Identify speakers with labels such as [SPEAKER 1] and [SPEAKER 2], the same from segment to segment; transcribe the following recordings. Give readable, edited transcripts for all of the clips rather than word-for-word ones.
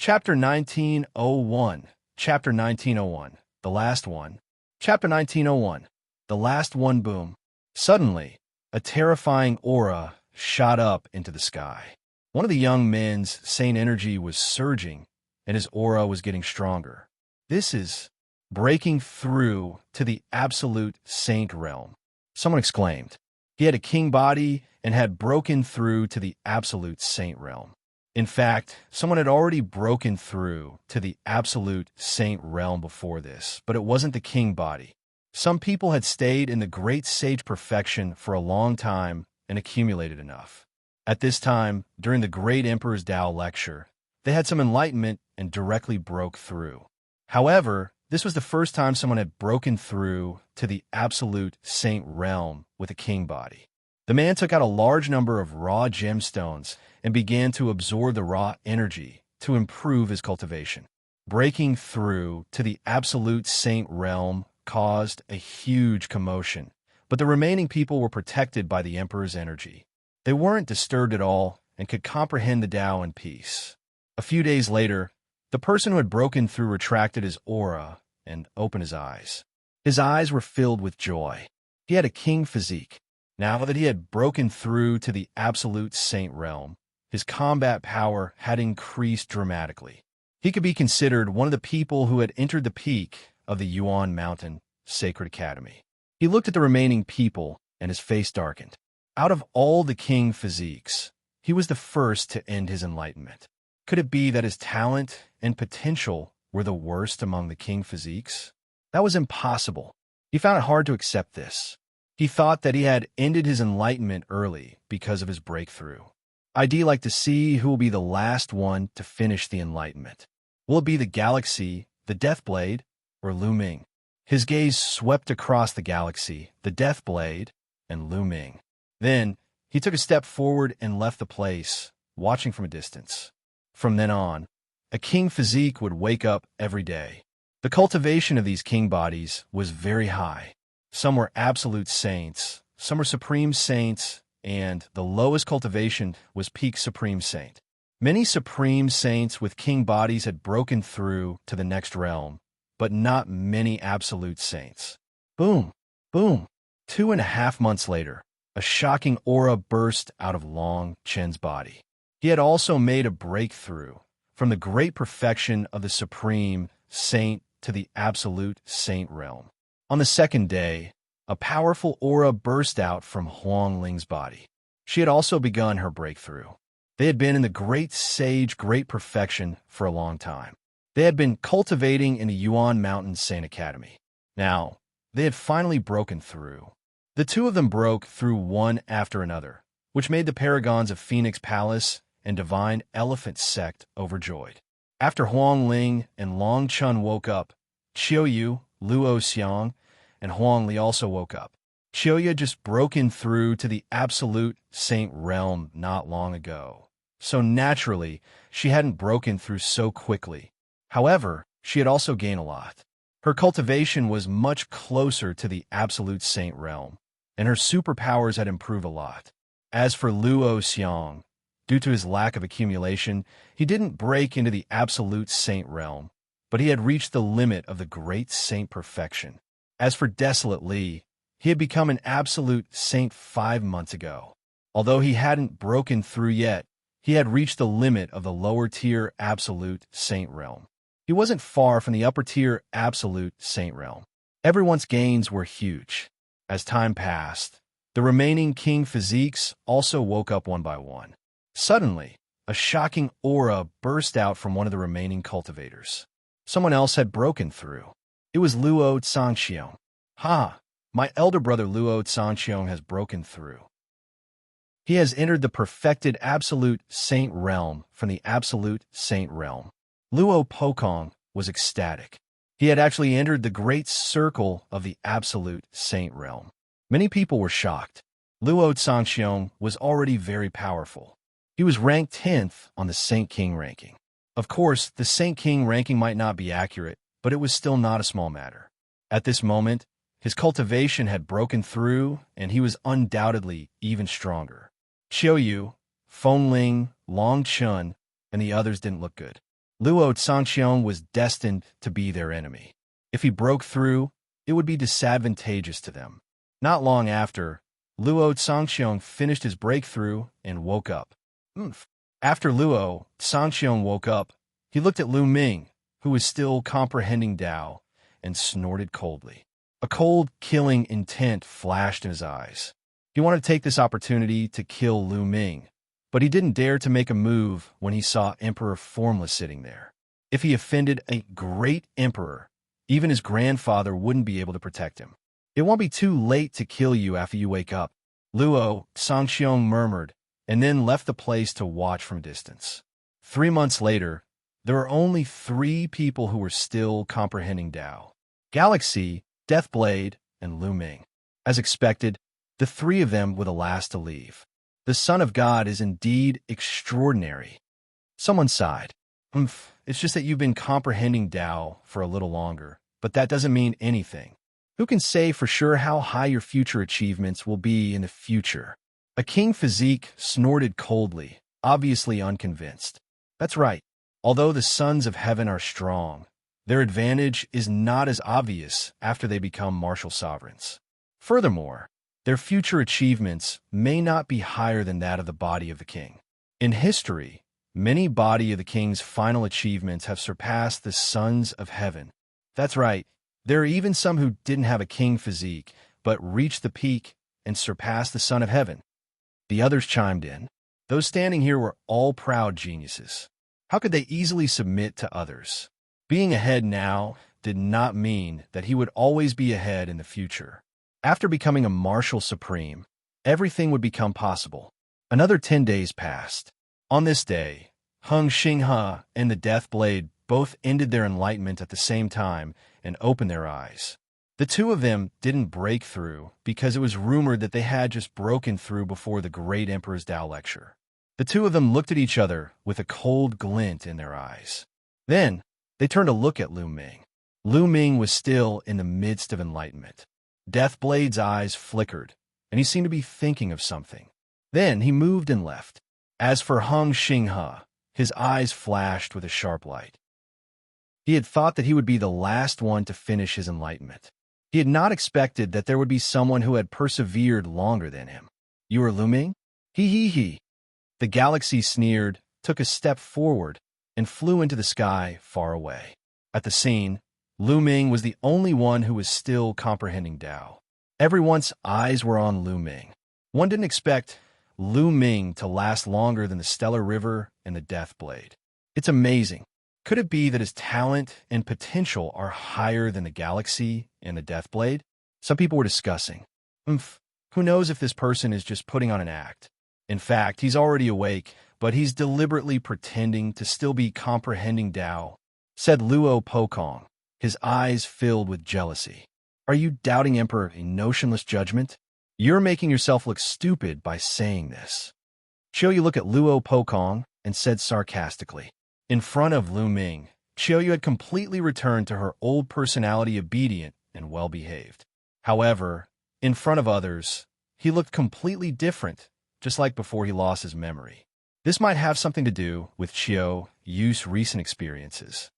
[SPEAKER 1] Chapter 1901. Chapter 1901. The last one. Chapter 1901. The last one. Boom. Suddenly, a terrifying aura shot up into the sky. One of the young men's sane energy was surging, and his aura was getting stronger. This is breaking through to the absolute saint realm, someone exclaimed. He had a king body and had broken through to the absolute saint realm. In fact, someone had already broken through to the absolute saint realm before this, but it wasn't the king body. Some people had stayed in the great sage perfection for a long time and accumulated enough. At this time, during the great Emperor's Tao lecture, they had some enlightenment and directly broke through. However, this was the first time someone had broken through to the absolute saint realm with a king body. The man took out a large number of raw gemstones and began to absorb the raw energy to improve his cultivation. Breaking through to the absolute saint realm caused a huge commotion, but the remaining people were protected by the Emperor's energy. They weren't disturbed at all and could comprehend the Tao in peace. A few days later, the person who had broken through retracted his aura and opened his eyes. His eyes were filled with joy. He had a king physique. Now that he had broken through to the absolute saint realm, his combat power had increased dramatically. He could be considered one of the people who had entered the peak of the Yuan Mountain Sacred Academy. He looked at the remaining people, and his face darkened. Out of all the king physiques, he was the first to end his enlightenment. Could it be that his talent and potential were the worst among the king physiques? That was impossible. He found it hard to accept this. He thought that he had ended his enlightenment early because of his breakthrough. I'd like to see who will be the last one to finish the enlightenment. Will it be the galaxy, the Death Blade, or Lu Ming? His gaze swept across the galaxy, the Death Blade, and Lu Ming. Then, he took a step forward and left the place, watching from a distance. From then on, a king physique would wake up every day. The cultivation of these king bodies was very high. Some were absolute saints, some were supreme saints, and the lowest cultivation was peak supreme saint. Many supreme saints with king bodies had broken through to the next realm, but not many absolute saints. Boom, boom. 2.5 months later, a shocking aura burst out of Long Chen's body. He had also made a breakthrough from the great perfection of the supreme saint to the absolute saint realm. On the second day, a powerful aura burst out from Huang Ling's body. She had also begun her breakthrough. They had been in the great sage, great perfection for a long time. They had been cultivating in the Yuan Mountain Saint Academy. Now, they had finally broken through. The two of them broke through one after another, which made the paragons of Phoenix Palace and Divine Elephant Sect overjoyed. After Huang Ling and Long Chun woke up, Qiu Yu, Luo Xiang, and Huang Li also woke up. Qiu Yu just broken through to the absolute saint realm not long ago. So naturally, she hadn't broken through so quickly. However, she had also gained a lot. Her cultivation was much closer to the absolute saint realm, and her superpowers had improved a lot. As for Luo Xiang, due to his lack of accumulation, he didn't break into the absolute saint realm, but he had reached the limit of the great saint perfection. As for Desolate Li, he had become an absolute saint 5 months ago. Although he hadn't broken through yet, he had reached the limit of the lower tier absolute saint realm. He wasn't far from the upper tier absolute saint realm. Everyone's gains were huge. As time passed, the remaining king physiques also woke up one by one. Suddenly, a shocking aura burst out from one of the remaining cultivators. Someone else had broken through. It was Luo Xiangxiang. Ha! My elder brother Luo Xiangxiang has broken through. He has entered the perfected absolute saint realm from the absolute saint realm. Luo Pokong was ecstatic. He had actually entered the great circle of the absolute saint realm. Many people were shocked. Luo Xiangxiang was already very powerful. He was ranked 10th on the Saint King ranking. Of course, the Saint King ranking might not be accurate, but it was still not a small matter. At this moment, his cultivation had broken through, and he was undoubtedly even stronger. Qiu Yu, Feng Ling, Long Chun, and the others didn't look good. Luo Xiangxiang was destined to be their enemy. If he broke through, it would be disadvantageous to them. Not long after, Luo Xiangxiang finished his breakthrough and woke up. After Luo Xiangxiang woke up, he looked at Lu Ming, who was still comprehending Tao, and snorted coldly. A cold, killing intent flashed in his eyes. He wanted to take this opportunity to kill Lu Ming, but he didn't dare to make a move when he saw Emperor Formless sitting there. If he offended a great emperor, even his grandfather wouldn't be able to protect him. It won't be too late to kill you after you wake up, Luo Xiangxiang murmured, and then left the place to watch from a distance. 3 months later, there were only 3 people who were still comprehending Tao: Galaxy, Deathblade, and Lu Ming. As expected, the 3 of them were the last to leave. The Son of God is indeed extraordinary. Someone sighed. It's just that you've been comprehending Tao for a little longer, but that doesn't mean anything. Who can say for sure how high your future achievements will be in the future? A king physique snorted coldly, obviously unconvinced. That's right. Although the sons of heaven are strong, their advantage is not as obvious after they become martial sovereigns. Furthermore, their future achievements may not be higher than that of the body of the king. In history, many body of the king's final achievements have surpassed the sons of heaven. That's right. There are even some who didn't have a king physique, but reached the peak and surpassed the son of heaven. The others chimed in. Those standing here were all proud geniuses. How could they easily submit to others? Being ahead now did not mean that he would always be ahead in the future. After becoming a martial supreme, everything would become possible. Another 10 days passed. On this day, Heng Xinghe and the Deathblade both ended their enlightenment at the same time and opened their eyes. The 2 of them didn't break through because it was rumored that they had just broken through before the great Emperor's Tao lecture. The 2 of them looked at each other with a cold glint in their eyes. Then, they turned to look at Lu Ming. Lu Ming was still in the midst of enlightenment. Deathblade's eyes flickered, and he seemed to be thinking of something. Then he moved and left. As for Heng Xinghe, his eyes flashed with a sharp light. He had thought that he would be the last one to finish his enlightenment. He had not expected that there would be someone who had persevered longer than him. You are Lu Ming? He. The galaxy sneered, took a step forward, and flew into the sky far away. At the scene, Lu Ming was the only one who was still comprehending Tao. Everyone's eyes were on Lu Ming. One didn't expect Lu Ming to last longer than the Stellar River and the Deathblade. It's amazing. Could it be that his talent and potential are higher than the galaxy and the Deathblade? Some people were discussing. Who knows if this person is just putting on an act? In fact, he's already awake, but he's deliberately pretending to still be comprehending Tao, said Luo Pokong, his eyes filled with jealousy. Are you doubting Emperor a notionless judgment? You're making yourself look stupid by saying this. Qiu looked at Luo Pokong and said sarcastically. In front of Lu Ming, Qiu had completely returned to her old personality, obedient and well-behaved. However, in front of others, he looked completely different, just like before he lost his memory. This might have something to do with Qiu Yu's recent experiences.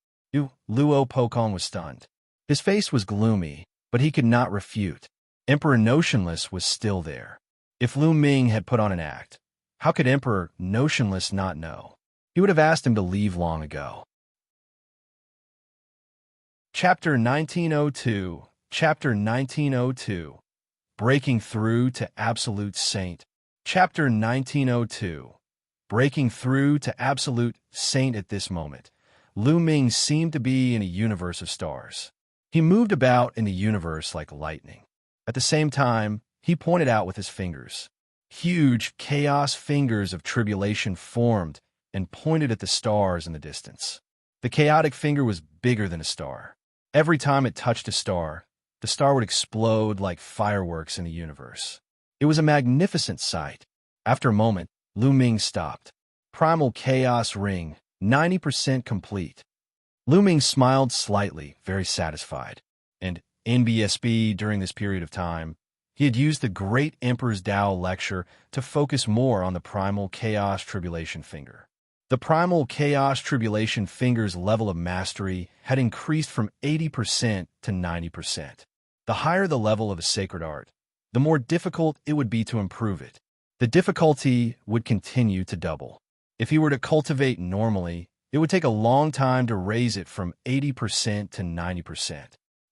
[SPEAKER 1] Luo Pokong was stunned. His face was gloomy, but he could not refute. Emperor Notionless was still there. If Lu Ming had put on an act, how could Emperor Notionless not know? He would have asked him to leave long ago. Chapter 1902. Chapter 1902. Breaking Through to Absolute Saint. Chapter 1902. Breaking through to Absolute Saint. At this moment, Lu Ming seemed to be in a universe of stars. He moved about in the universe like lightning. At the same time, he pointed out with his fingers. Huge chaos fingers of tribulation formed and pointed at the stars in the distance. The chaotic finger was bigger than a star. Every time it touched a star, the star would explode like fireworks in the universe. It was a magnificent sight. After a moment, Lu Ming stopped. Primal Chaos Ring, 90% complete. Lu Ming smiled slightly, very satisfied. And NBSB, during this period of time, he had used the Great Emperor's Tao lecture to focus more on the Primal Chaos Tribulation finger. The primal chaos tribulation finger's level of mastery had increased from 80% to 90%. The higher the level of a sacred art, the more difficult it would be to improve it. The difficulty would continue to double. If he were to cultivate normally, it would take a long time to raise it from 80% to 90%.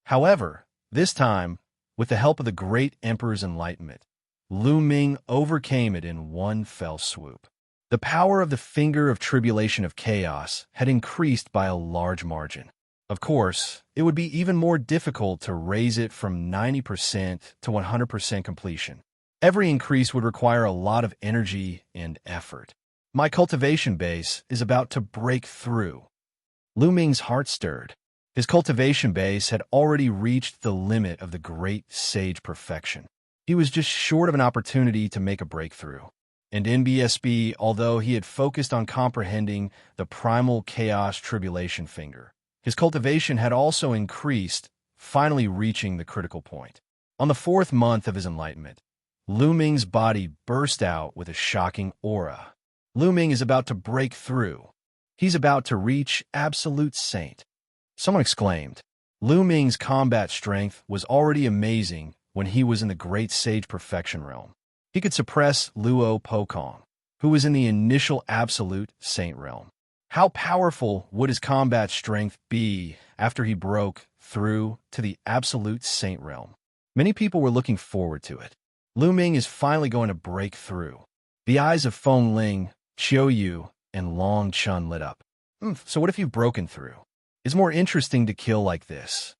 [SPEAKER 1] However, this time, with the help of the great Emperor's enlightenment, Lu Ming overcame it in one fell swoop. The power of the finger of tribulation of chaos had increased by a large margin. Of course, it would be even more difficult to raise it from 90% to 100% completion. Every increase would require a lot of energy and effort. My cultivation base is about to break through. Lu Ming's heart stirred. His cultivation base had already reached the limit of the great sage perfection. He was just short of an opportunity to make a breakthrough. And in BSB, although he had focused on comprehending the primal chaos tribulation finger, his cultivation had also increased, finally reaching the critical point. On the 4th month of his enlightenment, Lu Ming's body burst out with a shocking aura. Lu Ming is about to break through. He's about to reach absolute saint. Someone exclaimed. Lu Ming's combat strength was already amazing when he was in the great sage perfection realm. He could suppress Luo Pokong, who was in the initial absolute saint realm. How powerful would his combat strength be after he broke through to the absolute saint realm? Many people were looking forward to it. Lu Ming is finally going to break through. The eyes of Feng Ling, Qiu Yu, and Long Chun lit up. So what if you've broken through? It's more interesting to kill like this.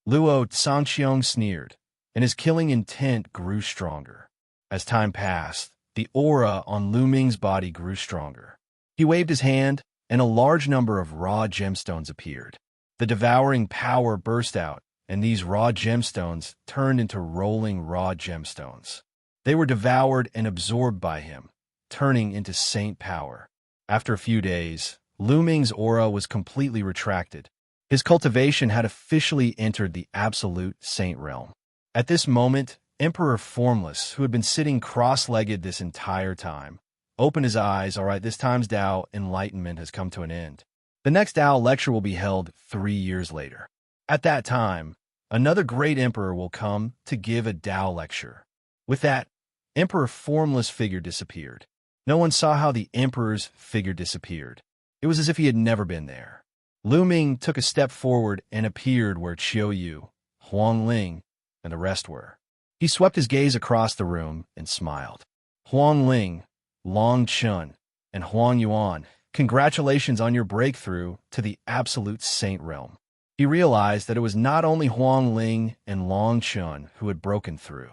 [SPEAKER 1] Luo Xiangxiang sneered, and his killing intent grew stronger. As time passed, the aura on Lu Ming's body grew stronger. He waved his hand, and a large number of raw gemstones appeared. The devouring power burst out, and these raw gemstones turned into rolling raw gemstones. They were devoured and absorbed by him, turning into saint power. After a few days, Lu Ming's aura was completely retracted. His cultivation had officially entered the absolute saint realm. At this moment, Emperor Formless, who had been sitting cross-legged this entire time, opened his eyes. All right, this time's Tao enlightenment has come to an end. The next Tao lecture will be held 3 years later. At that time, another great emperor will come to give a Tao lecture. With that, Emperor Formless figure disappeared. No one saw how the emperor's figure disappeared. It was as if he had never been there. Lu Ming took a step forward and appeared where Qiu Yu, Huang Ling, and the rest were. He swept his gaze across the room and smiled. Huang Ling, Long Chun, and Huang Yuan, congratulations on your breakthrough to the absolute saint realm. He realized that it was not only Huang Ling and Long Chun who had broken through.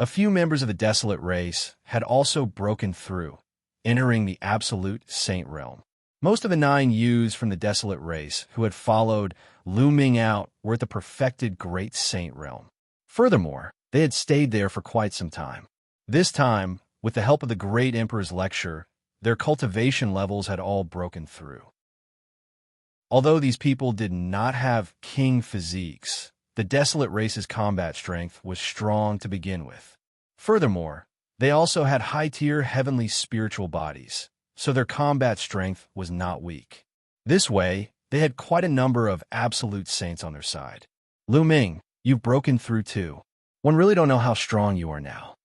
[SPEAKER 1] A few members of the desolate race had also broken through, entering the absolute saint realm. Most of the 9 youths from the desolate race who had followed Lu Ming out were at the perfected great saint realm. Furthermore, they had stayed there for quite some time. This time, with the help of the great emperor's lecture, their cultivation levels had all broken through. Although these people did not have king physiques, the desolate race's combat strength was strong to begin with. Furthermore, they also had high-tier heavenly spiritual bodies, so their combat strength was not weak. This way, they had quite a number of absolute saints on their side. Lu Ming, you've broken through too. One really don't know how strong you are now.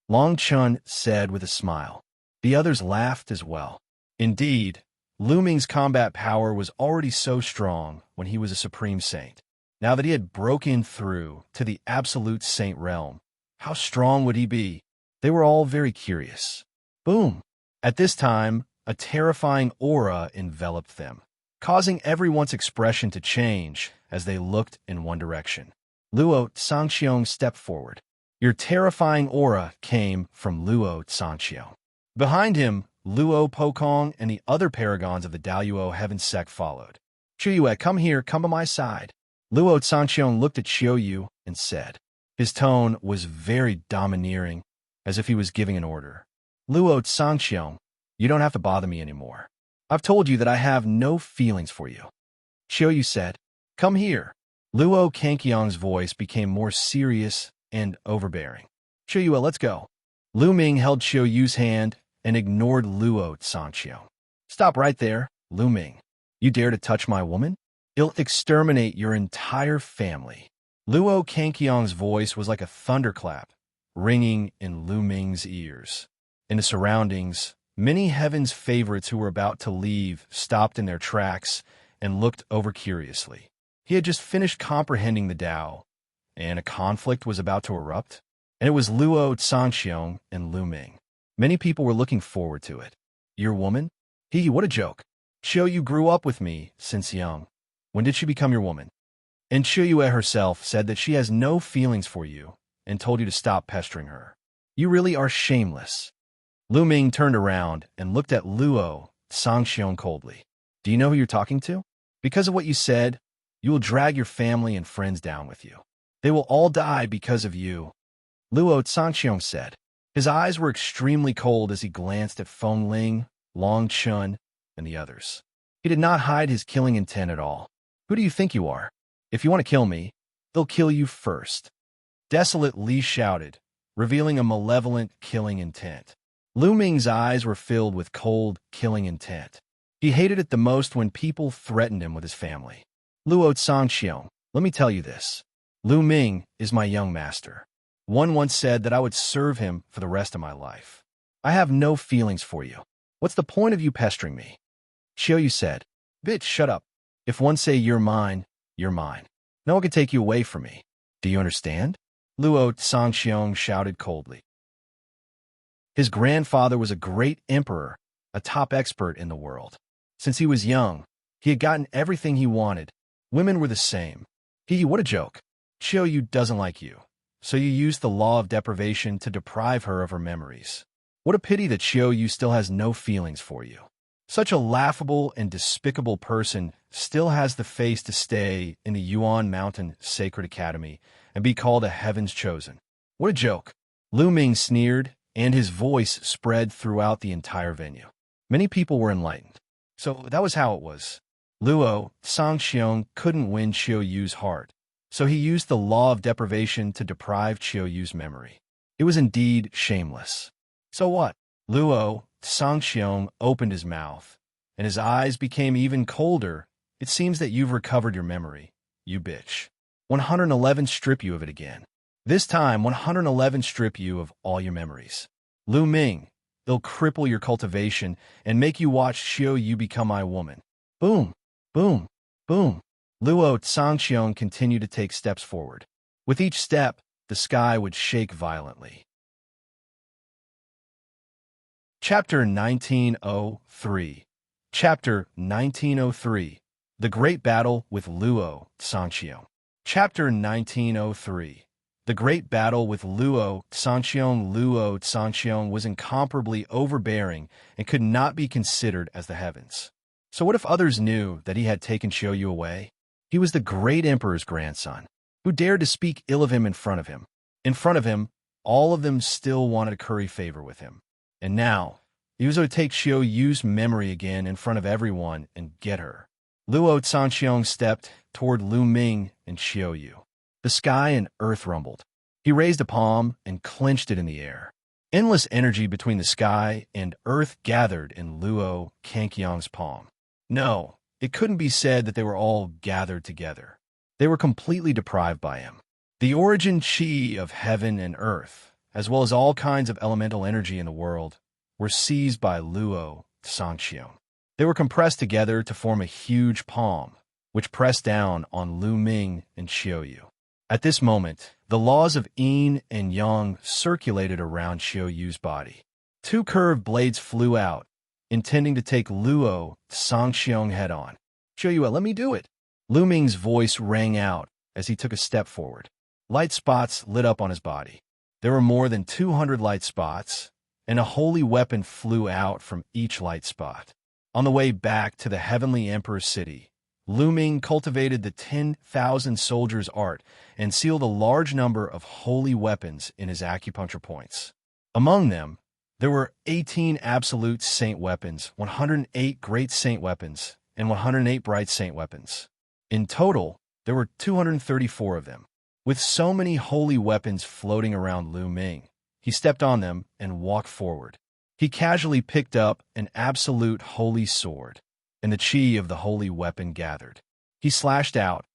[SPEAKER 1] Long Chun said with a smile. The others laughed as well. Indeed, Lu Ming's combat power was already so strong when he was a supreme saint. Now that he had broken through to the absolute saint realm, how strong would he be? They were all very curious. Boom! At this time, a terrifying aura enveloped them, causing everyone's expression to change as they looked in one direction. Luo Xiangxiang stepped forward. Your terrifying aura came from Luo Xiangxiang. Behind him, Luo Pokong and the other paragons of the Daoyuo Heaven Sect followed. Qiu, come here, come on my side. Luo Xiangxiang looked at Qiu Yu and said. His tone was very domineering, as if he was giving an order. Luo Xiangxiang, you don't have to bother me anymore. I've told you that I have no feelings for you. Qiu Yu said, come here. Luo cangqiong's voice became more serious and overbearing. Qiu Yu, let's go. Lu Ming held Qiu Yu's hand and ignored Luo Xiangxiang. Stop right there, Lu Ming. You dare to touch my woman? I'll exterminate your entire family. Luo Cangqiong's voice was like a thunderclap, ringing in Lu Ming's ears. In the surroundings, many Heaven's favorites who were about to leave stopped in their tracks and looked over curiously. He had just finished comprehending the Tao, and a conflict was about to erupt, and it was Luo Xiangxiang and Lu Ming. Many people were looking forward to it. Your woman? What a joke. Qiu grew up with me since young. When did she become your woman? And Qiu herself said that she has no feelings for you and told you to stop pestering her. You really are shameless. Lu Ming turned around and looked at Luo Xiangxiang coldly. Do you know who you're talking to? Because of what you said, you will drag your family and friends down with you. They will all die because of you. Luo Xiangxiang said. His eyes were extremely cold as he glanced at Feng Ling, Long Chun, and the others. He did not hide his killing intent at all. Who do you think you are? If you want to kill me, they'll kill you first. Desolate Li shouted, revealing a malevolent killing intent. Lu Ming's eyes were filled with cold, killing intent. He hated it the most when people threatened him with his family. Luo Xiangxiang, let me tell you this. Lu Ming is my young master. One once said that I would serve him for the rest of my life. I have no feelings for you. What's the point of you pestering me? Qiu said, Bitch, shut up. If one say you're mine, you're mine. No one can take you away from me. Do you understand? Luo Xiangxiang shouted coldly. His grandfather was a great emperor, a top expert in the world. Since he was young, he had gotten everything he wanted. Women were the same. What a joke. Qiu doesn't like you, so you used the law of deprivation to deprive her of her memories. What a pity that Qiu still has no feelings for you. Such a laughable and despicable person still has the face to stay in the Yuan Mountain Sacred Academy and be called a Heaven's Chosen. What a joke. Lu Ming sneered, and his voice spread throughout the entire venue. Many people were enlightened. So that was how it was. Luo Xiangxiang couldn't win Qiu's heart, so he used the law of deprivation to deprive Qiu's memory. It was indeed shameless. So what? Luo Xiangxiang opened his mouth, and his eyes became even colder. It seems that you've recovered your memory, you bitch. 111 strip you of it again. This time, 111 strip you of all your memories. Lu Ming, they'll cripple your cultivation and make you watch Qiu become my woman. Boom, boom, boom. Luo Xiangxiang continued to take steps forward. With each step, the sky would shake violently. Chapter 1903. Chapter 1903. The Great Battle with Luo Xiangxiang. Chapter 1903. The Great Battle with Luo Xiangxiang. Luo Xiangxiang was incomparably overbearing and could not be considered as the heavens. So what if others knew that he had taken Qiu away? He was the great emperor's grandson. Who dared to speak ill of him in front of him? In front of him, all of them still wanted to curry favor with him. And now, he was going to take Qiu's memory again in front of everyone and get her. Luo Xiangxiang stepped toward Lu Ming and Qiu. The sky and earth rumbled. He raised a palm and clenched it in the air. Endless energy between the sky and earth gathered in Luo Cangqiong's palm. No, it couldn't be said that they were all gathered together. They were completely deprived by him. The origin chi of heaven and earth, as well as all kinds of elemental energy in the world, were seized by Luo Xiangxiang. They were compressed together to form a huge palm, which pressed down on Lu Ming and Qiu. At this moment, the laws of yin and yang circulated around Qiu's body. Two curved blades flew out, intending to take Luo Xiangxiang head-on. Qiu, let me do it. Lu Ming's voice rang out as he took a step forward. Light spots lit up on his body. There were more than 200 light spots, and a holy weapon flew out from each light spot. On the way back to the Heavenly Emperor's city, Lu Ming cultivated the 10,000 soldiers' art and sealed a large number of holy weapons in his acupuncture points. Among them, there were 18 absolute saint weapons, 108 great saint weapons, and 108 bright saint weapons. In total, there were 234 of them. With so many holy weapons floating around Lu Ming, he stepped on them and walked forward. He casually picked up an absolute holy sword, and the chi of the holy weapon gathered. He slashed out,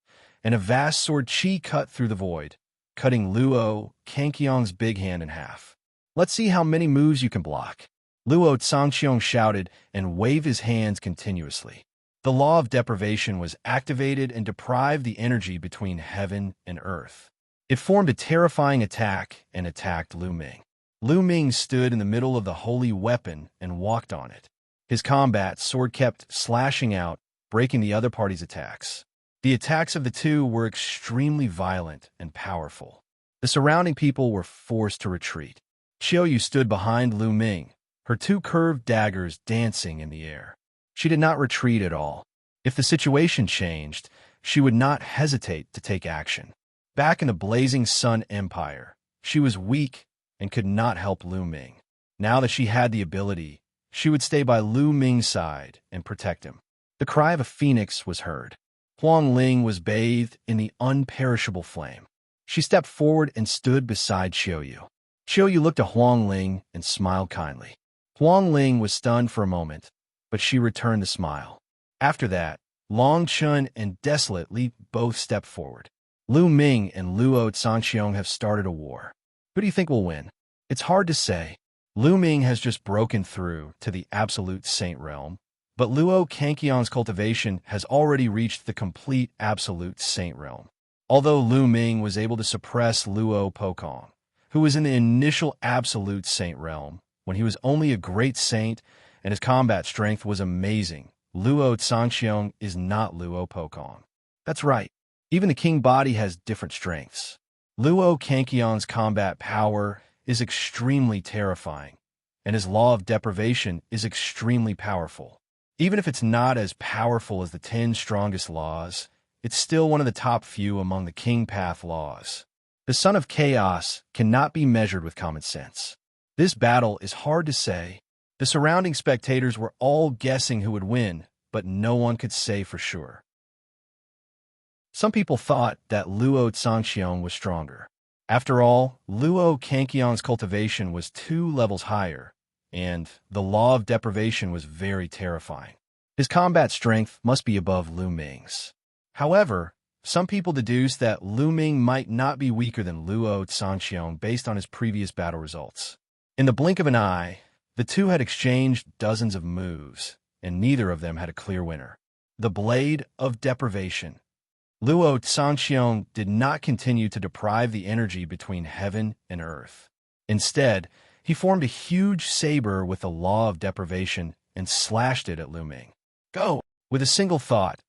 [SPEAKER 1] and a vast sword chi cut through the void, cutting Luo cangqiong's big hand in half. Let's see how many moves you can block. Luo Xiangxiang shouted and waved his hands continuously. The law of deprivation was activated and deprived the energy between heaven and earth. It formed a terrifying attack and attacked Lu Ming. Lu Ming stood in the middle of the holy weapon and walked on it. His combat sword kept slashing out, breaking the other party's attacks. The attacks of the two were extremely violent and powerful. The surrounding people were forced to retreat. Qiu stood behind Lu Ming, her two curved daggers dancing in the air. She did not retreat at all. If the situation changed, she would not hesitate to take action. Back in the Blazing Sun Empire, she was weak and could not help Lu Ming. Now that she had the ability, she would stay by Lu Ming's side and protect him. The cry of a phoenix was heard. Huang Ling was bathed in the unperishable flame. She stepped forward and stood beside Qiu. Qiu looked at Huang Ling and smiled kindly. Huang Ling was stunned for a moment, but she returned the smile. After that, Long Chun and Desolate Li both stepped forward. Lu Ming and Luo Xiangxiang have started a war. Who do you think will win? It's hard to say. Lu Ming has just broken through to the absolute saint realm, but Luo cangqiong's cultivation has already reached the complete absolute saint realm. Although Lu Ming was able to suppress Luo Pokong, who was in the initial absolute saint realm, when he was only a great saint and his combat strength was amazing, Luo Xiangxiang is not Luo Pokong. That's right. Even the king body has different strengths. Luo cangqiong's combat power is extremely terrifying, and his law of deprivation is extremely powerful. Even if it's not as powerful as the 10 strongest laws, it's still one of the top few among the king path laws. The son of chaos cannot be measured with common sense. This battle is hard to say. The surrounding spectators were all guessing who would win, but no one could say for sure. Some people thought that Luo Xiangxiang was stronger. After all, Luo cangqiong's cultivation was 2 levels higher, and the law of deprivation was very terrifying. His combat strength must be above Lu Ming's. However, some people deduced that Lu Ming might not be weaker than Luo Xiangxiang based on his previous battle results. In the blink of an eye, the two had exchanged dozens of moves, and neither of them had a clear winner. The Blade of Deprivation. Luo Xiangxiang did not continue to deprive the energy between heaven and earth. Instead, he formed a huge saber with the law of deprivation and slashed it at Lu Ming. Go! With a single thought,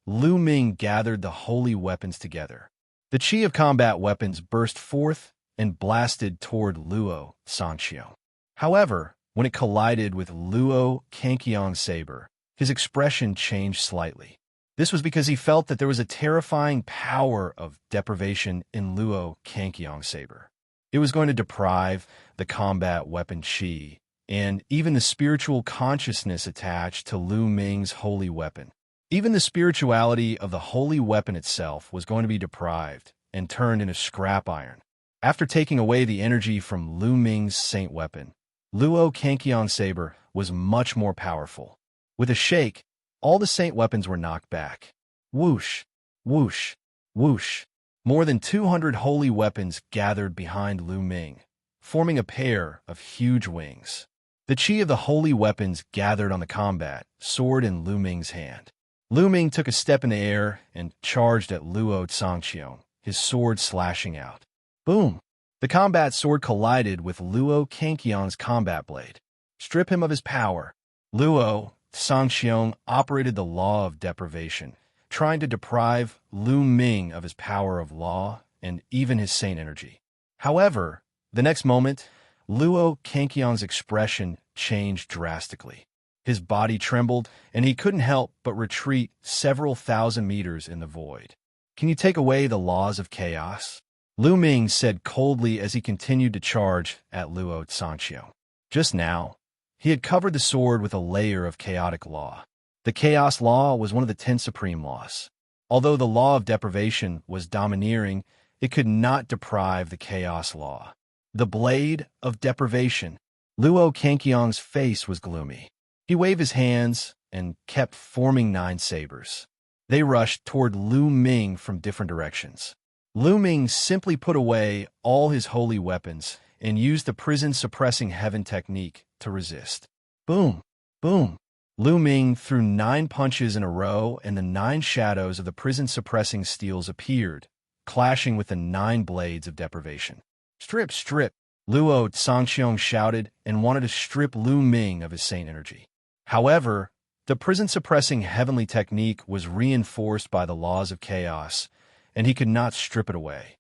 [SPEAKER 1] Lu Ming gathered the holy weapons together. The chi of combat weapons burst forth and blasted toward Luo Xiangxiang. However, when it collided with Luo cangqiong's saber, his expression changed slightly. This was because he felt that there was a terrifying power of deprivation in Luo cangqiong's saber. It was going to deprive the combat weapon chi, and even the spiritual consciousness attached to Lu Ming's holy weapon. Even the spirituality of the holy weapon itself was going to be deprived and turned into scrap iron. After taking away the energy from Lu Ming's saint weapon, Luo cangqiong's saber was much more powerful. With a shake, all the saint weapons were knocked back. Whoosh, whoosh, whoosh. More than 200 holy weapons gathered behind Lu Ming, forming a pair of huge wings. The chi of the holy weapons gathered on the combat sword in Lu Ming's hand. Lu Ming took a step in the air and charged at Luo Xiangxiang, his sword slashing out. Boom! The combat sword collided with Luo cangqiong's combat blade. Strip him of his power. Luo Xiangxiang operated the law of deprivation, trying to deprive Lu Ming of his power of law and even his saint energy. However, the next moment, Luo cangqiong's expression changed drastically. His body trembled, and he couldn't help but retreat several thousand meters in the void. Can you take away the laws of chaos? Lu Ming said coldly as he continued to charge at Luo Xiangxiang. Just now, he had covered the sword with a layer of chaotic law. The chaos law was one of the 10 supreme laws. Although the law of deprivation was domineering, it could not deprive the chaos law. The Blade of Deprivation. Luo Cangqiong's face was gloomy. He waved his hands and kept forming 9 sabers. They rushed toward Lu Ming from different directions. Lu Ming simply put away all his holy weapons and used the prison-suppressing heaven technique to resist. Boom! Boom! Lu Ming threw 9 punches in a row, and the 9 shadows of the prison-suppressing steels appeared, clashing with the 9 blades of deprivation. Strip! Strip! Luo Xiangxiang shouted and wanted to strip Lu Ming of his saint energy. However, the prison-suppressing heavenly technique was reinforced by the laws of chaos, and he could not strip it away.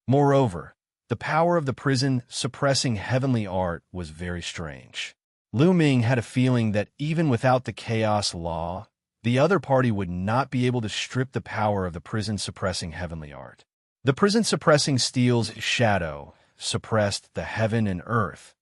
[SPEAKER 1] Moreover, the power of the prison-suppressing heavenly art was very strange. Lu Ming had a feeling that even without the chaos law, the other party would not be able to strip the power of the prison-suppressing heavenly art. The prison-suppressing steel's shadow suppressed the heaven and earth,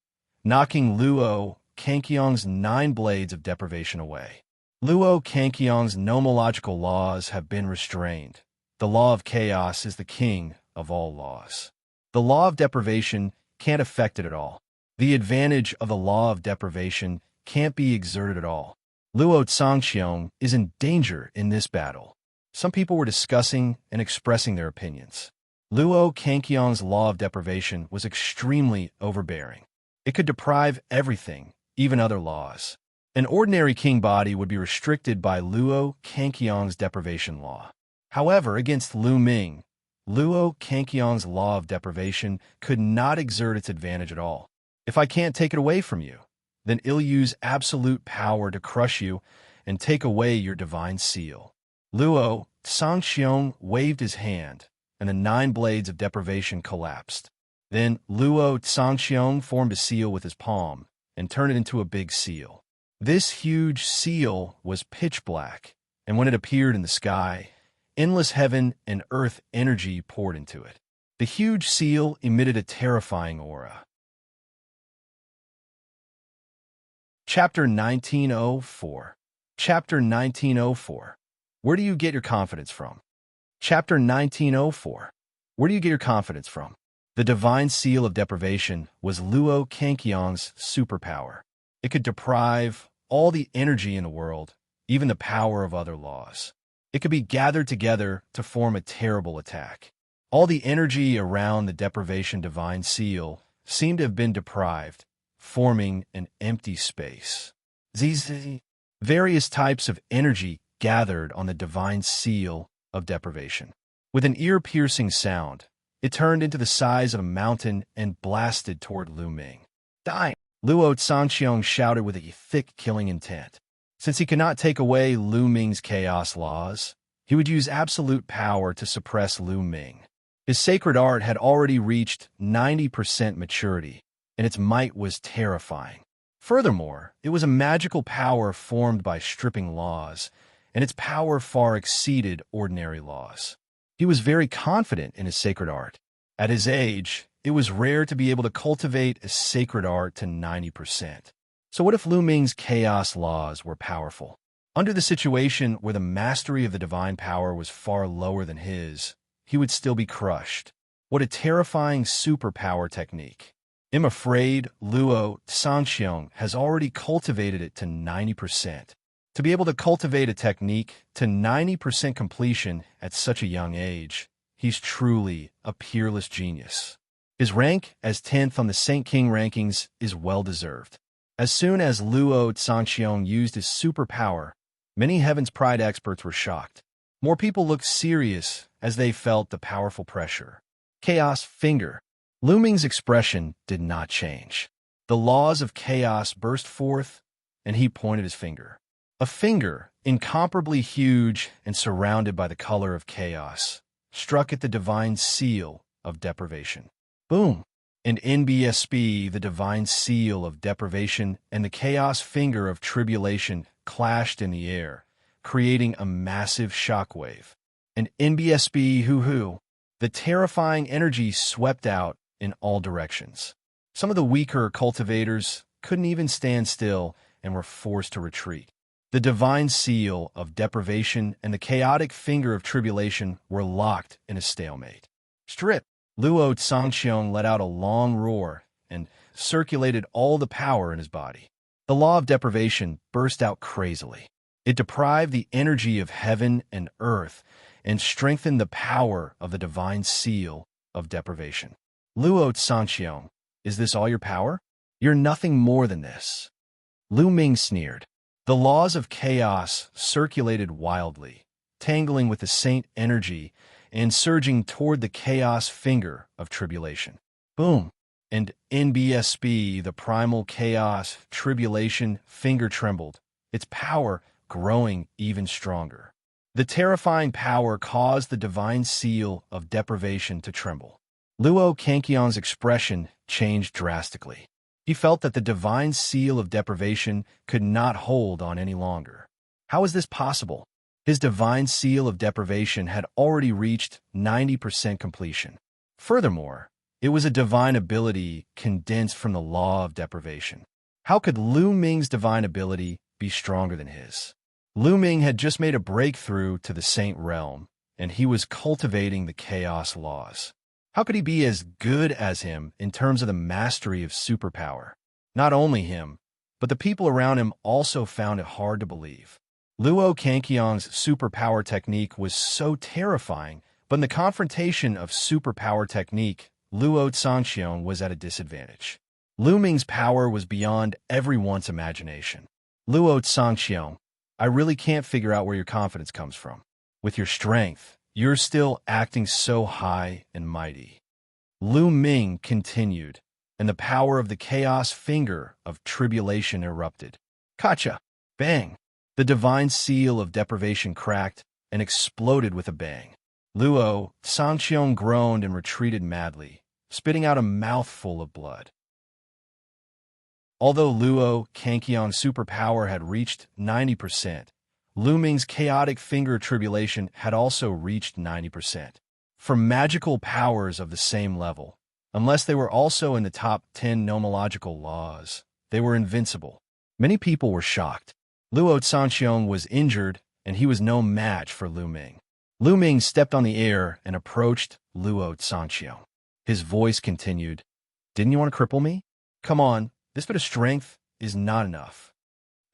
[SPEAKER 1] knocking Luo Cangqiong's 9 blades of deprivation away. Luo Cangqiong's nomological laws have been restrained. The law of chaos is the king of all laws. The law of deprivation can't affect it at all. The advantage of the law of deprivation can't be exerted at all. Luo Xiangxiang is in danger in this battle. Some people were discussing and expressing their opinions. Luo Cangqiong's law of deprivation was extremely overbearing. It could deprive everything, even other laws. An ordinary king body would be restricted by Luo Cangqiong's deprivation law. However, against Lu Ming, Luo Cangqiong's law of deprivation could not exert its advantage at all. If I can't take it away from you, then I'll use absolute power to crush you and take away your divine seal. Luo Xiangxiang waved his hand, and the 9 blades of deprivation collapsed. Then Luo Xiangxiang formed a seal with his palm and turned it into a big seal. This huge seal was pitch black, and when it appeared in the sky, endless heaven and earth energy poured into it. The huge seal emitted a terrifying aura. Chapter 1904. Chapter 1904. Where do you get your confidence from? Chapter 1904. Where do you get your confidence from? The divine seal of deprivation was Luo Cangqiong's superpower. It could deprive all the energy in the world, even the power of other laws. It could be gathered together to form a terrible attack. All the energy around the deprivation divine seal seemed to have been deprived, forming an empty space. Various types of energy gathered on the divine seal of deprivation. With an ear-piercing sound, it turned into the size of a mountain and blasted toward Lu Ming. Die! Luo Xiangxiang shouted with a thick killing intent. Since he could not take away Lu Ming's chaos laws, he would use absolute power to suppress Lu Ming. His sacred art had already reached 90% maturity, and its might was terrifying. Furthermore, it was a magical power formed by stripping laws, and its power far exceeded ordinary laws. He was very confident in his sacred art. At his age, it was rare to be able to cultivate a sacred art to 90%. So what if Lu Ming's chaos laws were powerful? Under the situation where the mastery of the divine power was far lower than his, he would still be crushed. What a terrifying superpower technique. I'm afraid Luo Xiangxiang has already cultivated it to 90%. To be able to cultivate a technique to 90% completion at such a young age, he's truly a peerless genius. His rank as 10th on the Saint King rankings is well-deserved. As soon as Luo Xiangxiang used his superpower, many Heaven's Pride experts were shocked. More people looked serious as they felt the powerful pressure. Chaos finger. Lu Ming's expression did not change. The laws of chaos burst forth, and he pointed his finger. A finger, incomparably huge and surrounded by the color of chaos, struck at the divine seal of deprivation. Boom! And NBSB, the divine seal of deprivation, and the chaos finger of tribulation clashed in the air, creating a massive shockwave. And NBSB hoo-hoo, the terrifying energy swept out in all directions. Some of the weaker cultivators couldn't even stand still and were forced to retreat. The divine seal of deprivation and the chaotic finger of tribulation were locked in a stalemate. Strip! Luo Xiangxiang let out a long roar, and circulated all the power in his body. The law of deprivation burst out crazily. It deprived the energy of heaven and earth and strengthened the power of the divine seal of deprivation. Luo Xiangxiang, is this all your power? You're nothing more than this. Lu Ming sneered. The laws of chaos circulated wildly, tangling with the saint energy and surging toward the chaos finger of tribulation. Boom! And NBSB, the primal chaos tribulation finger trembled, its power growing even stronger. The terrifying power caused the divine seal of deprivation to tremble. Luo cangqiong's expression changed drastically. He felt that the divine seal of deprivation could not hold on any longer. How is this possible? His divine seal of deprivation had already reached 90% completion. Furthermore, it was a divine ability condensed from the law of deprivation. How could Lu Ming's divine ability be stronger than his? Lu Ming had just made a breakthrough to the Saint Realm, and he was cultivating the chaos laws. How could he be as good as him in terms of the mastery of superpower? Not only him, but the people around him also found it hard to believe. Luo cangqiong's superpower technique was so terrifying, but in the confrontation of superpower technique, Luo Xiangxiang was at a disadvantage. Lu Ming's power was beyond everyone's imagination. Luo Xiangxiang, I really can't figure out where your confidence comes from. With your strength, you're still acting so high and mighty. Lu Ming continued, and the power of the chaos finger of tribulation erupted. Gotcha! Bang! The divine seal of deprivation cracked and exploded with a bang. Luo Xiangxiang groaned and retreated madly, spitting out a mouthful of blood. Although Luo cangqiong's superpower had reached 90%, Lu Ming's chaotic finger tribulation had also reached 90%. For magical powers of the same level, unless they were also in the top 10 nomological laws, they were invincible. Many people were shocked. Luo Xiangxiang was injured, and he was no match for Lu Ming. Lu Ming stepped on the air and approached Luo Xiangxiang. His voice continued, "Didn't you want to cripple me? Come on, this bit of strength is not enough."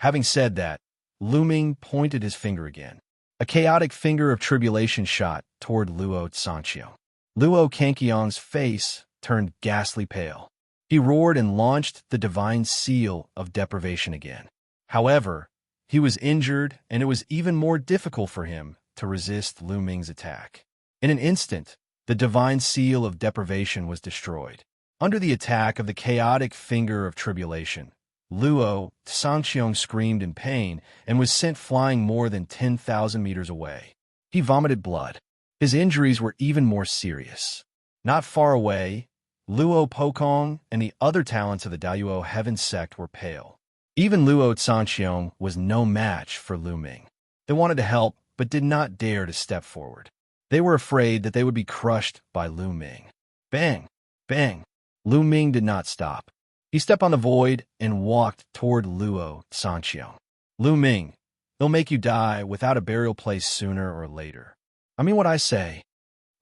[SPEAKER 1] Having said that, Lu Ming pointed his finger again. A chaotic finger of tribulation shot toward Luo Xiangxiang. Luo cangqiong's face turned ghastly pale. He roared and launched the divine seal of deprivation again. However, he was injured, and it was even more difficult for him to resist Lu Ming's attack. In an instant, the divine seal of deprivation was destroyed. Under the attack of the chaotic finger of tribulation, Luo Xiangxiang screamed in pain and was sent flying more than 10,000 meters away. He vomited blood. His injuries were even more serious. Not far away, Luo Pokong and the other talents of the Daoyuo Heaven sect were pale. Even Luo Xiangxiang was no match for Lu Ming. They wanted to help, but did not dare to step forward. They were afraid that they would be crushed by Lu Ming. Bang! Bang! Lu Ming did not stop. He stepped on the void and walked toward Luo Xiangxiang. Lu Ming, they'll make you die without a burial place sooner or later. I mean what I say.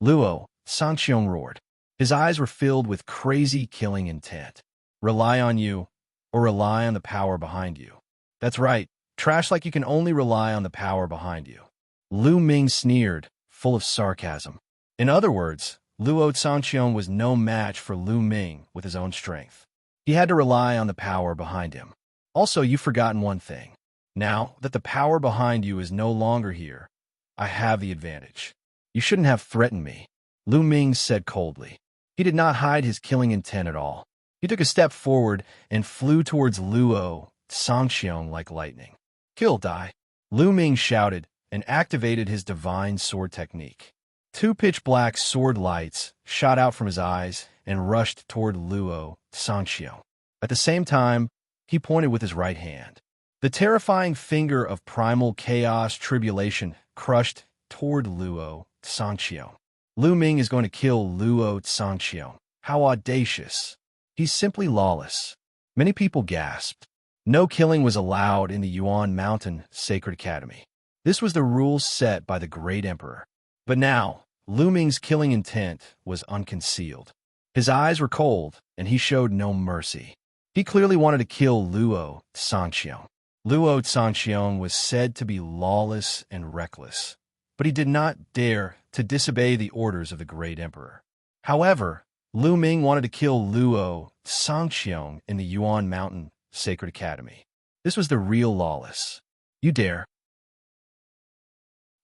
[SPEAKER 1] Luo Xiangxiang roared. His eyes were filled with crazy killing intent. Rely on you, or rely on the power behind you. That's right, trash like you can only rely on the power behind you. Lu Ming sneered, full of sarcasm. In other words, Luo Xiangxiang was no match for Lu Ming with his own strength. He had to rely on the power behind him. Also, you've forgotten one thing. Now that the power behind you is no longer here, I have the advantage. You shouldn't have threatened me, Lu Ming said coldly. He did not hide his killing intent at all. He took a step forward and flew towards Luo Xiangxiang like lightning. Kill, die, Lu Ming shouted and activated his divine sword technique. Two pitch-black sword lights shot out from his eyes and rushed toward Luo Xiangxiang. At the same time, he pointed with his right hand. The terrifying finger of primal chaos tribulation crushed toward Luo Xiangxiang. Lu Ming is going to kill Luo Xiangxiang. How audacious. He's simply lawless. Many people gasped. No killing was allowed in the Yuan Mountain Sacred Academy. This was the rules set by the great emperor. But now, Lu Ming's killing intent was unconcealed. His eyes were cold, and he showed no mercy. He clearly wanted to kill Luo Xiangxiang. Luo Xiangxiang was said to be lawless and reckless, but he did not dare to disobey the orders of the great emperor. However, Lu Ming wanted to kill Luo Xiangxiang in the Yuan Mountain Sacred Academy. This was the real lawless. You dare?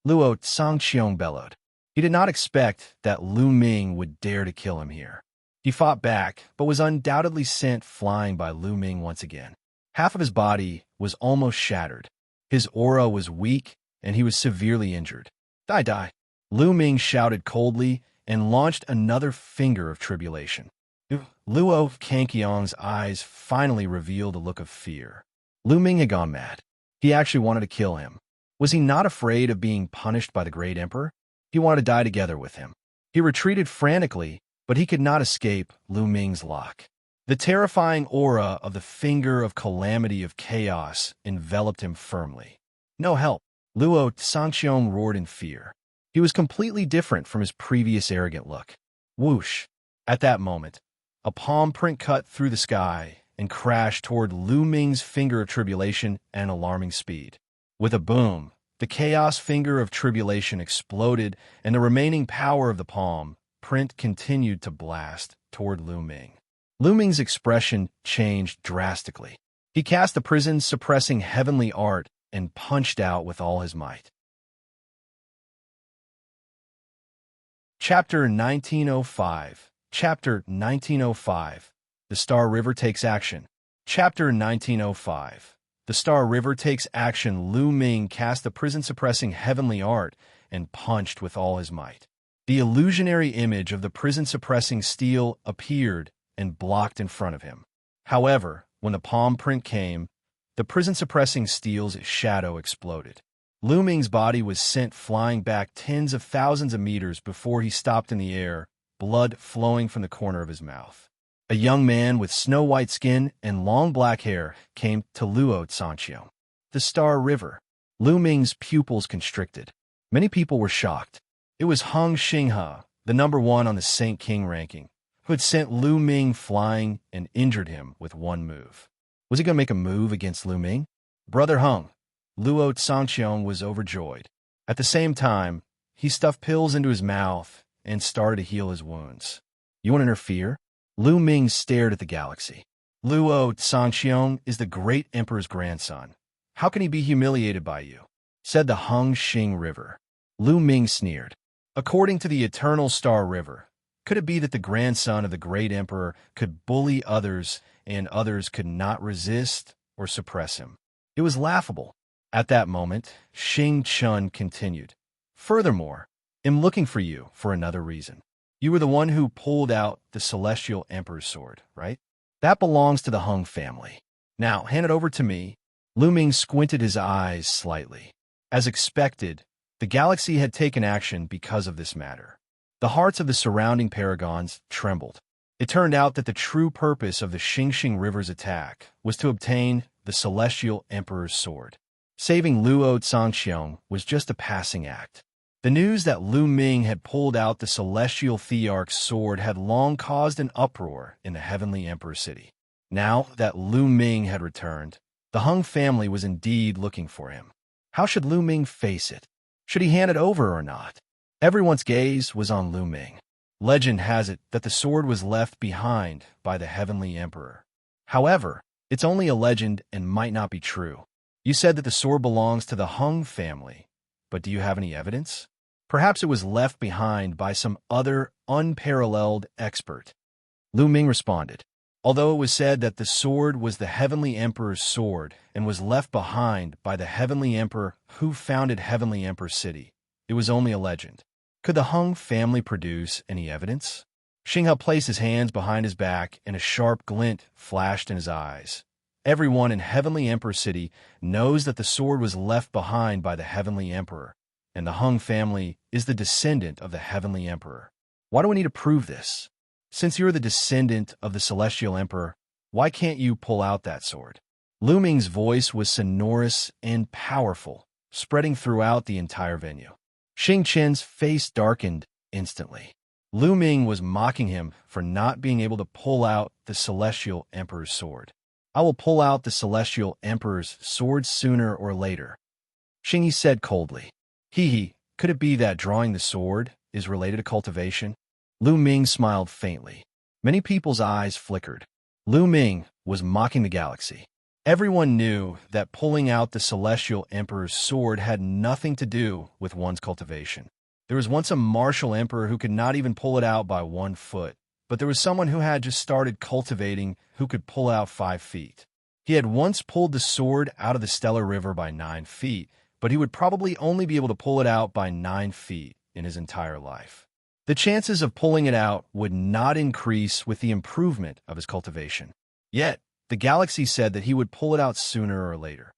[SPEAKER 1] Luo Xiangxiang bellowed. He did not expect that Lu Ming would dare to kill him here. He fought back, but was undoubtedly sent flying by Lu Ming once again. Half of his body was almost shattered. His aura was weak, and he was severely injured. Die, die. Lu Ming shouted coldly and launched another finger of tribulation. Luo Cangqiong's eyes finally revealed a look of fear. Lu Ming had gone mad. He actually wanted to kill him. Was he not afraid of being punished by the great emperor? He wanted to die together with him. He retreated frantically, but he could not escape Lu Ming's lock. The terrifying aura of the finger of calamity of chaos enveloped him firmly. No help. Luo Xiangxiang roared in fear. He was completely different from his previous arrogant look. Whoosh! At that moment, a palm print cut through the sky and crashed toward Lu Ming's finger of tribulation at an alarming speed. With a boom, the chaos finger of tribulation exploded, and the remaining power of the palm print continued to blast toward Lu Ming. Lu Ming's expression changed drastically. He cast the prison-suppressing heavenly art and punched out with all his might. Chapter 1905. Chapter 1905. The Star River takes action. Chapter 1905. The Star River takes action. Lu Ming cast the prison-suppressing heavenly art and punched with all his might. The illusionary image of the prison-suppressing steel appeared and blocked in front of him. However, when the palm print came, the prison-suppressing steel's shadow exploded. Lu Ming's body was sent flying back tens of thousands of meters before he stopped in the air, blood flowing from the corner of his mouth. A young man with snow-white skin and long black hair came to Luo Xiangxiang. The Star River. Lu Ming's pupils constricted. Many people were shocked. It was Hung Xinghe, the #1 on the Saint King ranking, who had sent Lu Ming flying and injured him with one move. Was he going to make a move against Lu Ming? Brother Hung, Luo Xiangxiang was overjoyed. At the same time, he stuffed pills into his mouth and started to heal his wounds. You want to interfere? Lu Ming stared at the galaxy. Luo Xiangxiang is the great emperor's grandson. How can he be humiliated by you? Said the Hung Xing River. Lu Ming sneered. According to the eternal Star River, could it be that the grandson of the great emperor could bully others and others could not resist or suppress him? It was laughable. At that moment, Xiangxiang continued. Furthermore, I'm looking for you for another reason. You were the one who pulled out the celestial emperor's sword, right? That belongs to the Hung family. Now, hand it over to me. Lu Ming squinted his eyes slightly. As expected, the galaxy had taken action because of this matter. The hearts of the surrounding paragons trembled. It turned out that the true purpose of the Xiangxiang River's attack was to obtain the celestial emperor's sword. Saving Luo Xiangxiang was just a passing act. The news that Lu Ming had pulled out the celestial Thearch's sword had long caused an uproar in the heavenly emperor city. Now that Lu Ming had returned, the Hung family was indeed looking for him. How should Lu Ming face it? Should he hand it over or not? Everyone's gaze was on Lu Ming. Legend has it that the sword was left behind by the heavenly emperor. However, it's only a legend and might not be true. You said that the sword belongs to the Hung family, but do you have any evidence? Perhaps it was left behind by some other unparalleled expert. Lu Ming responded. Although it was said that the sword was the heavenly emperor's sword and was left behind by the heavenly emperor who founded Heavenly Emperor City, it was only a legend. Could the Hung family produce any evidence? Xinghe placed his hands behind his back and a sharp glint flashed in his eyes. Everyone in Heavenly Emperor City knows that the sword was left behind by the Heavenly Emperor, and the Hung family is the descendant of the Heavenly Emperor. Why do we need to prove this? Since you're the descendant of the Celestial Emperor, why can't you pull out that sword? Lu Ming's voice was sonorous and powerful, spreading throughout the entire venue. Xing Qian's face darkened instantly. Lu Ming was mocking him for not being able to pull out the Celestial Emperor's sword. I will pull out the Celestial Emperor's sword sooner or later, Xingyi said coldly. Could it be that drawing the sword is related to cultivation? Lu Ming smiled faintly. Many people's eyes flickered. Lu Ming was mocking the galaxy. Everyone knew that pulling out the Celestial Emperor's sword had nothing to do with one's cultivation. There was once a martial emperor who could not even pull it out by 1 foot, but there was someone who had just started cultivating who could pull out 5 feet. He had once pulled the sword out of the Stellar River by 9 feet, but he would probably only be able to pull it out by 9 feet in his entire life. The chances of pulling it out would not increase with the improvement of his cultivation. Yet, the galaxy said that he would pull it out sooner or later.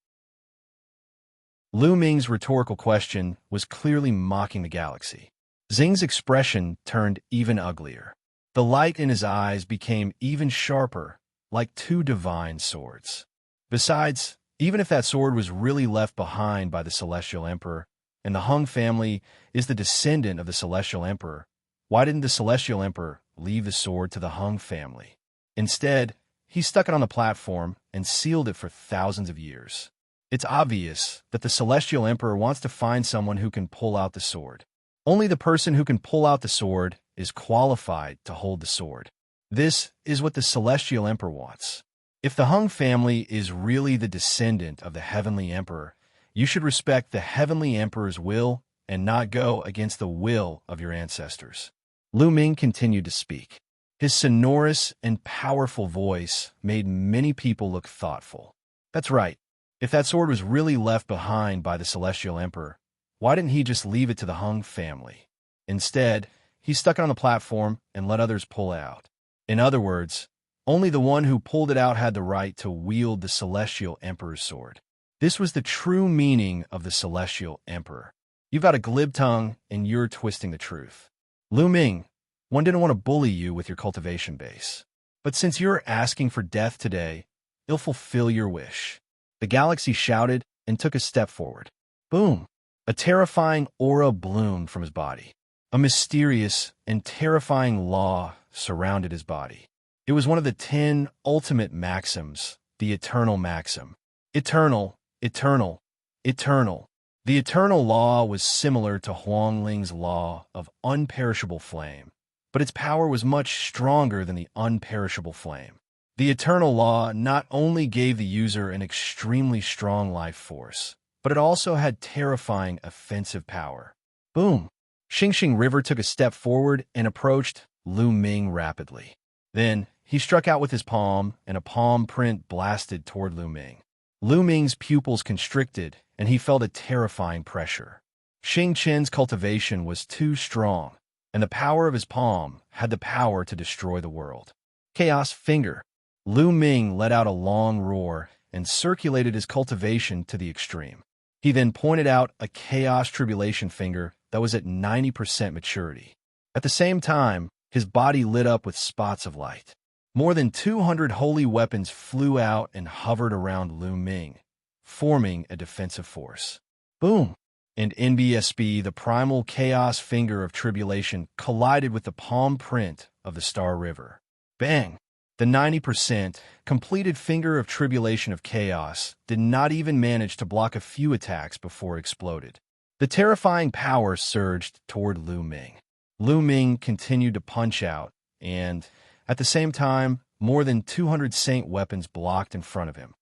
[SPEAKER 1] Lu Ming's rhetorical question was clearly mocking the galaxy. Xing's expression turned even uglier. The light in his eyes became even sharper, like 2 divine swords. Besides, even if that sword was really left behind by the Celestial Emperor, and the Hung family is the descendant of the Celestial Emperor, why didn't the Celestial Emperor leave the sword to the Hung family? Instead, he stuck it on the platform and sealed it for thousands of years. It's obvious that the Celestial Emperor wants to find someone who can pull out the sword. Only the person who can pull out the sword is qualified to hold the sword. This is what the Celestial Emperor wants. If the Hung family is really the descendant of the Heavenly Emperor, you should respect the Heavenly Emperor's will and not go against the will of your ancestors. Lu Ming continued to speak. His sonorous and powerful voice made many people look thoughtful. That's right. If that sword was really left behind by the Celestial Emperor, why didn't he just leave it to the Hung family? Instead, he stuck it on the platform and let others pull it out. In other words, only the one who pulled it out had the right to wield the Celestial Emperor's sword. This was the true meaning of the Celestial Emperor. You've got a glib tongue, and you're twisting the truth. Lu Ming, one didn't want to bully you with your cultivation base. But since you're asking for death today, it'll fulfill your wish. The galaxy shouted and took a step forward. Boom! A terrifying aura bloomed from his body. A mysterious and terrifying law surrounded his body. It was one of the 10 ultimate maxims, the eternal maxim. Eternal, eternal, eternal. The eternal law was similar to Huangling's law of unperishable flame, but its power was much stronger than the unperishable flame. The eternal law not only gave the user an extremely strong life force, but it also had terrifying offensive power. Boom! Xiangxiang River took a step forward and approached Lu Ming rapidly. Then, he struck out with his palm, and a palm print blasted toward Lu Ming. Lu Ming's pupils constricted, and he felt a terrifying pressure. Xingqian's cultivation was too strong, and the power of his palm had the power to destroy the world. Chaos Finger. Lu Ming let out a long roar and circulated his cultivation to the extreme. He then pointed out a Chaos Tribulation finger that was at 90% maturity. At the same time, his body lit up with spots of light. More than 200 holy weapons flew out and hovered around Lu Ming, forming a defensive force. Boom! And NBSB, the primal Chaos Finger of Tribulation, collided with the palm print of the Star River. Bang! The 90% completed Finger of Tribulation of Chaos did not even manage to block a few attacks before it exploded. The terrifying power surged toward Lu Ming. Lu Ming continued to punch out, and, at the same time, more than 200 saint weapons blocked in front of him.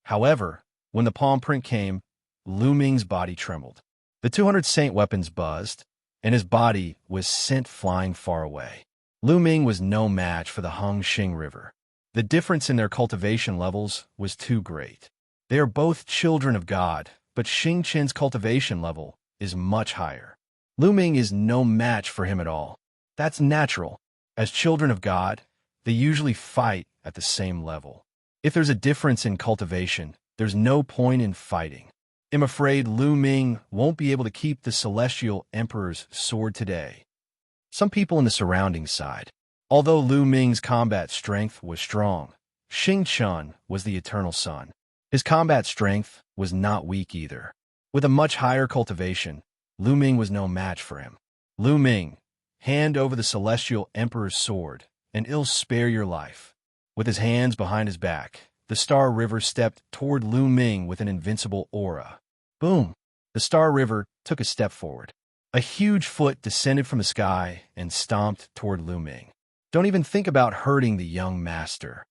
[SPEAKER 1] However, when the palm print came, Lu Ming's body trembled. The 200 saint weapons buzzed, and his body was sent flying far away. Lu Ming was no match for the Xiangxiang River. The difference in their cultivation levels was too great. They are both children of God, but Xingqian's cultivation level is much higher. Lu Ming is no match for him at all. That's natural. As children of God, they usually fight at the same level. If there's a difference in cultivation, there's no point in fighting. I'm afraid Lu Ming won't be able to keep the Celestial Emperor's sword today. Some people in the surroundings sighed. Although Lu Ming's combat strength was strong, Xiangxiang was the eternal sun. His combat strength was not weak either. With a much higher cultivation, Lu Ming was no match for him. Lu Ming, hand over the celestial emperor's sword, and it'll spare your life. With his hands behind his back, the Star River stepped toward Lu Ming with an invincible aura. Boom! The Star River took a step forward. A huge foot descended from the sky and stomped toward Lu Ming. Don't even think about hurting the young master.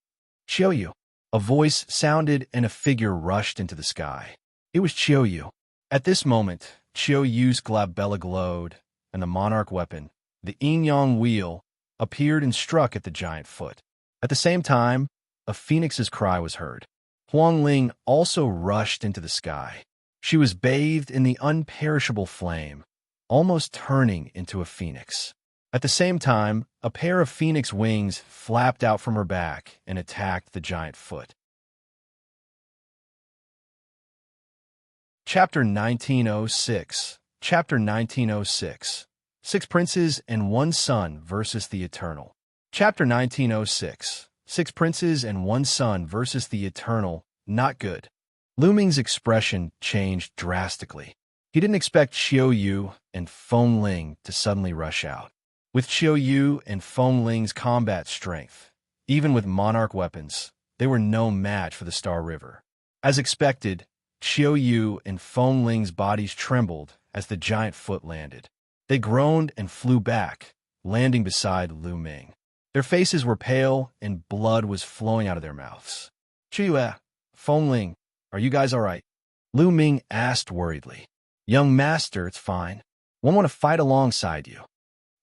[SPEAKER 1] Qiu. A voice sounded and a figure rushed into the sky. It was Qiu. At this moment, Qiu's glabella glowed, and the monarch weapon, the yin-yang wheel, appeared and struck at the giant foot. At the same time, a phoenix's cry was heard. Huang Ling also rushed into the sky. She was bathed in the unperishable flame, almost turning into a phoenix. At the same time, a pair of phoenix wings flapped out from her back and attacked the giant foot. Chapter 1906. Chapter 1906. 6 Princes and 1 Son versus the Eternal. Chapter 1906. 6 Princes and 1 Son versus the Eternal. Not good. Lu Ming's expression changed drastically. He didn't expect Qiu and Feng Ling to suddenly rush out. With Qiu and Feng Ling's combat strength, even with monarch weapons, they were no match for the Star River. As expected, Qiu and Feng Ling's bodies trembled as the giant foot landed. They groaned and flew back, landing beside Lu Ming. Their faces were pale and blood was flowing out of their mouths. Qiu, Feng Ling, are you guys all right? Lu Ming asked worriedly. Young master, it's fine. Won't want to fight alongside you.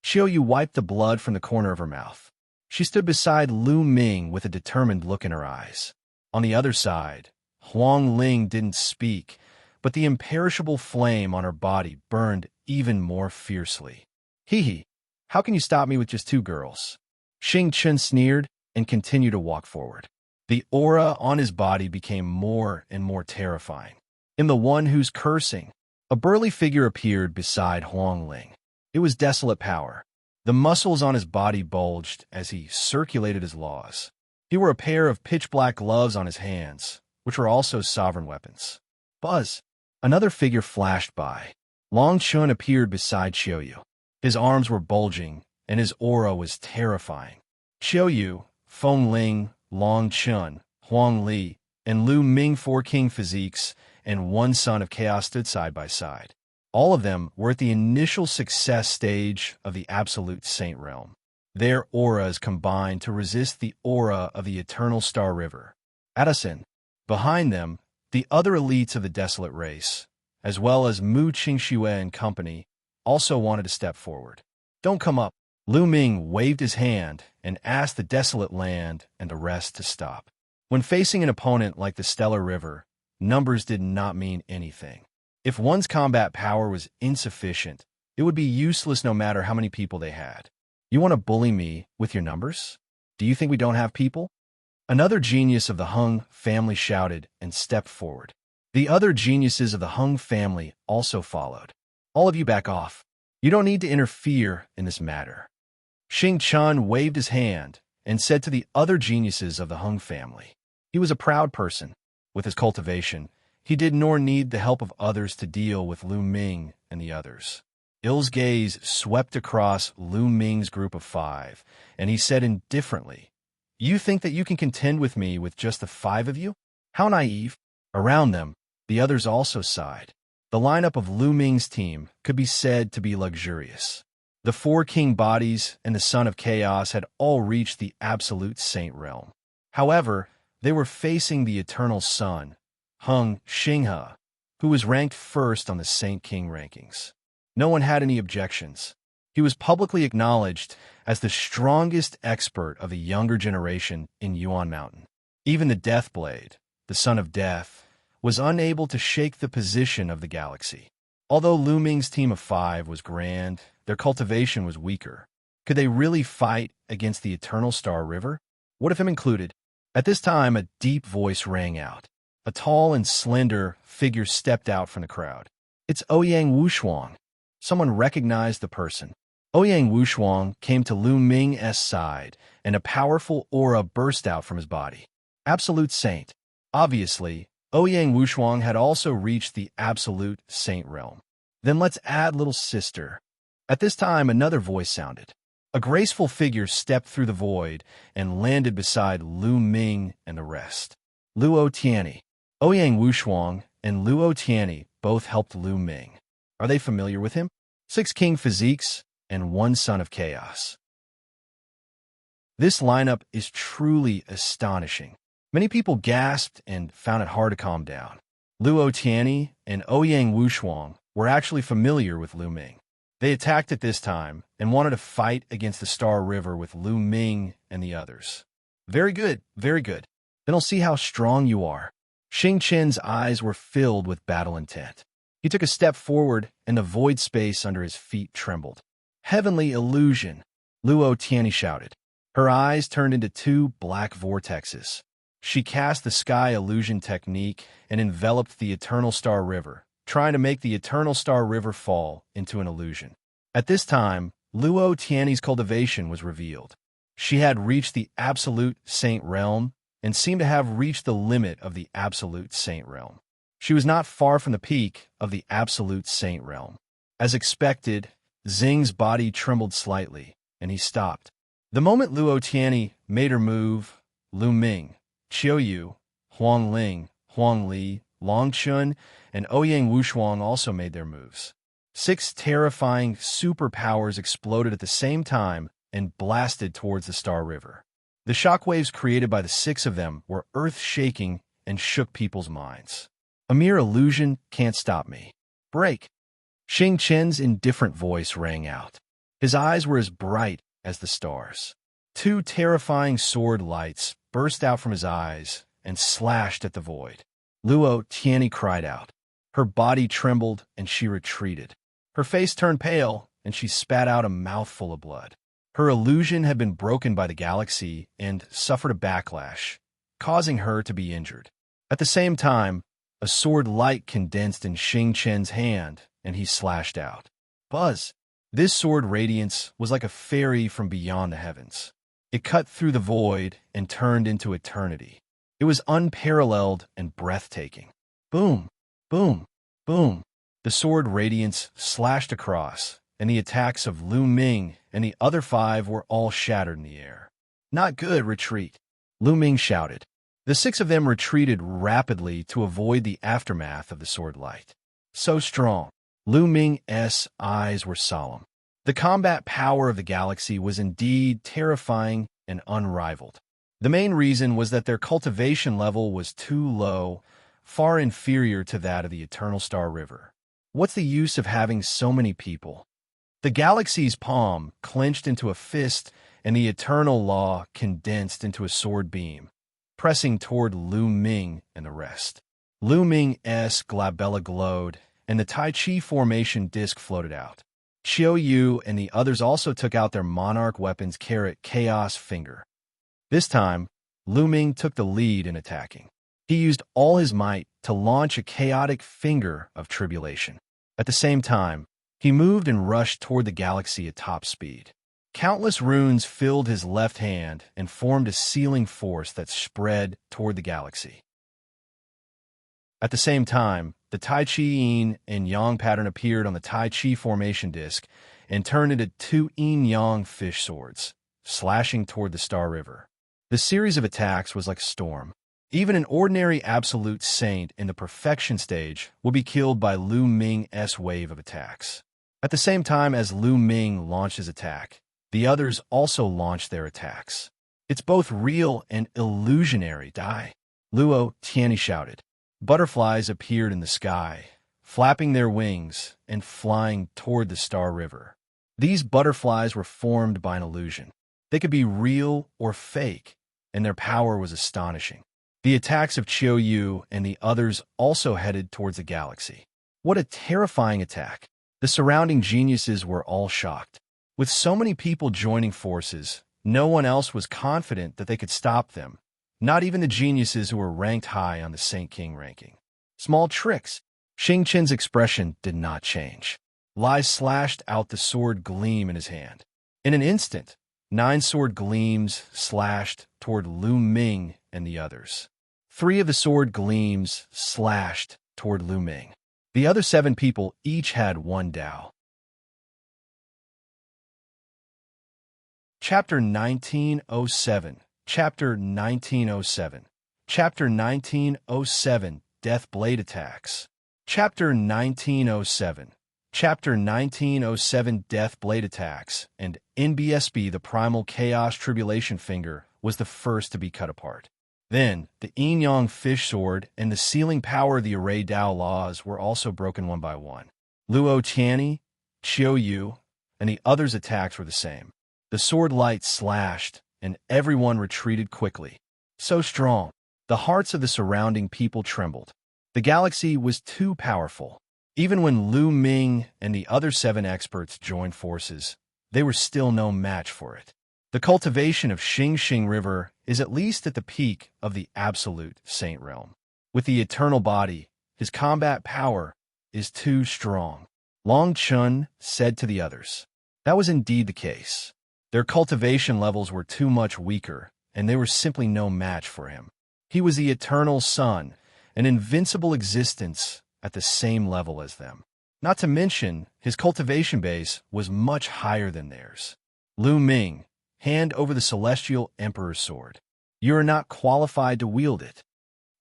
[SPEAKER 1] Qiu wiped the blood from the corner of her mouth. She stood beside Lu Ming with a determined look in her eyes. On the other side, Huang Ling didn't speak, but the imperishable flame on her body burned even more fiercely. Hee, how can you stop me with just 2 girls? Xiangxiang sneered and continued to walk forward. The aura on his body became more and more terrifying. In the one who's cursing, a burly figure appeared beside Huang Ling. It was desolate power. The muscles on his body bulged as he circulated his laws. He wore a pair of pitch-black gloves on his hands, which were also sovereign weapons. Buzz! Another figure flashed by. Long Chun appeared beside Qiu. His arms were bulging, and his aura was terrifying. Qiu, Feng Ling, Long Chun, Huang Li, and Lu Ming 4 king physiques and 1 son of chaos stood side by side. All of them were at the initial success stage of the absolute saint realm. Their auras combined to resist the aura of the eternal Star River. Addison, behind them, the other elites of the desolate race, as well as Mu Qingxue and company, also wanted to step forward. Don't come up. Lu Ming waved his hand and asked the desolate land and the rest to stop. When facing an opponent like the Stellar River, numbers did not mean anything. If one's combat power was insufficient, it would be useless no matter how many people they had. You want to bully me with your numbers? Do you think we don't have people? Another genius of the Hung family shouted and stepped forward. The other geniuses of the Hung family also followed. All of you back off. You don't need to interfere in this matter. Xiangxiang waved his hand and said to the other geniuses of the Hung family. He was a proud person. With his cultivation, he did nor need the help of others to deal with Lu Ming and the others. Il's gaze swept across Lu Ming's group of 5, and he said indifferently, "You think that you can contend with me with just the 5 of you? How naive." Around them, the others also sighed. The lineup of Lu Ming's team could be said to be luxurious. The 4 king bodies and the son of chaos had all reached the absolute saint realm. However, they were facing the eternal son, Hung Xinghe, who was ranked first on the Saint King rankings. No one had any objections. He was publicly acknowledged as the strongest expert of the younger generation in Yuan Mountain. Even the Deathblade, the son of death, was unable to shake the position of the galaxy. Although Lu Ming's team of 5 was grand, their cultivation was weaker. Could they really fight against the Eternal Star River? What if him included? At this time, a deep voice rang out. A tall and slender figure stepped out from the crowd. It's Ouyang Wushuang. Someone recognized the person. Ouyang Wushuang came to Lu Ming's side, and a powerful aura burst out from his body. Absolute Saint. Obviously, Ouyang Wushuang had also reached the absolute saint realm. Then let's add little sister. At this time, another voice sounded. A graceful figure stepped through the void and landed beside Lu Ming and the rest. Luo Tianyi, Ouyang Wushuang, and Luo Tianyi both helped Lu Ming. Are they familiar with him? 6 king physiques and 1 son of chaos. This lineup is truly astonishing. Many people gasped and found it hard to calm down. Luo Tianyi and Ouyang Wushuang were actually familiar with Lu Ming. They attacked at this time and wanted to fight against the Star River with Lu Ming and the others. Very good, very good. Then I'll see how strong you are. Xiangxiang's eyes were filled with battle intent. He took a step forward and the void space under his feet trembled. Heavenly illusion, Luo Tianyi shouted. Her eyes turned into 2 black vortexes. She cast the sky illusion technique and enveloped the Eternal Star River, trying to make the Eternal Star River fall into an illusion. At this time, Luo Tianyi's cultivation was revealed. She had reached the Absolute Saint Realm and seemed to have reached the limit of the Absolute Saint Realm. She was not far from the peak of the Absolute Saint Realm. As expected, Xing's body trembled slightly, and he stopped. The moment Luo Tianyi made her move, Lu Ming, Qiu, Huang Ling, Huang Li, Long Chun, and Ouyang Wushuang also made their moves. 6 terrifying superpowers exploded at the same time and blasted towards the Star River. The shockwaves created by the 6 of them were earth-shaking and shook people's minds. A mere illusion can't stop me. Break! Xiangxiang's indifferent voice rang out. His eyes were as bright as the stars. 2 terrifying sword lights burst out from his eyes and slashed at the void. Luo Tianyi cried out. Her body trembled and she retreated. Her face turned pale and she spat out a mouthful of blood. Her illusion had been broken by the galaxy and suffered a backlash, causing her to be injured. At the same time, a sword light condensed in Xiangxiang's hand and he slashed out. Buzz! This sword radiance was like a fairy from beyond the heavens. It cut through the void and turned into eternity. It was unparalleled and breathtaking. Boom! Boom! Boom! The sword radiance slashed across, and the attacks of Lu Ming and the other 5 were all shattered in the air. Not good, retreat, Lu Ming shouted. The 6 of them retreated rapidly to avoid the aftermath of the sword light. So strong. Lu Ming's eyes were solemn. The combat power of the galaxy was indeed terrifying and unrivaled. The main reason was that their cultivation level was too low, far inferior to that of the Eternal Star River. What's the use of having so many people? The galaxy's palm clenched into a fist and the eternal law condensed into a sword beam, pressing toward Lu Ming and the rest. Lu Ming's glabella glowed, and the Tai Chi formation disc floated out. Qiu and the others also took out their monarch weapons Chaos Finger. This time, Lu Ming took the lead in attacking. He used all his might to launch a chaotic finger of tribulation. At the same time, he moved and rushed toward the galaxy at top speed. Countless runes filled his left hand and formed a sealing force that spread toward the galaxy. At the same time, the Tai Chi Yin and Yang pattern appeared on the Tai Chi formation disc and turned into 2 yin-yang fish swords, slashing toward the Star River. The series of attacks was like a storm. Even an ordinary absolute saint in the perfection stage would be killed by Lu Ming's wave of attacks. At the same time as Lu Ming launched his attack, the others also launched their attacks. It's both real and illusionary, Luo Tianyi shouted. Butterflies appeared in the sky, flapping their wings and flying toward the Star River. These butterflies were formed by an illusion. They could be real or fake, and their power was astonishing. The attacks of Qiu and the others also headed towards the galaxy. What a terrifying attack! The surrounding geniuses were all shocked. With so many people joining forces, no one else was confident that they could stop them. Not even the geniuses who were ranked high on the Saint King ranking. Small tricks. Xiangxiang's expression did not change. Lai slashed out the sword gleam in his hand. In an instant, 9 sword gleams slashed toward Lu Ming and the others. 3 of the sword gleams slashed toward Lu Ming. The other 7 people each had 1 Dao. Chapter 1907. Chapter 1907. Chapter 1907. Death Blade Attacks. Chapter 1907. Chapter 1907. Death Blade Attacks, and NBSB, the Primal Chaos Tribulation Finger, was the first to be cut apart. Then, the Yin-Yang Fish Sword and the sealing power of the Array Dao Laws were also broken one by one. Luo Tianyi, Qiu Yu, and the others' attacks were the same. The sword light slashed, and everyone retreated quickly. So strong, the hearts of the surrounding people trembled. The galaxy was too powerful. Even when Lu Ming and the other 7 experts joined forces, they were still no match for it. The cultivation of Xiangxiang River is at least at the peak of the absolute Saint Realm. With the eternal body, his combat power is too strong. Long Chun said to the others. That was indeed the case. Their cultivation levels were too much weaker, and they were simply no match for him. He was the eternal sun, an invincible existence at the same level as them. Not to mention, his cultivation base was much higher than theirs. Lu Ming, hand over the Celestial Emperor's sword. You are not qualified to wield it,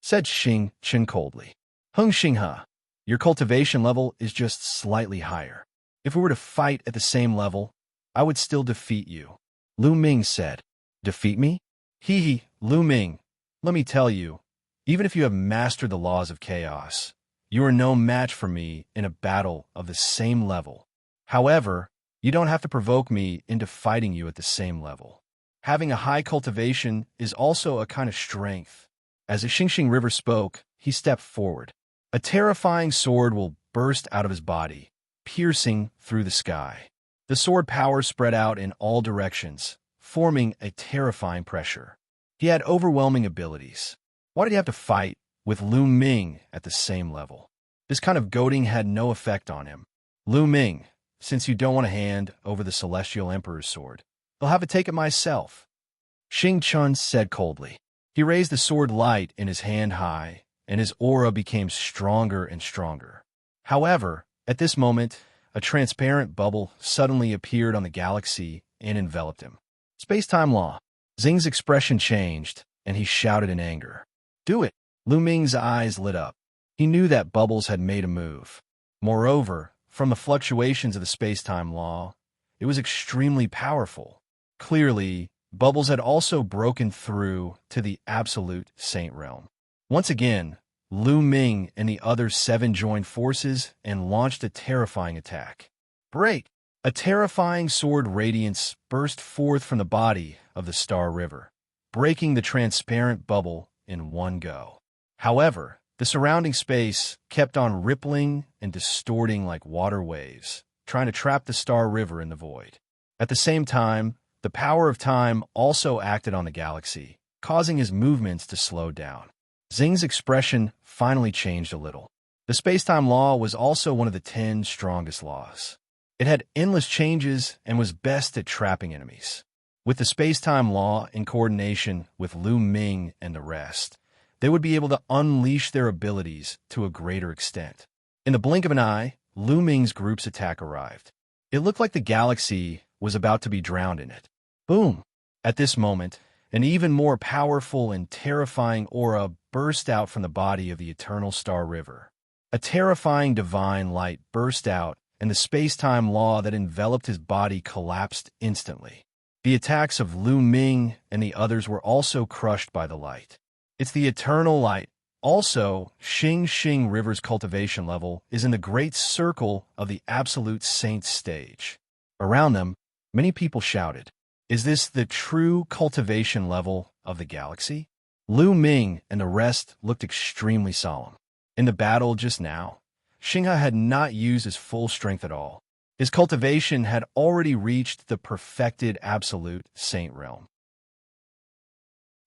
[SPEAKER 1] said Xiangxiang coldly. Hung Xinghe, your cultivation level is just slightly higher. If we were to fight at the same level, I would still defeat you. Lu Ming said. Defeat me? Hee, Lu Ming, let me tell you, even if you have mastered the laws of chaos, you are no match for me in a battle of the same level. However, you don't have to provoke me into fighting you at the same level. Having a high cultivation is also a kind of strength. As the Xiangxiang River spoke, he stepped forward. A terrifying sword will burst out of his body, piercing through the sky. The sword power spread out in all directions, forming a terrifying pressure. He had overwhelming abilities. Why did he have to fight with Lu Ming at the same level? This kind of goading had no effect on him. Lu Ming, since you don't want to hand over the Celestial Emperor's sword, I'll have to take it myself, Xiangxiang said coldly. He raised the sword light in his hand high, and his aura became stronger and stronger. However, at this moment, a transparent bubble suddenly appeared on the galaxy and enveloped him. Space-time law. Xing's expression changed, and he shouted in anger. Do it! Lu Ming's eyes lit up. He knew that bubbles had made a move. Moreover, from the fluctuations of the space-time law, it was extremely powerful. Clearly, bubbles had also broken through to the absolute Saint Realm. Once again, Lu Ming and the other 7 joined forces and launched a terrifying attack. Break! A terrifying sword radiance burst forth from the body of the Star River, breaking the transparent bubble in one go. However, the surrounding space kept on rippling and distorting like water waves, trying to trap the Star River in the void. At the same time, the power of time also acted on the galaxy, causing his movements to slow down. Xing's expression finally changed a little. The space-time law was also one of the 10 strongest laws. It had endless changes and was best at trapping enemies. With the space-time law in coordination with Lu Ming and the rest, they would be able to unleash their abilities to a greater extent. In the blink of an eye, Lu Ming's group's attack arrived. It looked like the galaxy was about to be drowned in it. Boom! At this moment, an even more powerful and terrifying aura burst out from the body of the Eternal Star River. A terrifying divine light burst out, and the space-time law that enveloped his body collapsed instantly. The attacks of Lu Ming and the others were also crushed by the light. It's the eternal light. Also, Xiangxiang River's cultivation level is in the great circle of the Absolute Saints stage. Around them, many people shouted, "Is this the true cultivation level of the galaxy?" Lu Ming and the rest looked extremely solemn. In the battle just now, Xinghe had not used his full strength at all. His cultivation had already reached the perfected Absolute Saint realm.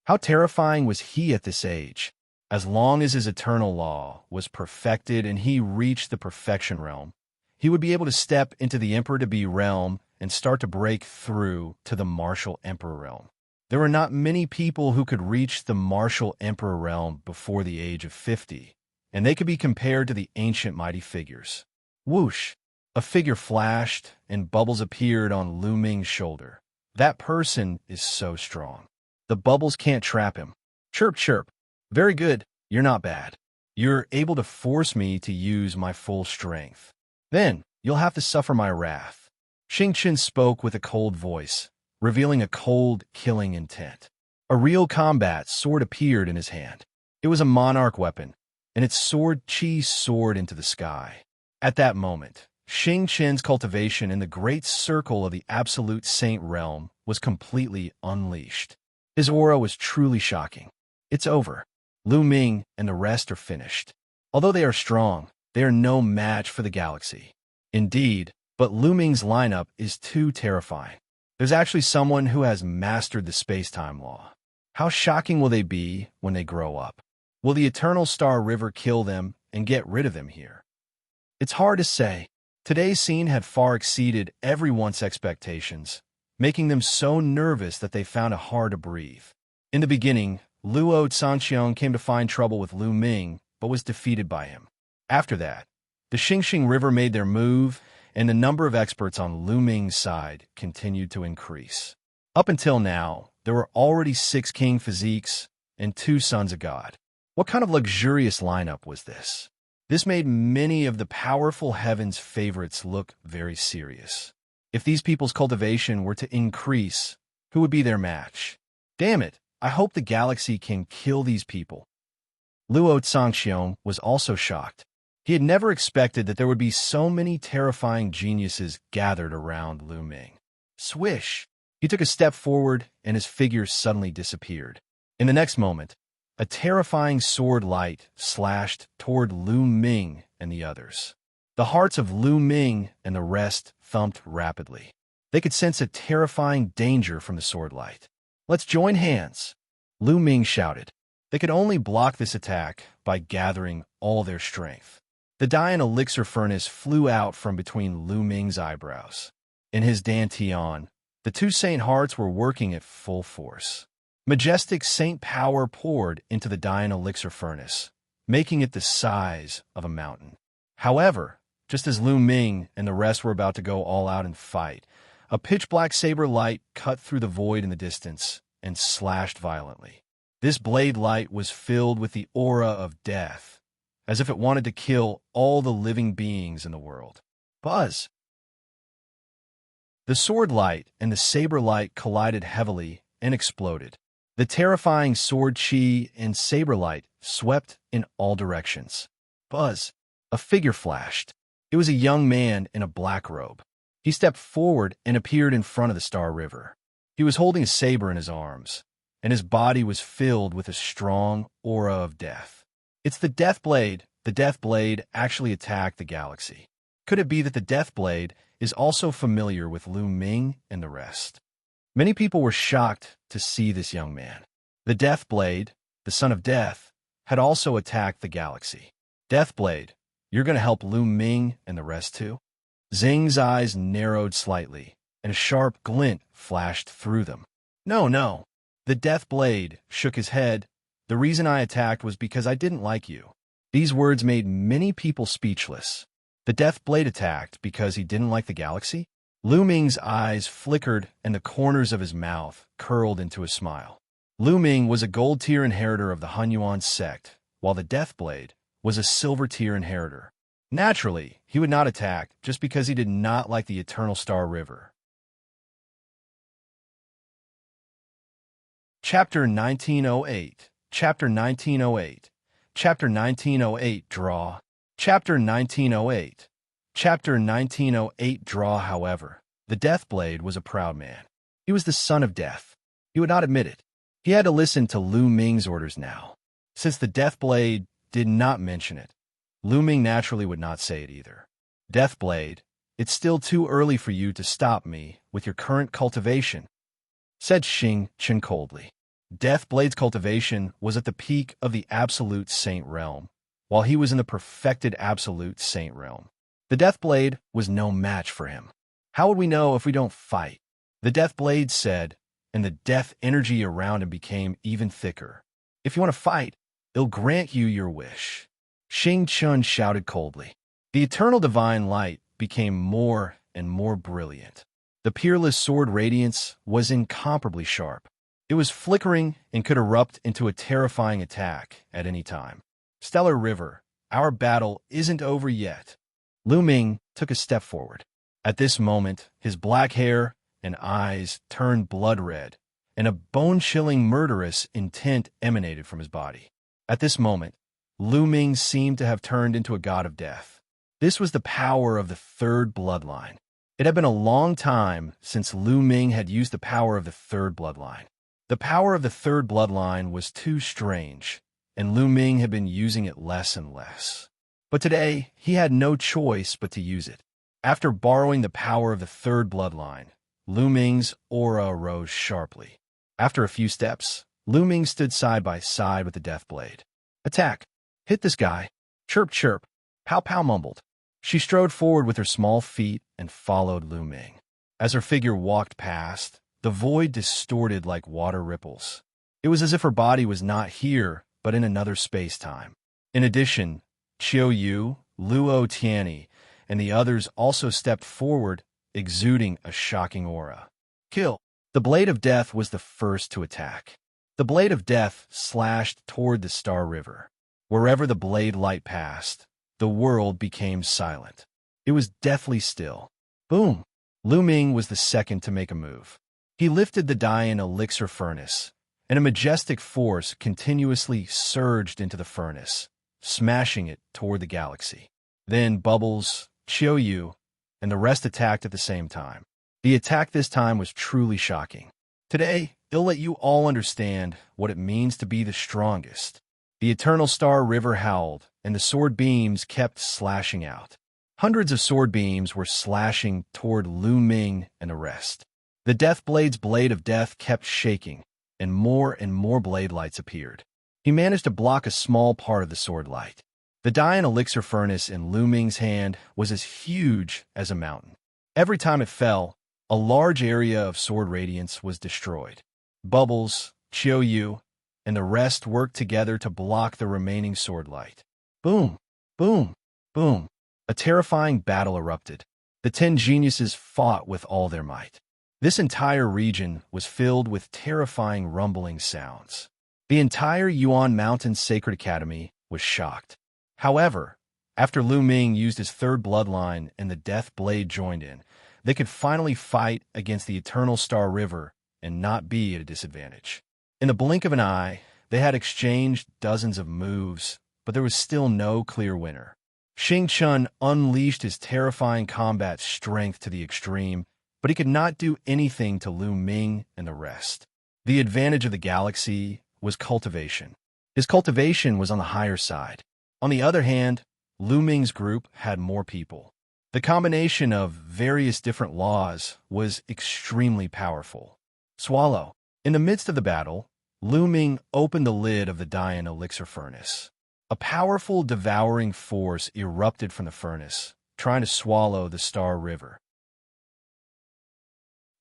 [SPEAKER 1] How terrifying was he at this age? As long as his eternal law was perfected and he reached the perfection realm, he would be able to step into the Emperor-to-be realm and start to break through to the Martial Emperor realm. There were not many people who could reach the Martial Emperor realm before the age of 50, and they could be compared to the ancient mighty figures. Whoosh! A figure flashed, and bubbles appeared on Lu Ming's shoulder. That person is so strong. The bubbles can't trap him. Chirp, chirp. Very good. You're not bad. You're able to force me to use my full strength. Then you'll have to suffer my wrath. Xiangxiang spoke with a cold voice, revealing a cold, killing intent. A real combat sword appeared in his hand. It was a monarch weapon, and its sword chi soared into the sky. At that moment, Xiangxiang's cultivation in the great circle of the absolute saint realm was completely unleashed. His aura was truly shocking. It's over. Lu Ming and the rest are finished. Although they are strong, they are no match for the galaxy. Indeed, but Lu Ming's lineup is too terrifying. There's actually someone who has mastered the space-time law. How shocking will they be when they grow up? Will the Eternal Star River kill them and get rid of them here? It's hard to say. Today's scene had far exceeded everyone's expectations, making them so nervous that they found it hard to breathe. In the beginning, Luo Xiangxiang came to find trouble with Lu Ming, but was defeated by him. After that, the Xiangxiang River made their move, and the number of experts on Lu Ming's side continued to increase. Up until now, there were already 6 king physiques and 2 sons of God. What kind of luxurious lineup was this? This made many of the powerful heaven's favorites look very serious. If these people's cultivation were to increase, who would be their match? Damn it, I hope the galaxy can kill these people. Luo Xiangxiang was also shocked. He had never expected that there would be so many terrifying geniuses gathered around Lu Ming. Swish! He took a step forward, and his figure suddenly disappeared. In the next moment, a terrifying sword light slashed toward Lu Ming and the others. The hearts of Lu Ming and the rest thumped rapidly. They could sense a terrifying danger from the sword light. Let's join hands, Lu Ming shouted. They could only block this attack by gathering all their strength. The Dian elixir furnace flew out from between Lu Ming's eyebrows. In his dantian, the 2 saint hearts were working at full force. Majestic saint power poured into the Dian elixir furnace, making it the size of a mountain. However, just as Lu Ming and the rest were about to go all out and fight, a pitch-black saber light cut through the void in the distance and slashed violently. This blade light was filled with the aura of death, as if it wanted to kill all the living beings in the world. Buzz! The sword light and the saber light collided heavily and exploded. The terrifying sword chi and saber light swept in all directions. Buzz! A figure flashed. It was a young man in a black robe. He stepped forward and appeared in front of the Star River. He was holding a saber in his arms, and his body was filled with a strong aura of death. It's the Death Blade. The Death Blade actually attacked the galaxy. Could it be that the Death Blade is also familiar with Lu Ming and the rest? Many people were shocked to see this young man. The Death Blade, the son of death, had also attacked the galaxy. Death Blade, you're going to help Lu Ming and the rest too? Xing's eyes narrowed slightly, and a sharp glint flashed through them. No, no. The Death Blade shook his head. The reason I attacked was because I didn't like you. These words made many people speechless. The Death Blade attacked because he didn't like the galaxy? Lu Ming's eyes flickered and the corners of his mouth curled into a smile. Lu Ming was a gold-tier inheritor of the Hunyuan sect, while the Death Blade was a silver-tier inheritor. Naturally, he would not attack just because he did not like the Eternal Star River. Chapter 1908. Chapter 1908. Chapter 1908 Draw. Chapter 1908. Chapter 1908 Draw. However, the Death Blade was a proud man. He was the son of death. He would not admit it. He had to listen to Lu Ming's orders now. Since the Death Blade did not mention it, Lu Ming naturally would not say it either. Death Blade, it's still too early for you to stop me with your current cultivation, said Xiangxiang coldly. Death Blade's cultivation was at the peak of the Absolute Saint Realm, while he was in the perfected Absolute Saint Realm. The Death Blade was no match for him. How would we know if we don't fight? The Death Blade said, and the death energy around him became even thicker. If you want to fight, it'll grant you your wish. Xiangxiang shouted coldly. The eternal divine light became more and more brilliant. The peerless sword radiance was incomparably sharp. It was flickering and could erupt into a terrifying attack at any time. Stellar River, our battle isn't over yet. Lu Ming took a step forward. At this moment, his black hair and eyes turned blood red, and a bone-chilling murderous intent emanated from his body. At this moment, Lu Ming seemed to have turned into a god of death. This was the power of the third bloodline. It had been a long time since Lu Ming had used the power of the third bloodline. The power of the third bloodline was too strange, and Lu Ming had been using it less and less. But today, he had no choice but to use it. After borrowing the power of the third bloodline, Lu Ming's aura rose sharply. After a few steps, Lu Ming stood side by side with the death blade. Attack! Hit this guy! Chirp, chirp! Pow, pow mumbled. She strode forward with her small feet and followed Lu Ming. As her figure walked past, the void distorted like water ripples. It was as if her body was not here, but in another space-time. In addition, Qiu Yu, Luo Tianyi, and the others also stepped forward, exuding a shocking aura. Kill! The Blade of Death was the first to attack. The Blade of Death slashed toward the Star River. Wherever the blade light passed, the world became silent. It was deathly still. Boom! Lu Ming was the second to make a move. He lifted the Dian elixir furnace, and a majestic force continuously surged into the furnace, smashing it toward the galaxy. Then Bubbles, Qiu Yu, and the rest attacked at the same time. The attack this time was truly shocking. Today, it'll let you all understand what it means to be the strongest. The Eternal Star River howled, and the sword beams kept slashing out. Hundreds of sword beams were slashing toward Lu Ming and the rest. The Death Blade's Blade of Death kept shaking, and more blade lights appeared. He managed to block a small part of the sword light. The Dian elixir furnace in Lu Ming's hand was as huge as a mountain. Every time it fell, a large area of sword radiance was destroyed. Bubbles, Qiu Yu, and the rest worked together to block the remaining sword light. Boom! Boom! Boom! A terrifying battle erupted. The 10 geniuses fought with all their might. This entire region was filled with terrifying rumbling sounds. The entire Yuan Mountain Sacred Academy was shocked. However, after Lu Ming used his third bloodline and the Death Blade joined in, they could finally fight against the Eternal Star River and not be at a disadvantage. In the blink of an eye, they had exchanged dozens of moves, but there was still no clear winner. Xiangxiang unleashed his terrifying combat strength to the extreme, but he could not do anything to Lu Ming and the rest. The advantage of the galaxy was cultivation. His cultivation was on the higher side. On the other hand, Lu Ming's group had more people. The combination of various different laws was extremely powerful. Swallow. In the midst of the battle, Lu Ming opened the lid of the Dian elixir furnace. A powerful devouring force erupted from the furnace, trying to swallow the Star River.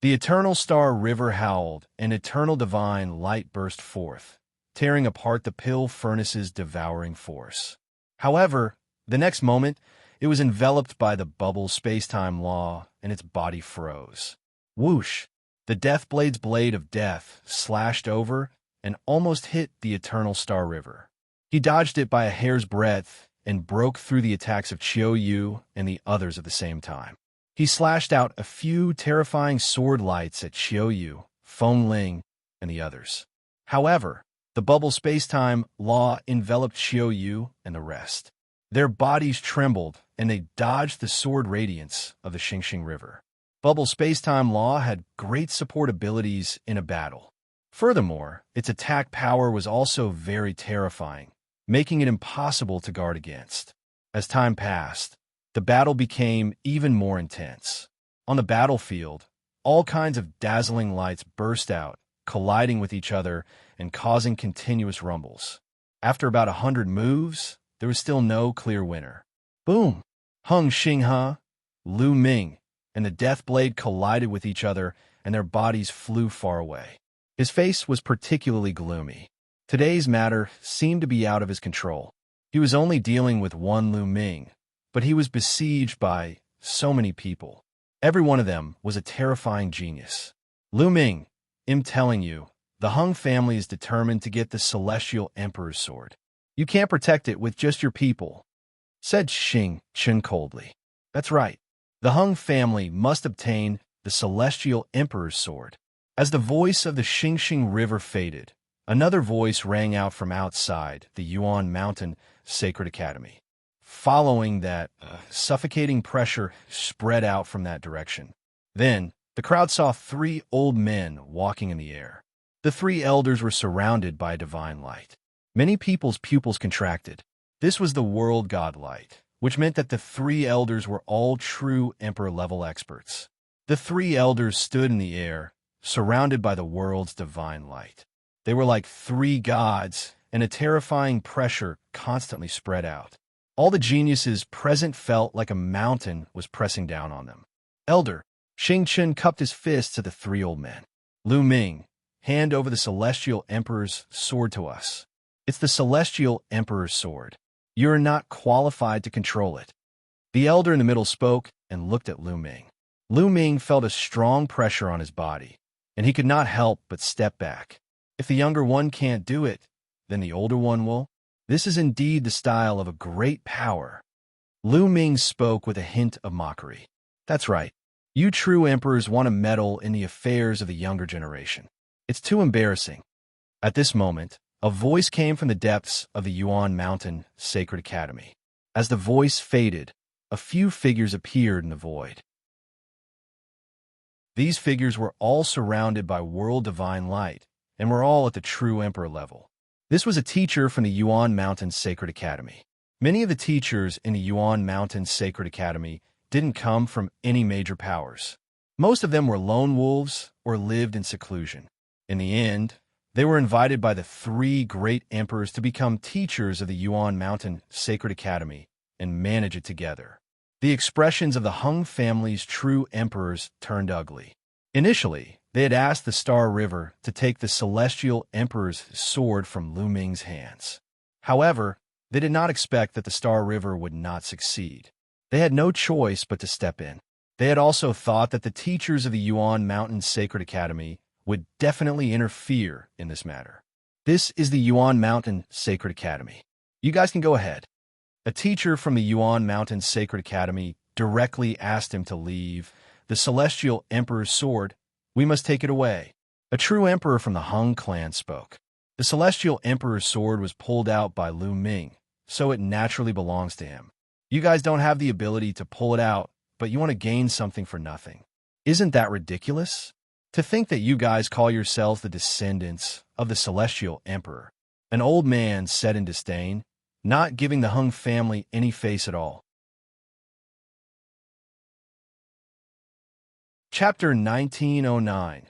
[SPEAKER 1] The Eternal Star River howled, and eternal divine light burst forth, tearing apart the pill furnace's devouring force. However, the next moment, it was enveloped by the bubble space-time law, and its body froze. Whoosh! The Death Blade's Blade of Death slashed over and almost hit the Eternal Star River. He dodged it by a hair's breadth and broke through the attacks of Qiu Yu and the others at the same time. He slashed out a few terrifying sword lights at Qiu Yu, Feng Ling, and the others. However, the bubble space-time law enveloped Qiu Yu and the rest. Their bodies trembled, and they dodged the sword radiance of the Xiangxiang River. Bubble space-time law had great support abilities in a battle. Furthermore, its attack power was also very terrifying, making it impossible to guard against. As time passed, the battle became even more intense. On the battlefield, all kinds of dazzling lights burst out, colliding with each other and causing continuous rumbles. After about 100 moves, there was still no clear winner. Boom! Hung Xinghe, Lu Ming, and the Death Blade collided with each other, and their bodies flew far away. His face was particularly gloomy. Today's matter seemed to be out of his control. He was only dealing with one Lu Ming, but he was besieged by so many people. Every one of them was a terrifying genius. Lu Ming, I'm telling you, the Hung family is determined to get the Celestial Emperor's sword. You can't protect it with just your people, said Xiangxiang coldly. That's right. The Hung family must obtain the Celestial Emperor's sword. As the voice of the Xiangxiang River faded, another voice rang out from outside the Yuan Mountain Sacred Academy. Following that, suffocating pressure spread out from that direction. Then, the crowd saw 3 old men walking in the air. The 3 elders were surrounded by divine light. Many people's pupils contracted. This was the world god light, which meant that the 3 elders were all true emperor-level experts. The 3 elders stood in the air, surrounded by the world's divine light. They were like 3 gods, and a terrifying pressure constantly spread out. All the geniuses present felt like a mountain was pressing down on them. Elder Xiangxiang cupped his fist to the 3 old men. Lu Ming, hand over the Celestial Emperor's sword to us. It's the Celestial Emperor's sword. You are not qualified to control it. The elder in the middle spoke and looked at Lu Ming. Lu Ming felt a strong pressure on his body, and he could not help but step back. If the younger one can't do it, then the older one will. This is indeed the style of a great power. Lu Ming spoke with a hint of mockery. That's right. You true emperors want to meddle in the affairs of the younger generation. It's too embarrassing. At this moment, a voice came from the depths of the Yuan Mountain Sacred Academy. As the voice faded, a few figures appeared in the void. These figures were all surrounded by world divine light, and were all at the true emperor level. This was a teacher from the Yuan Mountain Sacred Academy. Many of the teachers in the Yuan Mountain Sacred Academy didn't come from any major powers. Most of them were lone wolves or lived in seclusion. In the end, they were invited by the 3 great emperors to become teachers of the Yuan Mountain Sacred Academy and manage it together. The expressions of the Hung family's true emperors turned ugly. Initially, they had asked the Star River to take the Celestial Emperor's sword from Lu Ming's hands. However, they did not expect that the Star River would not succeed. They had no choice but to step in. They had also thought that the teachers of the Yuan Mountain Sacred Academy would definitely interfere in this matter. This is the Yuan Mountain Sacred Academy. You guys can go ahead. A teacher from the Yuan Mountain Sacred Academy directly asked him to leave the Celestial Emperor's sword. We must take it away. A true emperor from the Hung clan spoke. The Celestial Emperor's sword was pulled out by Lu Ming, so it naturally belongs to him. You guys don't have the ability to pull it out, but you want to gain something for nothing. Isn't that ridiculous? To think that you guys call yourselves the descendants of the Celestial Emperor. An old man said in disdain, not giving the Hung family any face at all. Chapter 1909.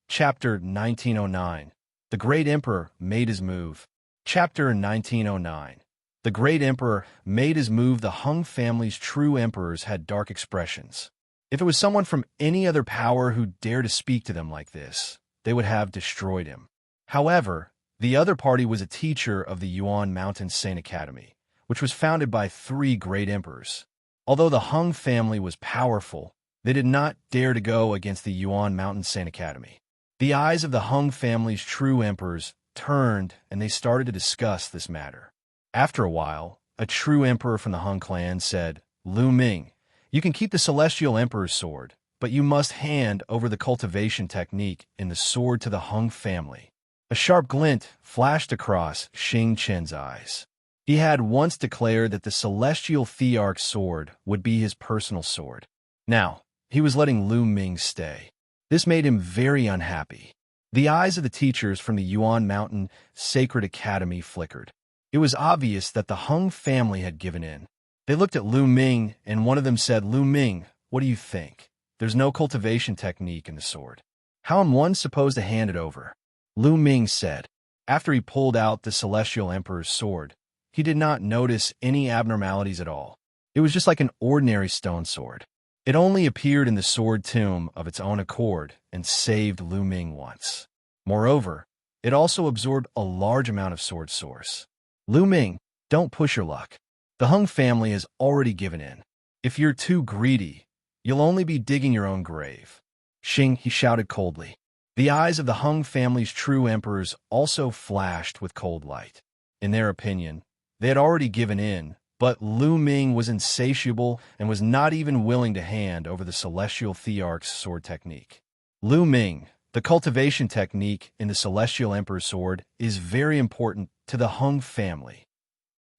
[SPEAKER 1] Chapter 1909. The Great Emperor made his move. Chapter 1909. The Great Emperor made his move. The Hung family's true emperors had dark expressions. If it was someone from any other power who dared to speak to them like this, they would have destroyed him. However, the other party was a teacher of the Yuan Mountain Saint Academy, which was founded by 3 great emperors. Although the Hung family was powerful, they did not dare to go against the Yuan Mountain Saint Academy. The eyes of the Hung family's true emperors turned, and they started to discuss this matter. After a while, a true emperor from the Hung clan said, Lu Ming, you can keep the Celestial Emperor's sword, but you must hand over the cultivation technique in the sword to the Hung family. A sharp glint flashed across Xiangxiang's eyes. He had once declared that the Celestial Thearch sword would be his personal sword. Now, he was letting Lu Ming stay. This made him very unhappy. The eyes of the teachers from the Yuan Mountain Sacred Academy flickered. It was obvious that the Hung family had given in. They looked at Lu Ming, and one of them said, Lu Ming, what do you think? There's no cultivation technique in the sword. How am one supposed to hand it over? Lu Ming said. After he pulled out the Celestial Emperor's sword, he did not notice any abnormalities at all. It was just like an ordinary stone sword. It only appeared in the sword tomb of its own accord and saved Lu Ming once. Moreover, it also absorbed a large amount of sword source. Lu Ming, don't push your luck. The Hung family has already given in. If you're too greedy, You'll only be digging your own grave. Xing, he shouted coldly. The eyes of the Hung family's true emperors also flashed with cold light. In their opinion, they had already given in, but Lu Ming was insatiable and was not even willing to hand over the celestial Thearch's sword technique. Lu Ming, the cultivation technique in the celestial emperor's sword, is very important to the Hung family.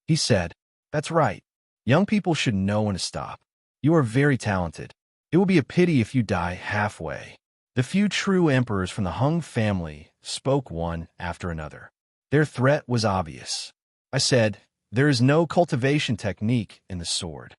[SPEAKER 1] He said, "That's right. Young people should know when to stop. You are very talented. It will be a pity if you die halfway." The few true emperors from the Hung family spoke one after another. Their threat was obvious. I said, "There is no cultivation technique in the sword."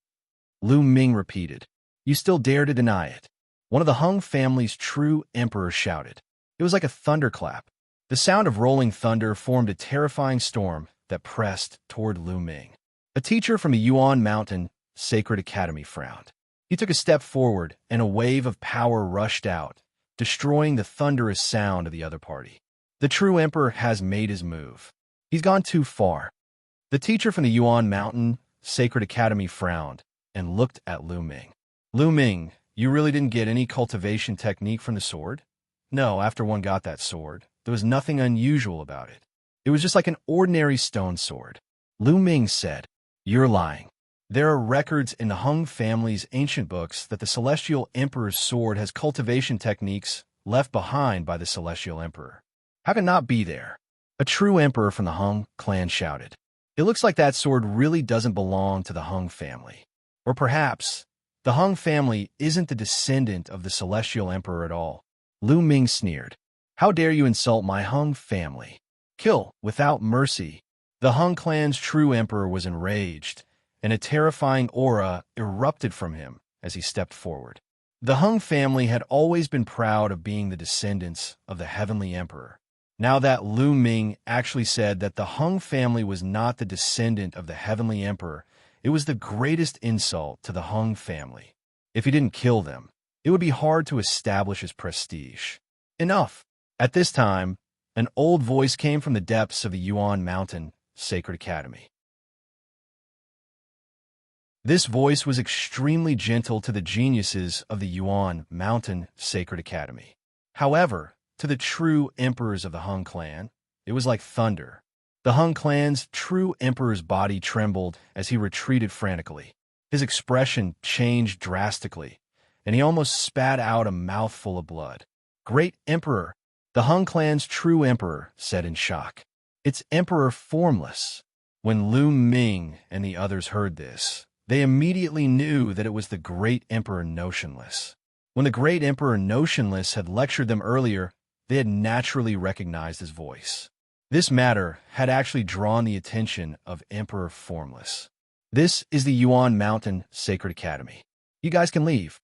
[SPEAKER 1] Lu Ming repeated, "You still dare to deny it?" One of the Hung family's true emperors shouted. It was like a thunderclap. The sound of rolling thunder formed a terrifying storm that pressed toward Lu Ming. A teacher from the Yuan Mountain Sacred Academy frowned. He took a step forward, and a wave of power rushed out, destroying the thunderous sound of the other party. The true emperor has made his move. He's gone too far. The teacher from the Yuan Mountain Sacred Academy frowned and looked at Lu Ming. Lu Ming, you really didn't get any cultivation technique from the sword? No, after one got that sword, there was nothing unusual about it. It was just like an ordinary stone sword. Lu Ming said, "You're lying. There are records in the Hung family's ancient books that the Celestial Emperor's sword has cultivation techniques left behind by the Celestial Emperor. How can it not be there?" A true emperor from the Hung clan shouted. "It looks like that sword really doesn't belong to the Hung family. Or perhaps, the Hung family isn't the descendant of the Celestial Emperor at all." Lu Ming sneered. "How dare you insult my Hung family? Kill without mercy." The Hung clan's true emperor was enraged, and a terrifying aura erupted from him as he stepped forward. The Hung family had always been proud of being the descendants of the Heavenly Emperor. Now that Lu Ming actually said that the Hung family was not the descendant of the Heavenly Emperor, it was the greatest insult to the Hung family. If he didn't kill them, it would be hard to establish his prestige. Enough! At this time, an old voice came from the depths of the Yuan Mountain Sacred Academy. This voice was extremely gentle to the geniuses of the Yuan Mountain Sacred Academy. However, to the true emperors of the Hung clan, it was like thunder. The Hung clan's true emperor's body trembled as he retreated frantically. His expression changed drastically, and he almost spat out a mouthful of blood. "Great Emperor," the Hung clan's true emperor said in shock. "It's Emperor Formless." When Lu Ming and the others heard this, they immediately knew that it was the Great Emperor Notionless. When the Great Emperor Notionless had lectured them earlier, they had naturally recognized his voice. This matter had actually drawn the attention of Emperor Formless. "This is the Yuan Mountain Sacred Academy. You guys can leave."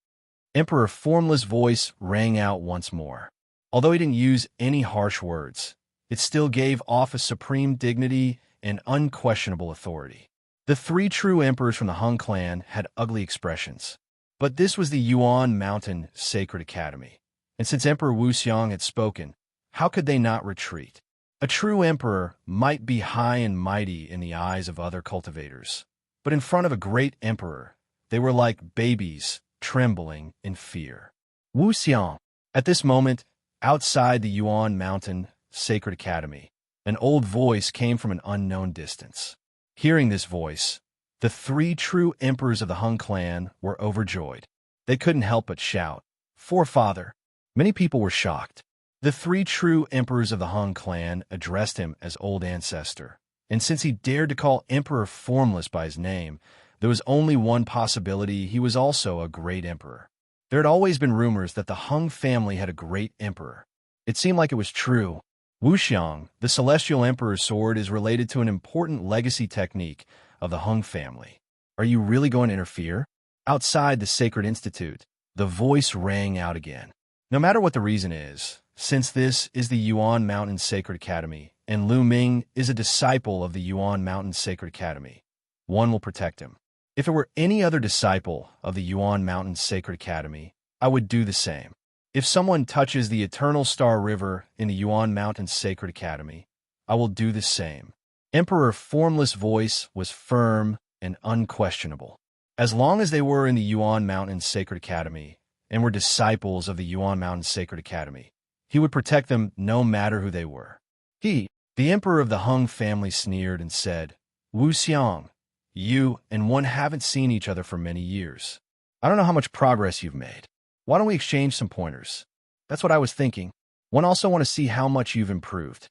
[SPEAKER 1] Emperor Formless' voice rang out once more. Although he didn't use any harsh words, it still gave off a supreme dignity and unquestionable authority. The three true emperors from the Hung clan had ugly expressions, but this was the Yuan Mountain Sacred Academy, and since Emperor Wuxiang had spoken, how could they not retreat? A true emperor might be high and mighty in the eyes of other cultivators, but in front of a great emperor, they were like babies trembling in fear. Wuxiang. At this moment, outside the Yuan Mountain Sacred Academy, an old voice came from an unknown distance. Hearing this voice, the three true emperors of the Hung clan were overjoyed. They couldn't help but shout, "Forefather!" Many people were shocked. The three true emperors of the Hung clan addressed him as Old Ancestor, and since he dared to call Emperor Formless by his name, there was only one possibility: he was also a great emperor. There had always been rumors that the Hung family had a great emperor. It seemed like it was true. Wuxiang, the Celestial Emperor's sword, is related to an important legacy technique of the Hung family. Are you really going to interfere? Outside the Sacred Institute, the voice rang out again. No matter what the reason is, since this is the Yuan Mountain Sacred Academy, and Lu Ming is a disciple of the Yuan Mountain Sacred Academy, one will protect him. If it were any other disciple of the Yuan Mountain Sacred Academy, I would do the same. If someone touches the Eternal Star River in the Yuan Mountain Sacred Academy, I will do the same. Emperor Formless' voice was firm and unquestionable. As long as they were in the Yuan Mountain Sacred Academy and were disciples of the Yuan Mountain Sacred Academy, he would protect them no matter who they were. He, the emperor of the Hung family, sneered and said, "Wu Xiang, you and one haven't seen each other for many years. I don't know how much progress you've made. Why don't we exchange some pointers?" "That's what I was thinking. One also want to see how much you've improved."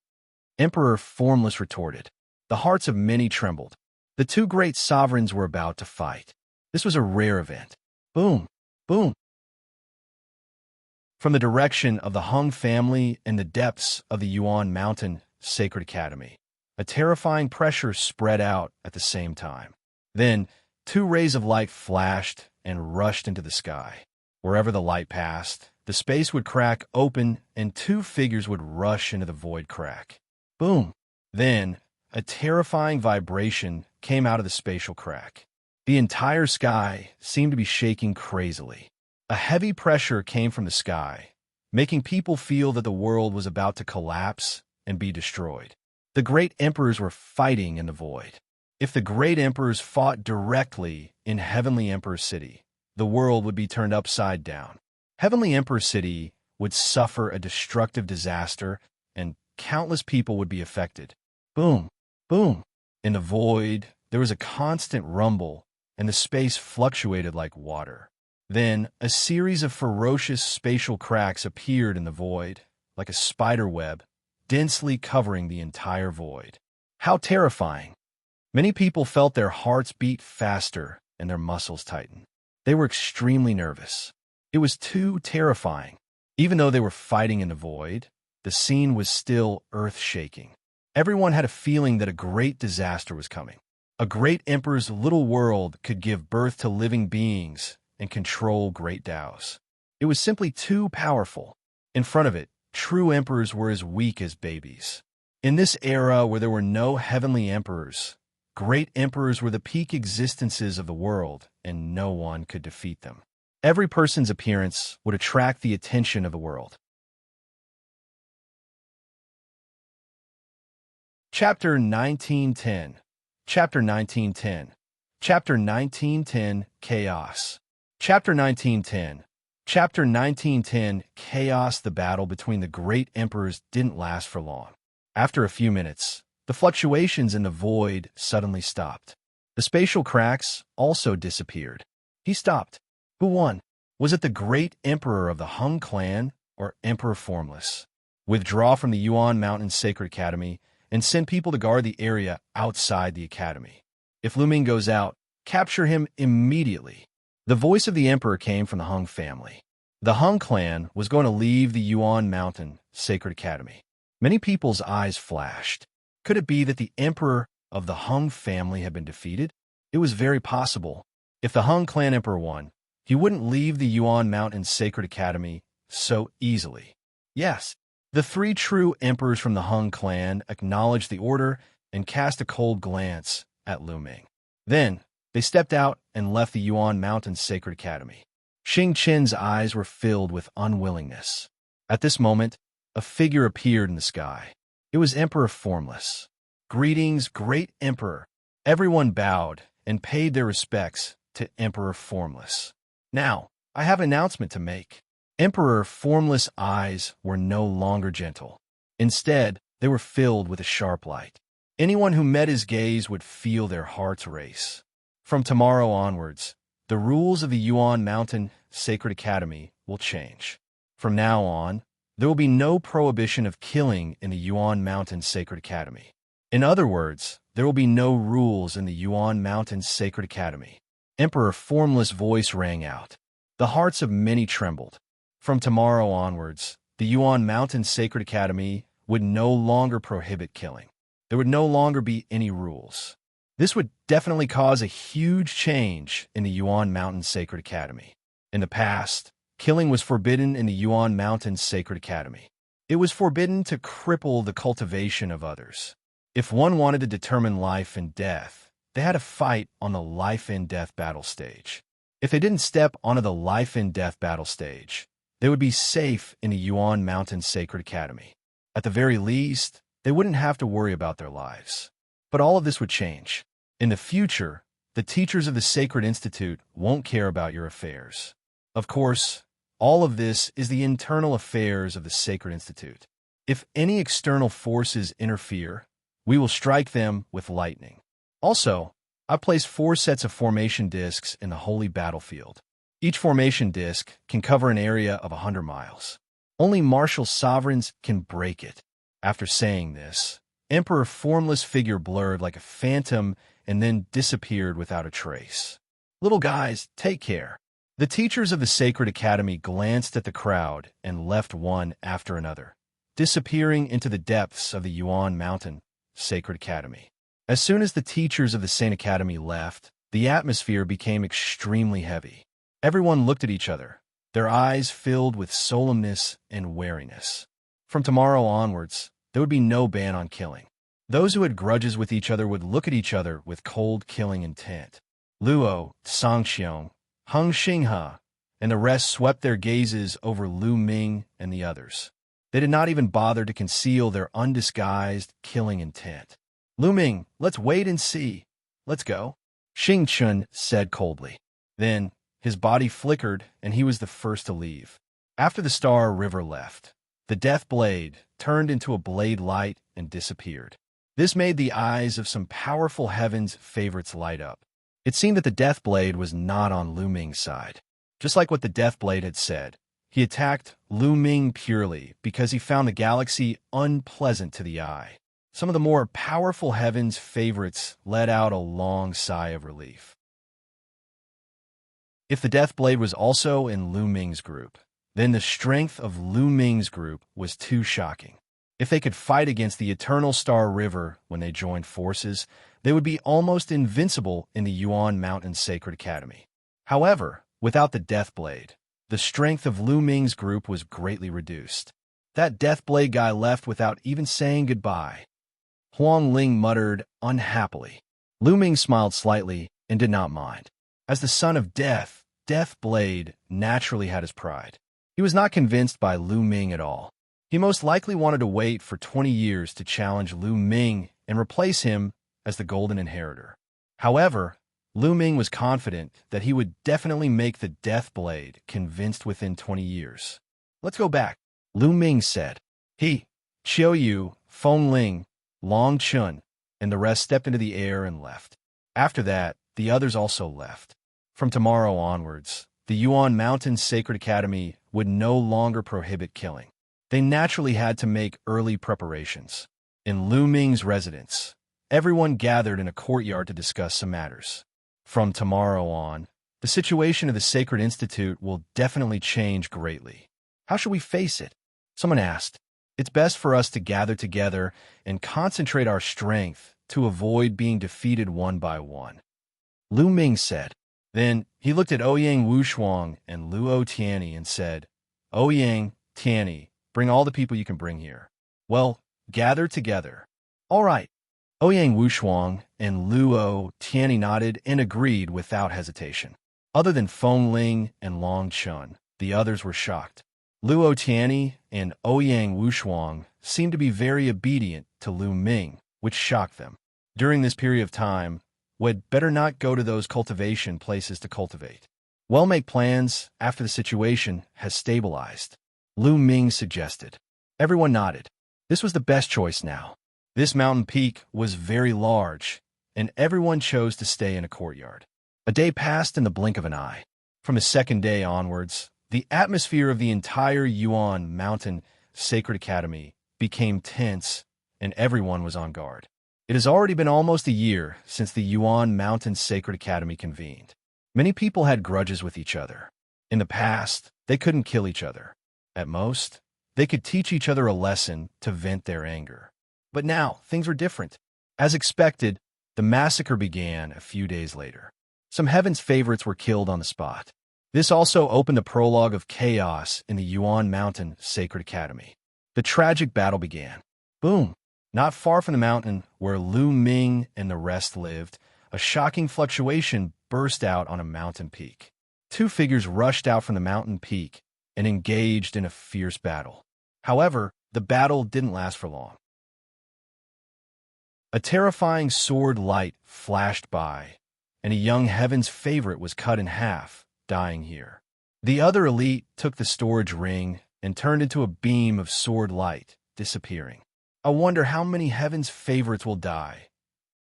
[SPEAKER 1] Emperor Formless retorted. The hearts of many trembled. The two great sovereigns were about to fight. This was a rare event. Boom, boom. From the direction of the Hung family and the depths of the Yuan Mountain Sacred Academy, a terrifying pressure spread out at the same time. Then, two rays of light flashed and rushed into the sky. Wherever the light passed, the space would crack open and two figures would rush into the void crack. Boom! Then, a terrifying vibration came out of the spatial crack. The entire sky seemed to be shaking crazily. A heavy pressure came from the sky, making people feel that the world was about to collapse and be destroyed. The great emperors were fighting in the void. If the great emperors fought directly in Heavenly Emperor City, the world would be turned upside down. Heavenly Emperor City would suffer a destructive disaster, and countless people would be affected. Boom, boom. In the void, there was a constant rumble, and the space fluctuated like water. Then, a series of ferocious spatial cracks appeared in the void, like a spider web, densely covering the entire void. How terrifying! Many people felt their hearts beat faster and their muscles tighten. They were extremely nervous. It was too terrifying. Even though they were fighting in the void, the scene was still earth-shaking. Everyone had a feeling that a great disaster was coming. A great emperor's little world could give birth to living beings and control great Daos. It was simply too powerful. In front of it, true emperors were as weak as babies. In this era where there were no heavenly emperors, great emperors were the peak existences of the world, and no one could defeat them. Every person's appearance would attract the attention of the world. Chapter 1910. Chapter 1910. Chapter 1910, Chaos. Chapter 1910. Chapter 1910, Chaos. The battle between the great emperors didn't last for long. After a few minutes, the fluctuations in the void suddenly stopped. The spatial cracks also disappeared. He stopped. Who won? Was it the great emperor of the Hung clan or Emperor Formless? Withdraw from the Yuan Mountain Sacred Academy and send people to guard the area outside the academy. If Lu Ming goes out, capture him immediately. The voice of the emperor came from the Hung family. The Hung clan was going to leave the Yuan Mountain Sacred Academy. Many people's eyes flashed. Could it be that the emperor of the Hung family had been defeated? It was very possible. If the Hung clan emperor won, he wouldn't leave the Yuan Mountain Sacred Academy so easily. Yes, the three true emperors from the Hung clan acknowledged the order and cast a cold glance at Lu Ming. Then, they stepped out and left the Yuan Mountain Sacred Academy. Xiangxiang's eyes were filled with unwillingness. At this moment, a figure appeared in the sky. It was Emperor Formless. "Greetings, great emperor." Everyone bowed and paid their respects to Emperor Formless. "Now, I have an announcement to make." Emperor Formless' eyes were no longer gentle. Instead, they were filled with a sharp light. Anyone who met his gaze would feel their hearts race. From tomorrow onwards, the rules of the Yuan Mountain Sacred Academy will change. From now on, there will be no prohibition of killing in the Yuan Mountain Sacred Academy. In other words, there will be no rules in the Yuan Mountain Sacred Academy. Emperor Formless' voice rang out. The hearts of many trembled. From tomorrow onwards, the Yuan Mountain Sacred Academy would no longer prohibit killing. There would no longer be any rules. This would definitely cause a huge change in the Yuan Mountain Sacred Academy. In the past, killing was forbidden in the Yuan Mountain Sacred Academy. It was forbidden to cripple the cultivation of others. If one wanted to determine life and death, they had to fight on the life and death battle stage. If they didn't step onto the life and death battle stage, they would be safe in the Yuan Mountain Sacred Academy. At the very least, they wouldn't have to worry about their lives. But all of this would change. In the future, the teachers of the Sacred Institute won't care about your affairs. Of course, all of this is the internal affairs of the Sacred Institute. If any external forces interfere, we will strike them with lightning. Also, I placed 4 sets of formation discs in the holy battlefield. Each formation disc can cover an area of 100 miles. Only martial sovereigns can break it. After saying this, Emperor formless figure blurred like a phantom and then disappeared without a trace. Little guys, take care. The teachers of the Sacred Academy glanced at the crowd and left one after another, disappearing into the depths of the Yuan Mountain Sacred Academy. As soon as the teachers of the Saint Academy left, the atmosphere became extremely heavy. Everyone looked at each other, their eyes filled with solemnness and wariness. From tomorrow onwards, there would be no ban on killing. Those who had grudges with each other would look at each other with cold killing intent. Luo, Xiangxiang, Hung Xinghe, and the rest swept their gazes over Lu Ming and the others. They did not even bother to conceal their undisguised killing intent. Lu Ming, let's wait and see. Let's go, Xiangxiang said coldly. Then, his body flickered, and he was the first to leave. After the Star River left, the Death Blade turned into a blade light and disappeared. This made the eyes of some powerful Heaven's favorites light up. It seemed that the Death Blade was not on Lu Ming's side. Just like what the Death Blade had said, he attacked Lu Ming purely because he found the galaxy unpleasant to the eye. Some of the more powerful Heaven's favorites let out a long sigh of relief. If the Death Blade was also in Lu Ming's group, then the strength of Lu Ming's group was too shocking. If they could fight against the Eternal Star River when they joined forces, they would be almost invincible in the Yuan Mountain Sacred Academy. However, without the Death Blade, the strength of Lu Ming's group was greatly reduced. That Death Blade guy left without even saying goodbye. Huang Ling muttered unhappily. Lu Ming smiled slightly and did not mind. As the son of Death, Death Blade naturally had his pride. He was not convinced by Lu Ming at all. He most likely wanted to wait for 20 years to challenge Lu Ming and replace him as the Golden Inheritor. However, Lu Ming was confident that he would definitely make the Death Blade convinced within 20 years. Let's go back, Lu Ming said. He, Qiu Yu, Feng Ling, Long Chun, and the rest stepped into the air and left. After that, the others also left. From tomorrow onwards, the Yuan Mountain Sacred Academy would no longer prohibit killing. They naturally had to make early preparations. In Lu Ming's residence, everyone gathered in a courtyard to discuss some matters. From tomorrow on, the situation of the Sacred Institute will definitely change greatly. How should we face it? Someone asked. It's best for us to gather together and concentrate our strength to avoid being defeated one by one. Lu Ming said. Then he looked at Ouyang Wushuang and Luo Tianyi and said, Ouyang, Tianyi, bring all the people you can bring here. Well, gather together. All right. Ouyang Wushuang and Luo Tianyi nodded and agreed without hesitation. Other than Feng Ling and Long Chun, the others were shocked. Luo Tianyi and Ouyang Wushuang seemed to be very obedient to Lu Ming, which shocked them. During this period of time, we'd better not go to those cultivation places to cultivate. We'll make plans after the situation has stabilized, Lu Ming suggested. Everyone nodded. This was the best choice now. This mountain peak was very large, and everyone chose to stay in a courtyard. A day passed in the blink of an eye. From the second day onwards, the atmosphere of the entire Yuan Mountain Sacred Academy became tense, and everyone was on guard. It has already been almost a year since the Yuan Mountain Sacred Academy convened. Many people had grudges with each other. In the past, they couldn't kill each other. At most, they could teach each other a lesson to vent their anger. But now, things were different. As expected, the massacre began a few days later. Some Heaven's favorites were killed on the spot. This also opened a prologue of chaos in the Yuan Mountain Sacred Academy. The tragic battle began. Boom! Not far from the mountain where Lu Ming and the rest lived, a shocking fluctuation burst out on a mountain peak. 2 figures rushed out from the mountain peak and engaged in a fierce battle. However, the battle didn't last for long. A terrifying sword light flashed by, and a young heaven's favorite was cut in half, dying here. The other elite took the storage ring and turned into a beam of sword light, disappearing. I wonder how many heaven's favorites will die.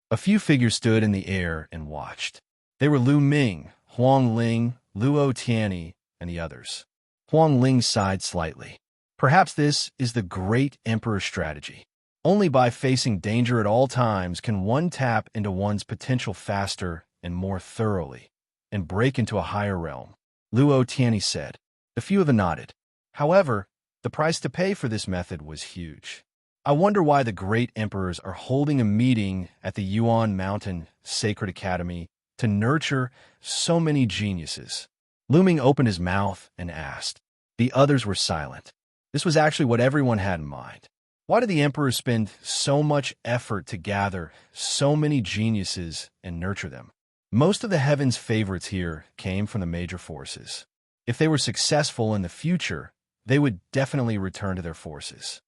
[SPEAKER 1] A few figures stood in the air and watched. They were Lu Ming, Huang Ling, Luo Tianyi, and the others. Huang Ling sighed slightly. Perhaps this is the great emperor's strategy. Only by facing danger at all times can one tap into one's potential faster and more thoroughly, and break into a higher realm. Luo Tianyi said. A few of them nodded. However, the price to pay for this method was huge. I wonder why the great emperors are holding a meeting at the Yuan Mountain Sacred Academy to nurture so many geniuses. Lu Ming opened his mouth and asked. The others were silent. This was actually what everyone had in mind. Why did the emperors spend so much effort to gather so many geniuses and nurture them? Most of the heavens' favorites here came from the major forces. If they were successful in the future, they would definitely return to their forces.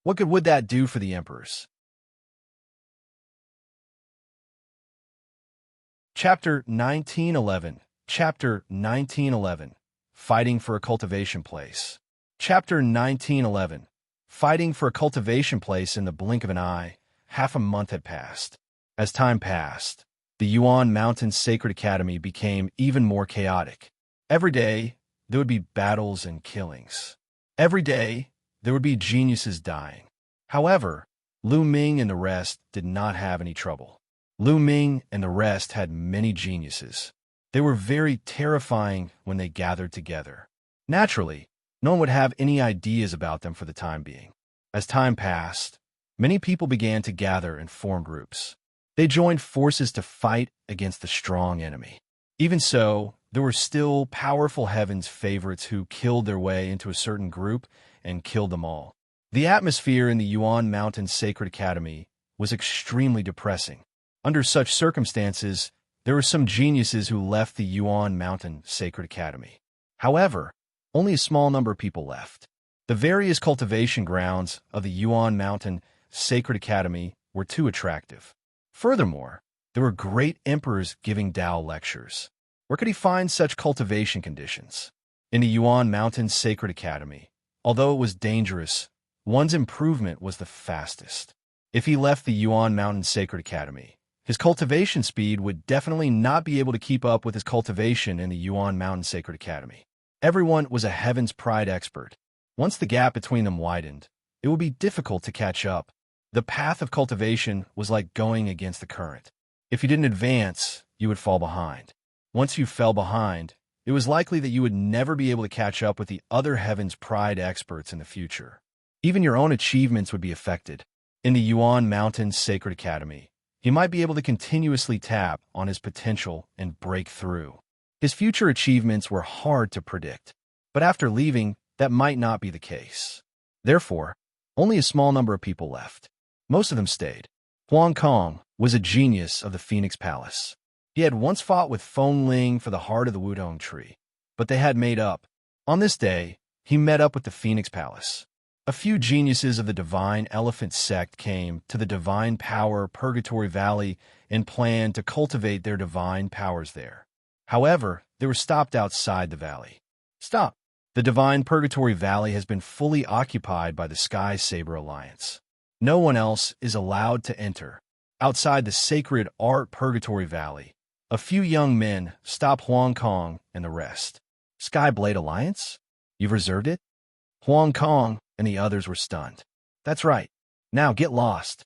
[SPEAKER 1] What good would that do for the emperors? Chapter 1911. Chapter 1911. Fighting for a cultivation place. Chapter 1911. Fighting for a cultivation place in the blink of an eye. Half a month had passed. As time passed, the Yuan Mountain Sacred Academy became even more chaotic. Every day, there would be battles and killings. Every day, there would be geniuses dying. However, Lu Ming and the rest did not have any trouble. Lu Ming and the rest had many geniuses. They were very terrifying when they gathered together. Naturally, no one would have any ideas about them for the time being. As time passed, many people began to gather and form groups. They joined forces to fight against the strong enemy. Even so, there were still powerful heaven's favorites who killed their way into a certain group and killed them all. The atmosphere in the Yuan Mountain Sacred Academy was extremely depressing. Under such circumstances, there were some geniuses who left the Yuan Mountain Sacred Academy. However, only a small number of people left. The various cultivation grounds of the Yuan Mountain Sacred Academy were too attractive. Furthermore, there were great emperors giving Dao lectures. Where could he find such cultivation conditions? In the Yuan Mountain Sacred Academy, although it was dangerous, one's improvement was the fastest. If he left the Yuan Mountain Sacred Academy, his cultivation speed would definitely not be able to keep up with his cultivation in the Yuan Mountain Sacred Academy. Everyone was a Heaven's Pride expert. Once the gap between them widened, it would be difficult to catch up. The path of cultivation was like going against the current. If you didn't advance, you would fall behind. Once you fell behind, it was likely that you would never be able to catch up with the other Heaven's Pride experts in the future. Even your own achievements would be affected. In the Yuan Mountain Sacred Academy, he might be able to continuously tap on his potential and break through. His future achievements were hard to predict, but after leaving, that might not be the case. Therefore, only a small number of people left. Most of them stayed. Huang Kong was a genius of the Phoenix Palace. He had once fought with Feng Ling for the heart of the Wudong tree, but they had made up. On this day, he met up with the Phoenix Palace. A few geniuses of the Divine Elephant sect came to the Divine Power Purgatory Valley and planned to cultivate their divine powers there. However, they were stopped outside the valley. Stop! The Divine Purgatory Valley has been fully occupied by the Sky Saber Alliance. No one else is allowed to enter. Outside the Sacred Art Purgatory Valley, a few young men stop Huang Kong and the rest. Skyblade Alliance? You've reserved it? Huang Kong and the others were stunned. That's right. Now get lost.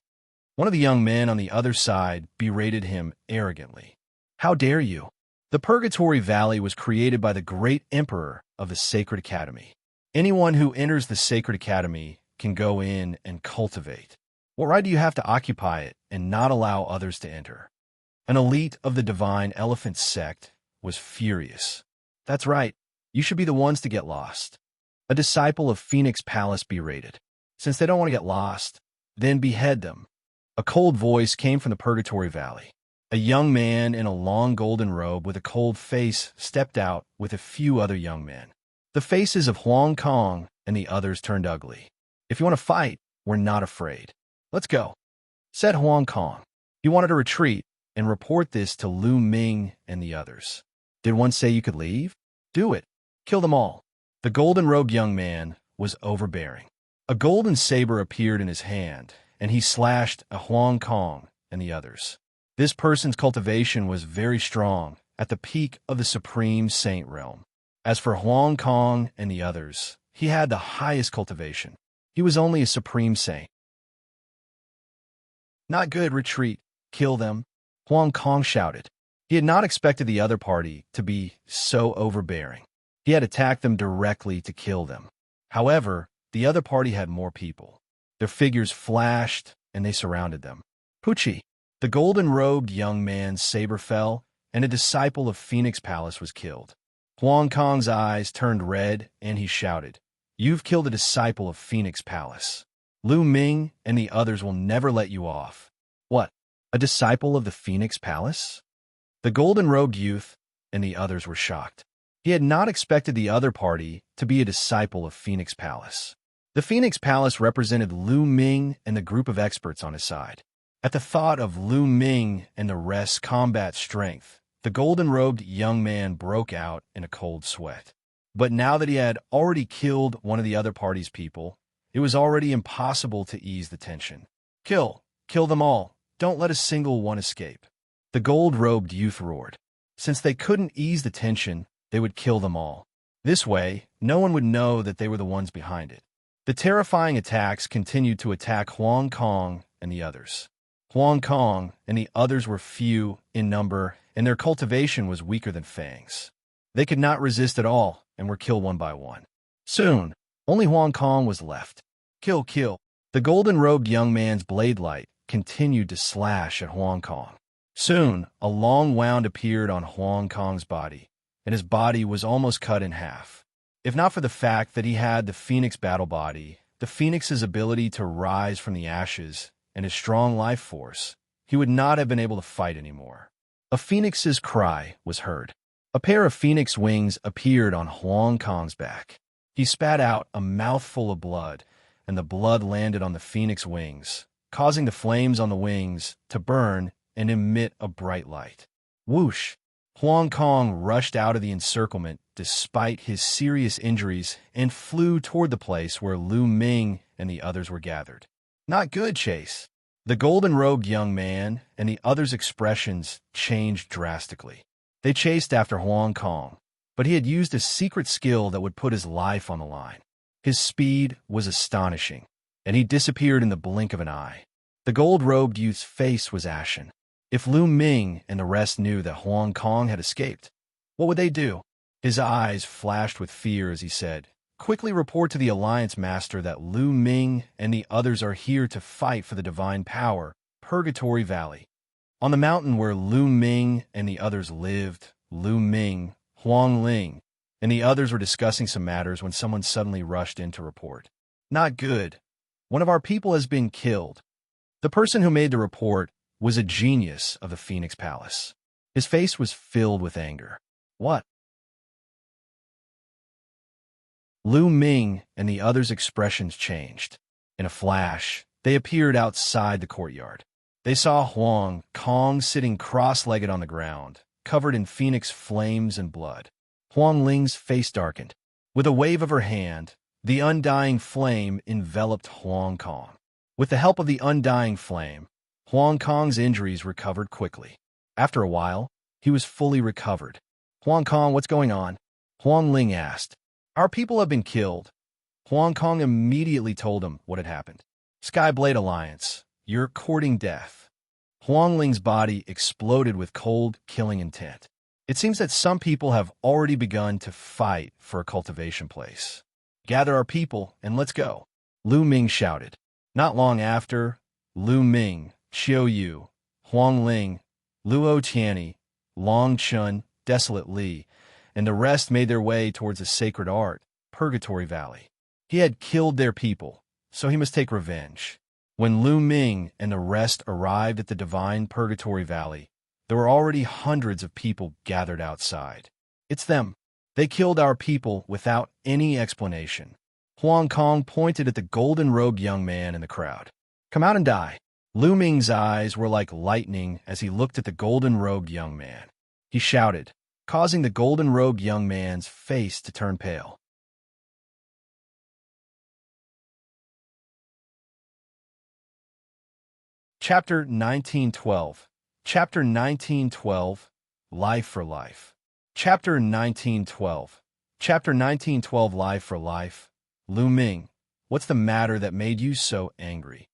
[SPEAKER 1] One of the young men on the other side berated him arrogantly. How dare you? The Purgatory Valley was created by the great emperor of the Sacred Academy. Anyone who enters the Sacred Academy can go in and cultivate. What right do you have to occupy it and not allow others to enter? An elite of the Divine Elephant sect was furious. That's right. You should be the ones to get lost. A disciple of Phoenix Palace berated. Since they don't want to get lost, then behead them. A cold voice came from the Purgatory Valley. A young man in a long golden robe with a cold face stepped out with a few other young men. The faces of Huang Kong and the others turned ugly. If you want to fight, we're not afraid. Let's go, said Huang Kong. He wanted to retreat, and report this to Lu Ming and the others. Did one say you could leave? Do it. Kill them all. The golden-robed young man was overbearing. A golden saber appeared in his hand, and he slashed a Huang Kong and the others. This person's cultivation was very strong, at the peak of the supreme saint realm. As for Huang Kong and the others, he had the highest cultivation. He was only a supreme saint. Not good, retreat. Kill them. Huang Kong shouted. He had not expected the other party to be so overbearing. He had attacked them directly to kill them. However, the other party had more people. Their figures flashed, and they surrounded them. Pucci, the golden-robed young man's saber fell, and a disciple of Phoenix Palace was killed. Huang Kong's eyes turned red, and he shouted, "You've killed a disciple of Phoenix Palace. Lu Ming and the others will never let you off." What? A disciple of the Phoenix Palace? The golden-robed youth and the others were shocked. He had not expected the other party to be a disciple of Phoenix Palace. The Phoenix Palace represented Lu Ming and the group of experts on his side. At the thought of Lu Ming and the rest's combat strength, the golden-robed young man broke out in a cold sweat. But now that he had already killed one of the other party's people, it was already impossible to ease the tension. Kill them all. Don't let a single one escape. The gold-robed youth roared. Since they couldn't ease the tension, they would kill them all. This way, no one would know that they were the ones behind it. The terrifying attacks continued to attack Huang Kong and the others. Huang Kong and the others were few in number, and their cultivation was weaker than Fang's. They could not resist at all and were killed one by one. Soon, only Huang Kong was left. Kill. The golden-robed young man's blade light continued to slash at Huang Kong. Soon, a long wound appeared on Huang Kong's body, and his body was almost cut in half. If not for the fact that he had the Phoenix battle body, the Phoenix's ability to rise from the ashes, and his strong life force, he would not have been able to fight anymore. A Phoenix's cry was heard. A pair of Phoenix wings appeared on Huang Kong's back. He spat out a mouthful of blood, and the blood landed on the Phoenix wings, causing the flames on the wings to burn and emit a bright light. Whoosh! Huang Kong rushed out of the encirclement despite his serious injuries and flew toward the place where Lu Ming and the others were gathered. Not good, Chase. The golden-robed young man and the others' expressions changed drastically. They chased after Huang Kong, but he had used a secret skill that would put his life on the line. His speed was astonishing, and he disappeared in the blink of an eye. The gold-robed youth's face was ashen. If Lu Ming and the rest knew that Huang Kong had escaped, what would they do? His eyes flashed with fear as he said, "Quickly report to the Alliance Master that Lu Ming and the others are here to fight for the divine power, Purgatory Valley." On the mountain where Lu Ming and the others lived, Lu Ming, Huang Ling, and the others were discussing some matters when someone suddenly rushed in to report. Not good. One of our people has been killed. The person who made the report was a genius of the Phoenix Palace. His face was filled with anger. What? Lu Ming and the others' expressions changed. In a flash, they appeared outside the courtyard. They saw Huang Kong sitting cross-legged on the ground, covered in Phoenix flames and blood. Huang Ling's face darkened. With a wave of her hand, the undying flame enveloped Huang Kong. With the help of the undying flame, Huang Kong's injuries recovered quickly. After a while, he was fully recovered. Huang Kong, what's going on? Huang Ling asked. Our people have been killed. Huang Kong immediately told him what had happened. Skyblade Alliance, you're courting death. Huang Ling's body exploded with cold, killing intent. It seems that some people have already begun to fight for a cultivation place. Gather our people and let's go. Lu Ming shouted. Not long after, Lu Ming, Xiao Yu, Huang Ling, Luo Tianyi, Long Chun, Desolate Li, and the rest made their way towards the sacred art, Purgatory Valley. He had killed their people, so he must take revenge. When Lu Ming and the rest arrived at the divine Purgatory Valley, there were already hundreds of people gathered outside. It's them. They killed our people without any explanation. Huang Kong pointed at the golden-robed young man in the crowd. Come out and die. Lu Ming's eyes were like lightning as he looked at the golden-robed young man. He shouted, causing the golden-robed young man's face to turn pale. Chapter 1912. Chapter 1912. Life for Life. Chapter 1912. Chapter 1912. Life for Life. Lu Ming, what's the matter that made you so angry?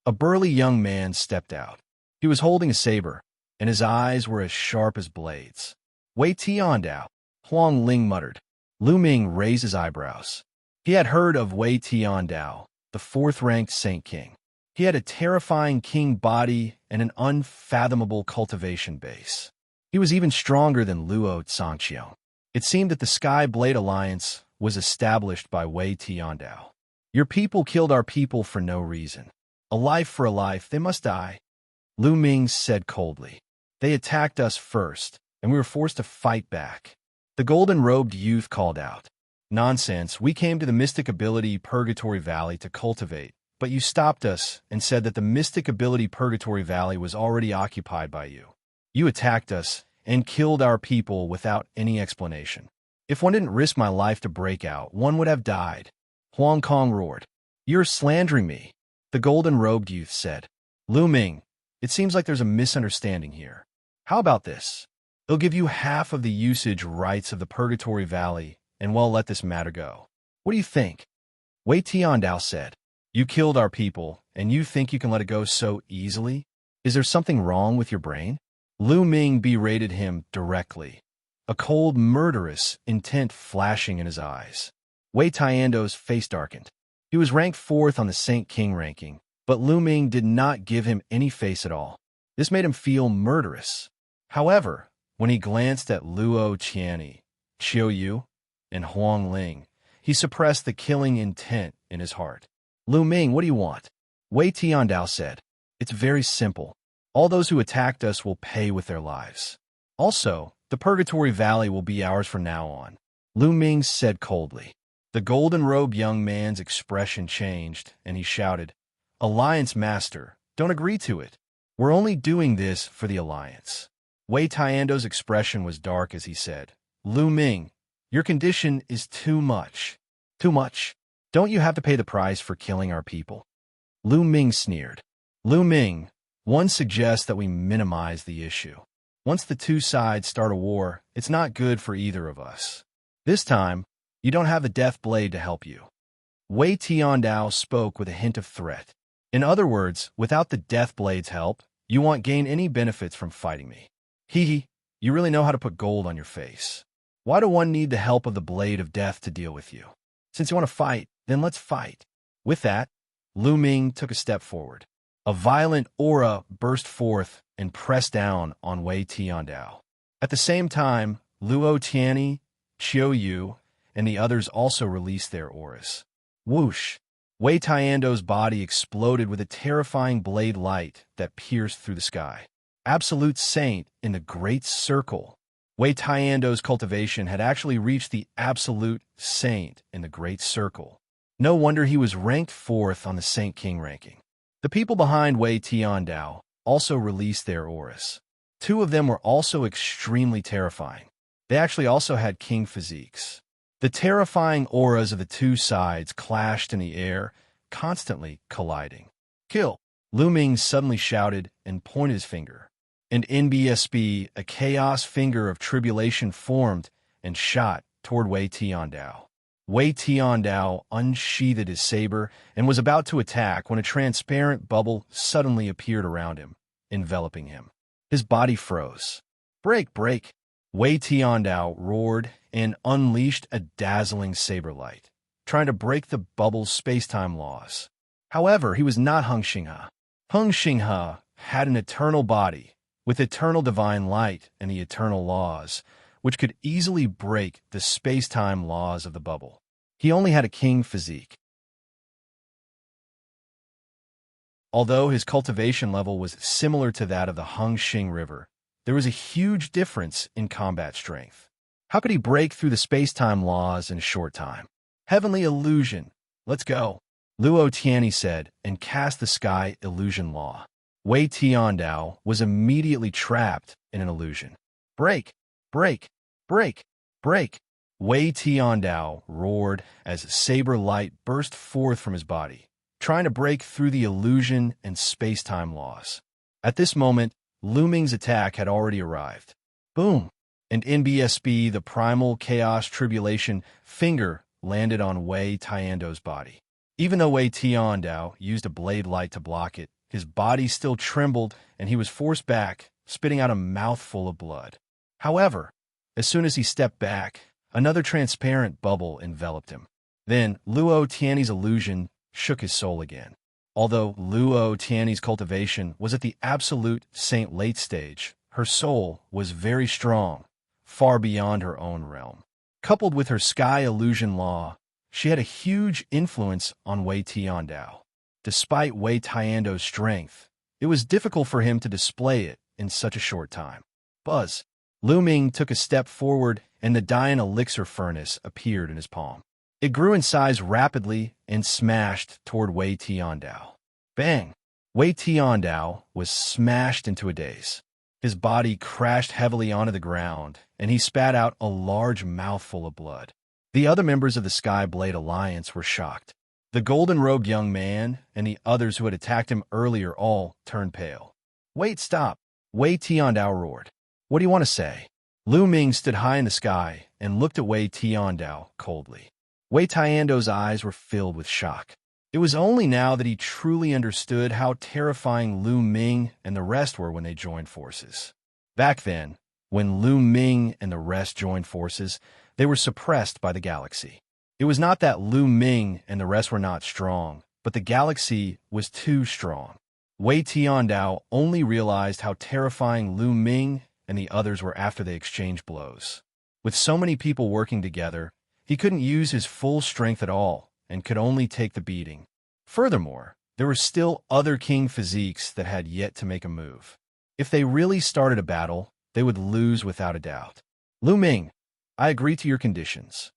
[SPEAKER 1] A burly young man stepped out. He was holding a saber, and his eyes were as sharp as blades. Wei Tiandao, Huang Ling muttered. Lu Ming raised his eyebrows. He had heard of Wei Tiandao, the fourth-ranked Saint King. He had a terrifying king body and an unfathomable cultivation base. He was even stronger than Luo Xiangxiang. It seemed that the Sky Blade Alliance was established by Wei Tiandao. Your people killed our people for no reason. A life for a life, they must die. Lu Ming said coldly. They attacked us first, and we were forced to fight back. The golden-robed youth called out. Nonsense, we came to the Mystic Ability Purgatory Valley to cultivate, but you stopped us and said that the Mystic Ability Purgatory Valley was already occupied by you. You attacked us and killed our people without any explanation. If one didn't risk my life to break out, one would have died. Huang Kong roared. You're slandering me, the golden-robed youth said. Lu Ming, it seems like there's a misunderstanding here. How about this? They'll give you half of the usage rights of the Purgatory Valley, and we'll let this matter go. What do you think? Wei Tiandao said. You killed our people, and you think you can let it go so easily? Is there something wrong with your brain? Lu Ming berated him directly, a cold, murderous intent flashing in his eyes. Wei Tiandao's face darkened. He was ranked 4th on the Saint King ranking, but Lu Ming did not give him any face at all. This made him feel murderous. However, when he glanced at Luo Qian, Qiu Yu, and Huang Ling, he suppressed the killing intent in his heart. Lu Ming, what do you want? Wei Tiandao said. It's very simple. All those who attacked us will pay with their lives. Also, the Purgatory Valley will be ours from now on. Lu Ming said coldly. The golden-robed young man's expression changed, and he shouted, Alliance Master, don't agree to it. We're only doing this for the Alliance. Wei Tiandao's expression was dark as he said, Lu Ming, your condition is too much. Too much? Don't you have to pay the price for killing our people? Lu Ming sneered. Lu Ming, one suggests that we minimize the issue. Once the two sides start a war, it's not good for either of us. This time, you don't have the Death Blade to help you. Wei Tiandao spoke with a hint of threat. In other words, without the Death Blade's help, you won't gain any benefits from fighting me. Hee, you really know how to put gold on your face. Why do one need the help of the Blade of Death to deal with you? Since you want to fight, then let's fight. With that, Lu Ming took a step forward. A violent aura burst forth and pressed down on Wei Tiandao. At the same time, Luo Qian, Qiu Yu, and the others also released their auras. Whoosh! Wei Tiandao's body exploded with a terrifying blade light that pierced through the sky. Absolute Saint in the Great Circle. Wei Tiandao's cultivation had actually reached the Absolute Saint in the Great Circle. No wonder he was ranked 4th on the Saint King ranking. The people behind Wei Tiandao also released their auras. 2 of them were also extremely terrifying. They actually also had king physiques. The terrifying auras of the two sides clashed in the air, constantly colliding. Kill! Lu Ming suddenly shouted and pointed his finger. And NBSB, a chaos finger of tribulation formed and shot toward Wei Tiandao. Wei Tiandao unsheathed his saber and was about to attack when a transparent bubble suddenly appeared around him, enveloping him. His body froze. Break, break! Wei Tiandao roared and unleashed a dazzling saber light, trying to break the bubble's space-time laws. However, he was not Hung Xinghe. Hung Xinghe had an eternal body, with eternal divine light and the eternal laws, which could easily break the space-time laws of the bubble. He only had a king physique. Although his cultivation level was similar to that of the Hengxing River, there was a huge difference in combat strength. How could he break through the space-time laws in a short time? Heavenly illusion. Let's go, Luo Tianyi said, and cast the sky illusion law. Wei Tiandao was immediately trapped in an illusion. Break! Break! Break! Break! Wei Tiandao roared as saber light burst forth from his body, trying to break through the illusion and space-time laws. At this moment, Lu Ming's attack had already arrived. Boom! And NBSB, the primal chaos tribulation finger, landed on Wei Tiandao's body. Even though Wei Tiandao used a blade light to block it, his body still trembled and he was forced back, spitting out a mouthful of blood. However, as soon as he stepped back, another transparent bubble enveloped him. Then Luo Tianyi's illusion shook his soul again. Although Luo Tianyi's cultivation was at the absolute saint late stage, her soul was very strong, far beyond her own realm. Coupled with her sky illusion law, she had a huge influence on Wei Tiandao. Despite Wei Tiandao's strength, it was difficult for him to display it in such a short time. Buzz! Lu Ming took a step forward and the Dian elixir furnace appeared in his palm. It grew in size rapidly and smashed toward Wei Tiandao. Bang! Wei Tiandao was smashed into a daze. His body crashed heavily onto the ground, and he spat out a large mouthful of blood. The other members of the Sky Blade Alliance were shocked. The golden-robed young man and the others who had attacked him earlier all turned pale. Wait, stop! Wei Tiandao roared. What do you want to say? Lu Ming stood high in the sky and looked at Wei Tiandao coldly. Wei Tiandao's eyes were filled with shock. It was only now that he truly understood how terrifying Lu Ming and the rest were when they joined forces. Back then, when Lu Ming and the rest joined forces, they were suppressed by the galaxy. It was not that Lu Ming and the rest were not strong, but the galaxy was too strong. Wei Tiandao only realized how terrifying Lu Ming and the others were after they exchanged blows. With so many people working together, he couldn't use his full strength at all and could only take the beating. Furthermore, there were still other king physiques that had yet to make a move. If they really started a battle, they would lose without a doubt. Lu Ming, I agree to your conditions.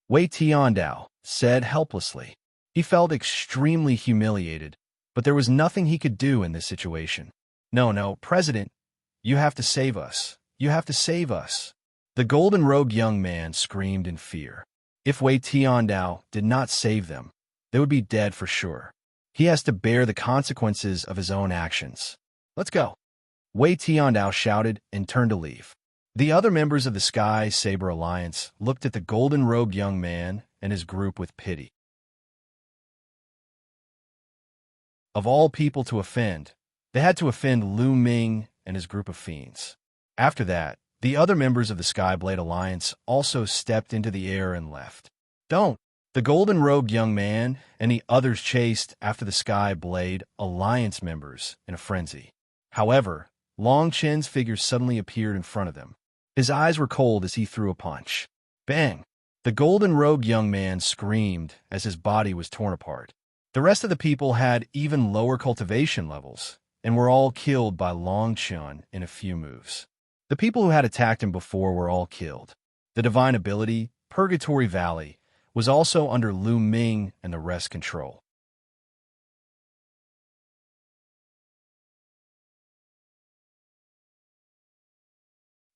[SPEAKER 1] Wei Tiandao said helplessly. He felt extremely humiliated, but there was nothing he could do in this situation. No, President, you have to save us. You have to save us. The golden-robed young man screamed in fear. If Wei Tiandao did not save them, they would be dead for sure. He has to bear the consequences of his own actions. Let's go. Wei Tiandao shouted and turned to leave. The other members of the Sky Saber Alliance looked at the golden-robed young man and his group with pity. Of all people to offend, they had to offend Lu Ming and his group of fiends. After that, the other members of the Sky Blade Alliance also stepped into the air and left. Don't! The golden-robed young man and the others chased after the Sky Blade Alliance members in a frenzy. However, Long Chen's figure suddenly appeared in front of them. His eyes were cold as he threw a punch. Bang! The golden-robed young man screamed as his body was torn apart. The rest of the people had even lower cultivation levels and were all killed by Long Chen in a few moves. The people who had attacked him before were all killed. The divine ability, Purgatory Valley, was also under Lu Ming and the rest control.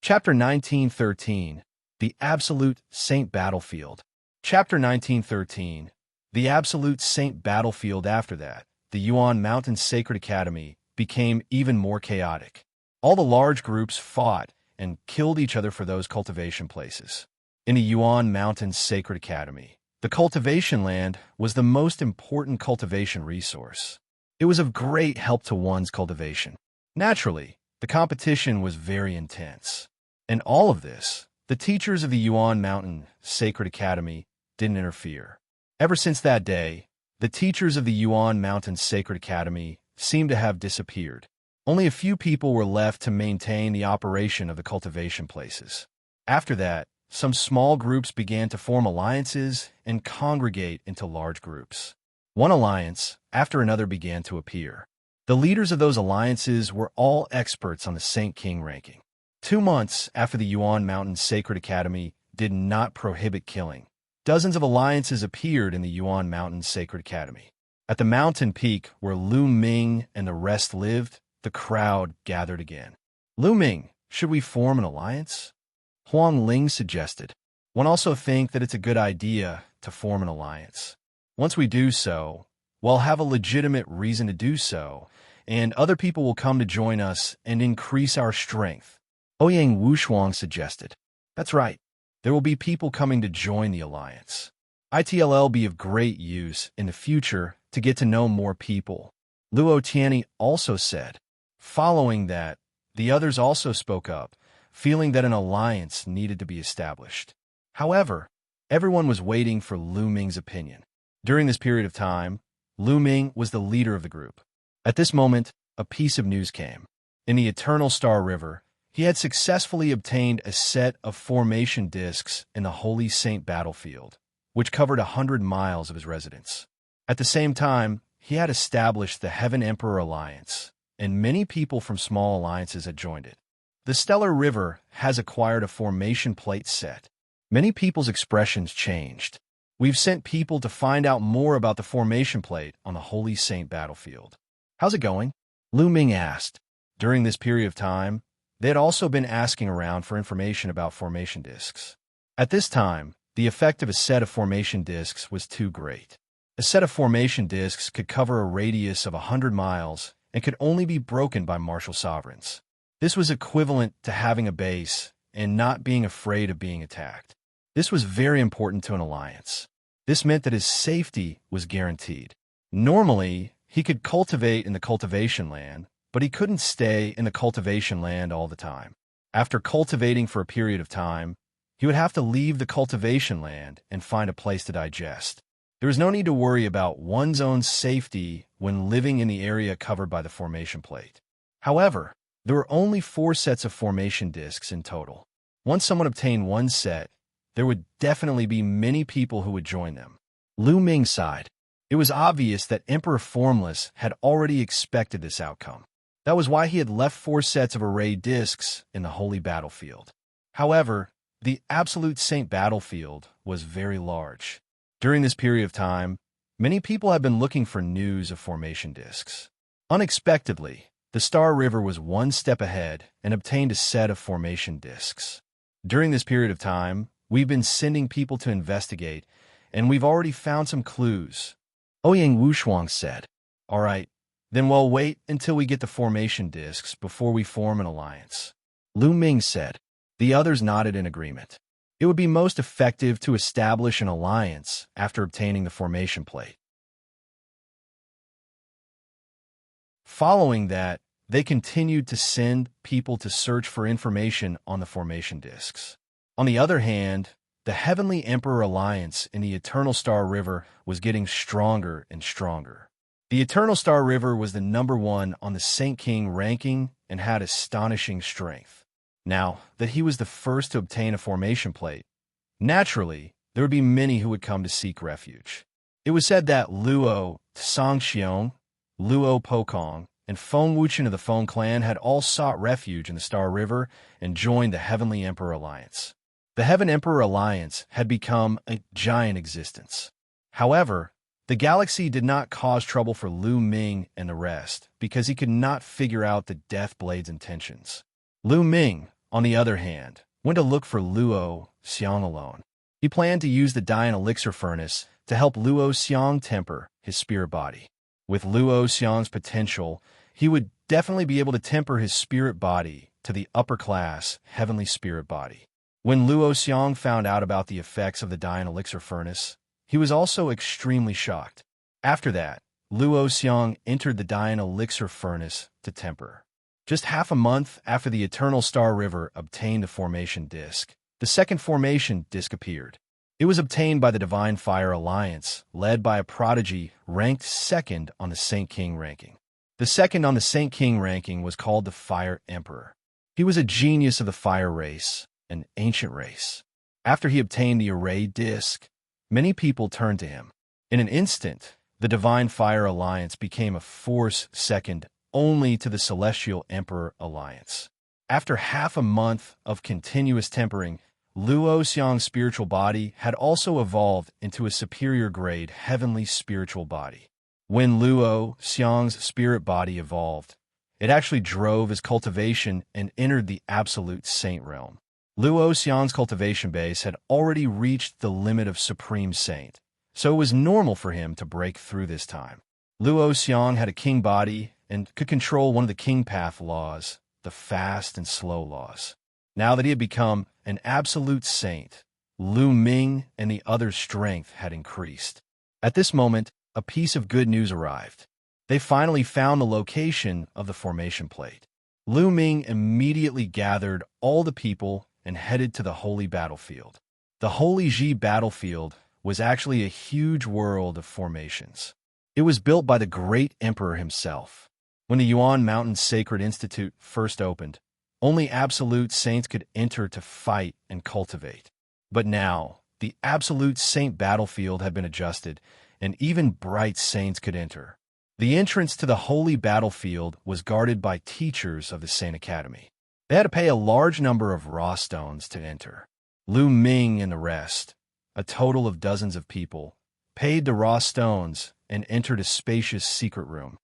[SPEAKER 1] Chapter 1913, The Absolute Saint Battlefield. Chapter 1913, The Absolute Saint Battlefield. After that, the Yuan Mountain Sacred Academy became even more chaotic. All the large groups fought and killed each other for those cultivation places. In the Yuan Mountain Sacred Academy, the cultivation land was the most important cultivation resource. It was of great help to one's cultivation. Naturally, the competition was very intense. In all of this, the teachers of the Yuan Mountain Sacred Academy didn't interfere. Ever since that day, the teachers of the Yuan Mountain Sacred Academy seemed to have disappeared. Only a few people were left to maintain the operation of the cultivation places. After that, some small groups began to form alliances and congregate into large groups. One alliance after another began to appear. The leaders of those alliances were all experts on the Saint King ranking. 2 months after the Yuan Mountain Sacred Academy did not prohibit killing, dozens of alliances appeared in the Yuan Mountain Sacred Academy. At the mountain peak where Lu Ming and the rest lived, the crowd gathered again. Lu Ming, should we form an alliance? Huang Ling suggested. One also think that it's a good idea to form an alliance. Once we do so, we'll have a legitimate reason to do so, and other people will come to join us and increase our strength. Ouyang Wushuang suggested. That's right. There will be people coming to join the alliance. It'll be of great use in the future to get to know more people. Luo Tianyi also said. Following that, the others also spoke up, feeling that an alliance needed to be established. However, everyone was waiting for Lu Ming's opinion. During this period of time, Lu Ming was the leader of the group. At this moment, a piece of news came. In the Eternal Star River, he had successfully obtained a set of formation discs in the Holy Saint battlefield, which covered 100 miles of his residence. At the same time, he had established the Heaven Emperor Alliance, and many people from small alliances had joined it. The Stellar River has acquired a formation plate set. Many people's expressions changed. We've sent people to find out more about the formation plate on the Holy Saint battlefield. How's it going? Lu Ming asked. During this period of time, they had also been asking around for information about formation discs. At this time, the effect of a set of formation discs was too great. A set of formation discs could cover a radius of 100 miles and could only be broken by martial sovereigns. This was equivalent to having a base and not being afraid of being attacked. This was very important to an alliance. This meant that his safety was guaranteed. Normally, he could cultivate in the cultivation land, but he couldn't stay in the cultivation land all the time. After cultivating for a period of time, he would have to leave the cultivation land and find a place to digest. There was no need to worry about one's own safety when living in the area covered by the formation plate. However, there were only 4 sets of formation discs in total. Once someone obtained one set, there would definitely be many people who would join them. Lu Ming sighed. It was obvious that Emperor Formless had already expected this outcome. That was why he had left 4 sets of array discs in the holy battlefield. However, the Absolute Saint battlefield was very large. During this period of time, many people had been looking for news of formation discs. Unexpectedly, the Star River was one step ahead and obtained a set of formation discs. During this period of time, we've been sending people to investigate, and we've already found some clues. Ouyang Wushuang said. All right, then we'll wait until we get the formation discs before we form an alliance. Lu Ming said. The others nodded in agreement. It would be most effective to establish an alliance after obtaining the formation plate. Following that, they continued to send people to search for information on the formation discs. On the other hand, the Heavenly Emperor Alliance in the Eternal Star River was getting stronger and stronger. The Eternal Star River was the #1 on the cangqiong ranking and had astonishing strength. Now that he was the first to obtain a formation plate, naturally, there would be many who would come to seek refuge. It was said that Luo Xiangxiang, Luo Pokong, and Feng Wuchen of the Feng clan had all sought refuge in the Star River and joined the Heavenly Emperor Alliance. The Heaven Emperor Alliance had become a giant existence. However, the galaxy did not cause trouble for Lu Ming and the rest because he could not figure out the Deathblade's intentions. Lu Ming, on the other hand, went to look for Luo Xiang alone. He planned to use the Dian Elixir Furnace to help Luo Xiang temper his spirit body. With Luo Xiang's potential, he would definitely be able to temper his spirit body to the upper-class heavenly spirit body. When Luo Xiang found out about the effects of the Dian Elixir Furnace, he was also extremely shocked. After that, Luo Xiang entered the Dian Elixir Furnace to temper. Just half a month after the Eternal Star River obtained the formation disc, the second formation disc appeared. It was obtained by the Divine Fire Alliance, led by a prodigy ranked 2nd on the cangqiong ranking. The 2nd on the cangqiong ranking was called the Fire Emperor. He was a genius of the fire race, an ancient race. After he obtained the array disc, many people turned to him. In an instant, the Divine Fire Alliance became a force second only to the Celestial Emperor Alliance. After half a month of continuous tempering, Luo Xiang's spiritual body had also evolved into a superior grade heavenly spiritual body. When Luo Xiang's spirit body evolved, It actually drove his cultivation and entered the absolute saint realm. Luo Xiang's cultivation base had already reached the limit of supreme saint, so it was normal for him to break through this time. Luo Xiang had a king body and could control one of the king path laws, the fast and slow laws. Now that he had become an absolute saint, Lu Ming and the other's strength had increased. At this moment, a piece of good news arrived. They finally found the location of the formation plate. Lu Ming immediately gathered all the people and headed to the holy battlefield. The Holy Ji battlefield was actually a huge world of formations. It was built by the great emperor himself. When the Yuan Mountain Sacred Institute first opened, only absolute saints could enter to fight and cultivate. But now, the absolute saint battlefield had been adjusted, and even bright saints could enter. The entrance to the holy battlefield was guarded by teachers of the Saint Academy. They had to pay a large number of raw stones to enter. Lu Ming and the rest, a total of dozens of people, paid the raw stones and entered a spacious secret room.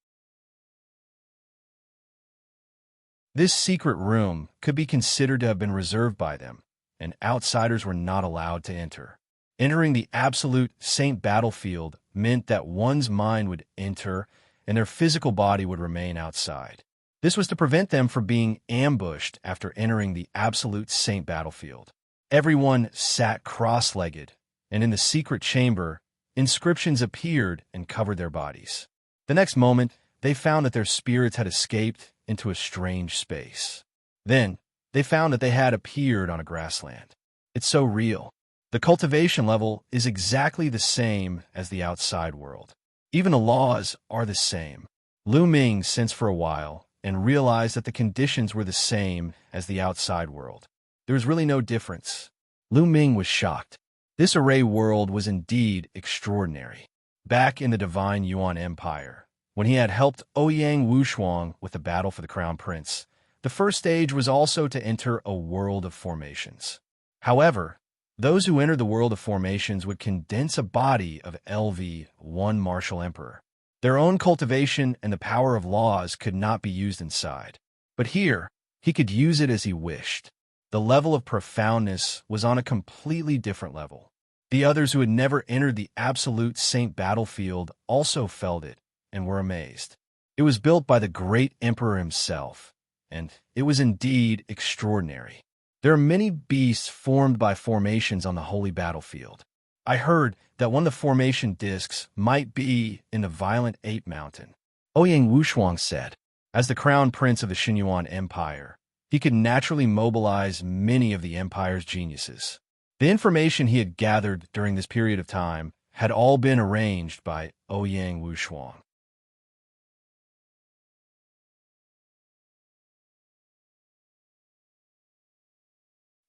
[SPEAKER 1] This secret room could be considered to have been reserved by them, and outsiders were not allowed to enter. Entering the absolute saint battlefield meant that one's mind would enter and their physical body would remain outside. This was to prevent them from being ambushed after entering the absolute saint battlefield. Everyone sat cross-legged, and in the secret chamber, inscriptions appeared and covered their bodies. The next moment, they found that their spirits had escaped into a strange space. Then, they found that they had appeared on a grassland. It's so real. The cultivation level is exactly the same as the outside world. Even the laws are the same. Lu Ming sensed for a while and realized that the conditions were the same as the outside world. There was really no difference. Lu Ming was shocked. This array world was indeed extraordinary. Back in the divine Yuan Empire, when he had helped Ouyang Wushuang with the battle for the crown prince, the first stage was also to enter a world of formations. However, those who entered the world of formations would condense a body of one martial emperor. Their own cultivation and the power of laws could not be used inside. But here, he could use it as he wished. The level of profoundness was on a completely different level. The others who had never entered the absolute saint battlefield also felt it and were amazed. It was built by the great emperor himself, and it was indeed extraordinary. There are many beasts formed by formations on the holy battlefield. I heard that one of the formation discs might be in the violent ape mountain. Ouyang Wushuang said, as the crown prince of the Xinyuan Empire, he could naturally mobilize many of the empire's geniuses. The information he had gathered during this period of time had all been arranged by Ouyang Wushuang.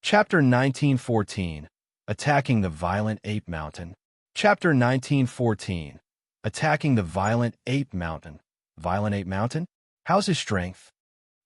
[SPEAKER 1] Chapter 1914, Attacking the Violent Ape Mountain. Chapter 1914, Attacking the Violent Ape Mountain. Violent Ape Mountain? How's his strength?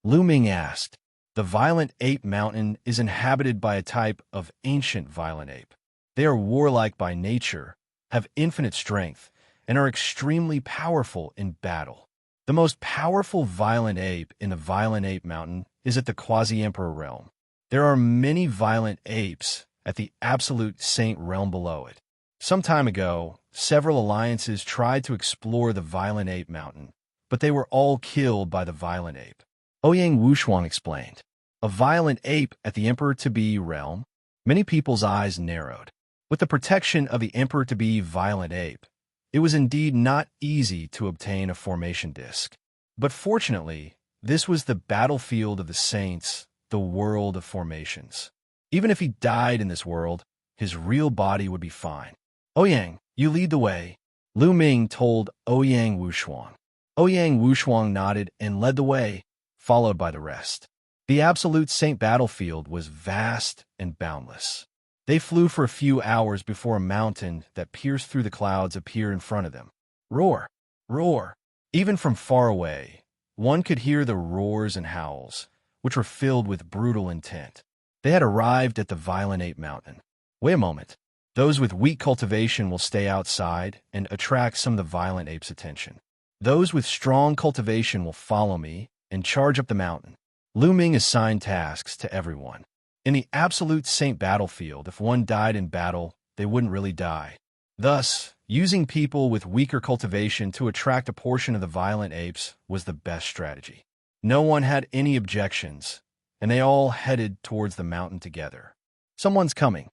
[SPEAKER 1] Lu Ming asked. The Violent Ape Mountain is inhabited by a type of ancient violent ape. They are warlike by nature, have infinite strength, and are extremely powerful in battle. The most powerful violent ape in the Violent Ape Mountain is at the Quasi-Emperor realm. There are many violent apes at the Absolute Saint realm below it. Some time ago, several alliances tried to explore the Violent Ape Mountain, but they were all killed by the Violent Ape. Ouyang Wushuang explained. A violent ape at the Emperor-to-be realm? Many people's eyes narrowed. With the protection of the Emperor-to-be violent ape, it was indeed not easy to obtain a formation disc. But fortunately, this was the battlefield of the saints, the world of formations. Even if he died in this world, his real body would be fine. Ouyang, you lead the way. Lu Ming told Ouyang Wushuang. Ouyang Wushuang nodded and led the way, followed by the rest. The absolute saint battlefield was vast and boundless. They flew for a few hours before a mountain that pierced through the clouds appeared in front of them. Roar! Roar! Even from far away, one could hear the roars and howls, which were filled with brutal intent. They had arrived at the Violent Ape Mountain. Wait a moment. Those with weak cultivation will stay outside and attract some of the violent ape's attention. Those with strong cultivation will follow me and charge up the mountain. Lu Ming assigned tasks to everyone. In the absolute saint battlefield, if one died in battle, they wouldn't really die. Thus, using people with weaker cultivation to attract a portion of the violent apes was the best strategy. No one had any objections, and they all headed towards the mountain together. Someone's coming.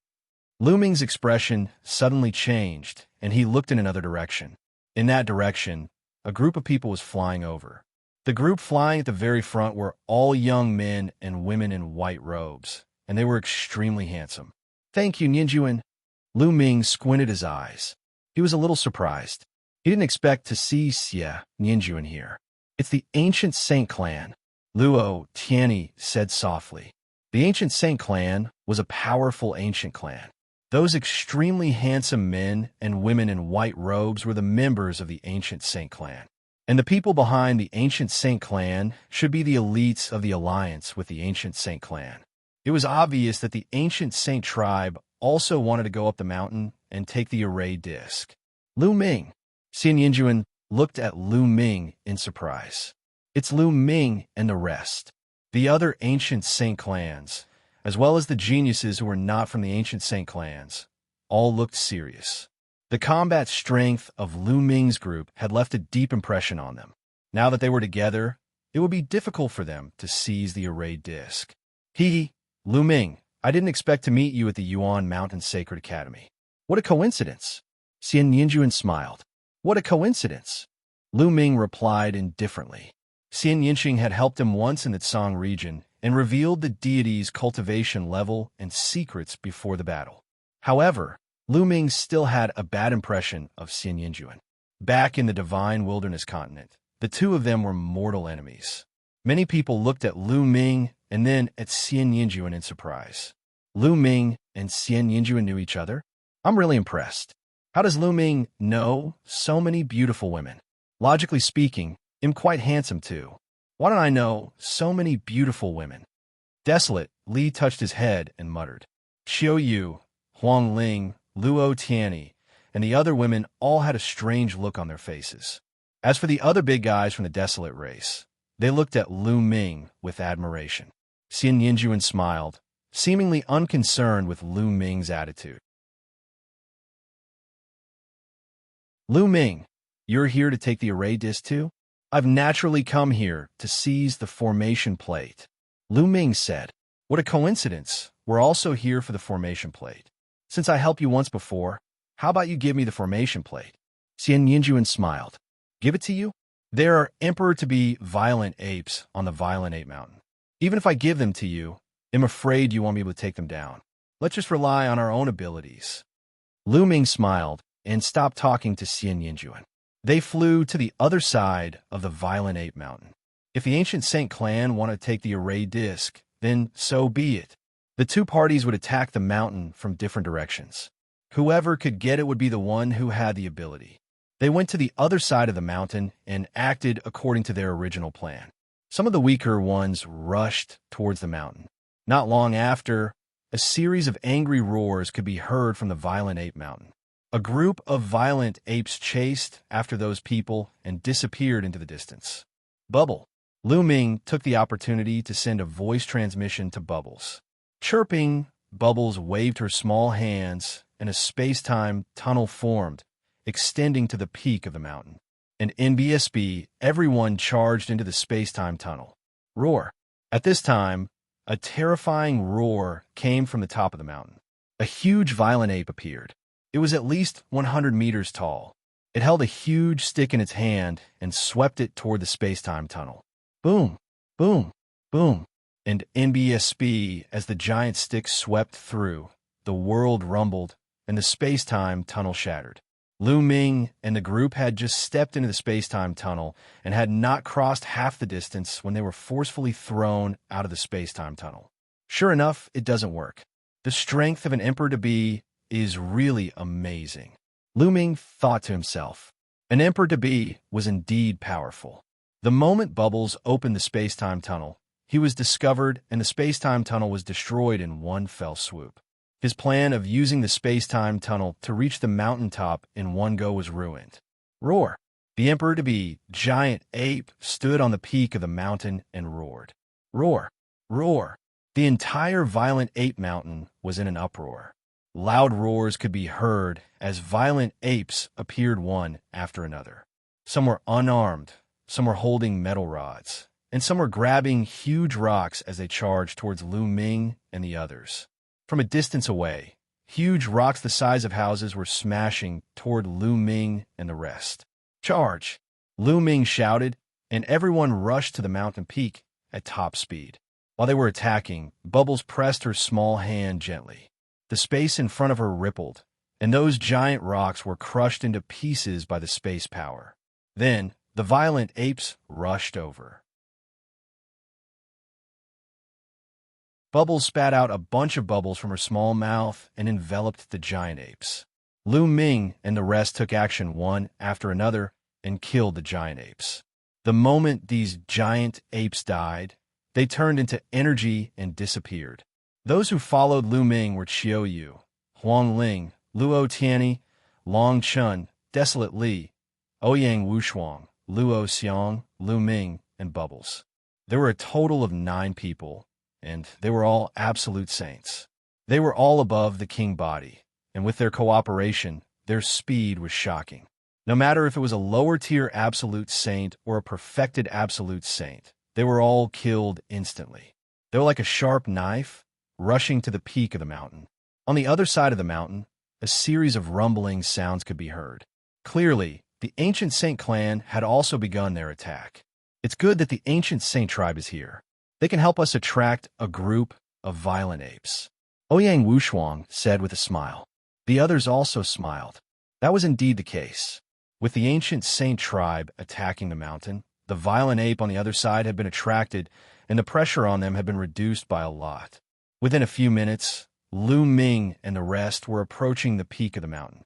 [SPEAKER 1] Lu Ming's expression suddenly changed, and he looked in another direction. In that direction, a group of people was flying over. The group flying at the very front were all young men and women in white robes, and they were extremely handsome. "Thank you, nianjun." Lu Ming squinted his eyes. He was a little surprised. He didn't expect to see nianjun here. "It's the ancient Saint clan," Luo Tianyi said softly. The ancient Saint clan was a powerful ancient clan. Those extremely handsome men and women in white robes were the members of the ancient Saint clan. And the people behind the ancient Saint clan should be the elites of the alliance with the ancient Saint clan. It was obvious that the ancient Saint tribe also wanted to go up the mountain and take the array disc. Lu Ming. Nianjun looked at Lu Ming in surprise. It's Lu Ming and the rest. The other ancient Saint clans, as well as the geniuses who were not from the ancient Saint clans, all looked serious. The combat strength of Lu Ming's group had left a deep impression on them. Now that they were together, it would be difficult for them to seize the array disc. Lu Ming, I didn't expect to meet you at the Yuan Mountain Sacred Academy. What a coincidence. Nianjun smiled. What a coincidence. Lu Ming replied indifferently. Xianxia had helped him once in the Tsang region and revealed the deity's cultivation level and secrets before the battle. However, Lu Ming still had a bad impression of Nianjun. Back in the Divine Wilderness continent, the two of them were mortal enemies. Many people looked at Lu Ming and then at Nianjun in surprise. Lu Ming and Nianjun knew each other? I'm really impressed. How does Lu Ming know so many beautiful women? Logically speaking, I'm quite handsome too. Why don't I know so many beautiful women? Desolate, Li touched his head and muttered. Xiao Yu, Huang Ling, Luo Tianyi, and the other women all had a strange look on their faces. As for the other big guys from the Desolate race, they looked at Lu Ming with admiration. Nianjun smiled, seemingly unconcerned with Lu Ming's attitude. Lu Ming, you're here to take the array disc too? I've naturally come here to seize the formation plate. Lu Ming said. What a coincidence. We're also here for the formation plate. Since I helped you once before, how about you give me the formation plate? Nianjun smiled. Give it to you? There are emperor-to-be violent apes on the Violent Ape Mountain. Even if I give them to you, I'm afraid you won't be able to take them down. Let's just rely on our own abilities. Lu Ming smiled and stopped talking to Nianjun. They flew to the other side of the Violent Ape Mountain. If the ancient Saint clan wanted to take the array disc, then so be it. The two parties would attack the mountain from different directions. Whoever could get it would be the one who had the ability. They went to the other side of the mountain and acted according to their original plan. Some of the weaker ones rushed towards the mountain. Not long after, a series of angry roars could be heard from the Violent Ape Mountain. A group of violent apes chased after those people and disappeared into the distance. Bubble. Lu Ming took the opportunity to send a voice transmission to Bubbles. Chirping, Bubbles waved her small hands, and a space-time tunnel formed, extending to the peak of the mountain. And in BSB, everyone charged into the space-time tunnel. Roar. At this time, a terrifying roar came from the top of the mountain. A huge violent ape appeared. It was at least 100 meters tall. It held a huge stick in its hand and swept it toward the space-time tunnel. Boom, boom, boom. And NBSB, as the giant stick swept through, the world rumbled and the space-time tunnel shattered. Lu Ming and the group had just stepped into the space-time tunnel and had not crossed half the distance when they were forcefully thrown out of the space-time tunnel. Sure enough, it doesn't work. The strength of an emperor-to-be is really amazing. Lu Ming thought to himself. An emperor-to-be was indeed powerful. The moment Bubbles opened the space-time tunnel, he was discovered and the space-time tunnel was destroyed in one fell swoop. His plan of using the space-time tunnel to reach the mountaintop in one go was ruined. Roar. The emperor-to-be, giant ape, stood on the peak of the mountain and roared. Roar! Roar! The entire violent ape mountain was in an uproar. Loud roars could be heard as violent apes appeared one after another. Some were unarmed, some were holding metal rods, and some were grabbing huge rocks as they charged towards Lu Ming and the others. From a distance away, huge rocks the size of houses were smashing toward Lu Ming and the rest. Charge! Lu Ming shouted, and everyone rushed to the mountain peak at top speed. While they were attacking, Bubbles pressed her small hand gently. The space in front of her rippled, and those giant rocks were crushed into pieces by the space power. Then, the violent apes rushed over. Bubbles spat out a bunch of bubbles from her small mouth and enveloped the giant apes. Lu Ming and the rest took action one after another and killed the giant apes. The moment these giant apes died, they turned into energy and disappeared. Those who followed Lu Ming were Qiu Yu, Huang Ling, Luo Tianyi, Long Chun, Desolate Li, Ouyang Wushuang, Luo Xiang, Lu Ming, and Bubbles. There were a total of 9 people, and they were all absolute saints. They were all above the king body, and with their cooperation, their speed was shocking. No matter if it was a lower-tier absolute saint or a perfected absolute saint, they were all killed instantly. They were like a sharp knife, rushing to the peak of the mountain. On the other side of the mountain, a series of rumbling sounds could be heard. Clearly, the ancient saint clan had also begun their attack. It's good that the ancient saint tribe is here. They can help us attract a group of violent apes. Ouyang Wushuang said with a smile. The others also smiled. That was indeed the case. With the ancient saint tribe attacking the mountain, the violent ape on the other side had been attracted, and the pressure on them had been reduced by a lot. Within a few minutes, Lu Ming and the rest were approaching the peak of the mountain.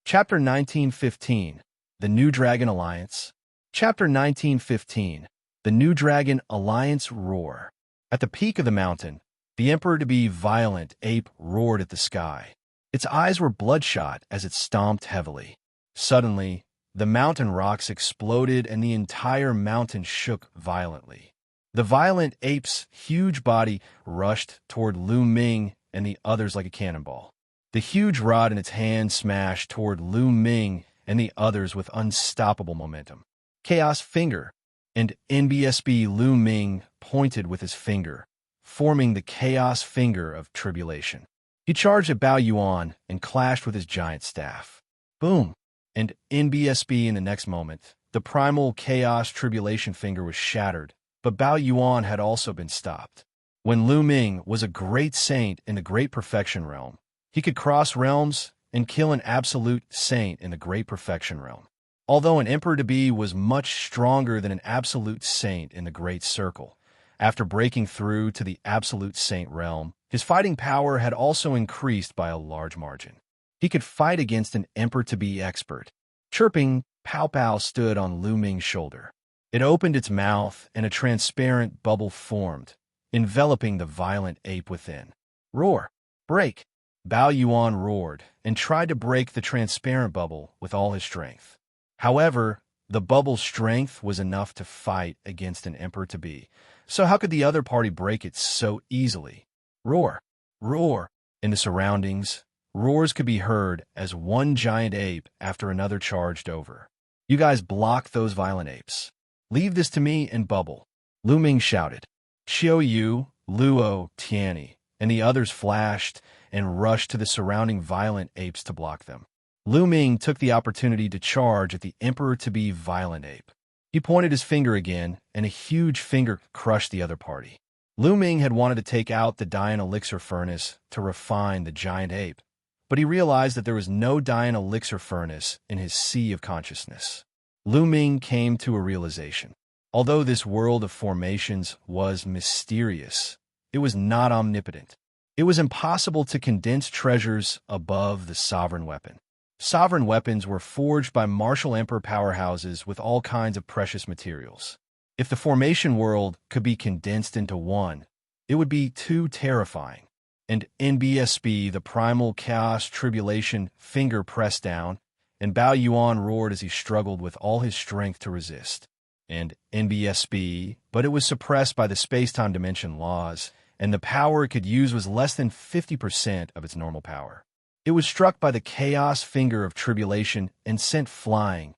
[SPEAKER 1] Chapter 1915, The New Dragon Alliance. Chapter 1915, The New Dragon Alliance Roar. At the peak of the mountain, the emperor-to-be violent ape roared at the sky. Its eyes were bloodshot as it stomped heavily. Suddenly, the mountain rocks exploded and the entire mountain shook violently. The violent ape's huge body rushed toward Lu Ming and the others like a cannonball. The huge rod in its hand smashed toward Lu Ming and the others with unstoppable momentum. Chaos Finger, and NBSB Lu Ming pointed with his finger, forming the Chaos Finger of Tribulation. He charged at Bao Yuan and clashed with his giant staff. Boom! And NBSB in the next moment, the primal Chaos Tribulation Finger was shattered, but Bao Yuan had also been stopped. When Lu Ming was a great saint in the Great Perfection Realm, he could cross realms and kill an absolute saint in the Great Perfection Realm. Although an emperor-to-be was much stronger than an absolute saint in the Great Circle, after breaking through to the absolute saint realm, his fighting power had also increased by a large margin. He could fight against an emperor-to-be expert. Chirping, Pow Pow stood on Lu Ming's shoulder. It opened its mouth and a transparent bubble formed, enveloping the violent ape within. Roar! Break! Bao Yuan roared and tried to break the transparent bubble with all his strength. However, the bubble's strength was enough to fight against an emperor-to-be, so how could the other party break it so easily? Roar! Roar! In the surroundings, roars could be heard as one giant ape after another charged over. You guys block those violent apes. Leave this to me and Bubble. Lu Ming shouted. Qiu Yu, Luo, Tianyi, and the others flashed and rushed to the surrounding violent apes to block them. Lu Ming took the opportunity to charge at the emperor-to-be violent ape. He pointed his finger again, and a huge finger crushed the other party. Lu Ming had wanted to take out the Dian Elixir furnace to refine the giant ape, but he realized that there was no Dian Elixir furnace in his sea of consciousness. Lu Ming came to a realization. Although this world of formations was mysterious, it was not omnipotent. It was impossible to condense treasures above the sovereign weapon. Sovereign weapons were forged by martial emperor powerhouses with all kinds of precious materials. If the formation world could be condensed into one, it would be too terrifying. And NBSB, the primal chaos tribulation, finger pressed down, and Bao Yuan roared as he struggled with all his strength to resist. And NBSB, but it was suppressed by the space-time dimension laws, and the power it could use was less than 50% of its normal power. It was struck by the chaos finger of tribulation and sent flying,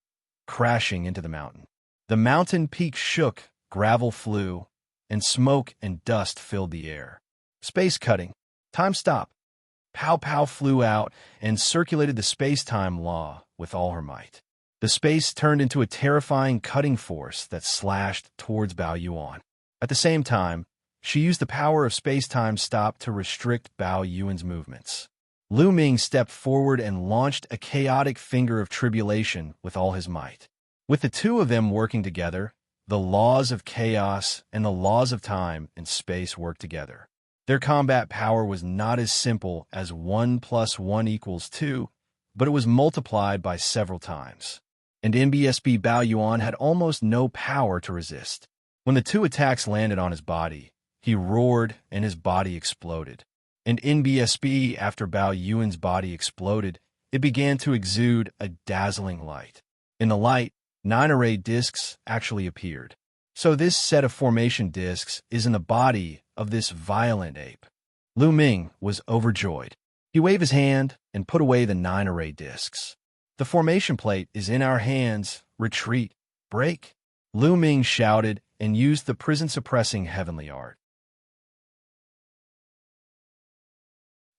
[SPEAKER 1] crashing into the mountain. The mountain peak shook, gravel flew, and smoke and dust filled the air. Space cutting. Time stop. Pow Pow flew out and circulated the space-time law with all her might. The space turned into a terrifying cutting force that slashed towards Bao Yuan. At the same time, she used the power of space-time stop to restrict Bao Yuan's movements. Lu Ming stepped forward and launched a chaotic finger of tribulation with all his might. With the two of them working together, the laws of chaos and the laws of time and space worked together. Their combat power was not as simple as 1 + 1 = 2, but it was multiplied by several times. And NBSB Bao Yuan had almost no power to resist. When the two attacks landed on his body, he roared and his body exploded. And NBSB, after Bao Yuan's body exploded, it began to exude a dazzling light. In the light, 9 array discs actually appeared. So this set of formation discs is in the body of this violent ape. Lu Ming was overjoyed. He waved his hand and put away the 9 array discs. The formation plate is in our hands. Retreat. Break. Lu Ming shouted and used the prison-suppressing heavenly art.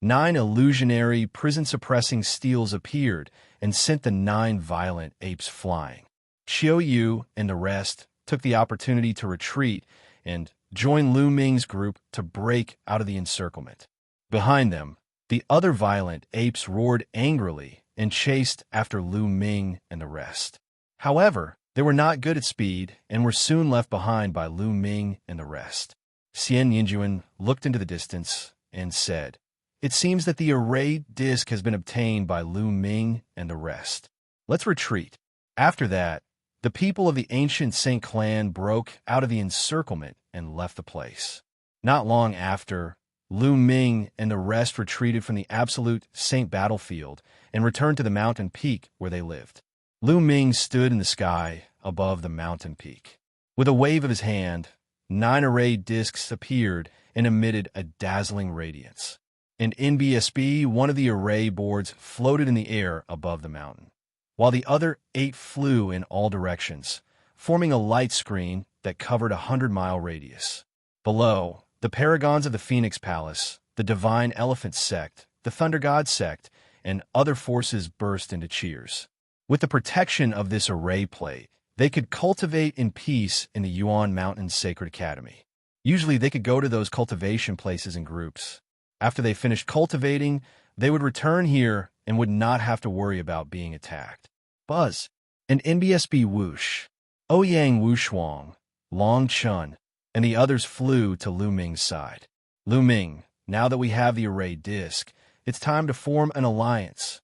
[SPEAKER 1] 9 illusionary prison-suppressing steels appeared and sent the 9 violent apes flying. Xiao Yu and the rest took the opportunity to retreat and join Lu Ming's group to break out of the encirclement. Behind them, the other violent apes roared angrily and chased after Lu Ming and the rest. However, they were not good at speed and were soon left behind by Lu Ming and the rest. Nianjun looked into the distance and said, "It seems that the array disc has been obtained by Lu Ming and the rest. Let's retreat." After that, the people of the ancient Saint clan broke out of the encirclement and left the place. Not long after, Lu Ming and the rest retreated from the absolute Saint battlefield and returned to the mountain peak where they lived. Lu Ming stood in the sky above the mountain peak. With a wave of his hand, 9 array discs appeared and emitted a dazzling radiance. And NBSB, one of the array boards, floated in the air above the mountain, while the other 8 flew in all directions, forming a light screen that covered a 100-mile radius. Below, the paragons of the Phoenix Palace, the Divine Elephant Sect, the Thunder God Sect, and other forces burst into cheers. With the protection of this array plate, they could cultivate in peace in the Yuan Mountain Sacred Academy. Usually they could go to those cultivation places in groups. After they finished cultivating, they would return here and would not have to worry about being attacked. Buzz, and NBSB whoosh, Ouyang Wushuang, Long Chun, and the others flew to Lu Ming's side. Lu Ming, now that we have the array disc, it's time to form an alliance.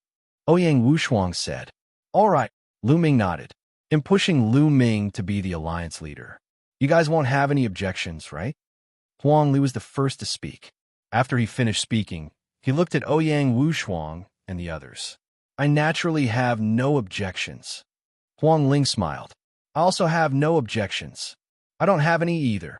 [SPEAKER 1] Ouyang Wushuang said. All right, Lu Ming nodded, and pushing Lu Ming to be the alliance leader. You guys won't have any objections, right? Huang Li was the first to speak. After he finished speaking, he looked at Ouyang Wushuang and the others. I naturally have no objections. Huang Ling smiled. I also have no objections. I don't have any either.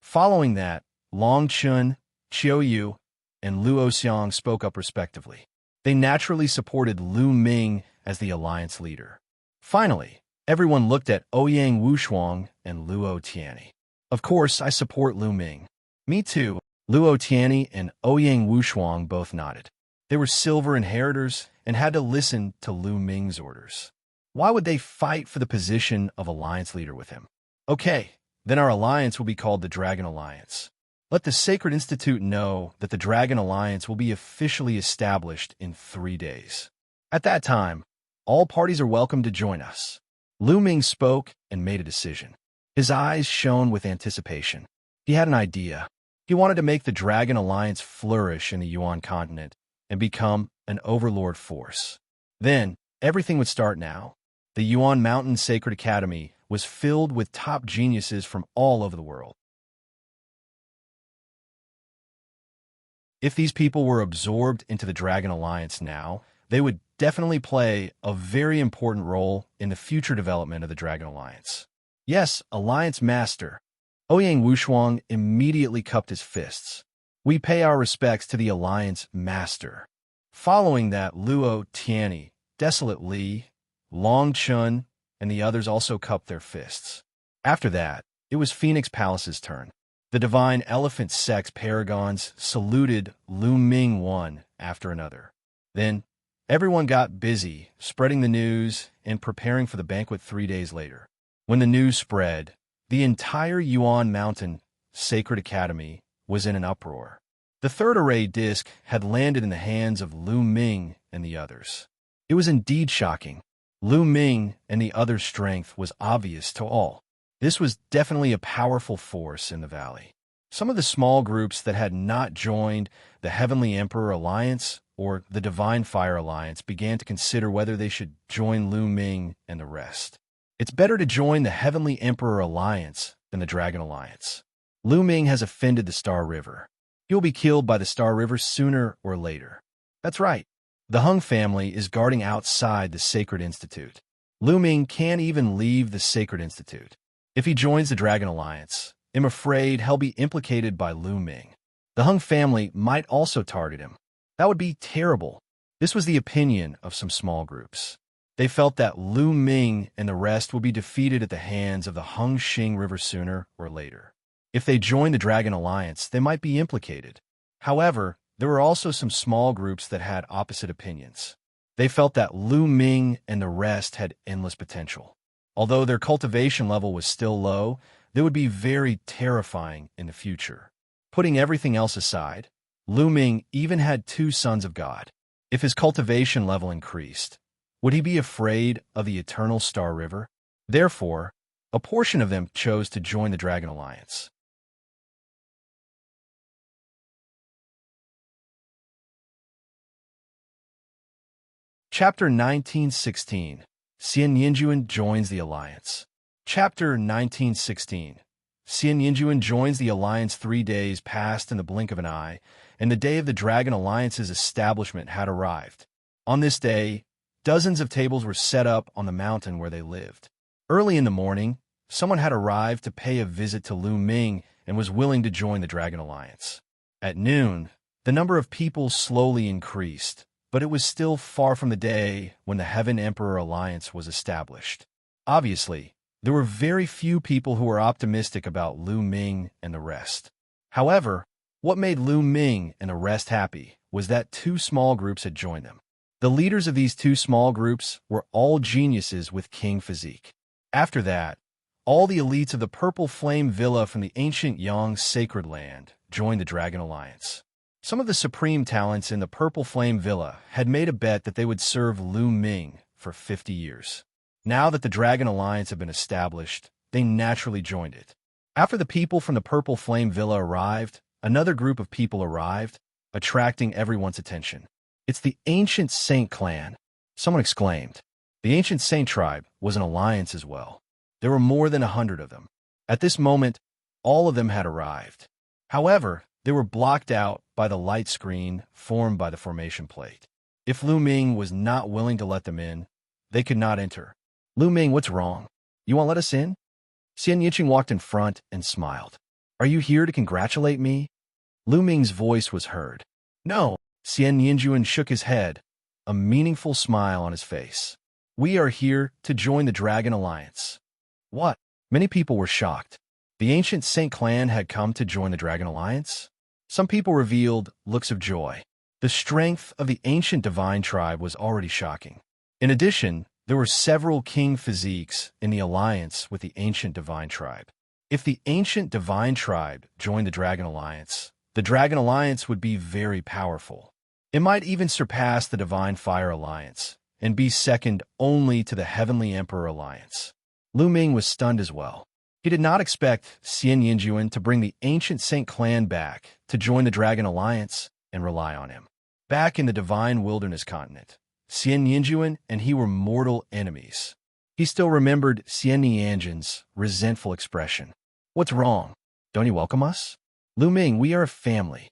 [SPEAKER 1] Following that, Long Chun, Qiao Yu, and Luo Xiang spoke up respectively. They naturally supported Lu Ming as the alliance leader. Finally, everyone looked at Ouyang Wushuang and Luo Tianyi. Of course, I support Lu Ming. Me too. Luo Tianyi and Ouyang Wushuang both nodded. They were silver inheritors and had to listen to Lu Ming's orders. Why would they fight for the position of alliance leader with him? Okay, then our alliance will be called the Dragon Alliance. Let the Sacred Institute know that the Dragon Alliance will be officially established in 3 days. At that time, all parties are welcome to join us. Lu Ming spoke and made a decision. His eyes shone with anticipation. He had an idea. He wanted to make the Dragon Alliance flourish in the Yuan continent and become an overlord force. Then, everything would start now. The Yuan Mountain Sacred Academy was filled with top geniuses from all over the world. If these people were absorbed into the Dragon Alliance now, they would definitely play a very important role in the future development of the Dragon Alliance. Yes, Alliance Master. Ouyang Wushuang immediately cupped his fists. We pay our respects to the Alliance Master. Following that, Luo Tianyi, Desolate Li, Long Chun, and the others also cupped their fists. After that, it was Phoenix Palace's turn. The Divine Elephant Sex Paragons saluted Lu Ming one after another. Then, everyone got busy spreading the news and preparing for the banquet 3 days later. When the news spread, the entire Yuan Mountain Sacred Academy was in an uproar. The third array disc had landed in the hands of Lu Ming and the others. It was indeed shocking. Lu Ming and the others' strength was obvious to all. This was definitely a powerful force in the valley. Some of the small groups that had not joined the Heavenly Emperor Alliance or the Divine Fire Alliance began to consider whether they should join Lu Ming and the rest. It's better to join the Heavenly Emperor Alliance than the Dragon Alliance. Lu Ming has offended the Star River. He'll be killed by the Star River sooner or later. That's right. The Hung family is guarding outside the Sacred Institute. Lu Ming can't even leave the Sacred Institute. If he joins the Dragon Alliance, I'm afraid he'll be implicated by Lu Ming. The Hung family might also target him. That would be terrible. This was the opinion of some small groups. They felt that Lu Ming and the rest would be defeated at the hands of the Hung Xing River sooner or later. If they joined the Dragon Alliance, they might be implicated. However, there were also some small groups that had opposite opinions. They felt that Lu Ming and the rest had endless potential. Although their cultivation level was still low, they would be very terrifying in the future. Putting everything else aside, Lu Ming even had 2 sons of God. If his cultivation level increased, would he be afraid of the eternal Star River? Therefore, a portion of them chose to join the Dragon Alliance. Chapter 1916. Xianxia joins the Alliance. Chapter 1916. Xianxia joins the Alliance. 3 days passed in the blink of an eye, and the day of the Dragon Alliance's establishment had arrived. On this day, dozens of tables were set up on the mountain where they lived. Early in the morning, someone had arrived to pay a visit to Lu Ming and was willing to join the Dragon Alliance. At noon, the number of people slowly increased, but it was still far from the day when the Heaven Emperor Alliance was established. Obviously, there were very few people who were optimistic about Lu Ming and the rest. However, what made Lu Ming and the rest happy was that 2 small groups had joined them. The leaders of these 2 small groups were all geniuses with king physique. After that, all the elites of the Purple Flame Villa from the ancient Yang Sacred Land joined the Dragon Alliance. Some of the supreme talents in the Purple Flame Villa had made a bet that they would serve Lu Ming for 50 years. Now that the Dragon Alliance had been established, they naturally joined it. After the people from the Purple Flame Villa arrived, another group of people arrived, attracting everyone's attention. It's the Ancient Saint clan, someone exclaimed. The Ancient Saint tribe was an alliance as well. There were more than 100 of them. At this moment, all of them had arrived. However, they were blocked out by the light screen formed by the formation plate. If Lu Ming was not willing to let them in, they could not enter. Lu Ming, what's wrong? You won't let us in? Xianxia walked in front and smiled. Are you here to congratulate me? Lu Ming's voice was heard. No. Xianxia shook his head, a meaningful smile on his face. We are here to join the Dragon Alliance. What? Many people were shocked. The Ancient Saint clan had come to join the Dragon Alliance? Some people revealed looks of joy. The strength of the Ancient Divine tribe was already shocking. In addition, there were several king physiques in the alliance with the Ancient Divine tribe. If the Ancient Divine tribe joined the Dragon Alliance would be very powerful. It might even surpass the Divine Fire Alliance and be second only to the Heavenly Emperor Alliance. Lu Ming was stunned as well. He did not expect Xianxia to bring the Ancient Saint clan back to join the Dragon Alliance and rely on him. Back in the Divine Wilderness continent, Xianxia and he were mortal enemies. He still remembered Nianjun's resentful expression. What's wrong? Don't you welcome us? Lu Ming, we are a family.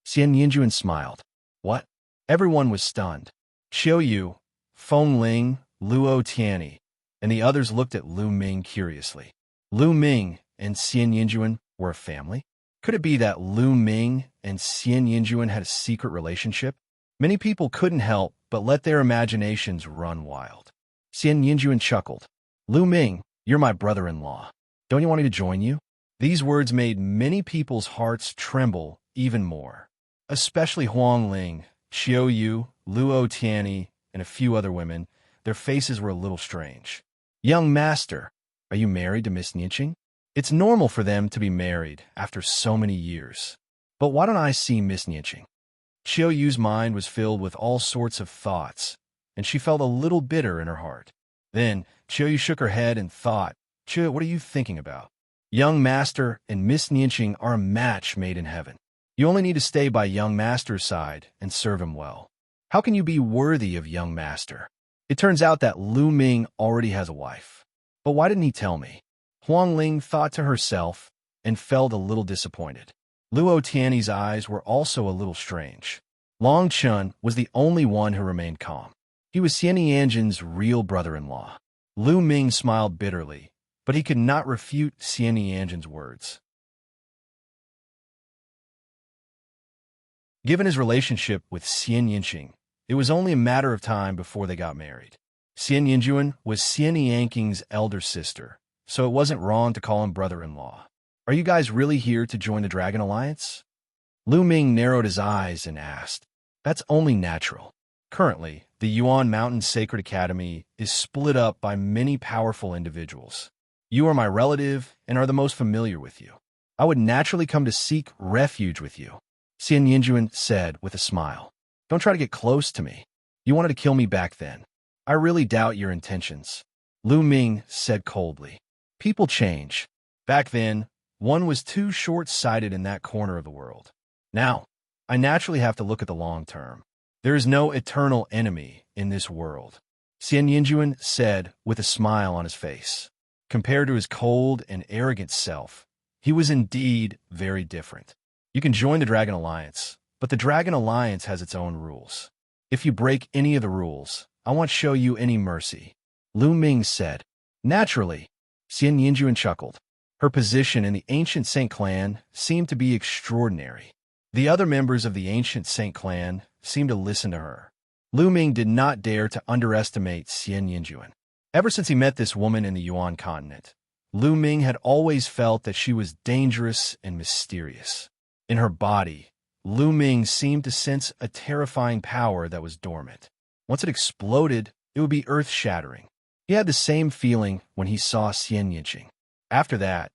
[SPEAKER 1] Xianxia smiled. What? Everyone was stunned. Qiu Yu, Feng Ling, Luo Tianyi, and the others looked at Lu Ming curiously. Lu Ming and Xianxia were a family? Could it be that Lu Ming and Xianxia had a secret relationship? Many people couldn't help but let their imaginations run wild. Xianxia chuckled. Lu Ming, you're my brother-in-law. Don't you want me to join you? These words made many people's hearts tremble even more, especially Huang Ling, Qiu Yu, Luo Tianyi, and a few other women. Their faces were a little strange. Young master, are you married to Miss Nianjun? It's normal for them to be married after so many years. But why don't I see Miss Nianjun? Qiu Yu's mind was filled with all sorts of thoughts, and she felt a little bitter in her heart. Then Qiu Yu shook her head and thought, Qiu, what are you thinking about? Young master and Miss Nianjun are a match made in heaven. You only need to stay by young master's side and serve him well. How can you be worthy of young master? It turns out that Lu Ming already has a wife. But why didn't he tell me? Huang Ling thought to herself and felt a little disappointed. Luo Tianyi's eyes were also a little strange. Long Chun was the only one who remained calm. He was Xianxia real brother-in-law. Lu Ming smiled bitterly, but he could not refute Xianxiang's words. Given his relationship with Xianxia, it was only a matter of time before they got married. Xianxia was Xianxiang's elder sister, so it wasn't wrong to call him brother-in-law. Are you guys really here to join the Dragon Alliance? Lu Ming narrowed his eyes and asked. That's only natural. Currently, the Yuan Mountain Sacred Academy is split up by many powerful individuals. You are my relative and are the most familiar with you. I would naturally come to seek refuge with you, Xianxia said with a smile. Don't try to get close to me. You wanted to kill me back then. I really doubt your intentions. Lu Ming said coldly. People change. Back then, one was too short-sighted in that corner of the world. Now, I naturally have to look at the long term. There is no eternal enemy in this world, Xianxia said with a smile on his face. Compared to his cold and arrogant self, he was indeed very different. You can join the Dragon Alliance, but the Dragon Alliance has its own rules. If you break any of the rules, I won't show you any mercy, Lu Ming said. Naturally, Xianxia chuckled. Her position in the Ancient Saint Clan seemed to be extraordinary. The other members of the Ancient Saint Clan seemed to listen to her. Lu Ming did not dare to underestimate Xianxia. Ever since he met this woman in the Yuan continent, Lu Ming had always felt that she was dangerous and mysterious. In her body, Lu Ming seemed to sense a terrifying power that was dormant. Once it exploded, it would be earth-shattering. He had the same feeling when he saw Xianxia. After that,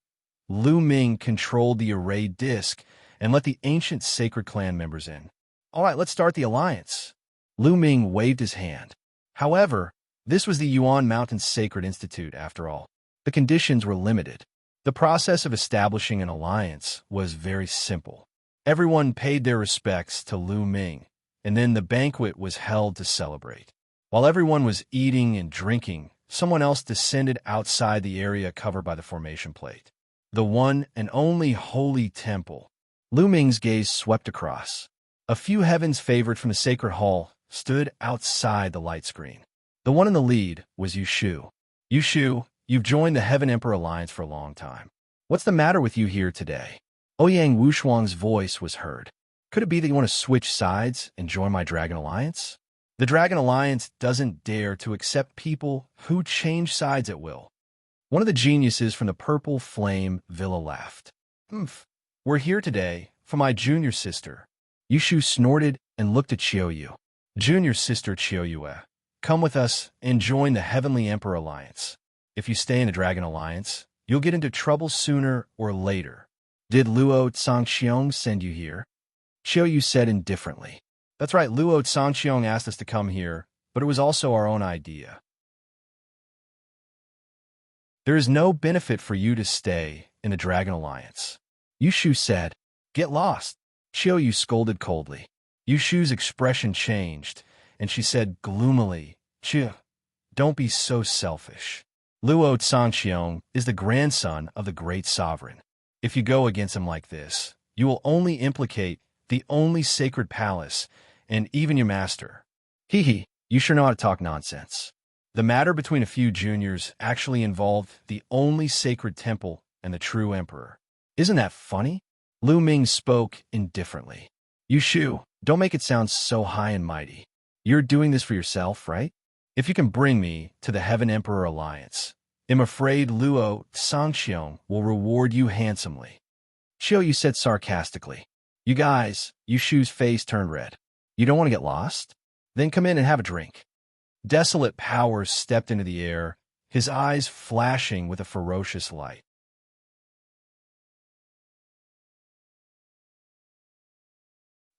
[SPEAKER 1] Lu Ming controlled the arrayed disc and let the ancient sacred clan members in. All right, let's start the alliance. Lu Ming waved his hand. However, this was the Yuan Mountain Sacred Institute, after all. The conditions were limited. The process of establishing an alliance was very simple. Everyone paid their respects to Lu Ming, and then the banquet was held to celebrate. While everyone was eating and drinking, someone else descended outside the area covered by the formation plate. The one and only holy temple. Lu Ming's gaze swept across. A few heavens favored from the sacred hall stood outside the light screen. The one in the lead was Yushu. Yushu, you've joined the Heaven Emperor Alliance for a long time. What's the matter with you here today? Ouyang Wushuang's voice was heard. Could it be that you want to switch sides and join my Dragon Alliance? The Dragon Alliance doesn't dare to accept people who change sides at will. One of the geniuses from the Purple Flame Villa laughed. We're here today for my junior sister. Yushu snorted and looked at Qiu Yu. Junior sister Qiu Yu, come with us and join the Heavenly Emperor Alliance. If you stay in the Dragon Alliance, you'll get into trouble sooner or later. Did Luo Cangqiong send you here? Qiu Yu said indifferently. That's right, Luo Cangqiong asked us to come here, but it was also our own idea. There is no benefit for you to stay in the Dragon Alliance. Yushu said, get lost. Qiu Yu scolded coldly. Yushu's expression changed, and she said gloomily, Qiu, don't be so selfish. Luo Cangqiong is the grandson of the great sovereign. If you go against him like this, you will only implicate the only sacred palace, and even your master. Hee, you sure know how to talk nonsense. The matter between a few juniors actually involved the only sacred temple and the true emperor. Isn't that funny? Lu Ming spoke indifferently. You Shu, don't make it sound so high and mighty. You're doing this for yourself, right? If you can bring me to the Heaven Emperor Alliance, I'm afraid Luo Xiangxiang will reward you handsomely. Xiao, you said sarcastically. You guys, you Shu's face turned red. You don't want to get lost? Then come in and have a drink. Desolate Powers stepped into the air, his eyes flashing with a ferocious light.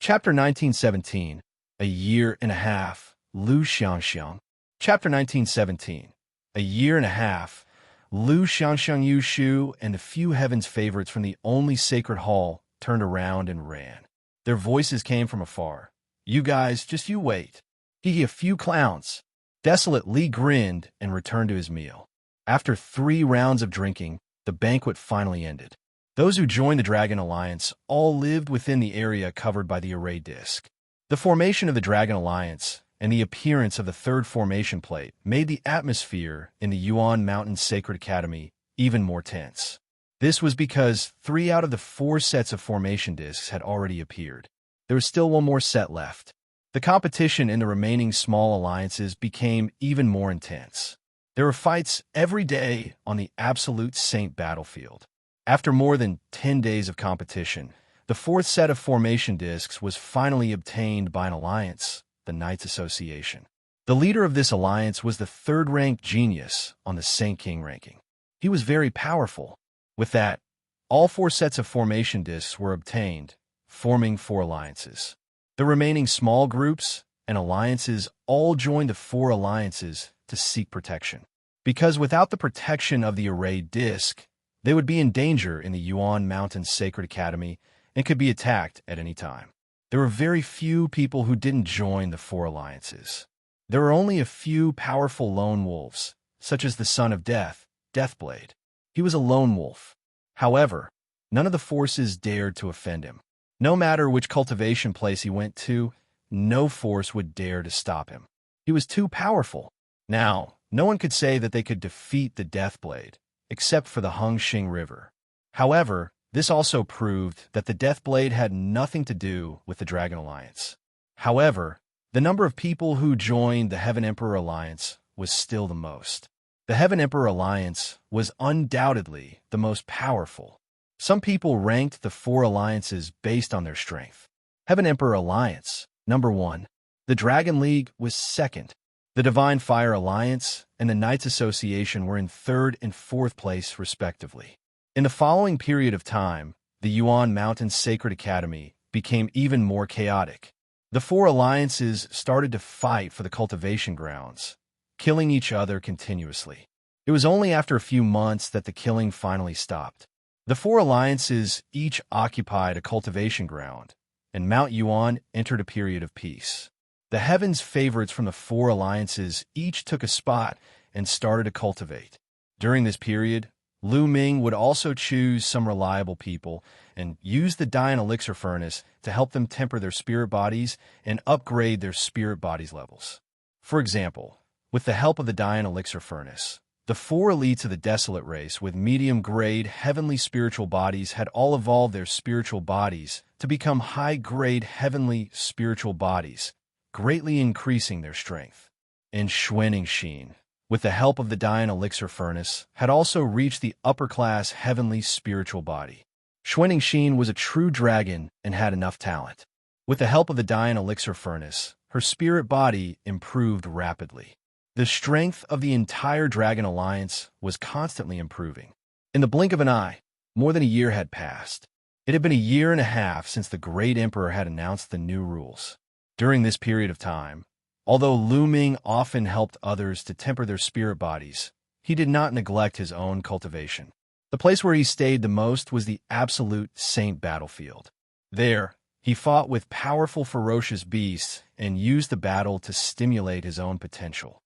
[SPEAKER 1] Chapter 1917, A Year and a Half, Lu Xiangxiang. Chapter 1917, A Year and a Half, Lu Xiangxiang Yu Shu and the few heaven's favorites from the only sacred hall turned around and ran. Their voices came from afar. You guys, just you wait. A few clowns. Desolate Li grinned and returned to his meal. After 3 rounds of drinking, the banquet finally ended. Those who joined the Dragon Alliance all lived within the area covered by the array disk. The formation of the Dragon Alliance and the appearance of the 3rd formation plate made the atmosphere in the Yuan Mountain Sacred Academy even more tense. This was because 3 out of the 4 sets of formation disks had already appeared. There was still 1 more set left. The competition in the remaining small alliances became even more intense. There were fights every day on the absolute saint battlefield. After more than 10 days of competition, the 4th set of formation discs was finally obtained by an alliance, the Knights Association. The leader of this alliance was the 3rd-ranked genius on the Saint King ranking. He was very powerful. With that, all 4 sets of formation discs were obtained, forming 4 alliances. The remaining small groups and alliances all joined the 4 alliances to seek protection. Because without the protection of the array disk, they would be in danger in the Yuan Mountain Sacred Academy and could be attacked at any time. There were very few people who didn't join the 4 alliances. There were only a few powerful lone wolves, such as the Son of Death, Deathblade. He was a lone wolf. However, none of the forces dared to offend him. No matter which cultivation place he went to, no force would dare to stop him. He was too powerful. Now, no one could say that they could defeat the Deathblade, except for the Hengxing River. However, this also proved that the Deathblade had nothing to do with the Dragon Alliance. However, the number of people who joined the Heaven Emperor Alliance was still the most. The Heaven Emperor Alliance was undoubtedly the most powerful. Some people ranked the 4 alliances based on their strength. Heaven Emperor Alliance, number 1. The Dragon League was 2nd. The Divine Fire Alliance and the Knights Association were in 3rd and 4th place, respectively. In the following period of time, the Yuan Mountain Sacred Academy became even more chaotic. The 4 alliances started to fight for the cultivation grounds, killing each other continuously. It was only after a few months that the killing finally stopped. The 4 alliances each occupied a cultivation ground, and Mount Yuan entered a period of peace. The heavens' favorites from the 4 alliances each took a spot and started to cultivate. During this period, Lu Ming would also choose some reliable people and use the Dian Elixir Furnace to help them temper their spirit bodies and upgrade their spirit bodies levels. For example, with the help of the Dian Elixir Furnace, the 4 elites of the Desolate race with medium-grade heavenly spiritual bodies had all evolved their spiritual bodies to become high-grade heavenly spiritual bodies, greatly increasing their strength. And Xianxia, with the help of the Dian Elixir Furnace, had also reached the upper-class heavenly spiritual body. Xianxia was a true dragon and had enough talent. With the help of the Dian Elixir Furnace, her spirit body improved rapidly. The strength of the entire Dragon Alliance was constantly improving. In the blink of an eye, more than a year had passed. It had been a year and a half since the Great Emperor had announced the new rules. During this period of time, although Lu Ming often helped others to temper their spirit bodies, he did not neglect his own cultivation. The place where he stayed the most was the absolute saint battlefield. There, he fought with powerful ferocious beasts and used the battle to stimulate his own potential.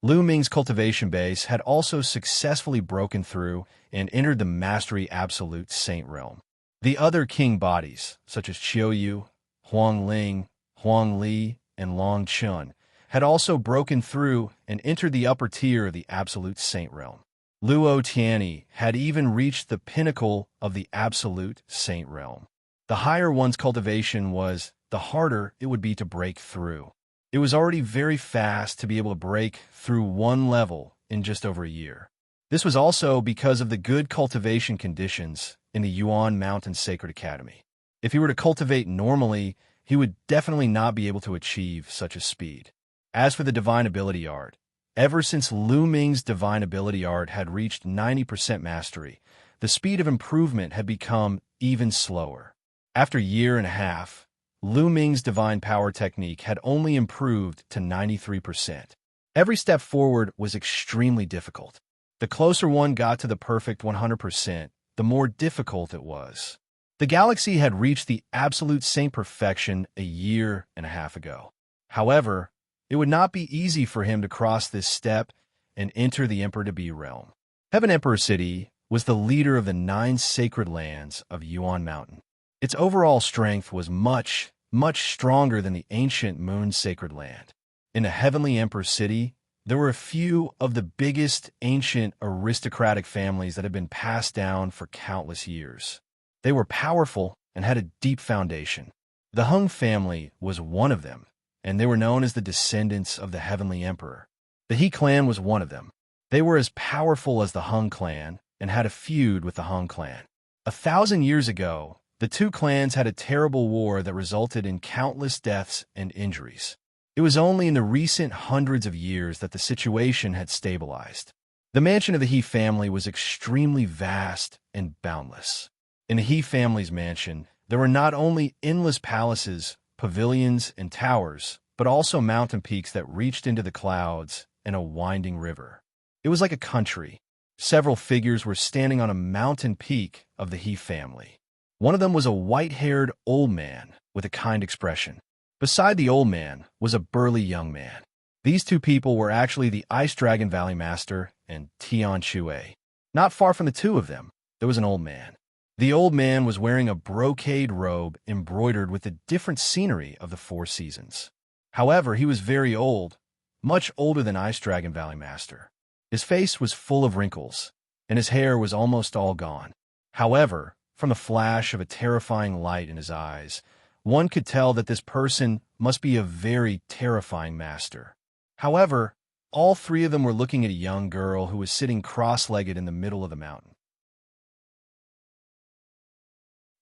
[SPEAKER 1] Lu Ming's cultivation base had also successfully broken through and entered the Mastery Absolute Saint realm. The other king bodies, such as Qiu, Huang Ling, Huang Li, and Long Chun, had also broken through and entered the upper tier of the absolute saint realm. Luo Tianyi had even reached the pinnacle of the absolute saint realm. The higher one's cultivation was, the harder it would be to break through. It was already very fast to be able to break through one level in just over a year. This was also because of the good cultivation conditions in the Yuan Mountain Sacred Academy. If he were to cultivate normally, he would definitely not be able to achieve such a speed. As for the Divine Ability Art, ever since Lu Ming's Divine Ability Art had reached 90% mastery, the speed of improvement had become even slower. After a year and a half, Lu Ming's Divine Power technique had only improved to 93%. Every step forward was extremely difficult. The closer one got to the perfect 100%, the more difficult it was. The galaxy had reached the absolute saint perfection a year and a half ago. However, it would not be easy for him to cross this step and enter the Emperor-to-be realm. Heaven Emperor City was the leader of the 9 sacred lands of Yuan Mountain. Its overall strength was much, much stronger than the ancient Moon Sacred Land. In the Heavenly Emperor City, there were a few of the biggest ancient aristocratic families that had been passed down for countless years. They were powerful and had a deep foundation. The Hung family was one of them, and they were known as the descendants of the Heavenly Emperor. The He clan was one of them. They were as powerful as the Hung clan and had a feud with the Hung clan. 1,000 years ago, the two clans had a terrible war that resulted in countless deaths and injuries. It was only in the recent hundreds of years that the situation had stabilized. The mansion of the He family was extremely vast and boundless. In the He family's mansion, there were not only endless palaces, pavilions, and towers, but also mountain peaks that reached into the clouds and a winding river. It was like a country. Several figures were standing on a mountain peak of the He family. One of them was a white-haired old man with a kind expression. Beside the old man was a burly young man. These two people were actually the Ice Dragon Valley Master and Tian Shui. Not far from the two of them, there was an old man. The old man was wearing a brocade robe embroidered with the different scenery of the 4 seasons. However, he was very old, much older than Ice Dragon Valley Master. His face was full of wrinkles, and his hair was almost all gone. However, from the flash of a terrifying light in his eyes, one could tell that this person must be a very terrifying master. However, all 3 of them were looking at a young girl who was sitting cross-legged in the middle of the mountain.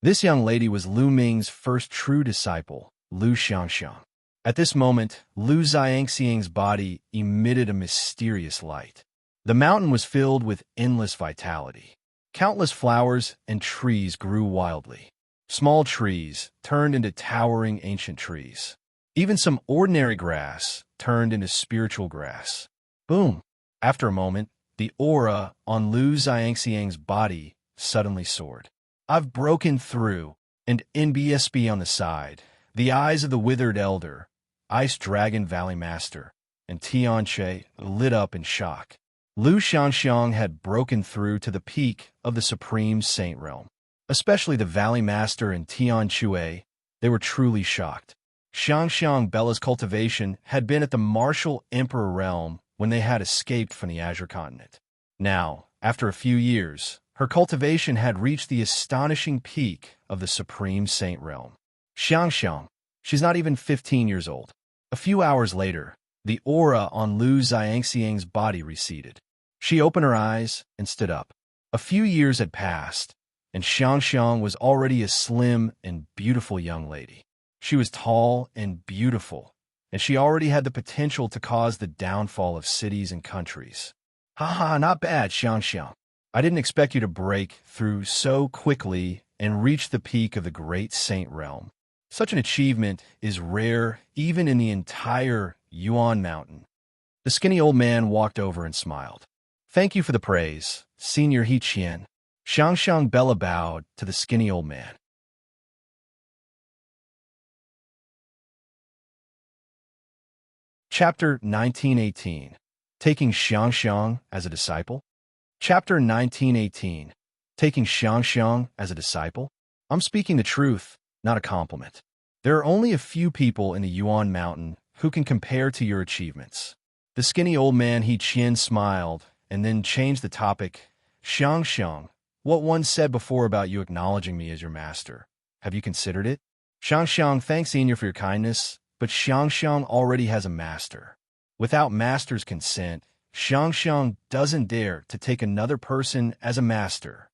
[SPEAKER 1] This young lady was Lu Ming's first true disciple, Lu Xiangxiang. At this moment, Lu Xiangxiang's body emitted a mysterious light. The mountain was filled with endless vitality. Countless flowers and trees grew wildly. Small trees turned into towering ancient trees. Even some ordinary grass turned into spiritual grass. Boom! After a moment, the aura on Lu Xiangxiang's body suddenly soared. I've broken through, and NBSB on the side, the eyes of the withered elder, Ice Dragon Valley Master, and Tian Che lit up in shock. Lu Xiangxiang had broken through to the peak of the Supreme Saint Realm. Especially the Valley Master and Tian Shui, they were truly shocked. Xiangxiang Bella's cultivation had been at the martial Emperor realm when they had escaped from the Azure Continent. Now, after a few years, her cultivation had reached the astonishing peak of the Supreme Saint Realm. Xiangxiang, she's not even 15 years old. A few hours later, the aura on Lu Xiangxiang's body receded. She opened her eyes and stood up. A few years had passed, and Xiangxiang was already a slim and beautiful young lady. She was tall and beautiful, and she already had the potential to cause the downfall of cities and countries. Haha, not bad, Xiangxiang. I didn't expect you to break through so quickly and reach the peak of the Great Saint Realm. Such an achievement is rare even in the entire Yuan Mountain. The skinny old man walked over and smiled. Thank you for the praise, Senior He Qian. Xiangxiang Bella bowed to the skinny old man. Chapter 1918. Taking Xiangxiang as a disciple. Chapter 1918. Taking Xiangxiang as a disciple. I'm speaking the truth, not a compliment. There are only a few people in the Yuan Mountain who can compare to your achievements. The skinny old man Qian smiled and then changed the topic. Xiangxiang, what one said before about you acknowledging me as your master. Have you considered it? Xiangxiang, thanks senior for your kindness, but Xiangxiang already has a master. Without master's consent, Xiangxiang doesn't dare to take another person as a master.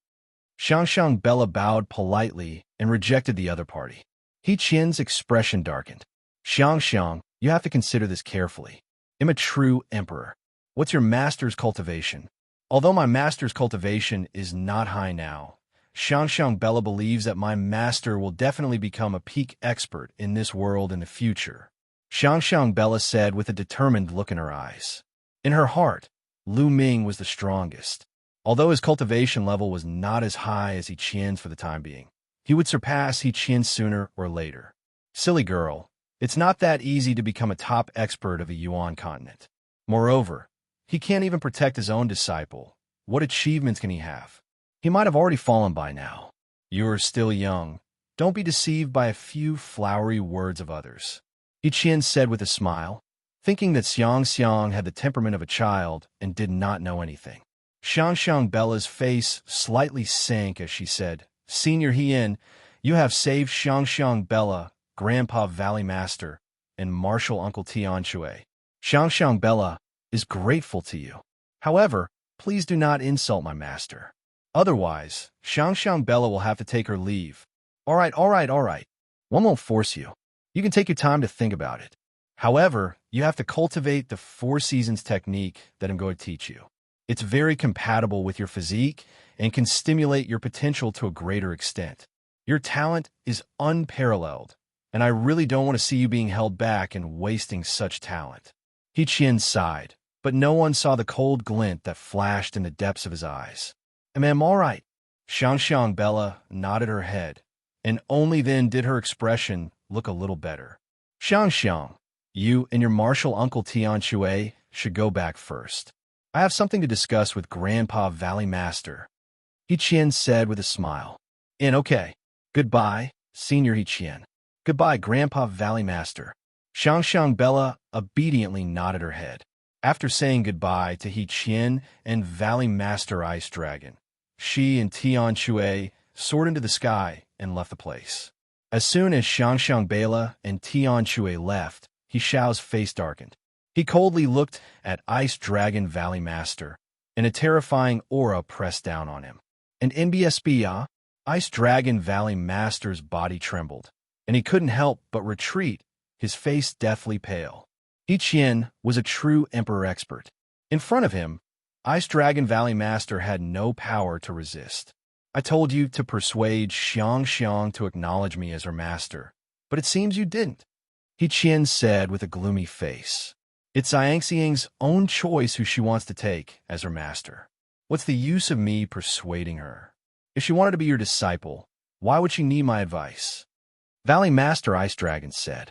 [SPEAKER 1] Xiangxiang Bella bowed politely and rejected the other party. Qian's expression darkened. Xiangxiang, you have to consider this carefully. I'm a true emperor. What's your master's cultivation? Although my master's cultivation is not high now, Xiangxiang Bella believes that my master will definitely become a peak expert in this world in the future. Xiangxiang Bella said with a determined look in her eyes. In her heart, Lu Ming was the strongest. Although his cultivation level was not as high as Qian's for the time being, he would surpass Qian sooner or later. Silly girl, it's not that easy to become a top expert of a Yuan continent. Moreover, he can't even protect his own disciple. What achievements can he have? He might have already fallen by now. You're still young. Don't be deceived by a few flowery words of others. Qian said with a smile, thinking that Xianxiang had the temperament of a child and did not know anything. Xiangxiang Bella's face slightly sank as she said, Senior Qian, you have saved Xiangxiang Bella, Grandpa Valley Master, and Martial Uncle Tianxue. Xiangxiang Bella is grateful to you. However, please do not insult my master. Otherwise, Xiangxiang Bella will have to take her leave. All right. One won't force you. You can take your time to think about it. However, you have to cultivate the 4 seasons technique that I'm going to teach you. It's very compatible with your physique and can stimulate your potential to a greater extent. Your talent is unparalleled, and I really don't want to see you being held back and wasting such talent. Qian sighed, but no one saw the cold glint that flashed in the depths of his eyes. I'm all right. Xiangxiang Bella nodded her head, and only then did her expression look a little better. Xiangxiang, you and your martial uncle Tianxue should go back first. I have something to discuss with Grandpa Valley Master. Qian said with a smile. Okay. Goodbye, Senior Qian. Goodbye, Grandpa Valley Master. Xiangxiang Bella obediently nodded her head. After saying goodbye to Qian and Valley Master Ice Dragon, she and Tianxue soared into the sky and left the place. As soon as Xiangxiang Bella and Tianxue left, Xiao's face darkened. He coldly looked at Ice Dragon Valley Master, and a terrifying aura pressed down on him. And NBSB, Ice Dragon Valley Master's body trembled, and he couldn't help but retreat, his face deathly pale. Qian was a true emperor expert. In front of him, Ice Dragon Valley Master had no power to resist. I told you to persuade Xiangxiang to acknowledge me as her master, but it seems you didn't. Qian said with a gloomy face. It's Xianxiang's own choice who she wants to take as her master. What's the use of me persuading her? If she wanted to be your disciple, why would she need my advice? Valley Master Ice Dragon said.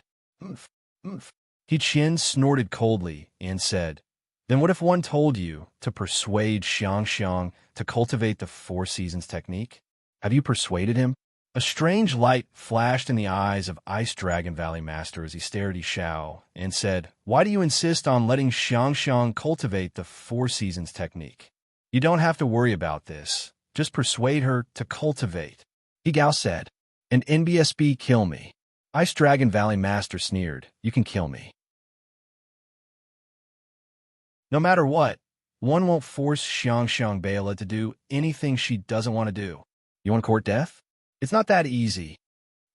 [SPEAKER 1] Qian snorted coldly and said, Then what if one told you to persuade Xiangxiang to cultivate the 4 seasons technique? Have you persuaded him? A strange light flashed in the eyes of Ice Dragon Valley Master as he stared at Xiao and said, Why do you insist on letting Xiangxiang cultivate the 4 seasons technique? You don't have to worry about this. Just persuade her to cultivate. Gao said, And NBSB kill me. Ice Dragon Valley Master sneered, You can kill me. No matter what, one won't force Xiangxiang Bella to do anything she doesn't want to do. You want to court death? It's not that easy.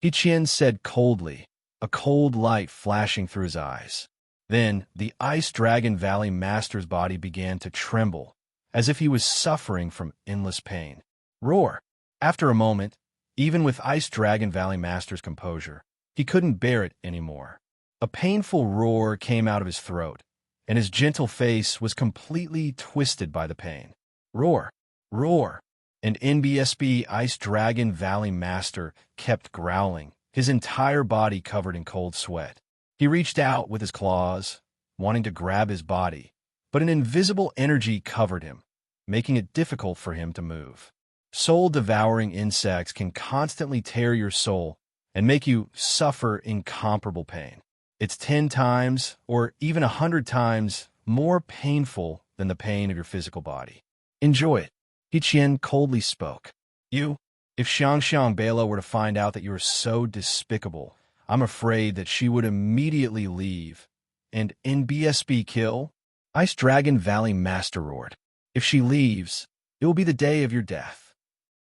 [SPEAKER 1] Qian said coldly, a cold light flashing through his eyes. Then the Ice Dragon Valley Master's body began to tremble, as if he was suffering from endless pain. Roar! After a moment, even with Ice Dragon Valley Master's composure, he couldn't bear it anymore. A painful roar came out of his throat, and his gentle face was completely twisted by the pain. Roar! Roar! And NBSB Ice Dragon Valley Master kept growling, his entire body covered in cold sweat. He reached out with his claws, wanting to grab his body, but an invisible energy covered him, making it difficult for him to move. Soul-devouring insects can constantly tear your soul and make you suffer incomparable pain. It's 10 times or even 100 times more painful than the pain of your physical body. Enjoy it. Qian coldly spoke. You, if Xiangxiang Bela were to find out that you are so despicable, I'm afraid that she would immediately leave. And NBSB kill? Ice Dragon Valley Master roared. If she leaves, it will be the day of your death.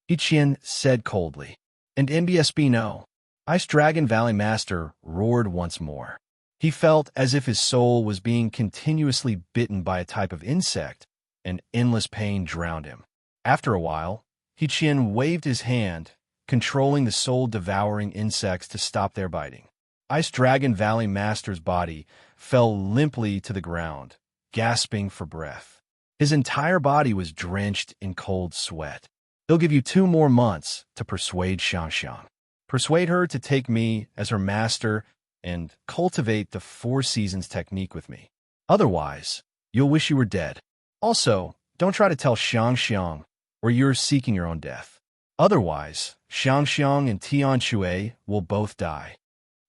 [SPEAKER 1] Qian said coldly. And NBSB no. Ice Dragon Valley Master roared once more. He felt as if his soul was being continuously bitten by a type of insect, and endless pain drowned him. After a while, Qian waved his hand, controlling the soul-devouring insects to stop their biting. Ice Dragon Valley Master's body fell limply to the ground, gasping for breath. His entire body was drenched in cold sweat. They'll give you 2 more months to persuade Xiangxiang. Persuade her to take me as her master and cultivate the 4 seasons technique with me. Otherwise, you'll wish you were dead. Also, don't try to tell Xiangxiang or you're seeking your own death. Otherwise, Xiangxiang and Tianjun will both die.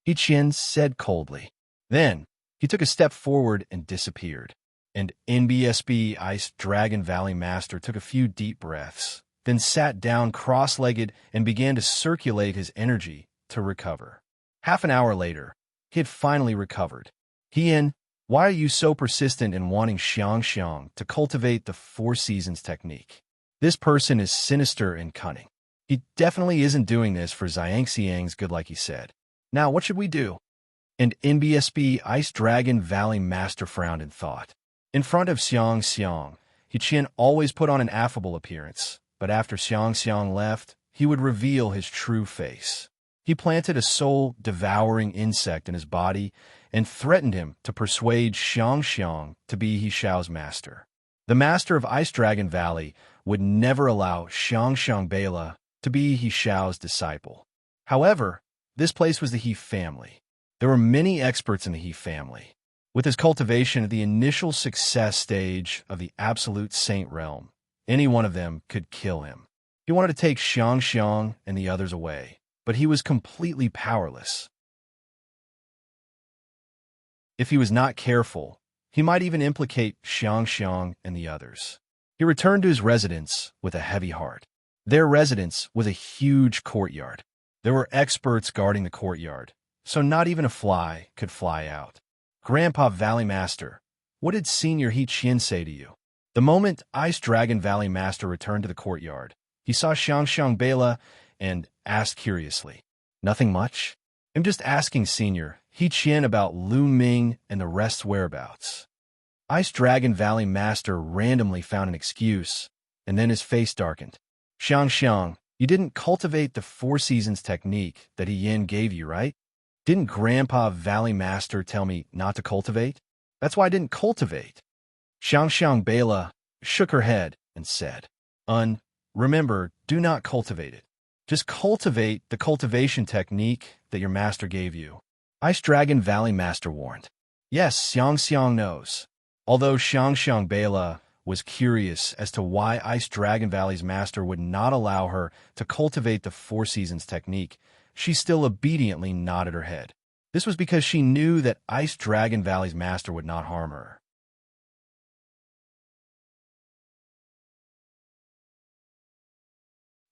[SPEAKER 1] Qian said coldly. Then, he took a step forward and disappeared. And NBSB Ice Dragon Valley Master took a few deep breaths, then sat down cross-legged and began to circulate his energy to recover. Half an hour later, he had finally recovered. Qian, why are you so persistent in wanting Xiangxiang to cultivate the 4 seasons technique? This person is sinister and cunning. He definitely isn't doing this for Xianxiang's good like he said. Now, what should we do? And NBSB Ice Dragon Valley Master frowned in thought. In front of Xianxiang, Qian always put on an affable appearance, but after Xiangxiang left, he would reveal his true face. He planted a soul-devouring insect in his body and threatened him to persuade Xiangxiang to be He Xiao's master. The master of Ice Dragon Valley would never allow Xiangxiang Bela to be He Xiao's disciple. However, this place was the He family. There were many experts in the He family. With his cultivation at the initial success stage of the absolute saint realm, any one of them could kill him. He wanted to take Xiangxiang and the others away, but he was completely powerless. If he was not careful, he might even implicate Xiangxiang and the others. He returned to his residence with a heavy heart. Their residence was a huge courtyard. There were experts guarding the courtyard, so not even a fly could fly out. Grandpa Valley Master, what did Senior He Qian say to you? The moment Ice Dragon Valley Master returned to the courtyard, he saw Xiangxiang Bela and asked curiously, Nothing much? I'm just asking Senior He Qian about Lu Ming and the rest's whereabouts. Ice Dragon Valley Master randomly found an excuse, and then his face darkened. Xiangxiang, you didn't cultivate the 4 seasons technique that He Yin gave you, right? Didn't Grandpa Valley Master tell me not to cultivate? That's why I didn't cultivate. Xiangxiang Bela shook her head and said, Remember, do not cultivate it. Just cultivate the cultivation technique that your master gave you. Ice Dragon Valley Master warned. Yes, Xiangxiang knows. Although Xiangxiang Bela was curious as to why Ice Dragon Valley's master would not allow her to cultivate the 4 seasons technique, she still obediently nodded her head. This was because she knew that Ice Dragon Valley's master would not harm her.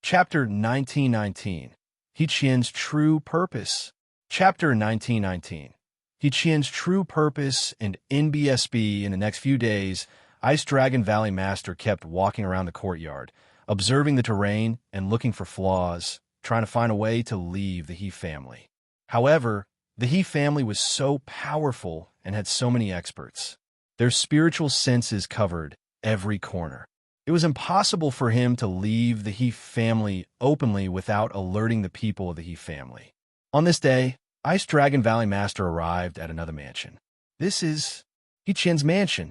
[SPEAKER 1] Chapter 1919. He Qian's True Purpose. Chapter 1919. He Qian's True Purpose and NBSB. In the next few days, Ice Dragon Valley Master kept walking around the courtyard, observing the terrain and looking for flaws, trying to find a way to leave the He family. However, the He family was so powerful and had so many experts. Their spiritual senses covered every corner. It was impossible for him to leave the He family openly without alerting the people of the He family. On this day, Ice Dragon Valley Master arrived at another mansion. This is He Qian's mansion.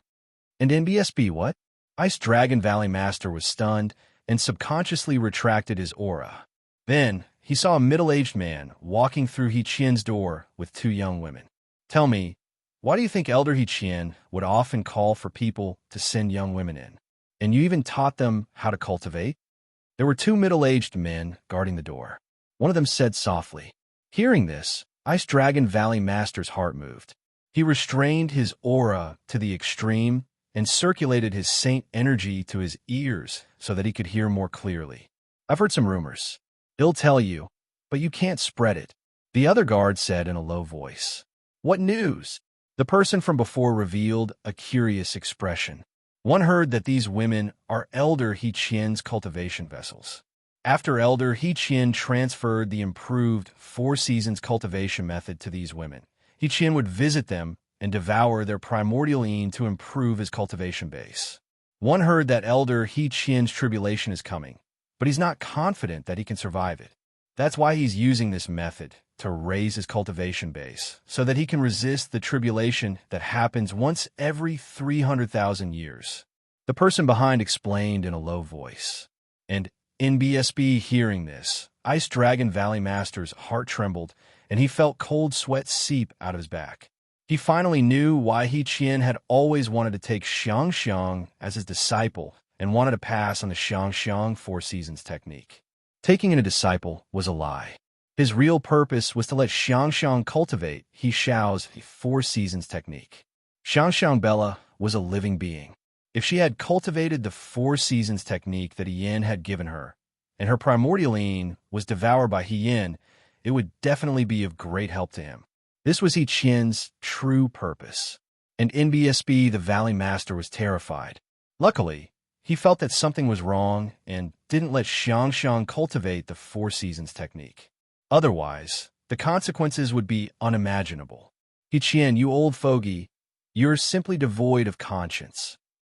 [SPEAKER 1] And NBSB, what? Ice Dragon Valley Master was stunned and subconsciously retracted his aura. Then, he saw a middle-aged man walking through He Qian's door with 2 young women. Tell me, why do you think Elder He Qian would often call for people to send young women in? And you even taught them how to cultivate? There were two middle-aged men guarding the door. One of them said softly. Hearing this, Ice Dragon Valley Master's heart moved. He restrained his aura to the extreme and circulated his saint energy to his ears so that he could hear more clearly. I've heard some rumors. He'll tell you, but you can't spread it, the other guard said in a low voice. What news? The person from before revealed a curious expression. One heard that these women are Elder Qian's cultivation vessels. After Elder Qian transferred the improved 4 seasons cultivation method to these women, Qian would visit them and devour their primordial yin to improve his cultivation base. One heard that Elder Qian's tribulation is coming, but he's not confident that he can survive it. That's why he's using this method to raise his cultivation base, so that he can resist the tribulation that happens once every 300,000 years. The person behind explained in a low voice. And NBSB hearing this, Ice Dragon Valley Master's heart trembled, and he felt cold sweat seep out of his back. He finally knew why Qian had always wanted to take Xiangxiang as his disciple and wanted to pass on the Xiangxiang 4 seasons technique. Taking in a disciple was a lie. His real purpose was to let Xiangxiang cultivate He Xiao's 4 seasons technique. Xiangxiang Bella was a living being. If she had cultivated the 4 seasons technique that Qian had given her, and her primordial yin was devoured by Qian, it would definitely be of great help to him. This was Qian's true purpose. And NBSB, the Valley Master, was terrified. Luckily, he felt that something was wrong and didn't let Xiangxiang cultivate the 4 seasons technique. Otherwise, the consequences would be unimaginable. Qian, you old fogey, you're simply devoid of conscience.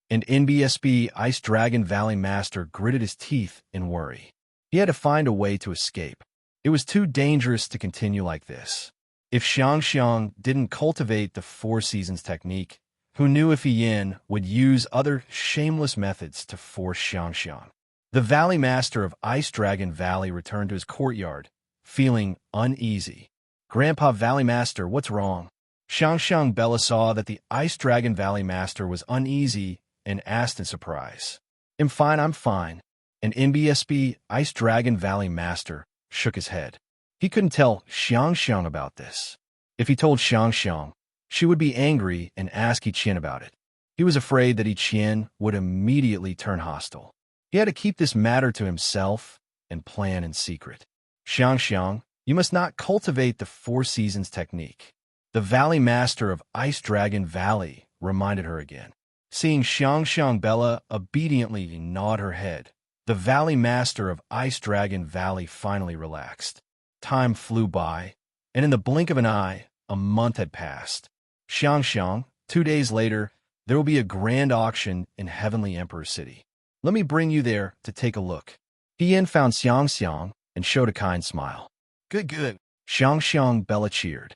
[SPEAKER 1] And NBSB, Ice Dragon Valley Master, gritted his teeth in worry. He had to find a way to escape. It was too dangerous to continue like this. If Xiangxiang didn't cultivate the 4 seasons technique, who knew if Qian would use other shameless methods to force Xiangxiang? The Valley Master of Ice Dragon Valley returned to his courtyard, feeling uneasy. Grandpa Valley Master, what's wrong? Xiangxiang Bella saw that the Ice Dragon Valley Master was uneasy and asked in surprise. I'm fine. And NBSB, Ice Dragon Valley Master, shook his head. He couldn't tell Xiangxiang about this. If he told Xiangxiang, she would be angry and ask Qian about it. He was afraid that Qian would immediately turn hostile. He had to keep this matter to himself and plan in secret. Xiangxiang, you must not cultivate the 4 seasons technique. The Valley Master of Ice Dragon Valley reminded her again. Seeing Xiangxiang Bella obediently nod her head, the Valley Master of Ice Dragon Valley finally relaxed. Time flew by, and in the blink of an eye, a month had passed. Xiangxiang, 2 days later, there will be a grand auction in Heavenly Emperor City. Let me bring you there to take a look. Qian found Xiangxiang and showed a kind smile. Good. Xiangxiang Bella cheered.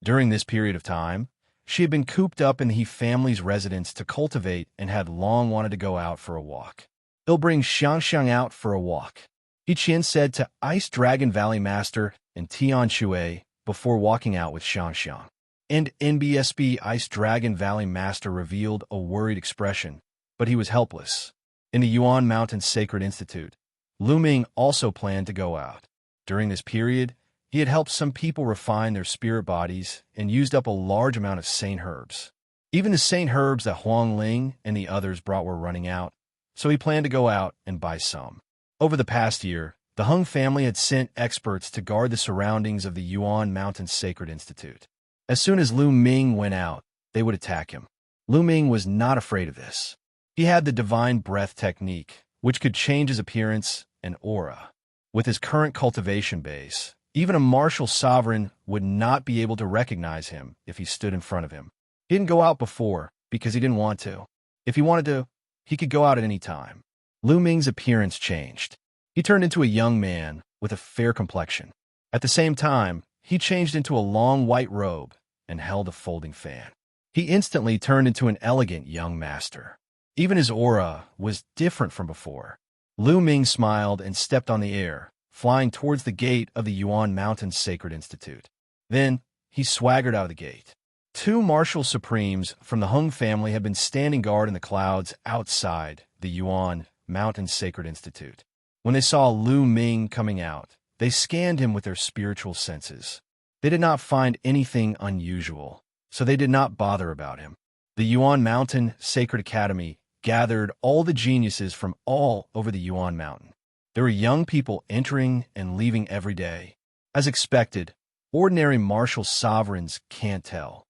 [SPEAKER 1] During this period of time, she had been cooped up in the He family's residence to cultivate and had long wanted to go out for a walk. He'll bring Xiangxiang out for a walk, Qian said to Ice Dragon Valley Master and Tian Shui before walking out with Xiangxiang. And NBSB Ice Dragon Valley Master revealed a worried expression, but he was helpless. In the Yuan Mountain Sacred Institute, Lu Ming also planned to go out. During this period, he had helped some people refine their spirit bodies and used up a large amount of saint herbs. Even the saint herbs that Huang Ling and the others brought were running out, so he planned to go out and buy some. Over the past year, the Hung family had sent experts to guard the surroundings of the Yuan Mountain Sacred Institute. As soon as Lu Ming went out, they would attack him. Lu Ming was not afraid of this. He had the divine breath technique, which could change his appearance and aura. With his current cultivation base, even a martial sovereign would not be able to recognize him if he stood in front of him. He didn't go out before because he didn't want to. If he wanted to, he could go out at any time. Lu Ming's appearance changed. He turned into a young man with a fair complexion. At the same time, he changed into a long white robe and held a folding fan. He instantly turned into an elegant young master. Even his aura was different from before. Lu Ming smiled and stepped on the air, flying towards the gate of the Yuan Mountain Sacred Institute. Then, he swaggered out of the gate. 2 martial supremes from the Hung family had been standing guard in the clouds outside, the Yuan Mountain Sacred Institute. When they saw Lu Ming coming out, they scanned him with their spiritual senses. They did not find anything unusual, so they did not bother about him. The Yuan Mountain Sacred Academy gathered all the geniuses from all over the Yuan Mountain. There were young people entering and leaving every day. As expected, ordinary martial sovereigns can't tell.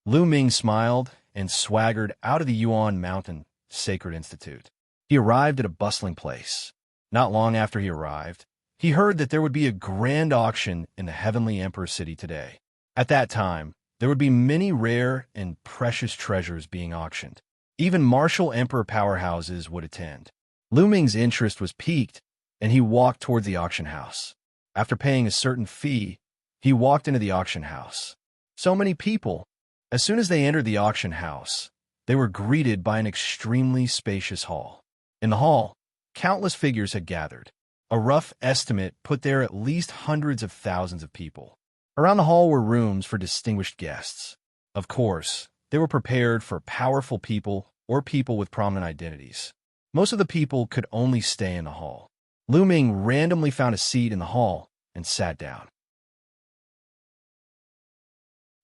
[SPEAKER 1] Lu Ming smiled and swaggered out of the Yuan Mountain Sacred Institute. He arrived at a bustling place. Not long after he arrived, he heard that there would be a grand auction in the Heavenly Emperor City today. At that time, there would be many rare and precious treasures being auctioned. Even martial emperor powerhouses would attend. Lu Ming's interest was piqued, and he walked towards the auction house. After paying a certain fee, he walked into the auction house. So many people. As soon as they entered the auction house, they were greeted by an extremely spacious hall. In the hall, countless figures had gathered. A rough estimate put there at least hundreds of thousands of people. Around the hall were rooms for distinguished guests. Of course, they were prepared for powerful people or people with prominent identities. Most of the people could only stay in the hall. Lu Ming randomly found a seat in the hall and sat down.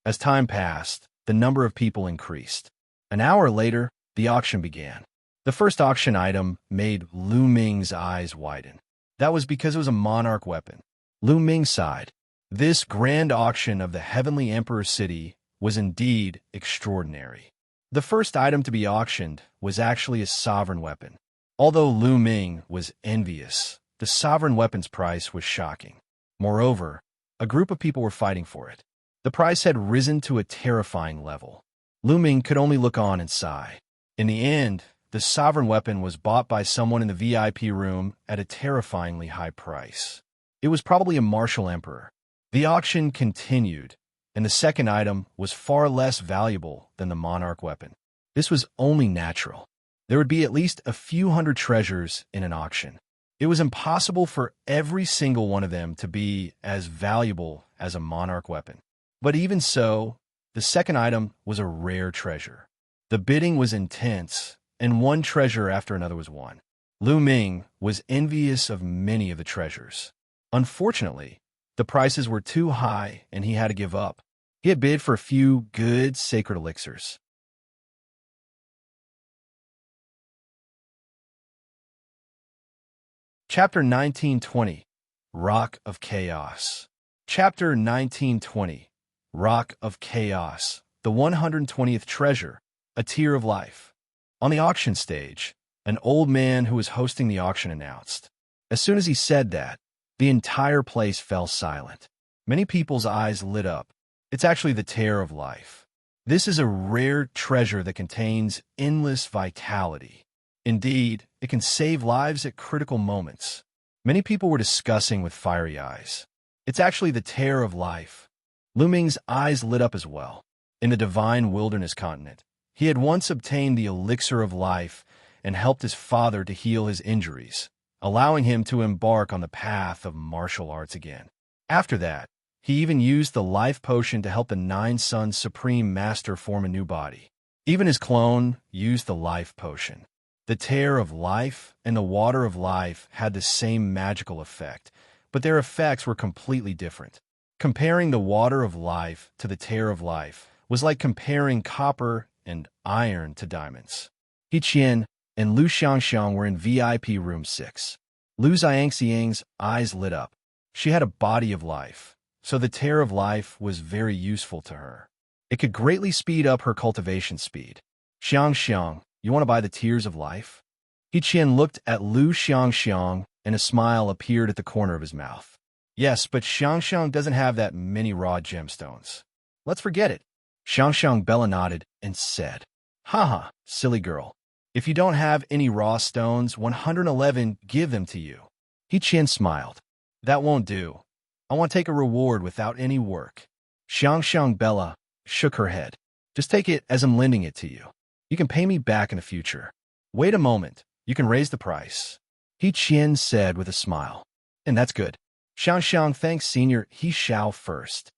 [SPEAKER 1] As time passed, the number of people increased. An hour later, the auction began. The first auction item made Lu Ming's eyes widen. That was because it was a monarch weapon. Lu Ming sighed. This grand auction of the Heavenly Emperor City was indeed extraordinary. The first item to be auctioned was actually a sovereign weapon. Although Lu Ming was envious, the sovereign weapon's price was shocking. Moreover, a group of people were fighting for it. The price had risen to a terrifying level. Lu Ming could only look on and sigh. In the end, the sovereign weapon was bought by someone in the VIP room at a terrifyingly high price. It was probably a martial emperor. The auction continued, and the second item was far less valuable than the monarch weapon. This was only natural. There would be at least a few hundred treasures in an auction. It was impossible for every single one of them to be as valuable as a monarch weapon. But even so, the second item was a rare treasure. The bidding was intense, and one treasure after another was won. Lu Ming was envious of many of the treasures. Unfortunately, the prices were too high and he had to give up. He had bid for a few good sacred elixirs. Chapter 1920, Rock of Chaos. Chapter 1920, Rock of Chaos, the 120th treasure, a tear of life. On the auction stage, an old man who was hosting the auction announced. As soon as he said that, the entire place fell silent. Many people's eyes lit up. It's actually the tear of life. This is a rare treasure that contains endless vitality. Indeed, it can save lives at critical moments. Many people were discussing with fiery eyes. It's actually the tear of life. Lu Ming's eyes lit up as well. In the divine wilderness continent, he had once obtained the elixir of life and helped his father to heal his injuries, allowing him to embark on the path of martial arts again. After that, he even used the life potion to help the Nine Sons Supreme Master form a new body. Even his clone used the life potion. The tear of life and the water of life had the same magical effect, but their effects were completely different. Comparing the water of life to the tear of life was like comparing copper and iron to diamonds. Qian and Lu Xiangxiang were in VIP room 6. Lu Xiangxiang's eyes lit up. She had a body of life, so the tear of life was very useful to her. It could greatly speed up her cultivation speed. Xiangxiang, you want to buy the tears of life? Qian looked at Lu Xiangxiang, and a smile appeared at the corner of his mouth. Yes, but Xiangxiang doesn't have that many raw gemstones. Let's forget it. Xiangxiang Bella nodded and said, Haha, silly girl. If you don't have any raw stones, 111 give them to you. Qian smiled. That won't do. I want to take a reward without any work. Xiangxiang Bella shook her head. Just take it as I'm lending it to you. You can pay me back in the future. Wait a moment. You can raise the price. Qian said with a smile. And that's good. Xiangxiang thanks Senior He Xiao first.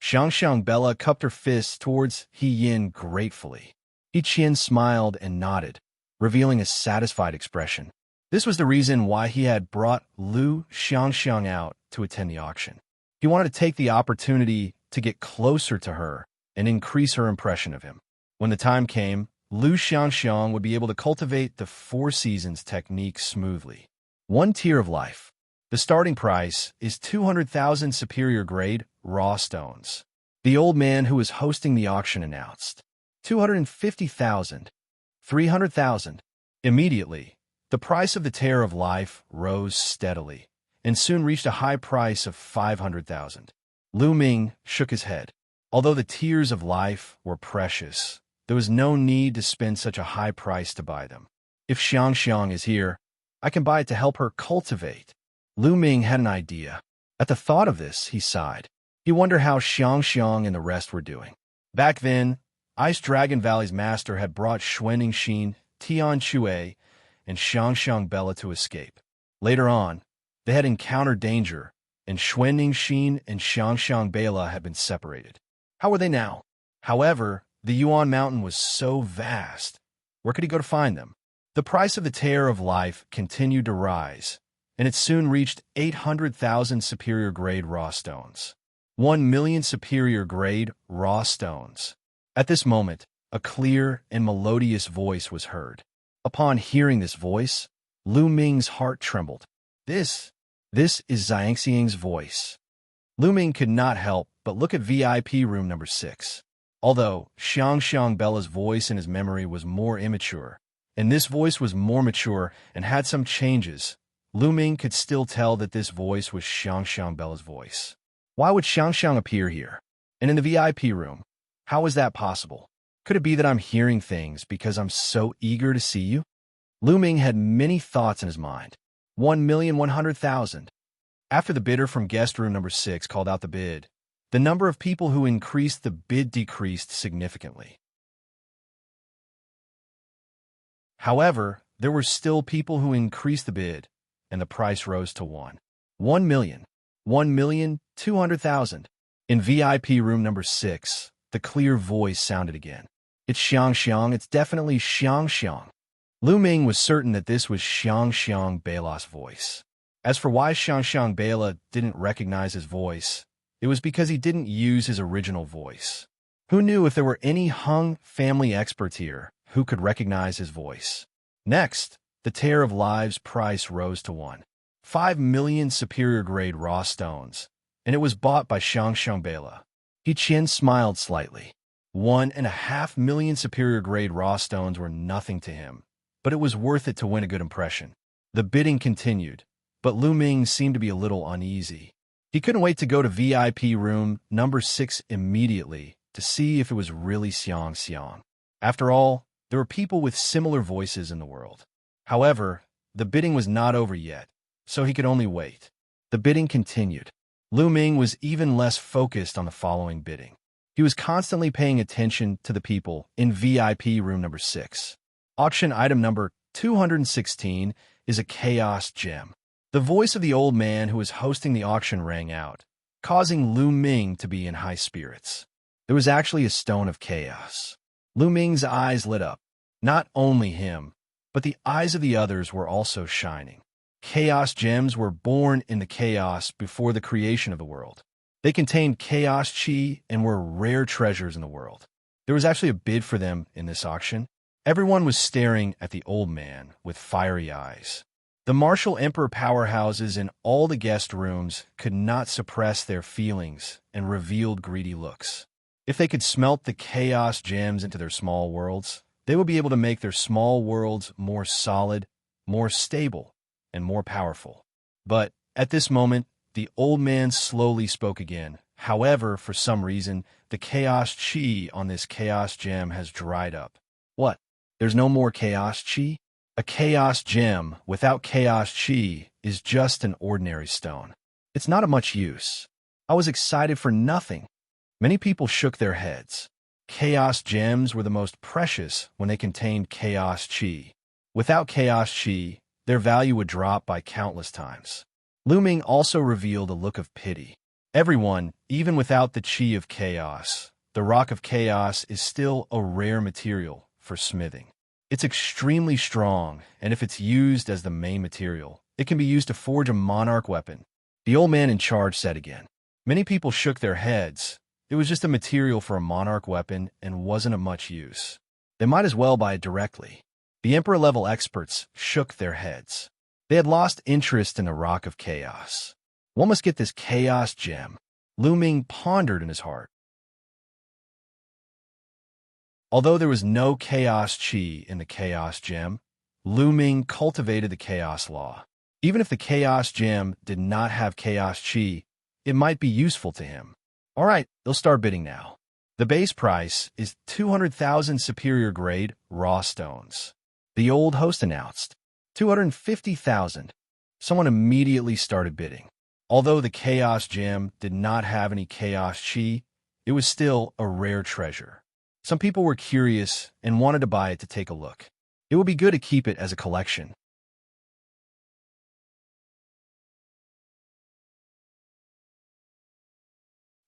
[SPEAKER 1] Xiangxiang Bella cupped her fists towards He Yin gratefully. Qian smiled and nodded. revealing a satisfied expression. This was the reason why he had brought Xiangxiang out to attend the auction. He wanted to take the opportunity to get closer to her and increase her impression of him. When the time came, Xiangxiang would be able to cultivate the 4 seasons technique smoothly. 1 tier of life. The starting price is 200,000 superior grade raw stones. The old man who was hosting the auction announced, 250,000, 300,000. Immediately, the price of the tier of life rose steadily and soon reached a high price of 500,000. Lu Ming shook his head. Although the tiers of life were precious, there was no need to spend such a high price to buy them. If Xiangxiang is here, I can buy it to help her cultivate. Lu Ming had an idea. At the thought of this, he sighed. He wondered how Xiangxiang and the rest were doing. Back then, Ice Dragon Valley's master had brought Xuanxin, Tian Chui, and Xiangxiang Bella to escape. Later on, they had encountered danger, and Xuanxin and Xiangxiang Bella had been separated. How were they now? However, the Yuan Mountain was so vast. Where could he go to find them? The price of the tier of life continued to rise, and it soon reached 800,000 superior grade raw stones. 1 million superior grade raw stones. At this moment, a clear and melodious voice was heard. Upon hearing this voice, Lu Ming's heart trembled. This is Xiangxiang's voice. Lu Ming could not help but look at VIP room number 6. Although Xiangxiang Bella's voice in his memory was more immature, and this voice was more mature and had some changes, Lu Ming could still tell that this voice was Xiangxiang Bella's voice. Why would Xiangxiang appear here? And in the VIP room? How is that possible? Could it be that I'm hearing things because I'm so eager to see you? Lu Ming had many thoughts in his mind. 1,100,000. After the bidder from guest room number 6 called out the bid, the number of people who increased the bid decreased significantly. However, there were still people who increased the bid, and the price rose to 1 million. 1,200,000. In VIP room number 6, the clear voice sounded again. It's Xiangxiang, it's definitely Xiangxiang. Lu Ming was certain that this was Xiangxiang Bella's voice. As for why Xiangxiang Bella didn't recognize his voice, it was because he didn't use his original voice. Who knew if there were any Hung family experts here who could recognize his voice? Next, the tier of lives price rose to 5 million superior grade raw stones, and it was bought by Xiangxiang Bella. Qian smiled slightly. 1.5 million superior grade raw stones were nothing to him, but it was worth it to win a good impression. The bidding continued, but Lu Ming seemed to be a little uneasy. He couldn't wait to go to VIP room number 6 immediately to see if it was really Xiangxiang. After all, there were people with similar voices in the world. However, the bidding was not over yet, so he could only wait. The bidding continued. Lu Ming was even less focused on the following bidding. He was constantly paying attention to the people in VIP room number 6. Auction item number 216 is a chaos gem. The voice of the old man who was hosting the auction rang out, causing Lu Ming to be in high spirits. There was actually a stone of chaos. Lu Ming's eyes lit up. Not only him, but the eyes of the others were also shining. Chaos gems were born in the chaos before the creation of the world. They contained chaos chi and were rare treasures in the world. There was actually a bid for them in this auction. Everyone was staring at the old man with fiery eyes. The martial emperor powerhouses in all the guest rooms could not suppress their feelings and revealed greedy looks. If they could smelt the chaos gems into their small worlds, they would be able to make their small worlds more solid, more stable, and more powerful. But at this moment, the old man slowly spoke again. However, for some reason, the chaos chi on this chaos gem has dried up. What? There's no more chaos chi? A chaos gem without chaos chi is just an ordinary stone. It's not of much use. I was excited for nothing. Many people shook their heads. Chaos gems were the most precious when they contained chaos chi. Without chaos chi, their value would drop by countless times. Lu Ming also revealed a look of pity. Everyone, even without the chi of chaos, the rock of chaos is still a rare material for smithing. It's extremely strong, and if it's used as the main material, it can be used to forge a monarch weapon. The old man in charge said again. Many people shook their heads. It was just a material for a monarch weapon and wasn't of much use. They might as well buy it directly. The emperor-level experts shook their heads. They had lost interest in the Rock of Chaos. One must get this chaos gem. Lu Ming pondered in his heart. Although there was no chaos chi in the chaos gem, Lu Ming cultivated the chaos law. Even if the chaos gem did not have chaos chi, it might be useful to him. All right, they'll start bidding now. The base price is 200,000 superior grade raw stones. The old host announced. 250,000. Someone immediately started bidding. Although the chaos gem did not have any chaos chi, it was still a rare treasure. Some people were curious and wanted to buy it to take a look. It would be good to keep it as a collection.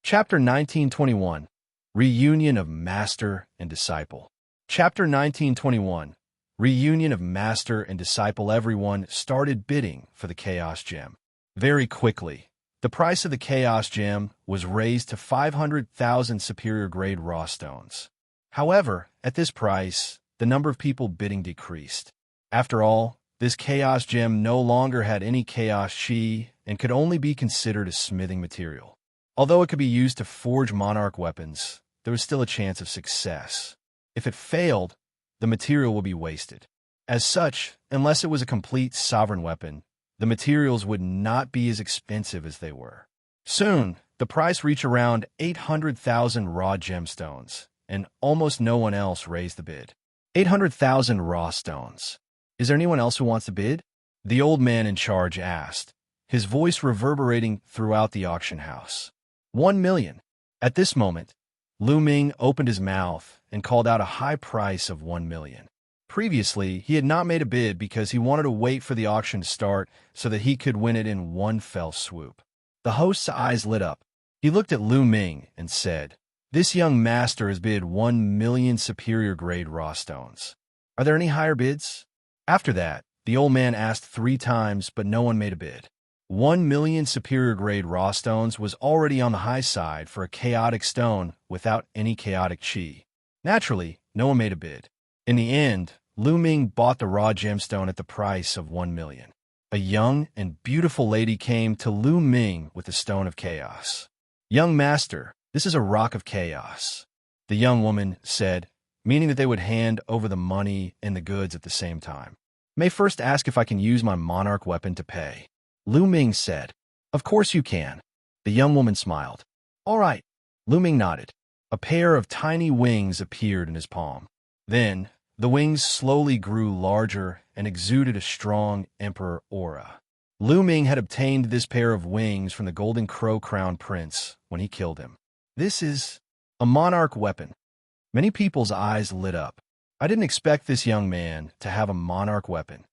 [SPEAKER 1] Chapter 1921. Reunion of Master and Disciple. Chapter 1921. Reunion of Master and Disciple. Everyone started bidding for the Chaos Gem. Very quickly, the price of the Chaos Gem was raised to 500,000 superior grade raw stones. However, at this price, the number of people bidding decreased. After all, this Chaos Gem no longer had any Chaos Chi and could only be considered a smithing material. Although it could be used to forge monarch weapons, there was still a chance of success. If it failed, the material would be wasted. As such, unless it was a complete sovereign weapon, the materials would not be as expensive as they were. Soon, the price reached around 800,000 raw gemstones, and almost no one else raised the bid. 800,000 raw stones. Is there anyone else who wants to bid? The old man in charge asked, his voice reverberating throughout the auction house. 1 million. At this moment, Lu Ming opened his mouth and called out a high price of 1 million. Previously, he had not made a bid because he wanted to wait for the auction to start so that he could win it in one fell swoop. The host's eyes lit up. He looked at Lu Ming and said, "This young master has bid 1 million superior grade raw stones. Are there any higher bids?" After that, the old man asked 3 times, but no one made a bid. 1 million superior grade raw stones was already on the high side for a chaotic stone without any chaotic chi. Naturally, no one made a bid. In the end, Lu Ming bought the raw gemstone at the price of 1 million. A young and beautiful lady came to Lu Ming with the stone of chaos. "Young master, this is a rock of chaos," the young woman said, meaning that they would hand over the money and the goods at the same time. "May first ask if I can use my monarch weapon to pay." Lu Ming said, "Of course you can." The young woman smiled. "All right." Lu Ming nodded. A pair of tiny wings appeared in his palm. Then, the wings slowly grew larger and exuded a strong emperor aura. Lu Ming had obtained this pair of wings from the Golden Crow Crown Prince when he killed him. This is a monarch weapon. Many people's eyes lit up. I didn't expect this young man to have a monarch weapon.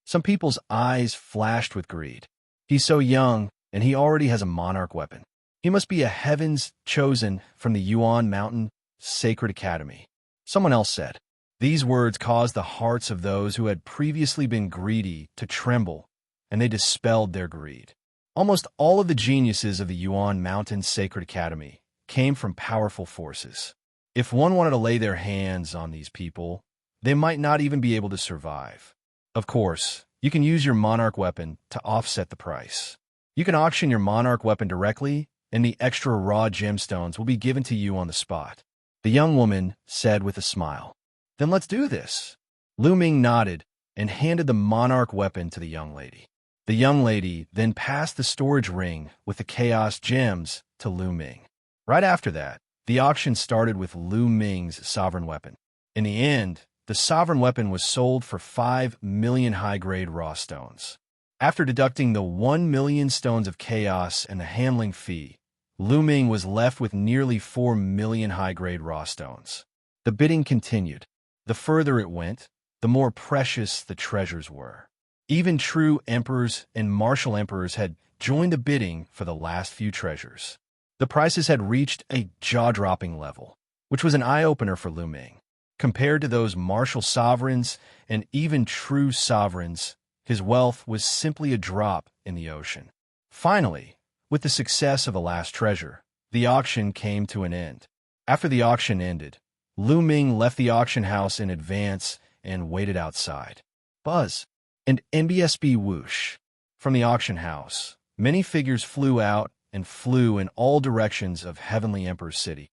[SPEAKER 1] Some people's eyes flashed with greed. He's so young, and he already has a monarch weapon. He must be a heaven's chosen from the Yuan Mountain Sacred Academy. Someone else said. These words caused the hearts of those who had previously been greedy to tremble, and they dispelled their greed. Almost all of the geniuses of the Yuan Mountain Sacred Academy came from powerful forces. If one wanted to lay their hands on these people, they might not even be able to survive. Of course, you can use your monarch weapon to offset the price. You can auction your monarch weapon directly, and the extra raw gemstones will be given to you on the spot. The young woman said with a smile. Then let's do this. Lu Ming nodded and handed the monarch weapon to the young lady. The young lady then passed the storage ring with the chaos gems to Lu Ming. Right after that, the auction started with Lu Ming's sovereign weapon. In the end, the sovereign weapon was sold for 5 million high-grade raw stones. After deducting the 1 million stones of chaos and the handling fee, Lu Ming was left with nearly 4 million high-grade raw stones. The bidding continued. The further it went, the more precious the treasures were. Even true emperors and martial emperors had joined the bidding for the last few treasures. The prices had reached a jaw-dropping level, which was an eye-opener for Lu Ming. Compared to those martial sovereigns and even true sovereigns, his wealth was simply a drop in the ocean. Finally, with the success of the last treasure, the auction came to an end. After the auction ended, Lu Ming left the auction house in advance and waited outside. Buzz and NBSB whoosh. From the auction house, many figures flew out and flew in all directions of Heavenly Emperor's city.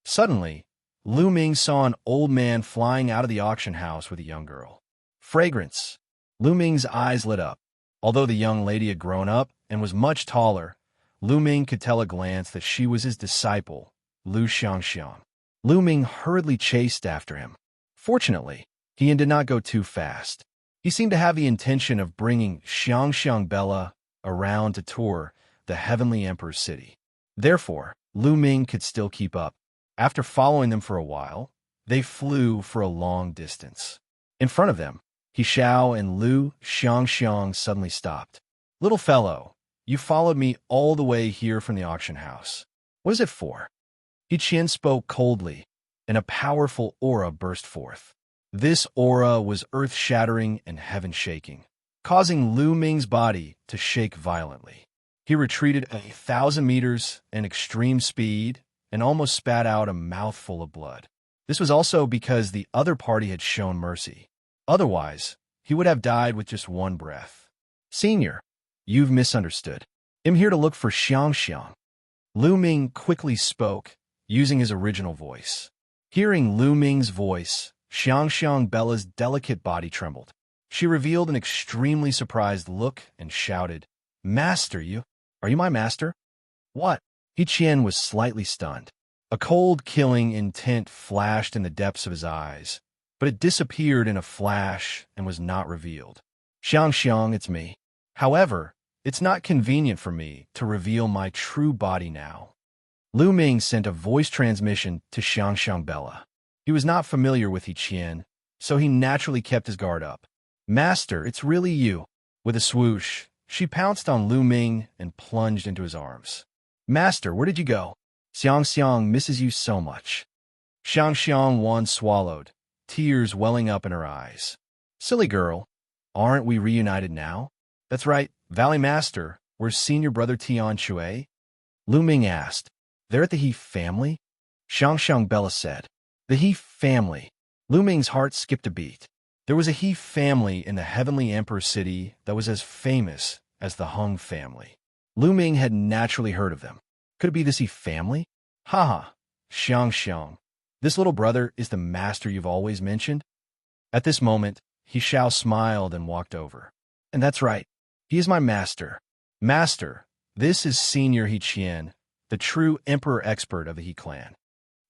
[SPEAKER 1] Suddenly, Lu Ming saw an old man flying out of the auction house with a young girl. Fragrance. Lu Ming's eyes lit up. Although the young lady had grown up and was much taller, Lu Ming could tell at a glance that she was his disciple, Lu Xiangxiang. Lu Ming hurriedly chased after him. Fortunately, he did not go too fast. He seemed to have the intention of bringing Xiangxiang Bella around to tour the Heavenly Emperor's city. Therefore, Lu Ming could still keep up. After following them for a while, they flew for a long distance. In front of them, Xiao and Lu Xiangxiang suddenly stopped. "Little fellow, you followed me all the way here from the auction house. What is it for?" Qian spoke coldly, and a powerful aura burst forth. This aura was earth-shattering and heaven-shaking, causing Lu Ming's body to shake violently. He retreated 1,000 meters in extreme speed and almost spat out a mouthful of blood. This was also because the other party had shown mercy. Otherwise, he would have died with just one breath. "Senior, you've misunderstood. I'm here to look for Xiangxiang." Lu Ming quickly spoke, using his original voice. Hearing Lu Ming's voice, Xiangxiang Bella's delicate body trembled. She revealed an extremely surprised look and shouted, "Master, are you my master?" "What?" Qian was slightly stunned. A cold, killing intent flashed in the depths of his eyes, but it disappeared in a flash and was not revealed. "Xiangxiang, it's me. However, it's not convenient for me to reveal my true body now." Lu Ming sent a voice transmission to Xiangxiang Bella. He was not familiar with Qian, so he naturally kept his guard up. "Master, it's really you." With a swoosh, she pounced on Lu Ming and plunged into his arms. "Master, where did you go? Xiangxiang misses you so much." Xiangxiang Wan swallowed, tears welling up in her eyes. "Silly girl, aren't we reunited now?" "That's right, Valley Master, where's senior brother Tian Shui?" Lu Ming asked. "They're at the He family?" Xiangxiang Bella said. The He family. Lu Ming's heart skipped a beat. There was a He family in the Heavenly Emperor's city that was as famous as the Hung family. Lu Ming had naturally heard of them. Could it be this He family? Haha, Xiangxiang. This little brother is the master you've always mentioned? At this moment, He Xiao smiled and walked over. "And that's right. He is my master. Master, this is Senior He Qian, the true emperor expert of the He clan."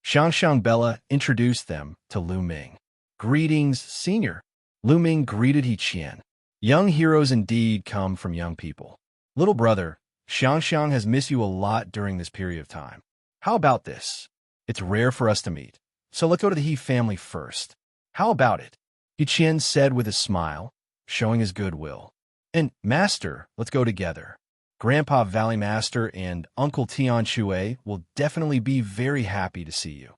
[SPEAKER 1] Xiangxiang Bella introduced them to Lu Ming. "Greetings, Senior." Lu Ming greeted He Qian. "Young heroes indeed come from young people. Little brother, Xiangxiang has missed you a lot during this period of time. How about this? It's rare for us to meet, so let's go to the He family first. How about it?" He Qian said with a smile, showing his goodwill. "And, Master, let's go together. Grandpa Valley Master and Uncle Tian Shui will definitely be very happy to see you."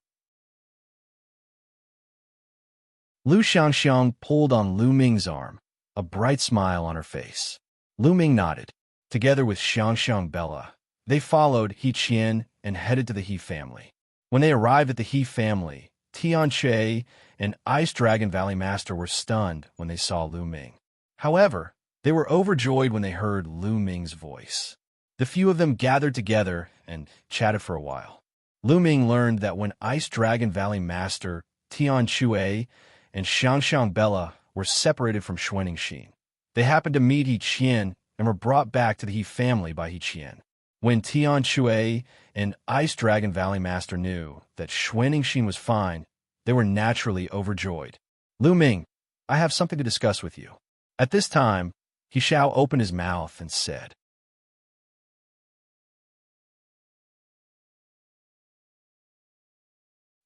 [SPEAKER 1] Lu Xiangxiang pulled on Lu Ming's arm, a bright smile on her face. Lu Ming nodded. Together with Xiangxiang Bella, they followed He Qian and headed to the He family. When they arrived at the He family, Tian Shui and Ice Dragon Valley Master were stunned when they saw Lu Ming. However, they were overjoyed when they heard Lu Ming's voice. The few of them gathered together and chatted for a while. Lu Ming learned that when Ice Dragon Valley Master Tian Shui and Xiangxiang Bella were separated from Xianxia, they happened to meet He Qian and were brought back to the He family by He Qian. When Tian Shui and Ice Dragon Valley Master knew that Xianxia was fine, they were naturally overjoyed. "Lu Ming, I have something to discuss with you." At this time, He Xiao opened his mouth and said,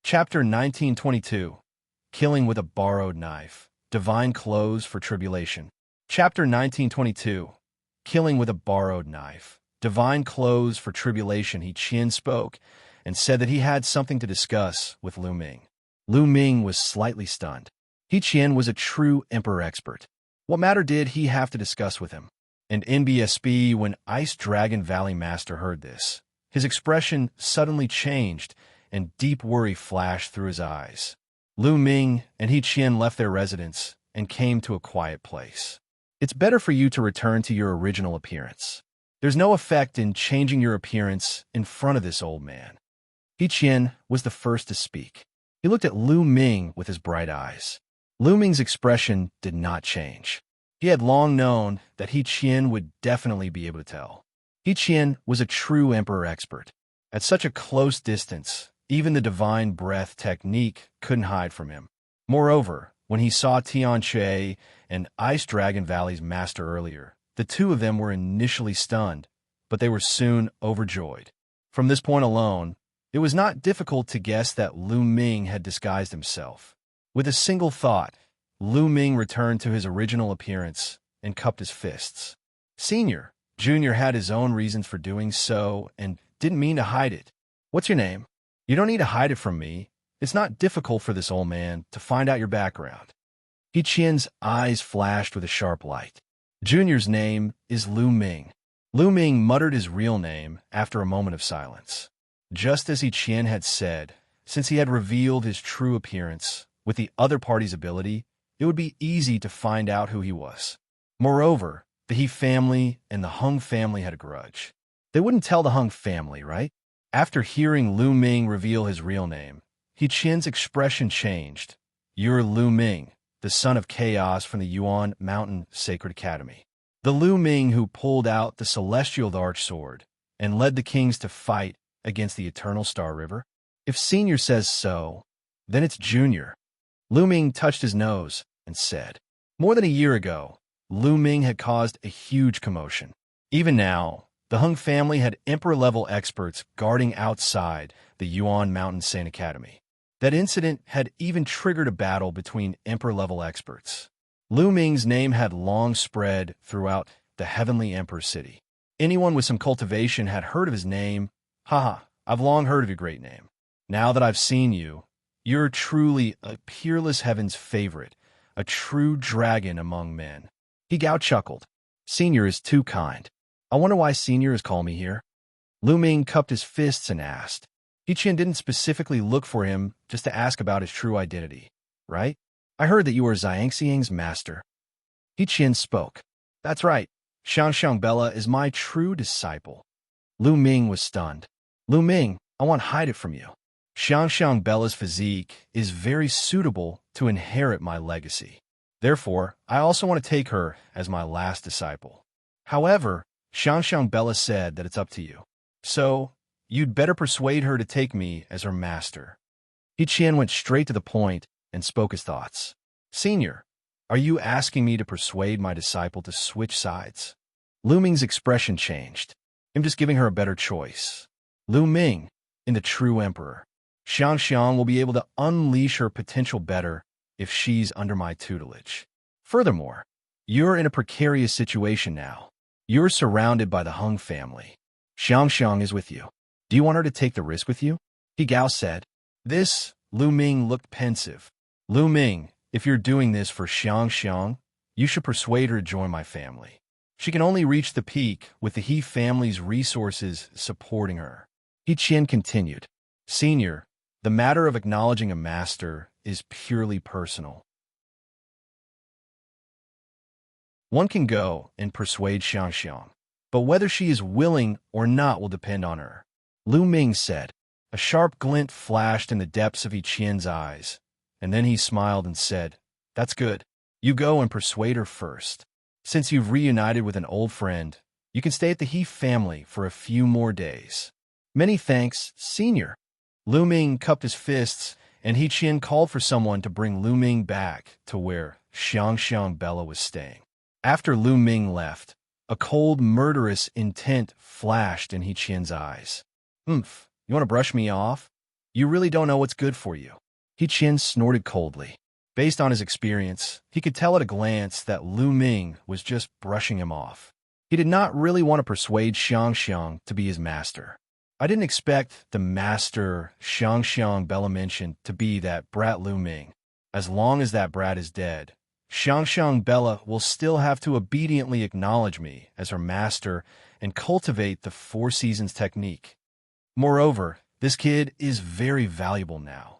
[SPEAKER 1] Chapter 1922, Killing with a Borrowed Knife, Divine Clothes for Tribulation. Chapter 1922, Killing with a Borrowed Knife, Divine Clothes for Tribulation. He Qian spoke, and said that he had something to discuss with Lu Ming. Lu Ming was slightly stunned. Qian was a true emperor expert. What matter did he have to discuss with him? And NBSB, when Ice Dragon Valley Master heard this, his expression suddenly changed and deep worry flashed through his eyes. Lu Ming and Qian left their residence and came to a quiet place. It's better for you to return to your original appearance. There's no effect in changing your appearance in front of this old man. Qian was the first to speak. He looked at Lu Ming with his bright eyes. Lu Ming's expression did not change. He had long known that Qian would definitely be able to tell. Qian was a true emperor expert. At such a close distance, even the divine breath technique couldn't hide from him. Moreover, when he saw Xianxia and Ice Dragon Valley's master earlier, the two of them were initially stunned, but they were soon overjoyed. From this point alone, it was not difficult to guess that Lu Ming had disguised himself. With a single thought, Lu Ming returned to his original appearance and cupped his fists. Senior, Junior had his own reasons for doing so and didn't mean to hide it. What's your name? You don't need to hide it from me. It's not difficult for this old man to find out your background. Qian's eyes flashed with a sharp light. Junior's name is Lu Ming. Lu Ming muttered his real name after a moment of silence. Just as Qian had said, since he had revealed his true appearance, with the other party's ability, it would be easy to find out who he was. Moreover, the He family and the Hung family had a grudge. They wouldn't tell the Hung family, right? After hearing Lu Ming reveal his real name, Qian's expression changed. You're Lu Ming, the son of chaos from the Yuan Mountain Sacred Academy. The Lu Ming who pulled out the celestial Thearch sword and led the kings to fight against the eternal Star River? If Senior says so, then it's Junior. Lu Ming touched his nose and said, more than a year ago, Lu Ming had caused a huge commotion. Even now, the Hung family had emperor-level experts guarding outside the Yuan Mountain Saint Academy. That incident had even triggered a battle between emperor-level experts. Lu Ming's name had long spread throughout the Heavenly Emperor City. Anyone with some cultivation had heard of his name. Haha, I've long heard of your great name. Now that I've seen you, you're truly a peerless heaven's favorite, a true dragon among men. He Gao chuckled. Senior is too kind. I wonder why Senior has called me here. Lu Ming cupped his fists and asked. Qian didn't specifically look for him just to ask about his true identity, right? I heard that you were Xiangxiang's master. Qian spoke. That's right. Xiangxiang Bella is my true disciple. Lu Ming was stunned. Lu Ming, I won't hide it from you. Xiangxiang Bella's physique is very suitable to inherit my legacy. Therefore, I also want to take her as my last disciple. However, Xiangxiang Bella said that it's up to you. So, you'd better persuade her to take me as her master. Qian went straight to the point and spoke his thoughts. Senior, are you asking me to persuade my disciple to switch sides? Lu Ming's expression changed. I'm just giving her a better choice. Lu Ming, in the true emperor. Xianxiang will be able to unleash her potential better if she's under my tutelage. Furthermore, you're in a precarious situation now. You're surrounded by the Hung family. Xiangxiang is with you. Do you want her to take the risk with you? He Gao said. This, Lu Ming looked pensive. Lu Ming, if you're doing this for Xiangxiang, you should persuade her to join my family. She can only reach the peak with the He family's resources supporting her. Qian continued. Senior, the matter of acknowledging a master is purely personal. One can go and persuade Xiangxiang, but whether she is willing or not will depend on her. Lu Ming said. A sharp glint flashed in the depths of Qian's eyes, and then he smiled and said, That's good. You go and persuade her first. Since you've reunited with an old friend, you can stay at the He family for a few more days. Many thanks, Senior. Lu Ming cupped his fists, and Qian called for someone to bring Lu Ming back to where Xiangxiang Bella was staying. After Lu Ming left, a cold, murderous intent flashed in Qian's eyes. You want to brush me off? You really don't know what's good for you. Qian snorted coldly. Based on his experience, he could tell at a glance that Lu Ming was just brushing him off. He did not really want to persuade Xiangxiang to be his master. I didn't expect the master Xiangxiang Bella mentioned to be that brat Lu Ming. As long as that brat is dead, Xiangxiang Bella will still have to obediently acknowledge me as her master and cultivate the Four Seasons technique. Moreover, this kid is very valuable now.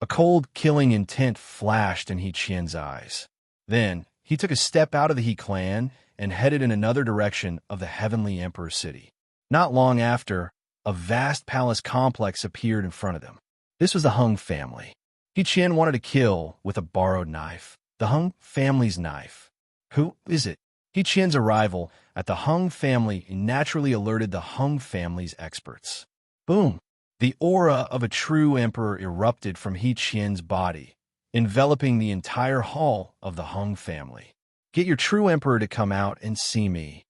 [SPEAKER 1] A cold, killing intent flashed in He Qian's eyes. Then, he took a step out of the He clan and headed in another direction of the Heavenly Emperor City. Not long after, a vast palace complex appeared in front of them. This was the Hung family. He Qian wanted to kill with a borrowed knife, the Hung family's knife. Who is it? He Qian's arrival at the Hung family naturally alerted the Hung family's experts. Boom! The aura of a true emperor erupted from He Qian's body, enveloping the entire hall of the Hung family. Get your true emperor to come out and see me.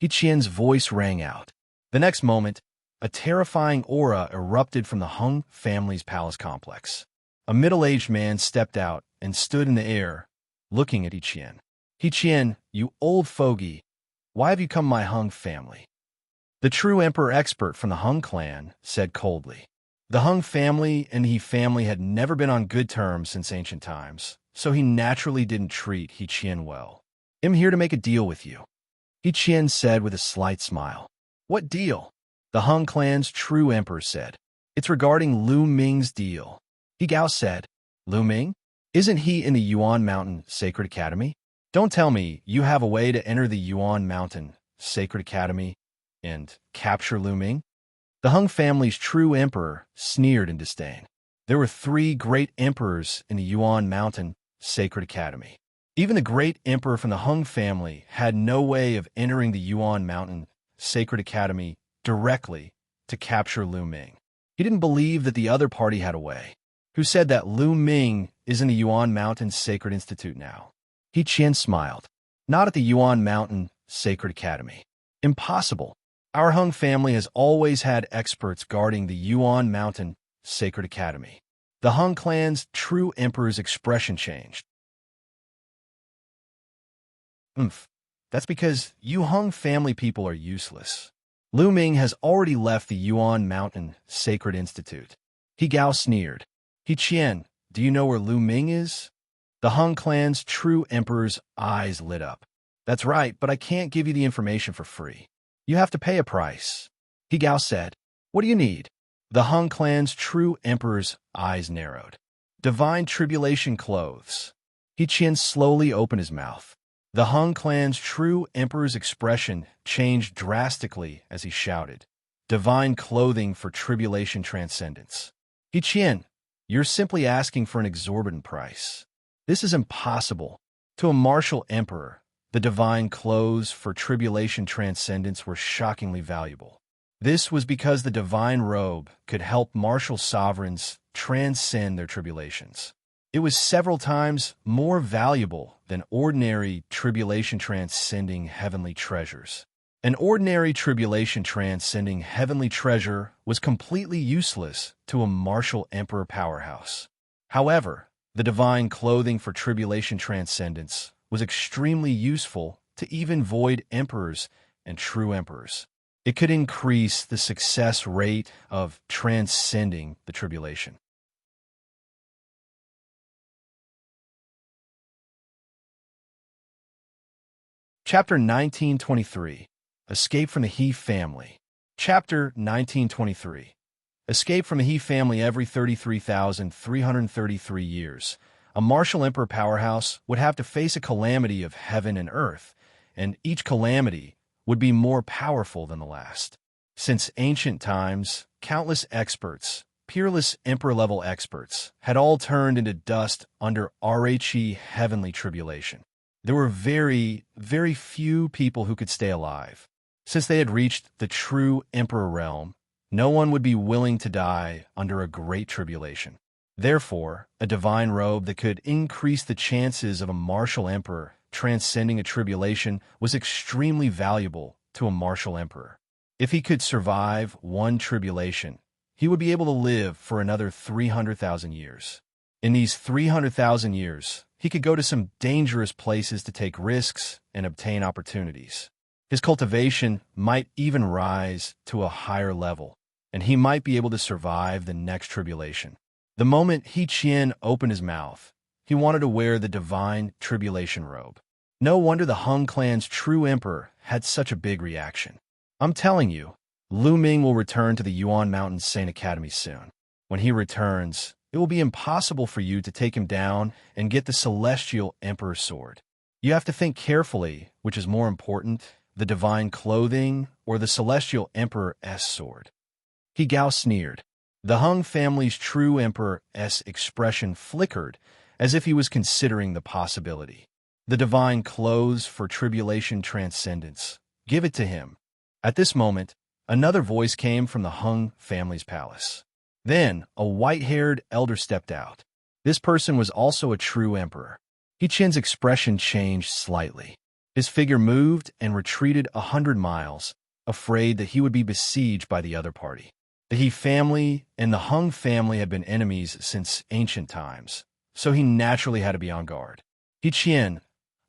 [SPEAKER 1] He Qian's voice rang out. The next moment, a terrifying aura erupted from the Hung family's palace complex. A middle-aged man stepped out and stood in the air, looking at He Qian. He Qian, you old fogey, why have you come my Hung family? The true emperor expert from the Hung clan said coldly. The Hung family and He family had never been on good terms since ancient times, so he naturally didn't treat He Qian well. I'm here to make a deal with you, He Qian said with a slight smile. What deal? The Hung clan's true emperor said. It's regarding Lu Ming's deal. He Gao said. Lu Ming? Isn't he in the Yuan Mountain Sacred Academy? Don't tell me you have a way to enter the Yuan Mountain Sacred Academy and capture Lu Ming? The Hung family's true emperor sneered in disdain. There were 3 great emperors in the Yuan Mountain Sacred Academy. Even the great emperor from the Hung family had no way of entering the Yuan Mountain Sacred Academy directly to capture Lu Ming. He didn't believe that the other party had a way. Who said that Lu Ming is in the Yuan Mountain Sacred Institute now? He Qian smiled. Not at the Yuan Mountain Sacred Academy. Impossible. Our Hung family has always had experts guarding the Yuan Mountain Sacred Academy. The Hung clan's true emperor's expression changed. That's because you Hung family people are useless. Lu Ming has already left the Yuan Mountain Sacred Institute. He Gao sneered. He Qian, do you know where Lu Ming is? The Hung clan's true emperor's eyes lit up. That's right, but I can't give you the information for free. You have to pay a price. He Gao said. What do you need? The Hung clan's true emperor's eyes narrowed. Divine tribulation clothes. He Qian slowly opened his mouth. The Hung clan's true emperor's expression changed drastically as he shouted, divine clothing for tribulation transcendence. He Qian, you're simply asking for an exorbitant price. This is impossible. To a martial emperor, the divine clothes for tribulation transcendence were shockingly valuable. This was because the divine robe could help martial sovereigns transcend their tribulations. It was several times more valuable than ordinary tribulation transcending heavenly treasures. An ordinary tribulation transcending heavenly treasure was completely useless to a martial emperor powerhouse. However, the divine clothing for tribulation transcendence was extremely useful to even void emperors and true emperors. It could increase the success rate of transcending the tribulation. Chapter 1923. Escape from the He family. Chapter 1923. Escape from the He family. Every 33,333 years, a martial emperor powerhouse would have to face a calamity of heaven and earth, and each calamity would be more powerful than the last. Since ancient times, countless experts, peerless emperor-level experts, had all turned into dust under RHE heavenly tribulation. There were very, very few people who could stay alive. Since they had reached the true emperor realm, no one would be willing to die under a great tribulation. Therefore, a divine robe that could increase the chances of a martial emperor transcending a tribulation was extremely valuable to a martial emperor. If he could survive one tribulation, he would be able to live for another 300,000 years. In these 300,000 years, he could go to some dangerous places to take risks and obtain opportunities. His cultivation might even rise to a higher level, and he might be able to survive the next tribulation. The moment Qian opened his mouth, he wanted to wear the divine tribulation robe. No wonder the Hung clan's true emperor had such a big reaction. I'm telling you, Lu Ming will return to the Yuan Mountain Saint Academy soon. When he returns, it will be impossible for you to take him down and get the celestial emperor's sword. You have to think carefully which is more important, the divine clothing or the celestial emperor's sword. He Gao sneered. The Hung family's true emperor's expression flickered as if he was considering the possibility. The divine clothes for tribulation transcendence. Give it to him. At this moment, another voice came from the Hung family's palace. Then, a white-haired elder stepped out. This person was also a true emperor. Qian's expression changed slightly. His figure moved and retreated 100 miles, afraid that he would be besieged by the other party. The He family and the Hung family had been enemies since ancient times, so he naturally had to be on guard. Qian,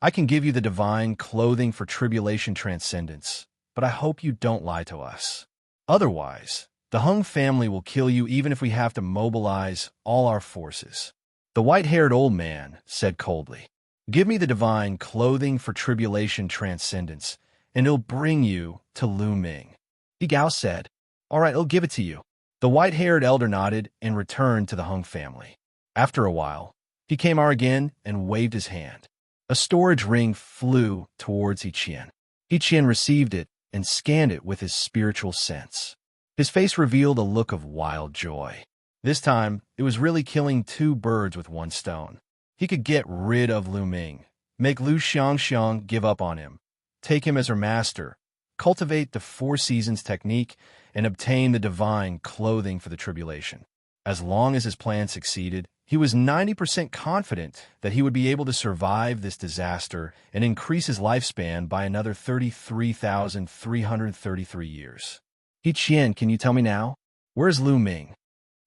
[SPEAKER 1] I can give you the divine clothing for tribulation transcendence, but I hope you don't lie to us. Otherwise, the Hung family will kill you even if we have to mobilize all our forces. The white-haired old man said coldly, Give me the divine clothing for tribulation transcendence, and it'll bring you to Lu Ming. He Gao said, All right, I'll give it to you. The white-haired elder nodded and returned to the Hung family. After a while, he came out again and waved his hand. A storage ring flew towards Qian. Qian received it and scanned it with his spiritual sense. His face revealed a look of wild joy. This time, it was really killing two birds with one stone. He could get rid of Lu Ming, make Lu Xiangxiang give up on him, take him as her master, cultivate the 4 seasons technique, and obtain the divine clothing for the tribulation. As long as his plan succeeded, he was 90% confident that he would be able to survive this disaster and increase his lifespan by another 33,333 years. Qian, can you tell me now? Where's Lu Ming?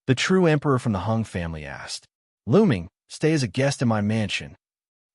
[SPEAKER 1] The true emperor from the Hung family asked. Lu Ming, stay as a guest in my mansion.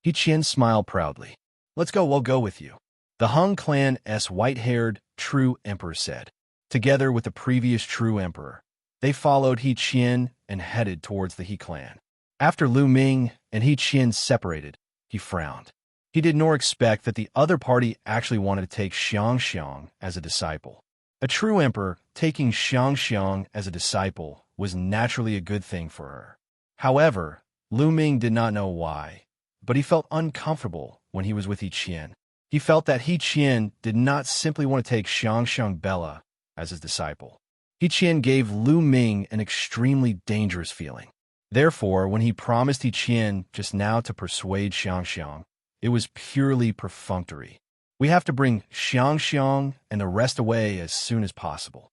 [SPEAKER 1] Qian smiled proudly. Let's go, we'll go with you. The Hung clan's white-haired true emperor said. Together with the previous true emperor, they followed Qian and headed towards the He clan. After Lu Ming and Qian separated, he frowned. He did not expect that the other party actually wanted to take Xiangxiang as a disciple. A true emperor taking Xiangxiang as a disciple was naturally a good thing for her. However, Lu Ming did not know why, but he felt uncomfortable when he was with Qian. He felt that Qian did not simply want to take Xiangxiang Bella as his disciple. Qian gave Lu Ming an extremely dangerous feeling. Therefore, when he promised Qian just now to persuade Xiangxiang, it was purely perfunctory. We have to bring Xiangxiang and the rest away as soon as possible.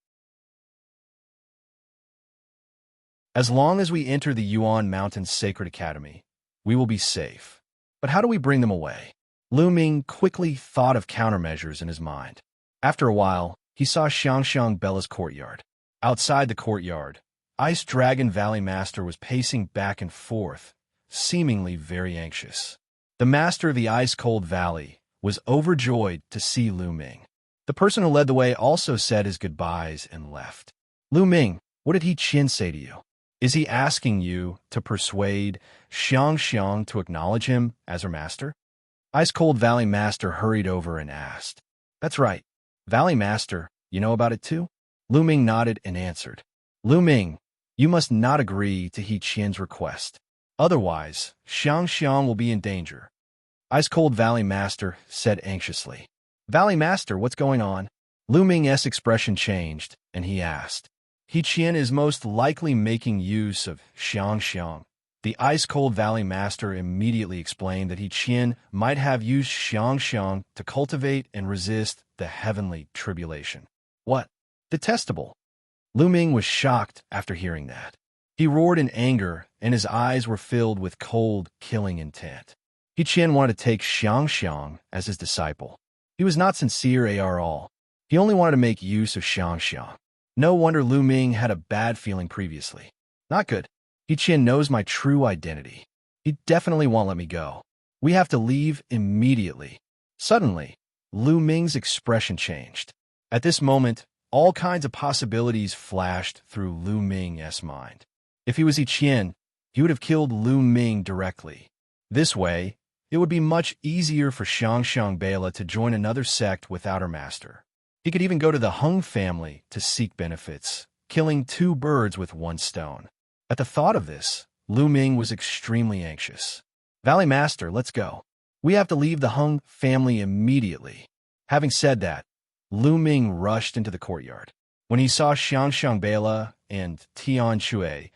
[SPEAKER 1] As long as we enter the Yuan Mountain Sacred Academy, we will be safe. But how do we bring them away? Lu Ming quickly thought of countermeasures in his mind. After a while, he saw Xiangxiang Bella's courtyard. Outside the courtyard, Ice Dragon Valley Master was pacing back and forth, seemingly very anxious. The master of the ice-cold valley was overjoyed to see Lu Ming. The person who led the way also said his goodbyes and left. Lu Ming, what did Qian say to you? Is he asking you to persuade Xiangxiang to acknowledge him as her master? Ice-Cold Valley Master hurried over and asked. That's right. Valley Master, you know about it too? Lu Ming nodded and answered. Lu Ming, you must not agree to Qian's request. Otherwise, Xiangxiang will be in danger. Ice-Cold Valley Master said anxiously. Valley Master, what's going on? Lu Ming's expression changed, and he asked. Qian is most likely making use of Xiangxiang. The Ice-Cold Valley Master immediately explained that Qian might have used Xiangxiang to cultivate and resist the heavenly tribulation. What? Detestable. Lu Ming was shocked after hearing that. He roared in anger, and his eyes were filled with cold, killing intent. Qian wanted to take Xiangxiang as his disciple. He was not sincere at all. He only wanted to make use of Xiangxiang. No wonder Lu Ming had a bad feeling previously. Not good. Qian knows my true identity. He definitely won't let me go. We have to leave immediately. Suddenly, Lu Ming's expression changed. At this moment, All kinds of possibilities flashed through Lu Ming's mind. If he was Qian, he would have killed Lu Ming directly. This way, it would be much easier for Xiangxiang Bela to join another sect without her master. He could even go to the Hung family to seek benefits, killing two birds with one stone. At the thought of this, Lu Ming was extremely anxious. "Valley Master, let's go. We have to leave the Hung family immediately." Having said that, Lu Ming rushed into the courtyard. When he saw Xiangxiang Bela and Tian Shui,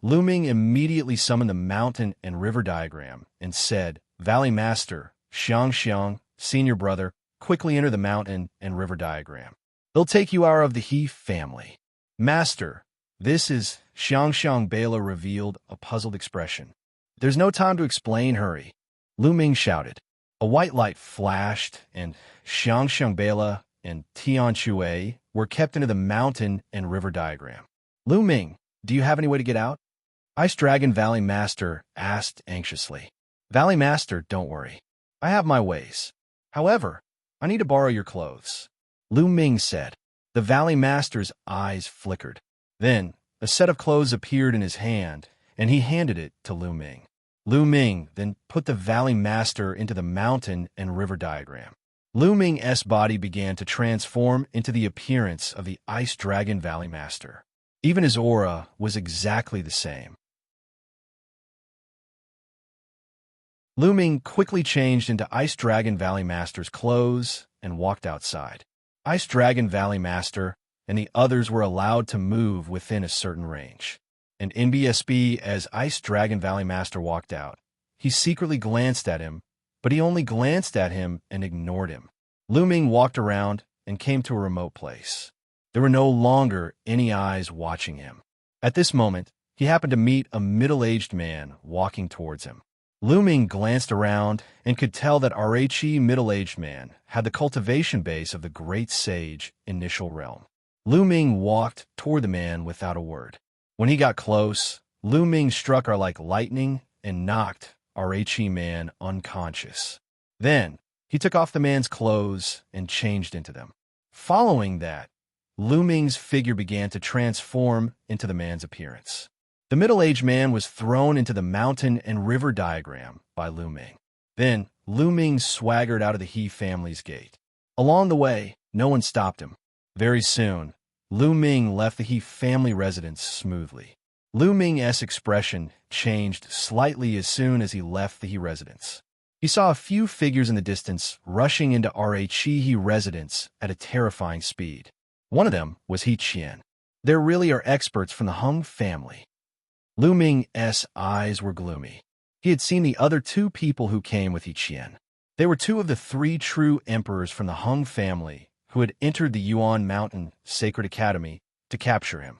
[SPEAKER 1] Lu Ming immediately summoned the mountain and river diagram and said, "Valley Master, Xiangxiang, senior brother, quickly enter the mountain and river diagram. They'll take you out of the He family." "Master, this is..." Xiangxiang Bela revealed a puzzled expression. "There's no time to explain, hurry," Lu Ming shouted. A white light flashed, and Xiangxiang Bela and Tian Shui were kept into the mountain and river diagram. "Lu Ming, do you have any way to get out?" Ice Dragon Valley Master asked anxiously. "Valley Master, don't worry. I have my ways. However, I need to borrow your clothes," Lu Ming said. The Valley Master's eyes flickered. Then, a set of clothes appeared in his hand, and he handed it to Lu Ming. Lu Ming then put the Valley Master into the mountain and river diagram. Lu Ming's body began to transform into the appearance of the Ice Dragon Valley Master. Even his aura was exactly the same. Lu Ming quickly changed into Ice Dragon Valley Master's clothes and walked outside. Ice Dragon Valley Master and the others were allowed to move within a certain range. And in BSB, as Ice Dragon Valley Master walked out, he secretly glanced at him, but he only glanced at him and ignored him. Lu Ming walked around and came to a remote place. There were no longer any eyes watching him. At this moment, he happened to meet a middle-aged man walking towards him. Lu Ming glanced around and could tell that Rhe middle-aged man had the cultivation base of the great sage initial realm. Lu Ming walked toward the man without a word. When he got close, Lu Ming struck her like lightning and knocked Rhe man unconscious. Then, he took off the man's clothes and changed into them. Following that, Lu Ming's figure began to transform into the man's appearance. The middle-aged man was thrown into the mountain and river diagram by Lu Ming. Then, Lu Ming swaggered out of the He family's gate. Along the way, no one stopped him. Very soon, Lu Ming left the He family residence smoothly. Lu Ming's expression changed slightly as soon as he left the He residence. He saw a few figures in the distance rushing into He residence at a terrifying speed. One of them was He Qian. There really are experts from the Hung family. Lu Ming's eyes were gloomy. He had seen the other two people who came with He Qian. They were two of the three true emperors from the Hung family who had entered the Yuan Mountain Sacred Academy to capture him.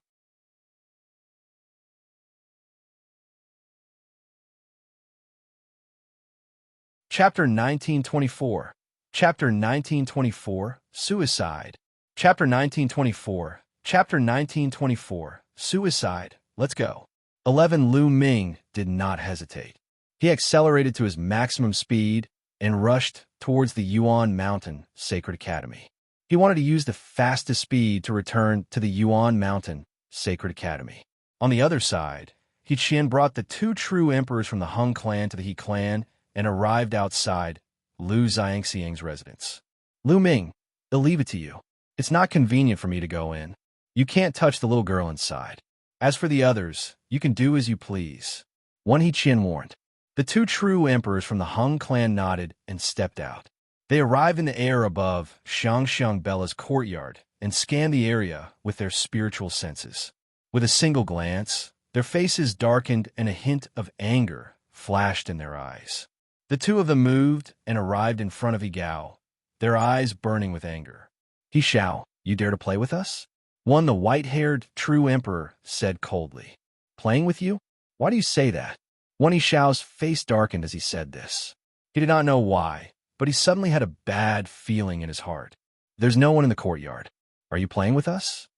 [SPEAKER 1] Chapter 1924. Chapter 1924, Suicide. Chapter 1924. Chapter 1924, Suicide. Let's go. 11 Lu Ming did not hesitate. He accelerated to his maximum speed and rushed towards the Yuan Mountain Sacred Academy. He wanted to use the fastest speed to return to the Yuan Mountain Sacred Academy. On the other side, He Qian brought the two true emperors from the Hung clan to the He clan and arrived outside Lu Xiangxiang's residence. "Lu Ming, they'll leave it to you. It's not convenient for me to go in. You can't touch the little girl inside. As for the others, you can do as you please," one He Qian warned. The two true emperors from the Hung clan nodded and stepped out. They arrived in the air above Xiangxiang Bela's courtyard and scanned the area with their spiritual senses. With a single glance, their faces darkened and a hint of anger flashed in their eyes. The two of them moved and arrived in front of He Gao, their eyes burning with anger. "He Xiao, you dare to play with us?" One, the white-haired true emperor, said coldly. "Playing with you? Why do you say that?" One He Xiao's face darkened as he said this. He did not know why, but he suddenly had a bad feeling in his heart. "There's no one in the courtyard. Are you playing with us?"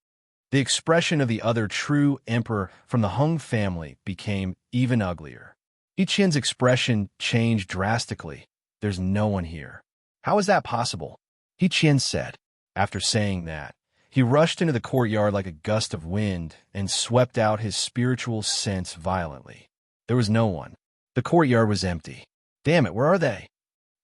[SPEAKER 1] The expression of the other true emperor from the Hung family became even uglier. He Qian's expression changed drastically. "There's no one here. How is that possible?" He Qian said. After saying that, He rushed into the courtyard like a gust of wind and swept out his spiritual sense violently. There was no one. The courtyard was empty. Damn it, where are they?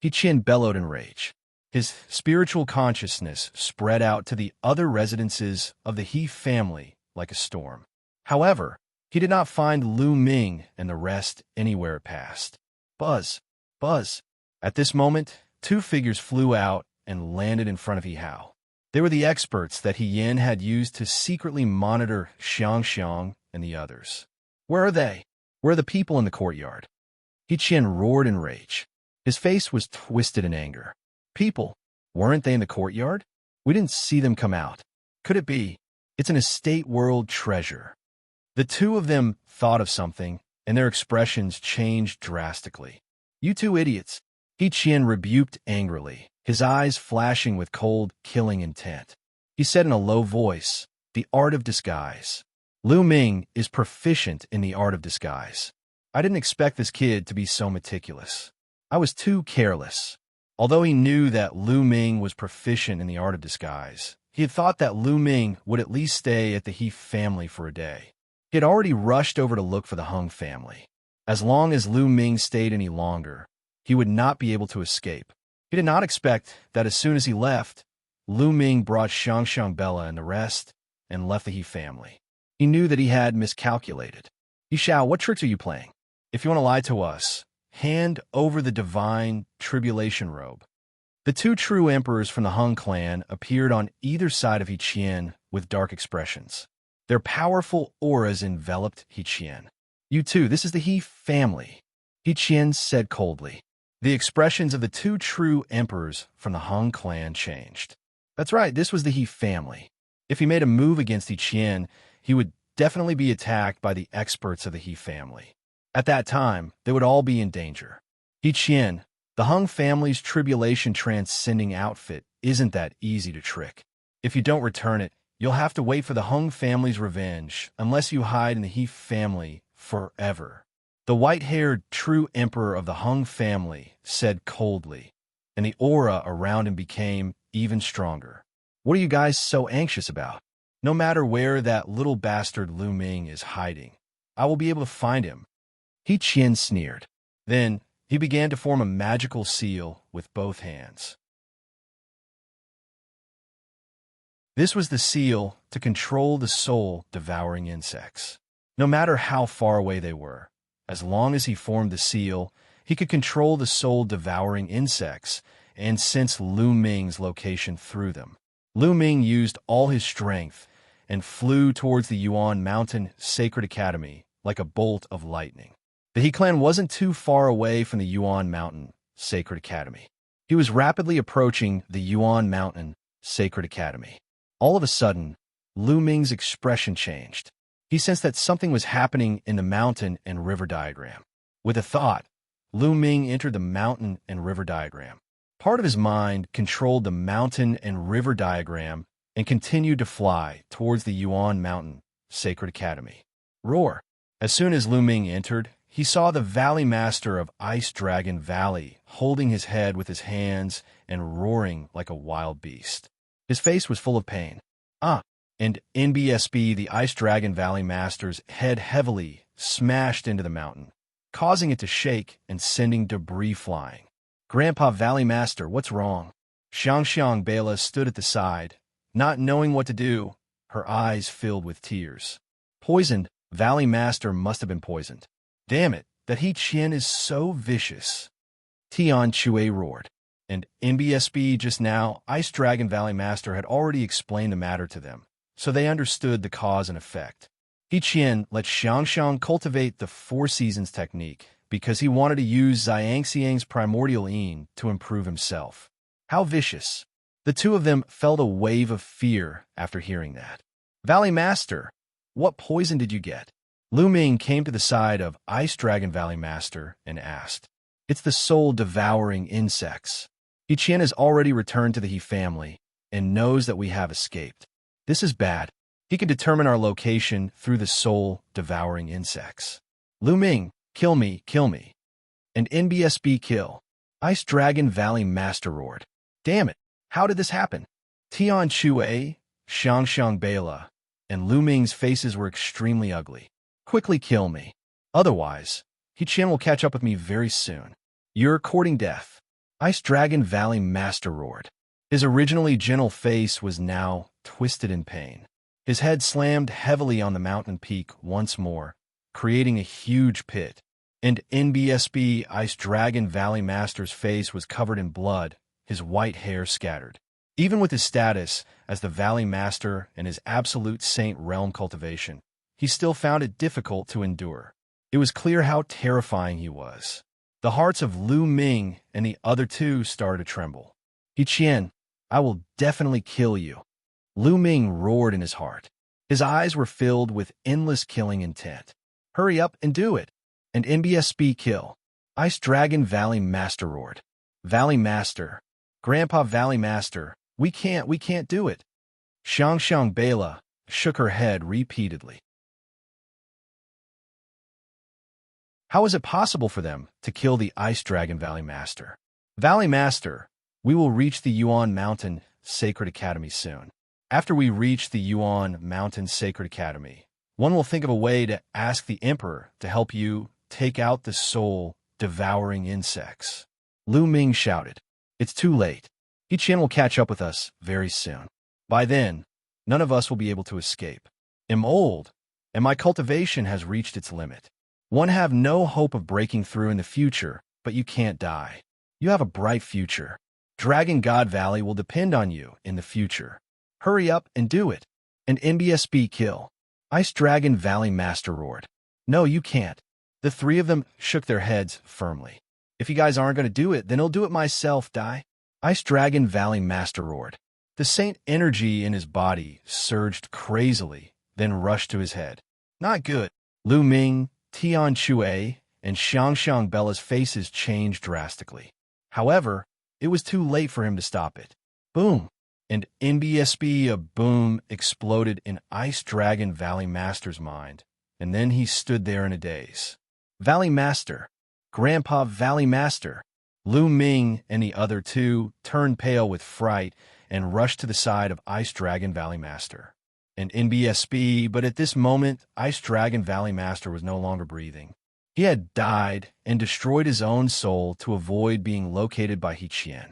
[SPEAKER 1] Qian bellowed in rage. His spiritual consciousness spread out to the other residences of the He family like a storm. However, he did not find Lu Ming and the rest anywhere it passed. Buzz, buzz. At this moment, two figures flew out and landed in front of He Hao. They were the experts that He Yin had used to secretly monitor Xiangxiang and the others. Where are they? Where are the people in the courtyard? He Qian roared in rage. His face was twisted in anger. People? Weren't they in the courtyard? We didn't see them come out. Could it be? It's an estate world treasure. The two of them thought of something, and their expressions changed drastically. You two idiots, He Qian rebuked angrily, his eyes flashing with cold, killing intent. He said in a low voice, "The art of disguise. Lu Ming is proficient in the art of disguise. I didn't expect this kid to be so meticulous. I was too careless." Although he knew that Lu Ming was proficient in the art of disguise, he had thought that Lu Ming would at least stay at the He family for a day. He had already rushed over to look for the Hung family. As long as Lu Ming stayed any longer, he would not be able to escape. He did not expect that as soon as he left, Lu Ming brought Xiangxiang Bella and the rest and left the He family. He knew that he had miscalculated. Yishao, what tricks are you playing? If you want to lie to us, hand over the divine tribulation robe. The two true emperors from the Hung clan appeared on either side of He Qian with dark expressions. Their powerful auras enveloped He Qian. You two, this is the He family, He Qian said coldly. The expressions of the two true emperors from the Hung clan changed. That's right, this was the He family. If he made a move against He Qian, he would definitely be attacked by the experts of the He family. At that time, they would all be in danger. He Qian, the Hung family's tribulation transcending outfit isn't that easy to trick. If you don't return it, you'll have to wait for the Hung family's revenge unless you hide in the He family forever. The white-haired true emperor of the Hung family said coldly, and the aura around him became even stronger. What are you guys so anxious about? No matter where that little bastard Lu Ming is hiding, I will be able to find him. He Qian sneered. Then he began to form a magical seal with both hands. This was the seal to control the soul-devouring insects. No matter how far away they were, as long as he formed the seal, he could control the soul-devouring insects and sense Lu Ming's location through them. Lu Ming used all his strength and flew towards the Yuan Mountain Sacred Academy like a bolt of lightning. The He clan wasn't too far away from the Yuan Mountain Sacred Academy. He was rapidly approaching the Yuan Mountain Sacred Academy. All of a sudden, Lu Ming's expression changed. He sensed that something was happening in the mountain and river diagram. With a thought, Lu Ming entered the mountain and river diagram. Part of his mind controlled the mountain and river diagram and continued to fly towards the Yuan Mountain Sacred Academy. Roar! As soon as Lu Ming entered, he saw the Valley Master of Ice Dragon Valley holding his head with his hands and roaring like a wild beast. His face was full of pain. And NBSB, the Ice Dragon Valley Master's head heavily smashed into the mountain, causing it to shake and sending debris flying. Grandpa Valley Master, what's wrong? Xiangxiang Bela stood at the side, not knowing what to do, her eyes filled with tears. Poisoned, Valley Master must have been poisoned. Damn it, that He Qian is so vicious. Tian Chue roared. And NBSB just now, Ice Dragon Valley Master had already explained the matter to them, so they understood the cause and effect. He Qian let Xiangxiang cultivate the Four Seasons technique because he wanted to use Xianxiang's primordial yin to improve himself. How vicious. The two of them felt a wave of fear after hearing that. Valley Master, what poison did you get? Lu Ming came to the side of Ice Dragon Valley Master and asked. It's the soul-devouring insects. He Qian has already returned to the He family and knows that we have escaped. This is bad. He can determine our location through the soul-devouring insects. Lu Ming, kill me, kill me. And NBSB kill. Ice Dragon Valley Master roared. Damn it, how did this happen? Tian Chue, Xiangxiang Bela, and Lu Ming's faces were extremely ugly. Quickly kill me. Otherwise, Qian will catch up with me very soon. You're courting death. Ice Dragon Valley Master roared. His originally gentle face was now twisted in pain. His head slammed heavily on the mountain peak once more, creating a huge pit. And NBSB Ice Dragon Valley Master's face was covered in blood, his white hair scattered. Even with his status as the Valley Master and his absolute Saint Realm cultivation, he still found it difficult to endure. It was clear how terrifying he was. The hearts of Lu Ming and the other two started to tremble. Qian, I will definitely kill you. Lu Ming roared in his heart. His eyes were filled with endless killing intent. Hurry up and do it. And NBSB kill. Ice Dragon Valley Master roared. Valley Master. Grandpa Valley Master, we can't do it. Xiangxiang Bela shook her head repeatedly. How is it possible for them to kill the Ice Dragon Valley Master? Valley Master, we will reach the Yuan Mountain Sacred Academy soon. After we reach the Yuan Mountain Sacred Academy, one will think of a way to ask the Emperor to help you take out the soul-devouring insects. Lu Ming shouted. It's too late. Qian will catch up with us very soon. By then, none of us will be able to escape. I'm old, and my cultivation has reached its limit. One have no hope of breaking through in the future, but you can't die. You have a bright future. Dragon God Valley will depend on you in the future. Hurry up and do it. And NBSB kill. Ice Dragon Valley Master roared. No, you can't. The three of them shook their heads firmly. If you guys aren't going to do it, then I'll do it myself, die. Ice Dragon Valley Master roared. The saint energy in his body surged crazily, then rushed to his head. Not good. Lu Ming, Tian Chue, and Xiangxiang Bela's faces changed drastically. However, it was too late for him to stop it. Boom! And NBSB a boom exploded in Ice Dragon Valley Master's mind, and then he stood there in a daze. Valley Master, Grandpa Valley Master. Lu Ming and the other two turned pale with fright and rushed to the side of Ice Dragon Valley Master. And NBSB, but at this moment, Ice Dragon Valley Master was no longer breathing. He had died and destroyed his own soul to avoid being located by Qian.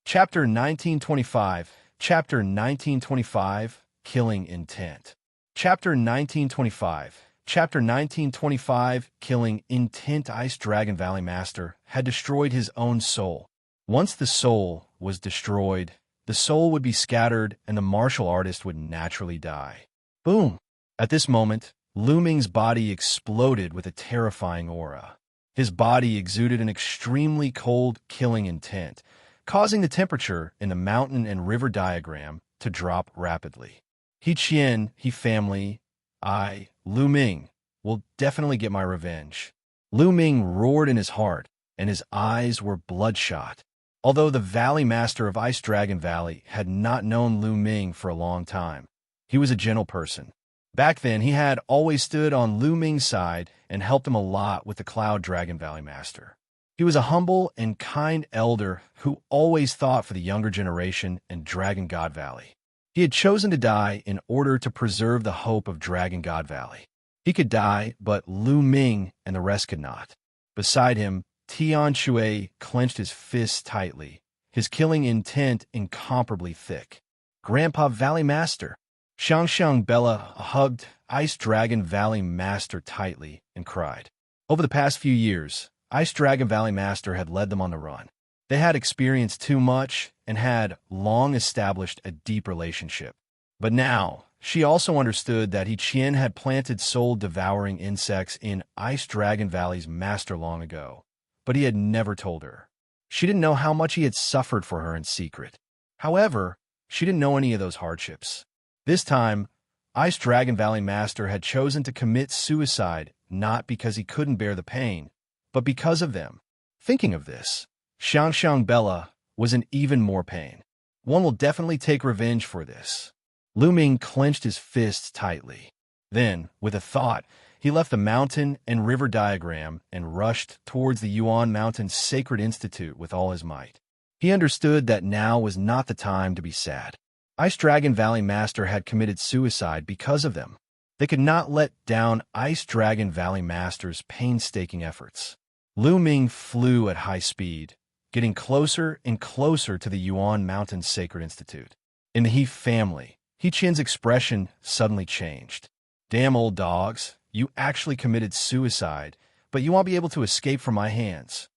[SPEAKER 1] Chapter 1925, Chapter 1925, Killing Intent. Chapter 1925, Chapter 1925, Killing Intent. Ice Dragon Valley Master had destroyed his own soul. Once the soul was destroyed, the soul would be scattered and the martial artist would naturally die. Boom! At this moment, Lu Ming's body exploded with a terrifying aura. His body exuded an extremely cold, killing intent, causing the temperature in the mountain and river diagram to drop rapidly. Qian, family, I, Lu Ming, will definitely get my revenge. Lu Ming roared in his heart, and his eyes were bloodshot. Although the Valley Master of Ice Dragon Valley had not known Lu Ming for a long time, he was a gentle person. Back then, he had always stood on Lu Ming's side and helped him a lot with the Cloud Dragon Valley Master. He was a humble and kind elder who always thought for the younger generation and Dragon God Valley. He had chosen to die in order to preserve the hope of Dragon God Valley. He could die, but Lu Ming and the rest could not. Beside him, Tian Chue clenched his fists tightly, his killing intent incomparably thick. Grandpa Valley Master. Xiangxiang Bela hugged Ice Dragon Valley Master tightly and cried. Over the past few years, Ice Dragon Valley Master had led them on the run. They had experienced too much and had long established a deep relationship. But now, she also understood that Qian had planted soul-devouring insects in Ice Dragon Valley's master long ago, but he had never told her. She didn't know how much he had suffered for her in secret. However, she didn't know any of those hardships. This time, Ice Dragon Valley Master had chosen to commit suicide not because he couldn't bear the pain, but because of them. Thinking of this, Xiangxiang Bela was in even more pain. One will definitely take revenge for this. Lu Ming clenched his fists tightly. Then, with a thought, He left the mountain and river diagram and rushed towards the Yuan Mountain Sacred Institute with all his might. He understood that now was not the time to be sad. Ice Dragon Valley Master had committed suicide because of them. They could not let down Ice Dragon Valley Master's painstaking efforts. Lu Ming flew at high speed, getting closer and closer to the Yuan Mountain Sacred Institute. In the He family, He Qian's expression suddenly changed. Damn old dogs, you actually committed suicide, but you won't be able to escape from my hands.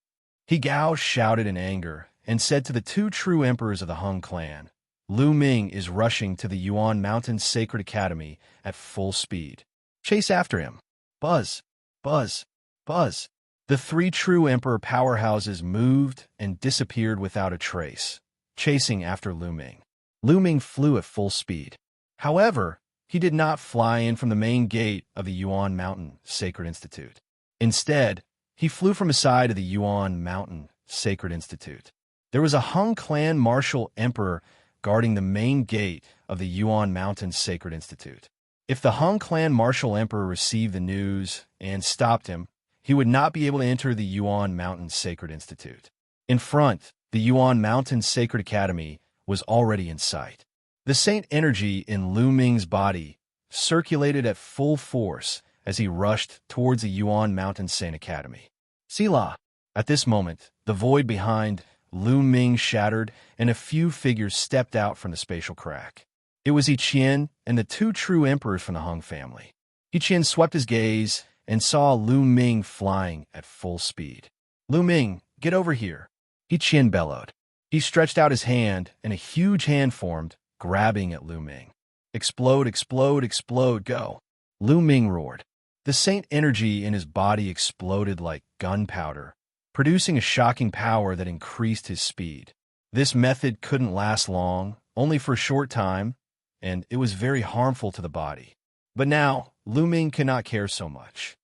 [SPEAKER 1] He Gao shouted in anger and said to the two true emperors of the Hung clan, Lu Ming is rushing to the Yuan Mountain Sacred Academy at full speed. Chase after him. Buzz, buzz, buzz. The three true emperor powerhouses moved and disappeared without a trace, chasing after Lu Ming. Lu Ming flew at full speed. However, he did not fly in from the main gate of the Yuan Mountain Sacred Institute. Instead, he flew from the side of the Yuan Mountain Sacred Institute. There was a Hung clan martial emperor guarding the main gate of the Yuan Mountain Sacred Institute. If the Hung clan martial emperor received the news and stopped him, he would not be able to enter the Yuan Mountain Sacred Institute. In front, the Yuan Mountain Sacred Academy was already in sight. The saint energy in Lu Ming's body circulated at full force as he rushed towards the Yuan Mountain Saint Academy. Selah! At this moment, the void behind Lu Ming shattered and a few figures stepped out from the spatial crack. It was Qian and the two true emperors from the Hung family. Qian swept his gaze and saw Lu Ming flying at full speed. Lu Ming, get over here. Qian bellowed. He stretched out his hand and a huge hand formed, grabbing at Lu Ming. Explode, explode, explode, go. Lu Ming roared. The saint energy in his body exploded like gunpowder, producing a shocking power that increased his speed. This method couldn't last long, only for a short time, and it was very harmful to the body. But now, Lu Ming cannot care so much.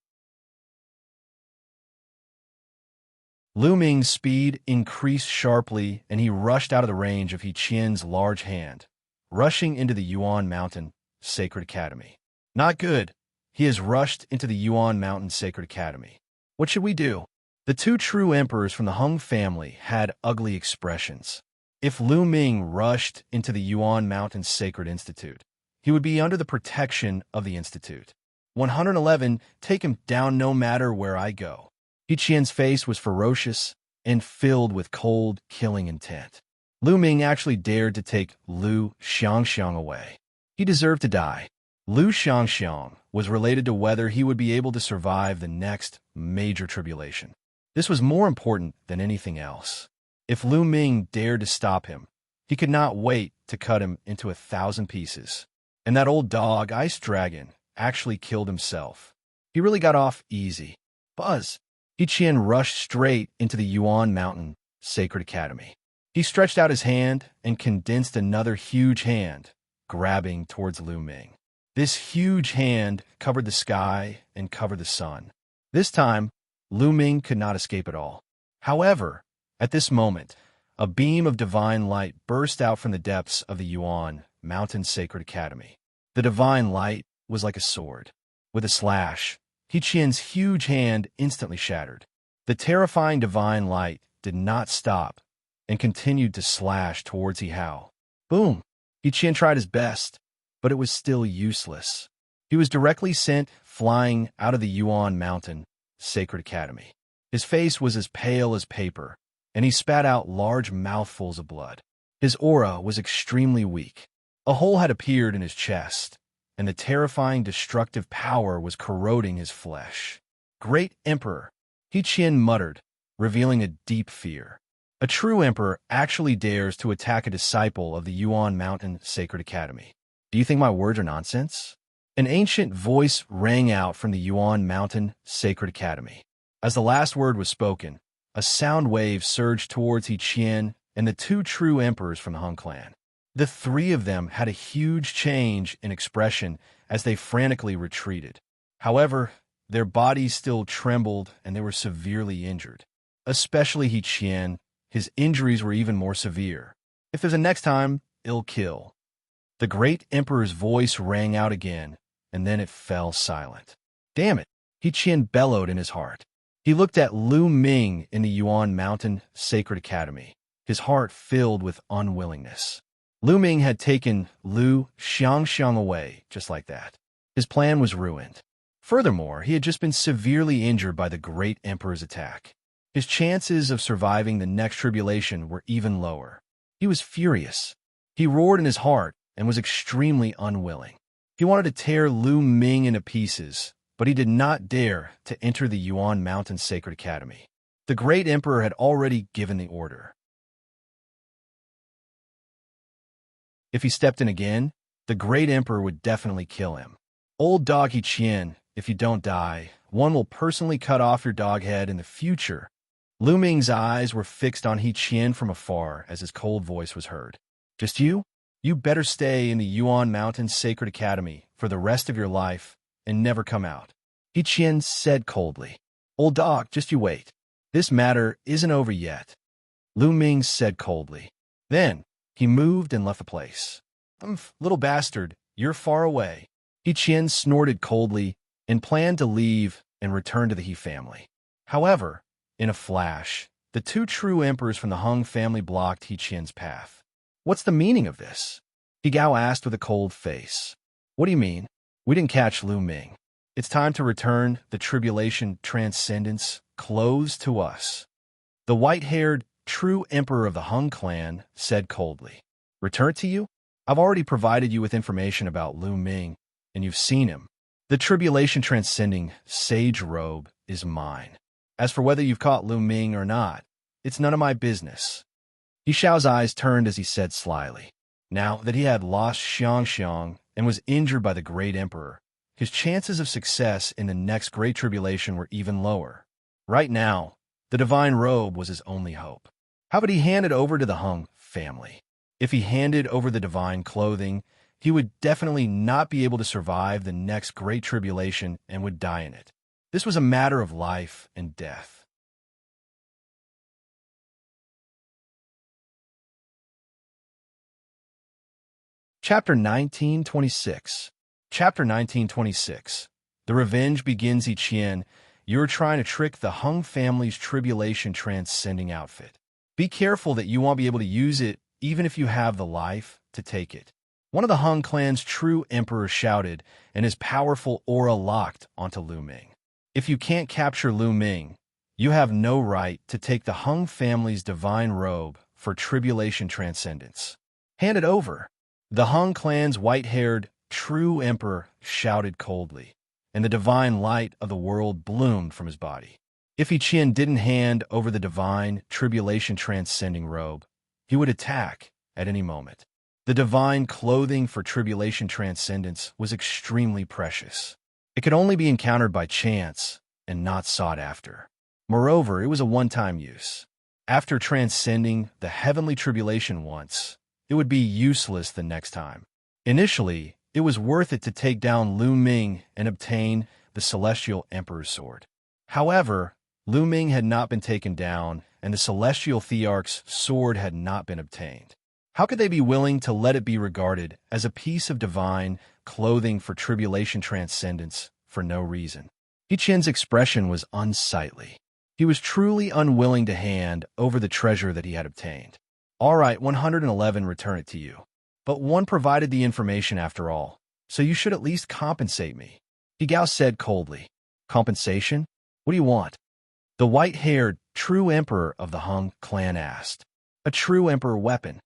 [SPEAKER 1] Lu Ming's speed increased sharply, and he rushed out of the range of Qian's large hand, rushing into the Yuan Mountain Sacred Academy. Not good. He has rushed into the Yuan Mountain Sacred Academy. What should we do? The two true emperors from the Hung family had ugly expressions. If Lu Ming rushed into the Yuan Mountain Sacred Institute, he would be under the protection of the Institute. 111, take him down no matter where I go. Qian's face was ferocious and filled with cold, killing intent. Lu Ming actually dared to take Lu Xiangxiang away. He deserved to die. Lu Xiangxiang was related to whether he would be able to survive the next major tribulation. This was more important than anything else. If Lu Ming dared to stop him, he could not wait to cut him into 1,000 pieces. And that old dog, Ice Dragon, actually killed himself. He really got off easy. Buzz! Qian rushed straight into the Yuan Mountain Sacred Academy. He stretched out his hand and condensed another huge hand, grabbing towards Lu Ming. This huge hand covered the sky and covered the sun. This time, Lu Ming could not escape at all. However, at this moment, a beam of divine light burst out from the depths of the Yuan Mountain Sacred Academy. The divine light was like a sword. With a slash, Qian's huge hand instantly shattered. The terrifying divine light did not stop and continued to slash towards He Hao. Boom! Qian tried his best, but it was still useless. He was directly sent flying out of the Yuan Mountain Sacred Academy. His face was as pale as paper, and he spat out large mouthfuls of blood. His aura was extremely weak. A hole had appeared in his chest, and the terrifying destructive power was corroding his flesh. Great Emperor, Qian muttered, revealing a deep fear. A true emperor actually dares to attack a disciple of the Yuan Mountain Sacred Academy. Do you think my words are nonsense? An ancient voice rang out from the Yuan Mountain Sacred Academy. As the last word was spoken, a sound wave surged towards Qian and the two true emperors from the Hung clan. The three of them had a huge change in expression as they frantically retreated. However, their bodies still trembled and they were severely injured. Especially Qian, his injuries were even more severe. If there's a next time, it'll kill. The great emperor's voice rang out again, and then it fell silent. Damn it! Qian bellowed in his heart. He looked at Lu Ming in the Yuan Mountain Sacred Academy, his heart filled with unwillingness. Lu Ming had taken Lu Xiangxiang away just like that. His plan was ruined. Furthermore, he had just been severely injured by the great emperor's attack. His chances of surviving the next tribulation were even lower. He was furious. He roared in his heart and was extremely unwilling. He wanted to tear Lu Ming into pieces, but he did not dare to enter the Yuan Mountain Sacred Academy. The great emperor had already given the order. If he stepped in again, the great emperor would definitely kill him. Old dog Qian, if you don't die, one will personally cut off your dog head in the future. Lu Ming's eyes were fixed on Qian from afar as his cold voice was heard. Just you? You better stay in the Yuan Mountain Sacred Academy for the rest of your life and never come out. Qian said coldly. Old dog, just you wait. This matter isn't over yet. Lu Ming said coldly. Then, he moved and left the place. Little bastard, you're far away. Qian snorted coldly and planned to leave and return to the He family. However, in a flash, the two true emperors from the Hung family blocked Qian's path. What's the meaning of this? Gao asked with a cold face. What do you mean? We didn't catch Lu Ming. It's time to return the tribulation transcendence closed to us. The white-haired, true emperor of the Hung clan said coldly. Return it to you? I've already provided you with information about Lu Ming, and you've seen him. The tribulation transcending sage robe is mine. As for whether you've caught Lu Ming or not, it's none of my business. Xiao's eyes turned as he said slyly. Now that he had lost Xiangxiang and was injured by the great emperor, his chances of success in the next great tribulation were even lower. Right now, the divine robe was his only hope. How would he hand it over to the Hung family? If he handed over the divine clothing, he would definitely not be able to survive the next great tribulation and would die in it. This was a matter of life and death. Chapter 1926. Chapter 1926. The revenge begins. Qian, you're trying to trick the Hung family's tribulation transcending outfit. Be careful that you won't be able to use it even if you have the life to take it. One of the Hung clan's true emperors shouted, and his powerful aura locked onto Lu Ming. If you can't capture Lu Ming, you have no right to take the Hung family's divine robe for tribulation transcendence. Hand it over. The Hung clan's white-haired, true emperor shouted coldly, and the divine light of the world bloomed from his body. If Qian didn't hand over the divine tribulation transcending robe, he would attack at any moment. The divine clothing for tribulation transcendence was extremely precious. It could only be encountered by chance and not sought after. Moreover, it was a one-time use. After transcending the heavenly tribulation once, it would be useless the next time. Initially, it was worth it to take down Lu Ming and obtain the Celestial Emperor's sword. However, Lu Ming had not been taken down, and the Celestial Thearch's sword had not been obtained. How could they be willing to let it be regarded as a piece of divine clothing for tribulation transcendence for no reason? Qian's expression was unsightly. He was truly unwilling to hand over the treasure that he had obtained. All right, 111, return it to you. But one provided the information after all, so you should at least compensate me. Gao said coldly. Compensation? What do you want? The white-haired, true emperor of the Hung clan asked. A true emperor weapon.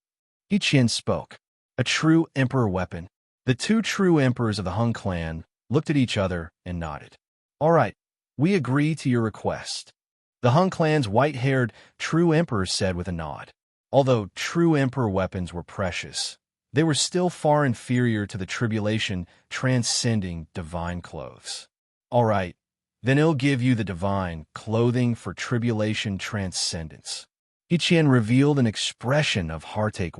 [SPEAKER 1] Qian spoke. A true emperor weapon. The two true emperors of the Hung clan looked at each other and nodded. All right, we agree to your request. The Hung clan's white-haired, true emperor said with a nod. Although true emperor weapons were precious, they were still far inferior to the tribulation transcending divine clothes. All right, then he'll give you the divine clothing for tribulation transcendence. Qian revealed an expression of heartache.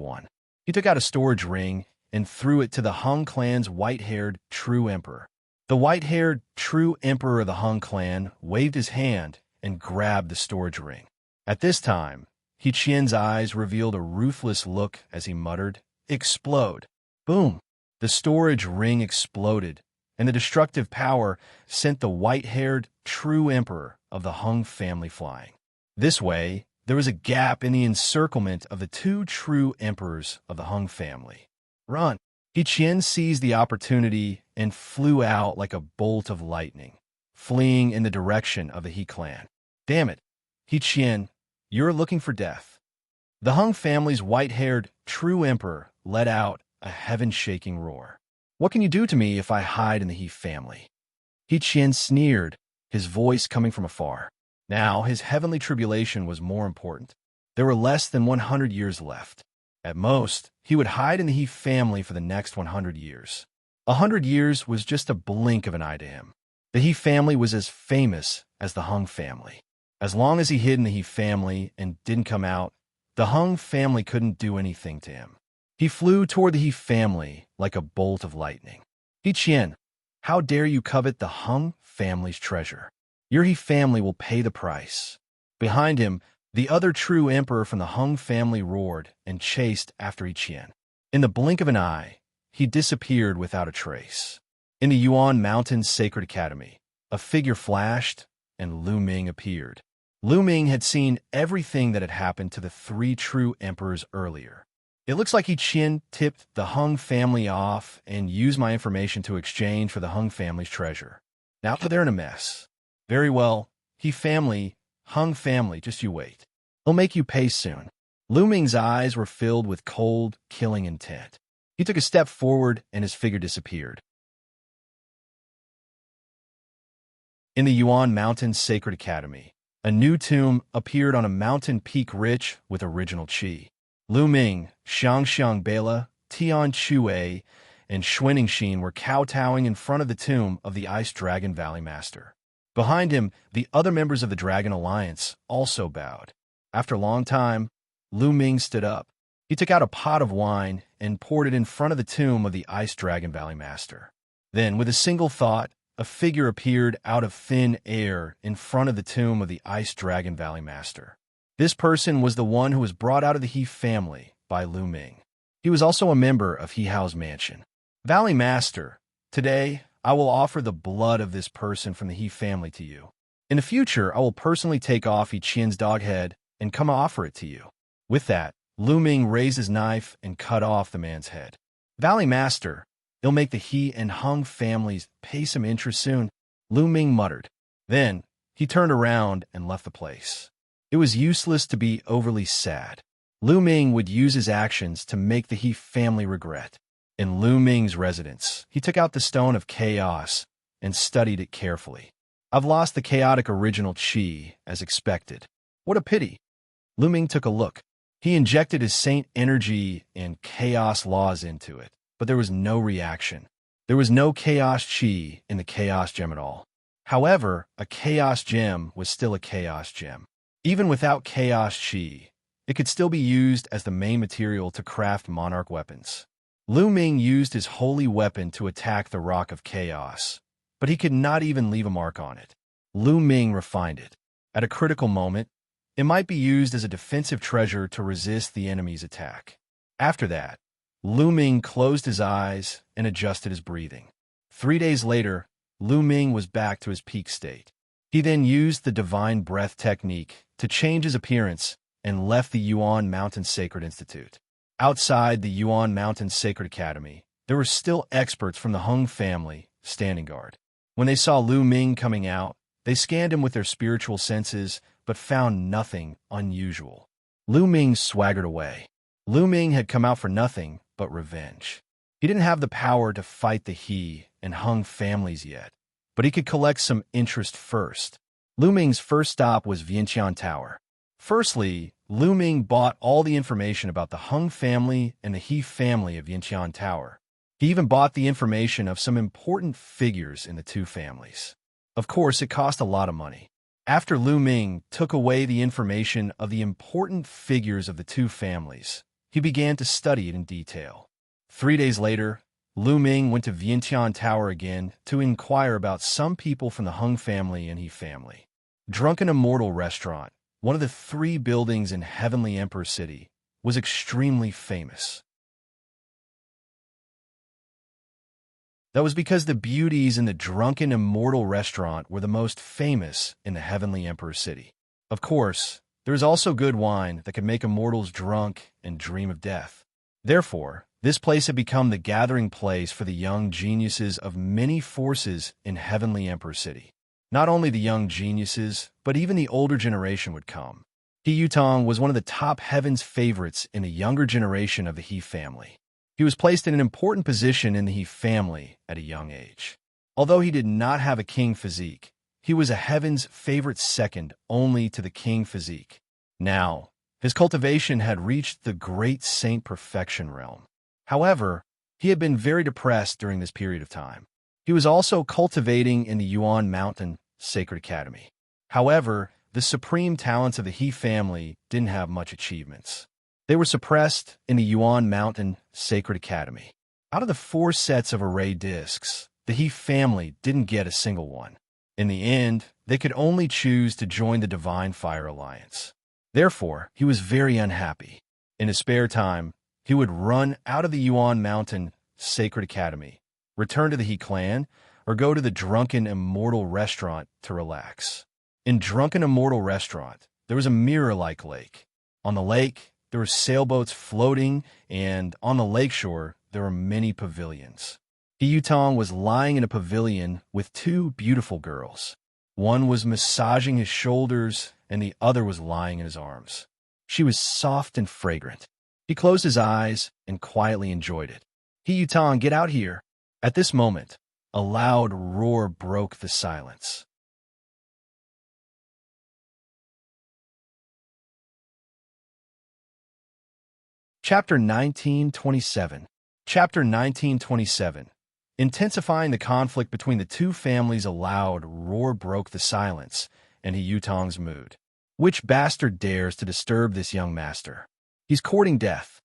[SPEAKER 1] He took out a storage ring and threw it to the Hung clan's white-haired true emperor. The white-haired true emperor of the Hung clan waved his hand and grabbed the storage ring. At this time, Qian's eyes revealed a ruthless look as he muttered, "Explode." Boom! The storage ring exploded, and the destructive power sent the white-haired true emperor of the Hung family flying. This way, there was a gap in the encirclement of the two true emperors of the Hung family. Run! Qian seized the opportunity and flew out like a bolt of lightning, fleeing in the direction of the He clan. Damn it, Qian, you're looking for death. The Hung family's white-haired true emperor let out a heaven-shaking roar. What can you do to me if I hide in the He family? Qian sneered, his voice coming from afar. Now, his heavenly tribulation was more important. There were less than 100 years left. At most, he would hide in the He family for the next 100 years. 100 years was just a blink of an eye to him. The He family was as famous as the Hung family. As long as he hid in the He family and didn't come out, the Hung family couldn't do anything to him. He flew toward the He family like a bolt of lightning. Qian, how dare you covet the Hung family's treasure? Your He family will pay the price. Behind him, the other true emperor from the Hung family roared and chased after Qian. In the blink of an eye, he disappeared without a trace. In the Yuan Mountains Sacred Academy, a figure flashed, and Lu Ming appeared. Lu Ming had seen everything that had happened to the three true emperors earlier. It looks like Qian tipped the Hung family off and used my information to exchange for the Hung family's treasure. Now they're in a mess. Very well, Hung family, just you wait. He'll make you pay soon. Lu Ming's eyes were filled with cold, killing intent. He took a step forward and his figure disappeared. In the Yuan Mountains Sacred Academy, a new tomb appeared on a mountain peak rich with original qi. Lu Ming, Xiangxiang Bela, Tian Chue, and Xianxia were kowtowing in front of the tomb of the Ice Dragon Valley Master. Behind him, the other members of the Dragon Alliance also bowed. After a long time, Lu Ming stood up. He took out a pot of wine and poured it in front of the tomb of the Ice Dragon Valley Master. Then, with a single thought, a figure appeared out of thin air in front of the tomb of the Ice Dragon Valley Master. This person was the one who was brought out of the He family by Lu Ming. He was also a member of He Hao's mansion. Valley Master, today I will offer the blood of this person from the He family to you. In the future, I will personally take off Qian's dog head and come offer it to you. With that, Lu Ming raised his knife and cut off the man's head. Valley Master, it'll make the He and Hung families pay some interest soon, Lu Ming muttered. Then, he turned around and left the place. It was useless to be overly sad. Lu Ming would use his actions to make the He family regret. In Lu Ming's residence, he took out the Stone of Chaos and studied it carefully. I've lost the chaotic original qi, as expected. What a pity. Lu Ming took a look. He injected his saint energy and chaos laws into it, but there was no reaction. There was no chaos qi in the chaos gem at all. However, a chaos gem was still a chaos gem. Even without chaos qi, it could still be used as the main material to craft monarch weapons. Lu Ming used his holy weapon to attack the Rock of Chaos, but he could not even leave a mark on it. Lu Ming refined it. At a critical moment, it might be used as a defensive treasure to resist the enemy's attack. After that, Lu Ming closed his eyes and adjusted his breathing. 3 days later, Lu Ming was back to his peak state. He then used the divine breath technique to change his appearance and left the Yuan Mountain Sacred Institute. Outside the Yuan Mountain Sacred Academy, there were still experts from the Hung family standing guard. When they saw Lu Ming coming out, they scanned him with their spiritual senses, but found nothing unusual. Lu Ming swaggered away. Lu Ming had come out for nothing but revenge. He didn't have the power to fight the He and Hung families yet, but he could collect some interest first. Lu Ming's first stop was Vientiane Tower. Firstly, Lu Ming bought all the information about the Hung family and the He family of Vientiane Tower. He even bought the information of some important figures in the two families. Of course, it cost a lot of money. After Lu Ming took away the information of the important figures of the two families, he began to study it in detail. 3 days later, Lu Ming went to Vientiane Tower again to inquire about some people from the Hung family and He family. Drunken Immortal Restaurant, one of the 3 buildings in Heavenly Emperor City, was extremely famous. That was because the beauties in the drunken immortal restaurant were the most famous in the heavenly emperor city. Of course, there is also good wine that could make immortals drunk and dream of death. Therefore, this place had become the gathering place for the young geniuses of many forces in heavenly emperor city. Not only the young geniuses, but even the older generation would come. He Yutong was one of the top heaven's favorites in the younger generation of the He family. He was placed in an important position in the He family at a young age. Although he did not have a king physique, he was a heaven's favorite second only to the king physique. Now, his cultivation had reached the great saint perfection realm. However, he had been very depressed during this period of time. He was also cultivating in the Yuan Mountain Sacred Academy. However, the supreme talents of the He family didn't have much achievements. They were suppressed in the Yuan Mountain Sacred Academy. Out of the 4 sets of array discs, the He family didn't get a single one. In the end, they could only choose to join the Divine Fire Alliance. Therefore, he was very unhappy. In his spare time, he would run out of the Yuan Mountain Sacred Academy, return to the He clan, or go to the Drunken Immortal Restaurant to relax. In Drunken Immortal Restaurant, there was a mirror-like lake. On the lake, there were sailboats floating, and on the lakeshore, there were many pavilions. He Yutong was lying in a pavilion with 2 beautiful girls. One was massaging his shoulders, and the other was lying in his arms. She was soft and fragrant. He closed his eyes and quietly enjoyed it. He Yutong, get out here. At this moment, a loud roar broke the silence. Chapter 1927. Chapter 1927. Intensifying the conflict between the 2 families, a loud roar broke the silence, and He Yutong's mood. Which bastard dares to disturb this young master? He's courting death.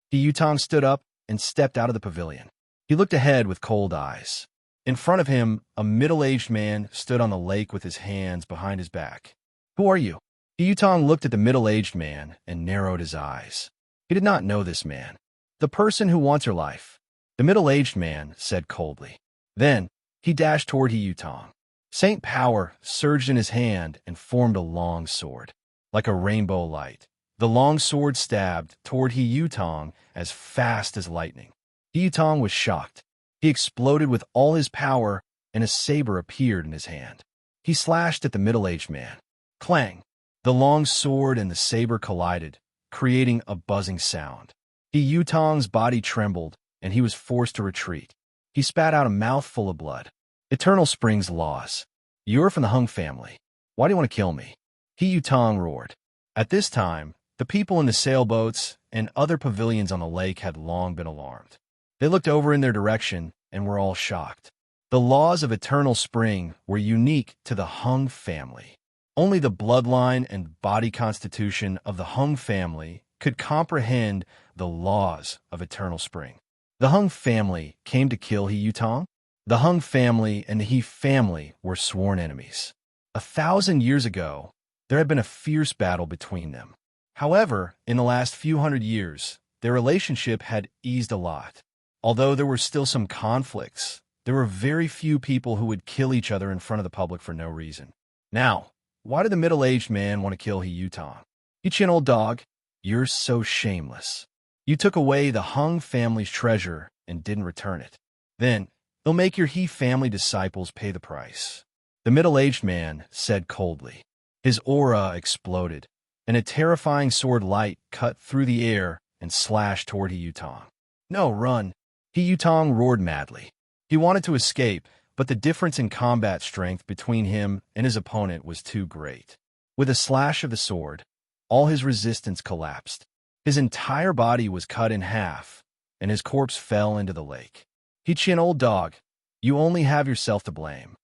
[SPEAKER 1] He Yutong stood up and stepped out of the pavilion. He looked ahead with cold eyes. In front of him, a middle-aged man stood on the lake with his hands behind his back. Who are you? He Yutong looked at the middle-aged man and narrowed his eyes. He did not know this man. The person who wants your life. The middle-aged man said coldly. Then, he dashed toward He Yutong. Saint power surged in his hand and formed a long sword. Like a rainbow light, the long sword stabbed toward He Yutong as fast as lightning. He Yutong was shocked. He exploded with all his power, and a saber appeared in his hand. He slashed at the middle-aged man. Clang! The long sword and the saber collided, creating a buzzing sound. He Yutong's body trembled, and he was forced to retreat. He spat out a mouthful of blood. Eternal Spring's laws. You're from the Hung family. Why do you want to kill me? He Yutong roared. At this time, the people in the sailboats and other pavilions on the lake had long been alarmed. They looked over in their direction and were all shocked. The laws of Eternal Spring were unique to the Hung family. Only the bloodline and body constitution of the Hung family could comprehend the laws of Eternal Spring. The Hung family came to kill He Yutong. The Hung family and the He family were sworn enemies. 1,000 years ago, there had been a fierce battle between them. However, in the last few hundred years, their relationship had eased a lot. Although there were still some conflicts, there were very few people who would kill each other in front of the public for no reason. Now, why did the middle-aged man want to kill He Yutong? You Qian, old dog, you're so shameless. You took away the Hung family's treasure and didn't return it. Then, they'll make your He family disciples pay the price. The middle-aged man said coldly. His aura exploded, and a terrifying sword light cut through the air and slashed toward He Yutong. No, run! He Yutong roared madly. He wanted to escape, but the difference in combat strength between him and his opponent was too great. With a slash of the sword, all his resistance collapsed. His entire body was cut in half, and his corpse fell into the lake. He Qian, old dog, you only have yourself to blame.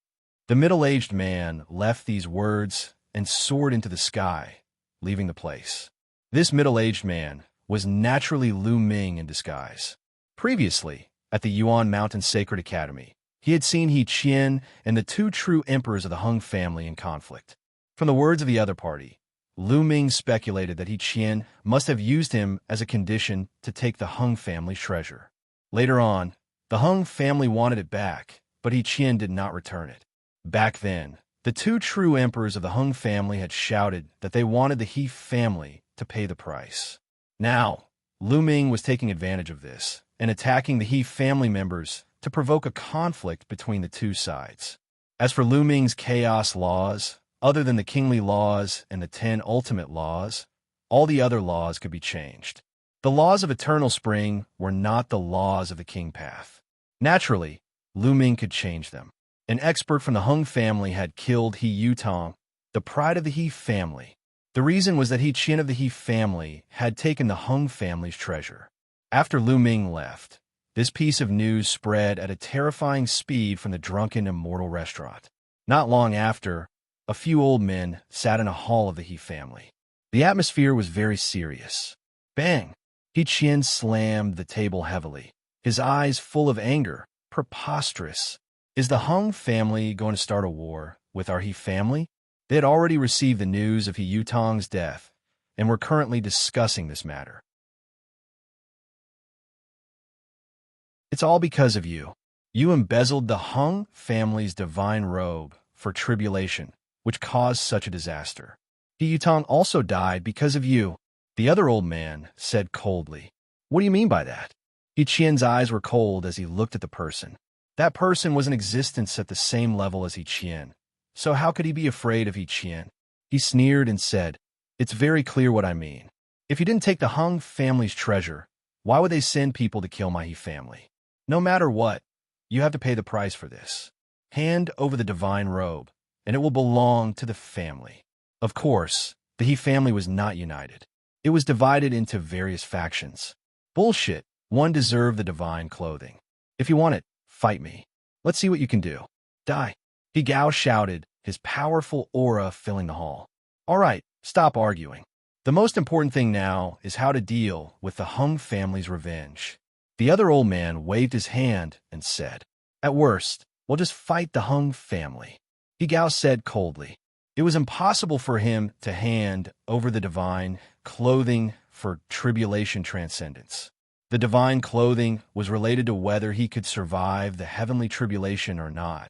[SPEAKER 1] The middle-aged man left these words and soared into the sky, leaving the place. This middle-aged man was naturally Lu Ming in disguise. Previously, at the Yuan Mountain Sacred Academy, he had seen He Qian and the 2 true emperors of the Hung family in conflict. From the words of the other party, Lu Ming speculated that He Qian must have used him as a condition to take the Hung family treasure. Later on, The Hung family wanted it back, but Qian did not return it. Back then, the two true emperors of the Hung family had shouted that they wanted the He family to pay the price. Now, Lu Ming was taking advantage of this and attacking the He family members to provoke a conflict between the two sides. As for Lu Ming's chaos laws, other than the kingly laws and the 10 ultimate laws, all the other laws could be changed. The laws of eternal spring were not the laws of the king path. Naturally, Lu Ming could change them. An expert from the Hung family had killed He Yutong, the pride of the He family. The reason was that He Qian of the He family had taken the Hung family's treasure. After Lu Ming left, this piece of news spread at a terrifying speed from the drunken immortal restaurant. Not long after, a few old men sat in a hall of the He family. The atmosphere was very serious. Bang! He Qian slammed the table heavily, his eyes full of anger. Preposterous. Is the Hung family going to start a war with our He family? They had already received the news of He Yutong's death and were currently discussing this matter. It's all because of you. You embezzled the Hung family's divine robe for tribulation, which caused such a disaster. He Yutong also died because of you. The other old man said coldly. What do you mean by that? He Qian's eyes were cold as he looked at the person. That person was in existence at the same level as He Qian. So how could he be afraid of He Qian? He sneered and said, It's very clear what I mean. If you didn't take the Hung family's treasure, why would they send people to kill my He family? No matter what, you have to pay the price for this. Hand over the divine robe, and it will belong to the family. Of course, the He family was not united. It was divided into various factions. Bullshit. One deserved the divine clothing. If you want it, fight me. Let's see what you can do. Die. He Gao shouted, his powerful aura filling the hall. All right, stop arguing. The most important thing now is how to deal with the Hung family's revenge. The other old man waved his hand and said, At worst, we'll just fight the Hung family. He Gao said coldly. It was impossible for him to hand over the divine clothing for tribulation transcendence. The divine clothing was related to whether he could survive the heavenly tribulation or not,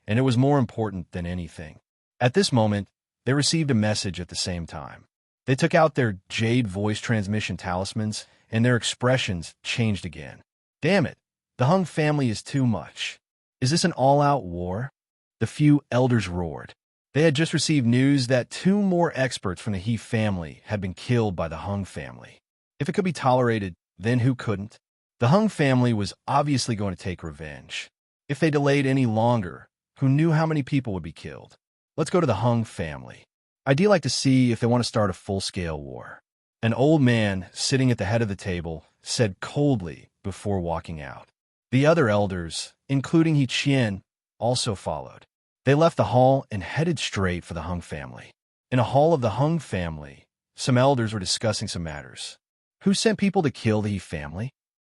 [SPEAKER 1] and it was more important than anything. At this moment, they received a message at the same time. They took out their jade voice transmission talismans, and their expressions changed again. Damn it, the Hung family is too much. Is this an all-out war? The few elders roared. They had just received news that 2 more experts from the He family had been killed by the Hung family. If it could be tolerated, then who couldn't? The Hung family was obviously going to take revenge. If they delayed any longer, who knew how many people would be killed? Let's go to the Hung family. I'd like to see if they want to start a full-scale war. An old man sitting at the head of the table said coldly before walking out. The other elders, including He Qian, also followed. They left the hall and headed straight for the Hung family. In a hall of the Hung family, some elders were discussing some matters. Who sent people to kill the He family?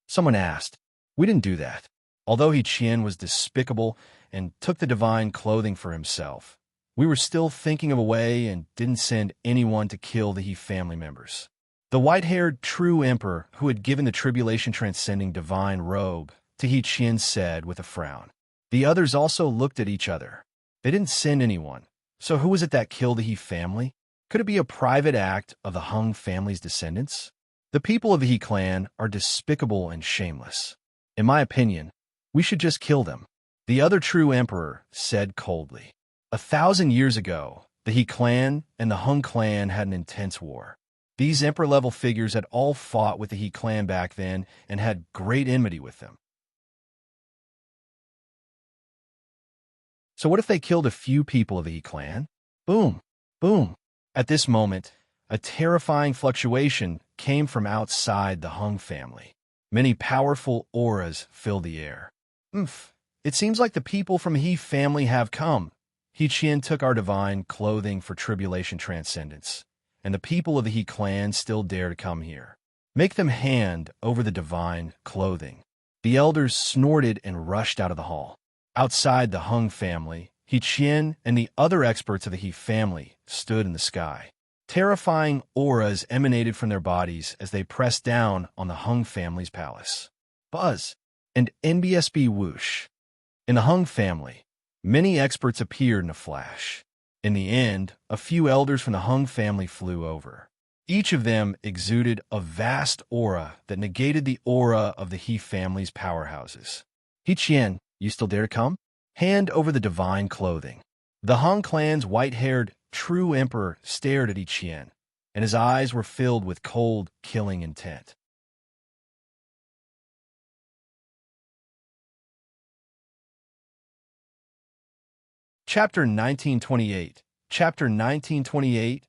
[SPEAKER 1] Someone asked. We didn't do that. Although He Qian was despicable and took the divine clothing for himself, we were still thinking of a way and didn't send anyone to kill the He family members. The white-haired true emperor who had given the tribulation-transcending divine robe to He Qian said with a frown. The others also looked at each other. They didn't send anyone. So who was it that killed the He family? Could it be a private act of the Hung family's descendants? The people of the He clan are despicable and shameless. In my opinion, we should just kill them. The other true emperor said coldly. 1,000 years ago, the He clan and the Hung clan had an intense war. These emperor-level figures had all fought with the He clan back then and had great enmity with them. So what if they killed a few people of the He clan? Boom, boom. At this moment, a terrifying fluctuation came from outside the Hung family. Many powerful auras filled the air. It seems like the people from He family have come. He Qian took our divine clothing for tribulation transcendence, and the people of the He clan still dare to come here. Make them hand over the divine clothing. The elders snorted and rushed out of the hall. Outside the Hung family, He Qian and the other experts of the He family stood in the sky. Terrifying auras emanated from their bodies as they pressed down on the Hung family's palace. Buzz! and NBSB whoosh. In the Hung family, many experts appeared in a flash. In the end, a few elders from the Hung family flew over. Each of them exuded a vast aura that negated the aura of the He family's powerhouses. He Qian, you still dare to come? Hand over the divine clothing. The Hung clan's white-haired, true emperor stared at He Qian, and his eyes were filled with cold, killing intent. Chapter 1928. Chapter 1928.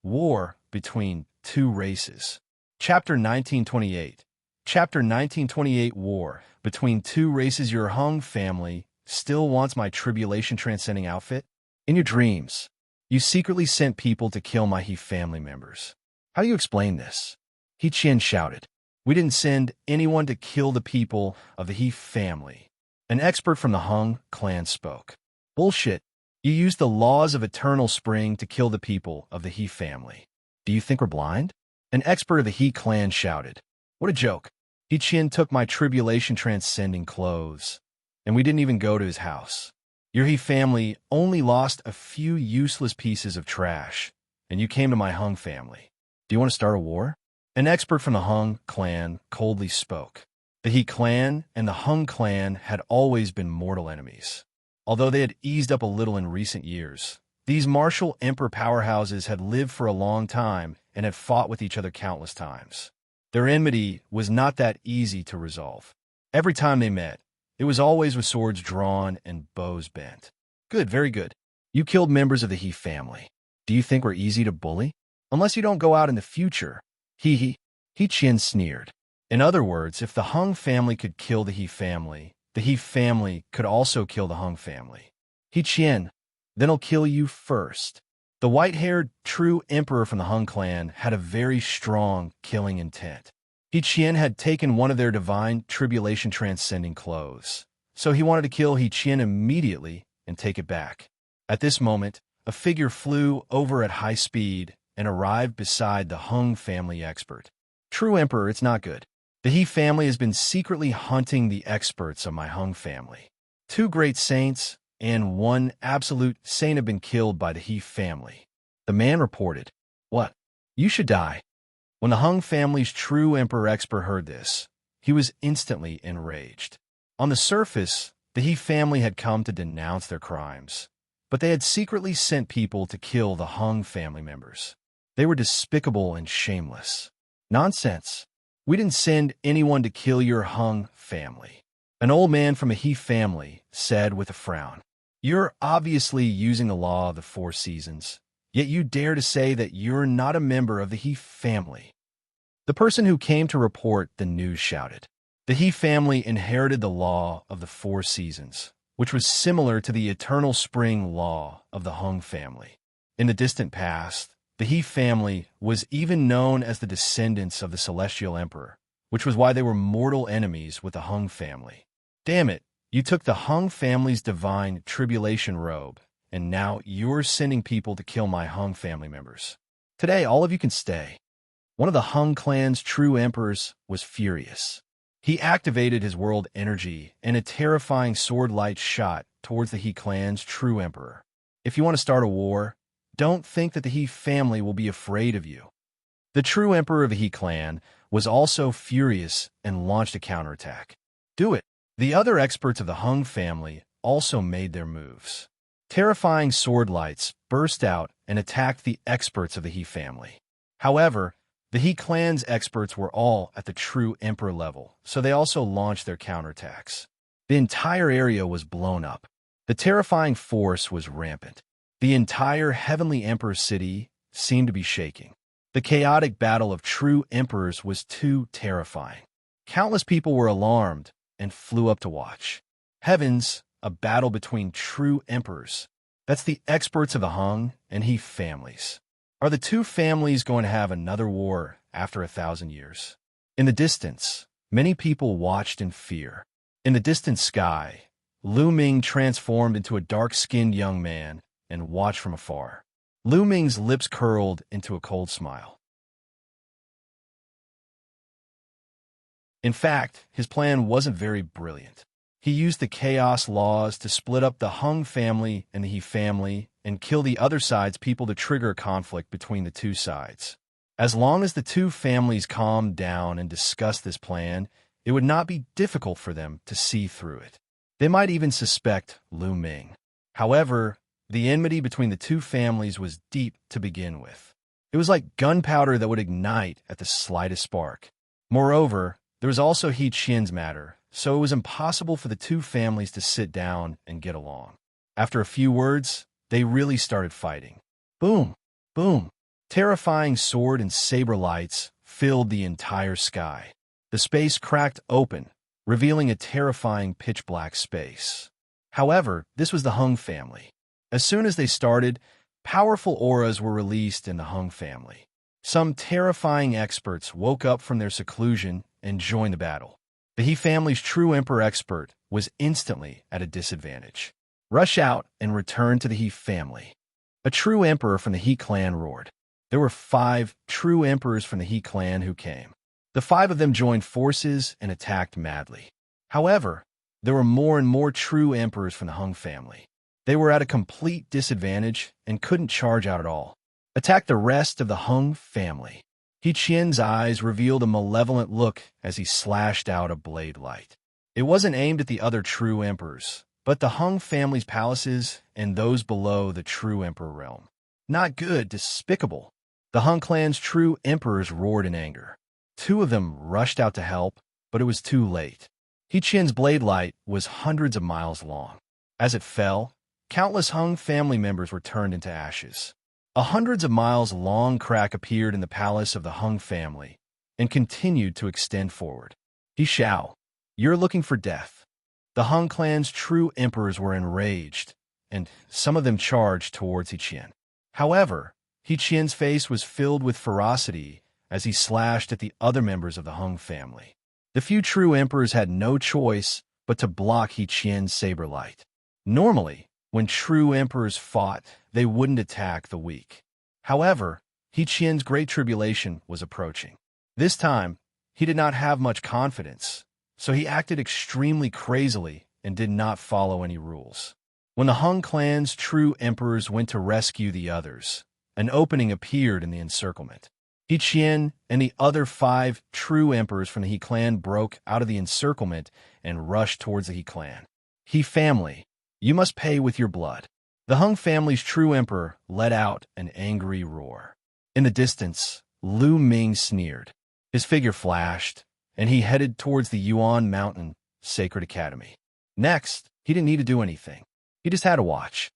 [SPEAKER 1] War between two races. Chapter 1928. Chapter 1928. War between two races. Your Hung family still wants my tribulation transcending outfit? In your dreams, you secretly sent people to kill my He family members. How do you explain this? He Qian shouted. We didn't send anyone to kill the people of the He family. An expert from the Hung clan spoke. Bullshit. You used the laws of eternal spring to kill the people of the He family. Do you think we're blind? An expert of the He clan shouted. What a joke. He Qian took my tribulation transcending clothes, and we didn't even go to his house. Your He family only lost a few useless pieces of trash, and you came to my Hung family. Do you want to start a war? An expert from the Hung clan coldly spoke. The He clan and the Hung clan had always been mortal enemies. Although they had eased up a little in recent years, these martial emperor powerhouses had lived for a long time and had fought with each other countless times. Their enmity was not that easy to resolve. Every time they met, it was always with swords drawn and bows bent. Good, very good. You killed members of the He family. Do you think we're easy to bully? Unless you don't go out in the future. He Qian sneered. In other words, if the Hung family could kill the He family could also kill the Hung family. He Qian, then I'll kill you first. The white-haired, true emperor from the Hung clan had a very strong killing intent. He Qian had taken one of their divine tribulation transcending clothes, so he wanted to kill He Qian immediately and take it back. At this moment, a figure flew over at high speed and arrived beside the Hung family expert. True emperor, it's not good. The He family has been secretly hunting the experts of my Hung family. 2 great saints and 1 absolute saint have been killed by the He family. The man reported, What? You should die. When the Hung family's true emperor expert heard this, he was instantly enraged. On the surface, the He family had come to denounce their crimes, but they had secretly sent people to kill the Hung family members. They were despicable and shameless. Nonsense. We didn't send anyone to kill your Hung family. An old man from a He family said with a frown. You're obviously using the law of the 4 seasons, yet you dare to say that you're not a member of the He family. The person who came to report the news shouted. The He family inherited the law of the 4 seasons, which was similar to the eternal spring law of the Hung family. In the distant past, the He family was even known as the descendants of the Celestial Emperor, which was why they were mortal enemies with the Hung family. Damn it, you took the Hung family's divine tribulation robe, and now you're sending people to kill my Hung family members. Today, all of you can stay. One of the Hung clan's true emperors was furious. He activated his world energy, and a terrifying sword light shot towards the He clan's true emperor. If you want to start a war, don't think that the He family will be afraid of you. The true emperor of the He clan was also furious and launched a counterattack. Do it. The other experts of the Hung family also made their moves. Terrifying sword lights burst out and attacked the experts of the He family. However, the He clan's experts were all at the true emperor level, so they also launched their counterattacks. The entire area was blown up. The terrifying force was rampant. The entire Heavenly Emperor city seemed to be shaking. The chaotic battle of true emperors was too terrifying. Countless people were alarmed and flew up to watch. Heavens, a battle between true emperors. That's the experts of the Hung and He families. Are the 2 families going to have another war after 1,000 years? In the distance, many people watched in fear. In the distant sky, Lu Ming transformed into a dark-skinned young man and watched from afar. Lu Ming's lips curled into a cold smile. In fact, his plan wasn't very brilliant. He used the chaos laws to split up the Hung family and the He family and kill the other side's people to trigger a conflict between the two sides. As long as the two families calmed down and discussed this plan, it would not be difficult for them to see through it. They might even suspect Lu Ming. However, the enmity between the two families was deep to begin with. It was like gunpowder that would ignite at the slightest spark. Moreover, there was also He Qian's matter, so it was impossible for the two families to sit down and get along. After a few words, they really started fighting. Boom! Boom! Terrifying sword and saber lights filled the entire sky. The space cracked open, revealing a terrifying pitch-black space. However, this was the Hung family. As soon as they started, powerful auras were released in the Hung family. Some terrifying experts woke up from their seclusion and joined the battle. The He family's true Emperor expert was instantly at a disadvantage. Rush out and return to the He family. A true emperor from the He clan roared. There were 5 true emperors from the He clan who came. The 5 of them joined forces and attacked madly. However, there were more and more true emperors from the Hung family. They were at a complete disadvantage and couldn't charge out at all. Attack the rest of the Hung family. He Qian's eyes revealed a malevolent look as he slashed out a blade light. It wasn't aimed at the other true emperors, but the Hung family's palaces and those below the true emperor realm. Not good, despicable. The Hung clan's true emperors roared in anger. 2 of them rushed out to help, but it was too late. He Qian's blade light was hundreds of miles long. As it fell, countless Hung family members were turned into ashes. A hundreds of miles long crack appeared in the palace of the Hung family and continued to extend forward. He Xiao, you're looking for death. The Hung clan's true emperors were enraged, and some of them charged towards He Qian. However, He Qian's face was filled with ferocity as he slashed at the other members of the Hung family. The few true emperors had no choice but to block He Qian's saber light. Normally, when true emperors fought, they wouldn't attack the weak. However, He Qian's great tribulation was approaching. This time, he did not have much confidence, so he acted extremely crazily and did not follow any rules. When the Hung clan's true emperors went to rescue the others, an opening appeared in the encirclement. He Qian and the other 5 true emperors from the He clan broke out of the encirclement and rushed towards the He clan. He family, you must pay with your blood. The Hung family's true emperor let out an angry roar. In the distance, Lu Ming sneered. His figure flashed, and he headed towards the Yuan Mountain Sacred Academy. Next, he didn't need to do anything. He just had to watch.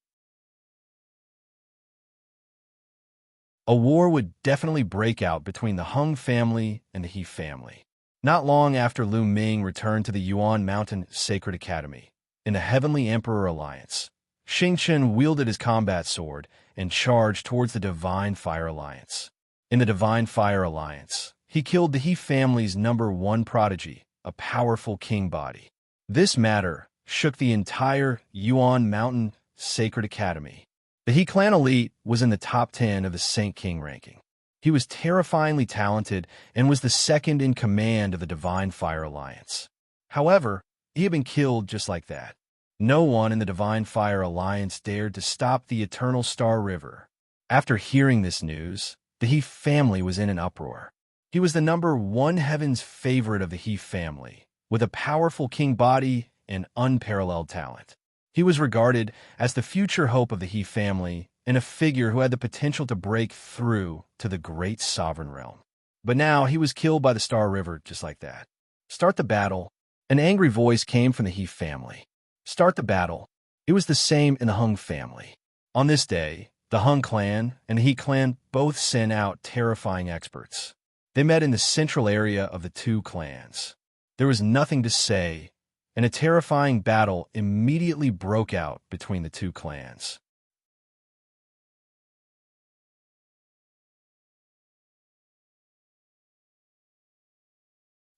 [SPEAKER 1] A war would definitely break out between the Hung family and the He family. Not long after Lu Ming returned to the Yuan Mountain Sacred Academy, in the Heavenly Emperor Alliance, Xiangxiang wielded his combat sword and charged towards the Divine Fire Alliance. In the Divine Fire Alliance, he killed the He family's #1 prodigy, a powerful king body. This matter shook the entire Yuan Mountain Sacred Academy. The He clan elite was in the top 10 of the Saint King ranking. He was terrifyingly talented and was the second in command of the Divine Fire Alliance. However, he had been killed just like that. No one in the Divine Fire Alliance dared to stop the Eternal Star River. After hearing this news, the He family was in an uproar. He was the #1 heaven's favorite of the He family, with a powerful king body and unparalleled talent. He was regarded as the future hope of the He family and a figure who had the potential to break through to the great sovereign realm. But now he was killed by the Star River just like that. Start the battle. An angry voice came from the He family. Start the battle. It was the same in the Hung family. On this day, the Hung clan and the He clan both sent out terrifying experts. They met in the central area of the 2 clans. There was nothing to say, and a terrifying battle immediately broke out between the 2 clans.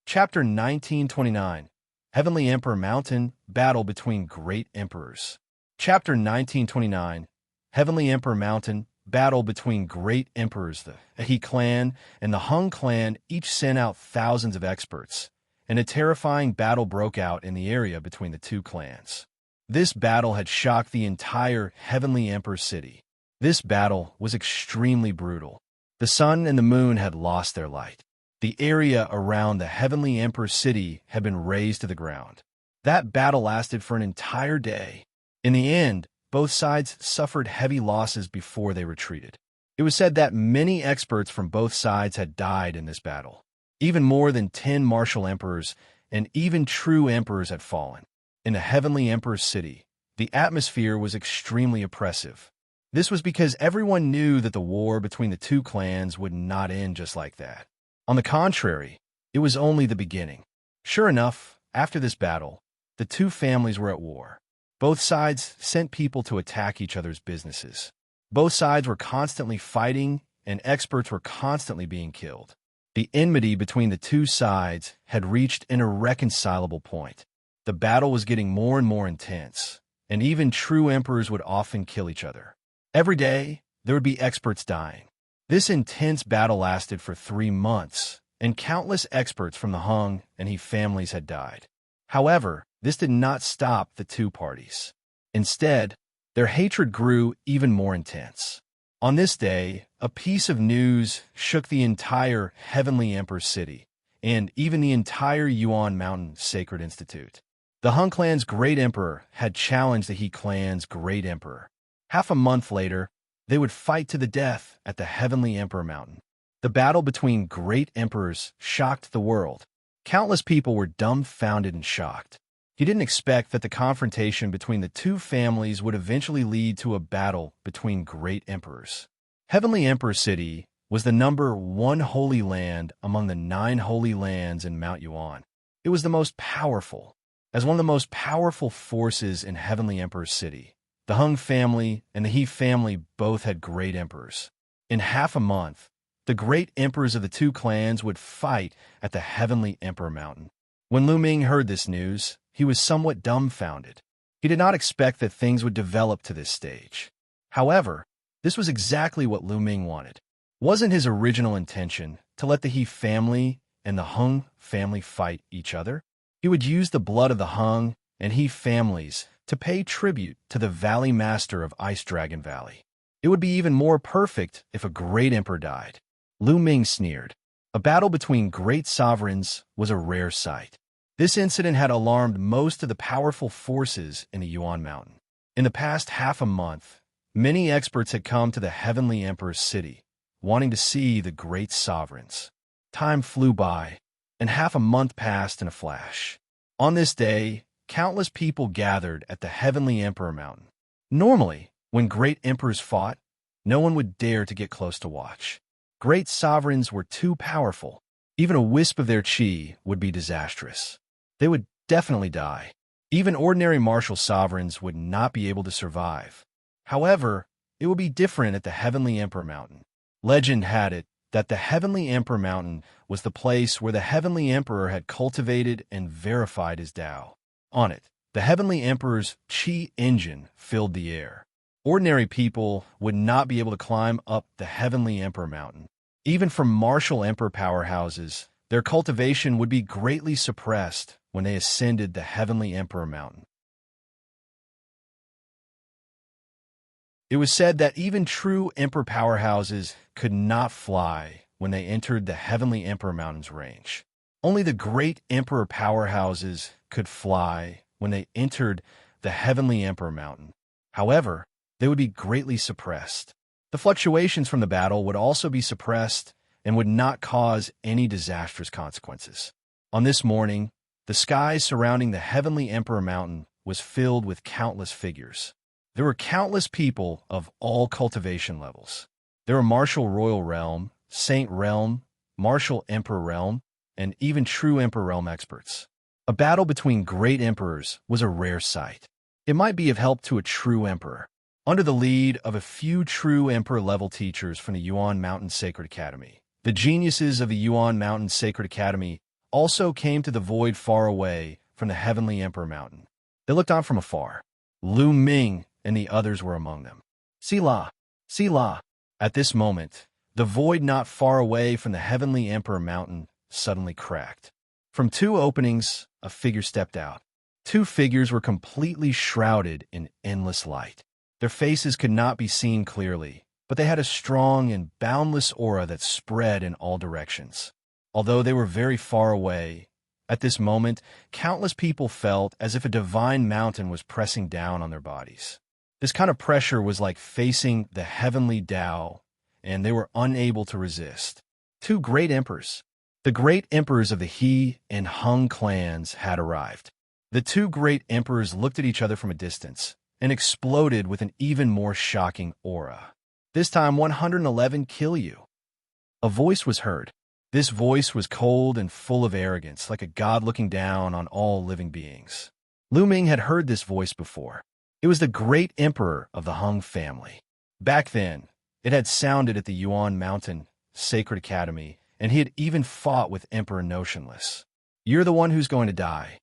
[SPEAKER 1] Chapter 1929, Heavenly Emperor Mountain, Battle Between Great Emperors. Chapter 1929, Heavenly Emperor Mountain, Battle Between Great Emperors. The He clan and the Hung clan each sent out thousands of experts, and a terrifying battle broke out in the area between the two clans. This battle had shocked the entire Heavenly Emperor city. This battle was extremely brutal. The sun and the moon had lost their light. The area around the Heavenly Emperor city had been razed to the ground. That battle lasted for an entire day. In the end, both sides suffered heavy losses before they retreated. It was said that many experts from both sides had died in this battle. Even more than 10 martial emperors and even true emperors had fallen. In the Heavenly Emperor's city, the atmosphere was extremely oppressive. This was because everyone knew that the war between the two clans would not end just like that. On the contrary, it was only the beginning. Sure enough, after this battle, the two families were at war. Both sides sent people to attack each other's businesses. Both sides were constantly fighting, and experts were constantly being killed. The enmity between the two sides had reached an irreconcilable point. The battle was getting more and more intense, and even true emperors would often kill each other. Every day, there would be experts dying. This intense battle lasted for 3 months, and countless experts from the Hung and He families had died. However, this did not stop the two parties. Instead, their hatred grew even more intense. On this day, a piece of news shook the entire Heavenly Emperor city, and even the entire Yuan Mountain Sacred Institute. The Hung clan's great emperor had challenged the He clan's great emperor. Half a month later, they would fight to the death at the Heavenly Emperor Mountain. The battle between great emperors shocked the world. Countless people were dumbfounded and shocked. You didn't expect that the confrontation between the two families would eventually lead to a battle between great emperors. Heavenly Emperor City was the #1 holy land among the 9 holy lands in Mount Yuan. It was the most powerful. As one of the most powerful forces in Heavenly Emperor City, the Hung family and the He family both had great emperors. In half a month, the great emperors of the two clans would fight at the Heavenly Emperor Mountain. When Lu Ming heard this news, he was somewhat dumbfounded. He did not expect that things would develop to this stage. However, this was exactly what Lu Ming wanted. Wasn't his original intention to let the He family and the Hung family fight each other? He would use the blood of the Hung and He families to pay tribute to the Valley Master of Ice Dragon Valley. It would be even more perfect if a great emperor died. Lu Ming sneered. A battle between great sovereigns was a rare sight. This incident had alarmed most of the powerful forces in the Yuan Mountain. In the past half a month, many experts had come to the Heavenly Emperor's city, wanting to see the great sovereigns. Time flew by, and half a month passed in a flash. On this day, countless people gathered at the Heavenly Emperor Mountain. Normally, when great emperors fought, no one would dare to get close to watch. Great sovereigns were too powerful. Even a wisp of their qi would be disastrous. They would definitely die. Even ordinary martial sovereigns would not be able to survive. However, it would be different at the Heavenly Emperor Mountain. Legend had it that the Heavenly Emperor Mountain was the place where the Heavenly Emperor had cultivated and verified his Tao. On it, the Heavenly Emperor's Qi engine filled the air. Ordinary people would not be able to climb up the Heavenly Emperor Mountain. Even from martial emperor powerhouses, their cultivation would be greatly suppressed when they ascended the Heavenly Emperor Mountain. It was said that even true emperor powerhouses could not fly when they entered the Heavenly Emperor Mountain's range. Only the great emperor powerhouses could fly when they entered the Heavenly Emperor Mountain. However, they would be greatly suppressed. The fluctuations from the battle would also be suppressed and would not cause any disastrous consequences. On this morning, the sky surrounding the Heavenly Emperor Mountain was filled with countless figures. There were countless people of all cultivation levels. There were Martial Royal Realm, Saint Realm, Martial Emperor Realm, and even true Emperor Realm experts. A battle between great emperors was a rare sight. It might be of help to a true emperor. Under the lead of a few true emperor-level teachers from the Yuan Mountain Sacred Academy, the geniuses of the Yuan Mountain Sacred Academy also came to the void far away from the Heavenly Emperor Mountain. They looked on from afar. Lu Ming and the others were among them. Sila, Sila. At this moment, the void not far away from the Heavenly Emperor Mountain suddenly cracked. From two openings, a figure stepped out. Two figures were completely shrouded in endless light. Their faces could not be seen clearly, but they had a strong and boundless aura that spread in all directions. Although they were very far away, at this moment, countless people felt as if a divine mountain was pressing down on their bodies. This kind of pressure was like facing the heavenly Tao, and they were unable to resist. Two great emperors. The great emperors of the He and Hung clans had arrived. The two great emperors looked at each other from a distance and exploded with an even more shocking aura. This time 111 kill you. A voice was heard. This voice was cold and full of arrogance, like a god looking down on all living beings. Lu Ming had heard this voice before. It was the great emperor of the Hung family. Back then, it had sounded at the Yuan Mountain Sacred Academy, and he had even fought with Emperor Notionless. You're the one who's going to die.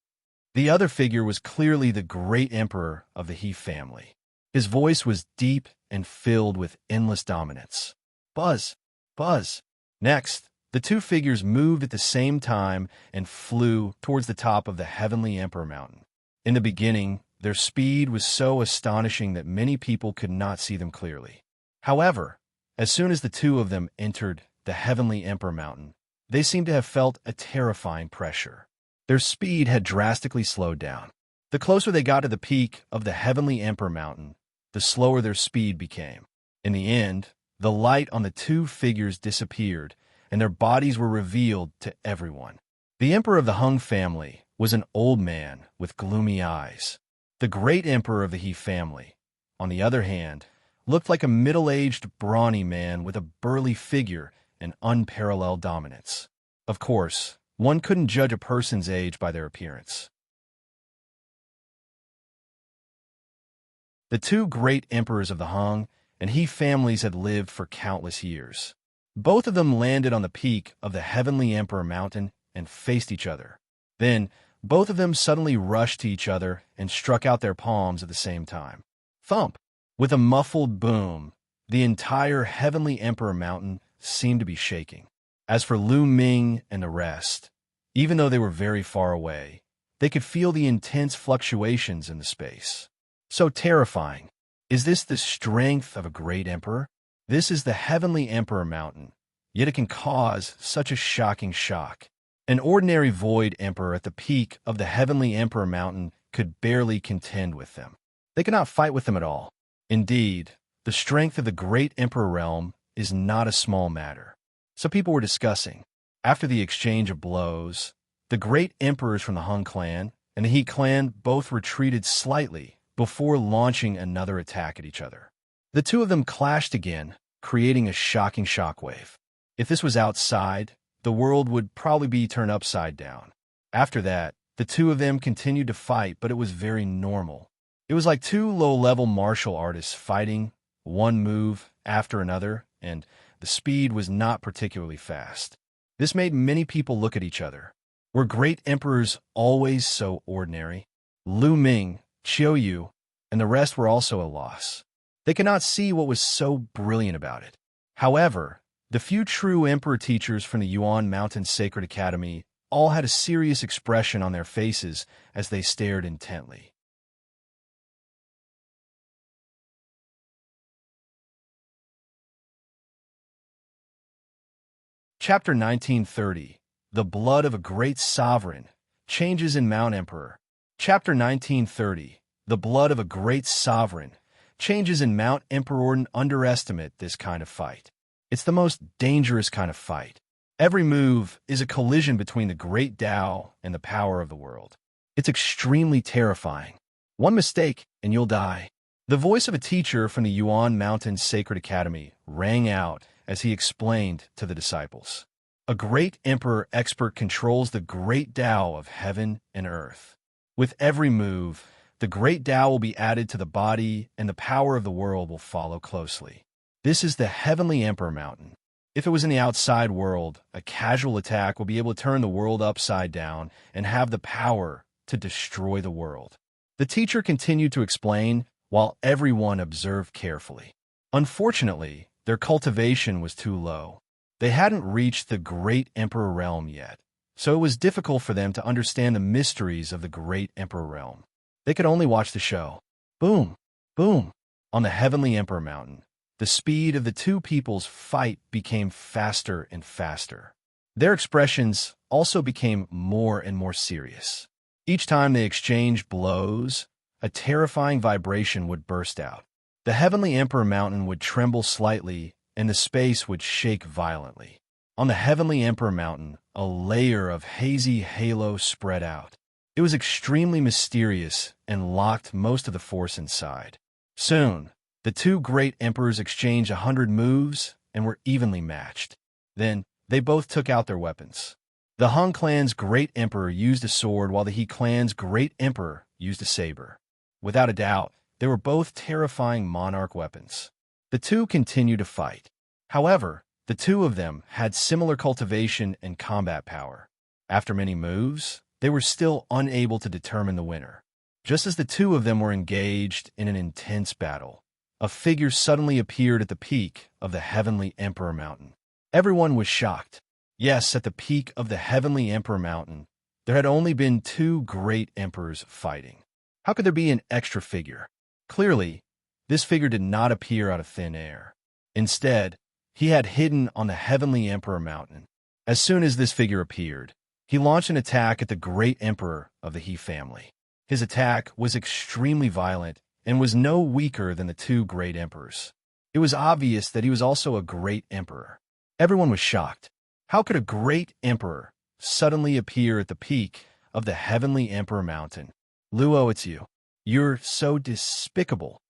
[SPEAKER 1] The other figure was clearly the great emperor of the He family. His voice was deep and filled with endless dominance. Buzz! Buzz! Next, the two figures moved at the same time and flew towards the top of the Heavenly Emperor Mountain. In the beginning, their speed was so astonishing that many people could not see them clearly. However, as soon as the two of them entered the Heavenly Emperor Mountain, they seemed to have felt a terrifying pressure. Their speed had drastically slowed down. The closer they got to the peak of the Heavenly Emperor Mountain, the slower their speed became. In the end, the light on the two figures disappeared, and their bodies were revealed to everyone. The emperor of the Hung family was an old man with gloomy eyes. The great emperor of the He family, on the other hand, looked like a middle-aged, brawny man with a burly figure and unparalleled dominance. Of course, one couldn't judge a person's age by their appearance. The two great emperors of the Hung and He families had lived for countless years. Both of them landed on the peak of the Heavenly Emperor Mountain and faced each other. Then, both of them suddenly rushed to each other and struck out their palms at the same time. Thump! With a muffled boom, the entire Heavenly Emperor Mountain seemed to be shaking. As for Lu Ming and the rest, even though they were very far away, they could feel the intense fluctuations in the space. So terrifying. Is this the strength of a great emperor? This is the Heavenly Emperor Mountain, yet it can cause such a shocking shock. An ordinary Void Emperor at the peak of the Heavenly Emperor Mountain could barely contend with them. They could not fight with them at all. Indeed, the strength of the Great Emperor realm is not a small matter. So people were discussing. After the exchange of blows, the great emperors from the Hung clan and the He clan both retreated slightly before launching another attack at each other. The two of them clashed again, creating a shocking shockwave. If this was outside, the world would probably be turned upside down. After that, the two of them continued to fight, but it was very normal. It was like two low-level martial artists fighting, one move after another, and the speed was not particularly fast. This made many people look at each other. Were great emperors always so ordinary? Lu Ming, Qiu Yu, and the rest were also a loss. They could not see what was so brilliant about it. However, the few true emperor teachers from the Yuan Mountain Sacred Academy all had a serious expression on their faces as they stared intently. Chapter 1930. The Blood of a Great Sovereign. Changes in Mount Emperor. Chapter 1930. The Blood of a Great Sovereign. Changes in Mount Emperor. Underestimate this kind of fight. It's the most dangerous kind of fight. Every move is a collision between the great Tao and the power of the world. It's extremely terrifying. One mistake and you'll die. The voice of a teacher from the Yuan Mountain Sacred Academy rang out as he explained to the disciples. A great emperor expert controls the great Tao of heaven and earth. With every move, the great Tao will be added to the body and the power of the world will follow closely. This is the Heavenly Emperor Mountain. If it was in the outside world, a casual attack will be able to turn the world upside down and have the power to destroy the world. The teacher continued to explain while everyone observed carefully. Unfortunately, their cultivation was too low. They hadn't reached the Great Emperor realm yet, so it was difficult for them to understand the mysteries of the great Emperor realm. They could only watch the show. Boom, boom. On the heavenly Emperor mountain, the speed of the two people's fight became faster and faster. Their expressions also became more and more serious. Each time they exchanged blows, a terrifying vibration would burst out. The heavenly Emperor mountain would tremble slightly, and the space would shake violently. On the heavenly Emperor mountain, a layer of hazy halo spread out. It was extremely mysterious and locked most of the force inside. Soon, the two great emperors exchanged 100 moves and were evenly matched. Then, they both took out their weapons. The Hung clan's great emperor used a sword while the He clan's great emperor used a saber. Without a doubt, they were both terrifying monarch weapons. The two continued to fight. However, the two of them had similar cultivation and combat power. After many moves, they were still unable to determine the winner. Just as the two of them were engaged in an intense battle, a figure suddenly appeared at the peak of the heavenly Emperor mountain. Everyone was shocked. Yes, at the peak of the heavenly Emperor mountain, there had only been two great emperors fighting. How could there be an extra figure? Clearly, this figure did not appear out of thin air. Instead, he had hidden on the heavenly Emperor mountain. As soon as this figure appeared, he launched an attack at the great emperor of the He family. His attack was extremely violent and was no weaker than the two great emperors. It was obvious that he was also a great emperor. Everyone was shocked. How could a great emperor suddenly appear at the peak of the heavenly Emperor mountain? Luo, it's you. You're so despicable.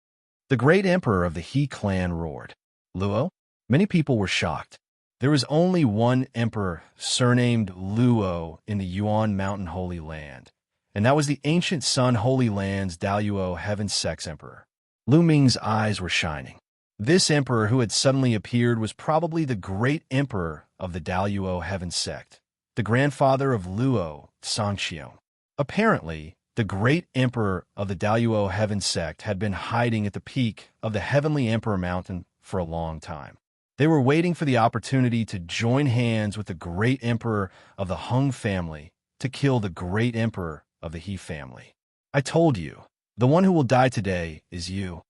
[SPEAKER 1] The great emperor of the He clan roared. Luo? Many people were shocked. There was only one emperor surnamed Luo in the Yuan Mountain Holy Land, and that was the ancient Sun Holy Land's Daluo Heaven Sex Emperor. Lu Ming's eyes were shining. This emperor who had suddenly appeared was probably the great emperor of the Daluo Heaven Sect, the grandfather of Luo, Xiangxiang. Apparently, the great emperor of the Daluo Heaven Sect had been hiding at the peak of the heavenly Emperor mountain for a long time. They were waiting for the opportunity to join hands with the great emperor of the Hung family to kill the great emperor of the He family. I told you, the one who will die today is you.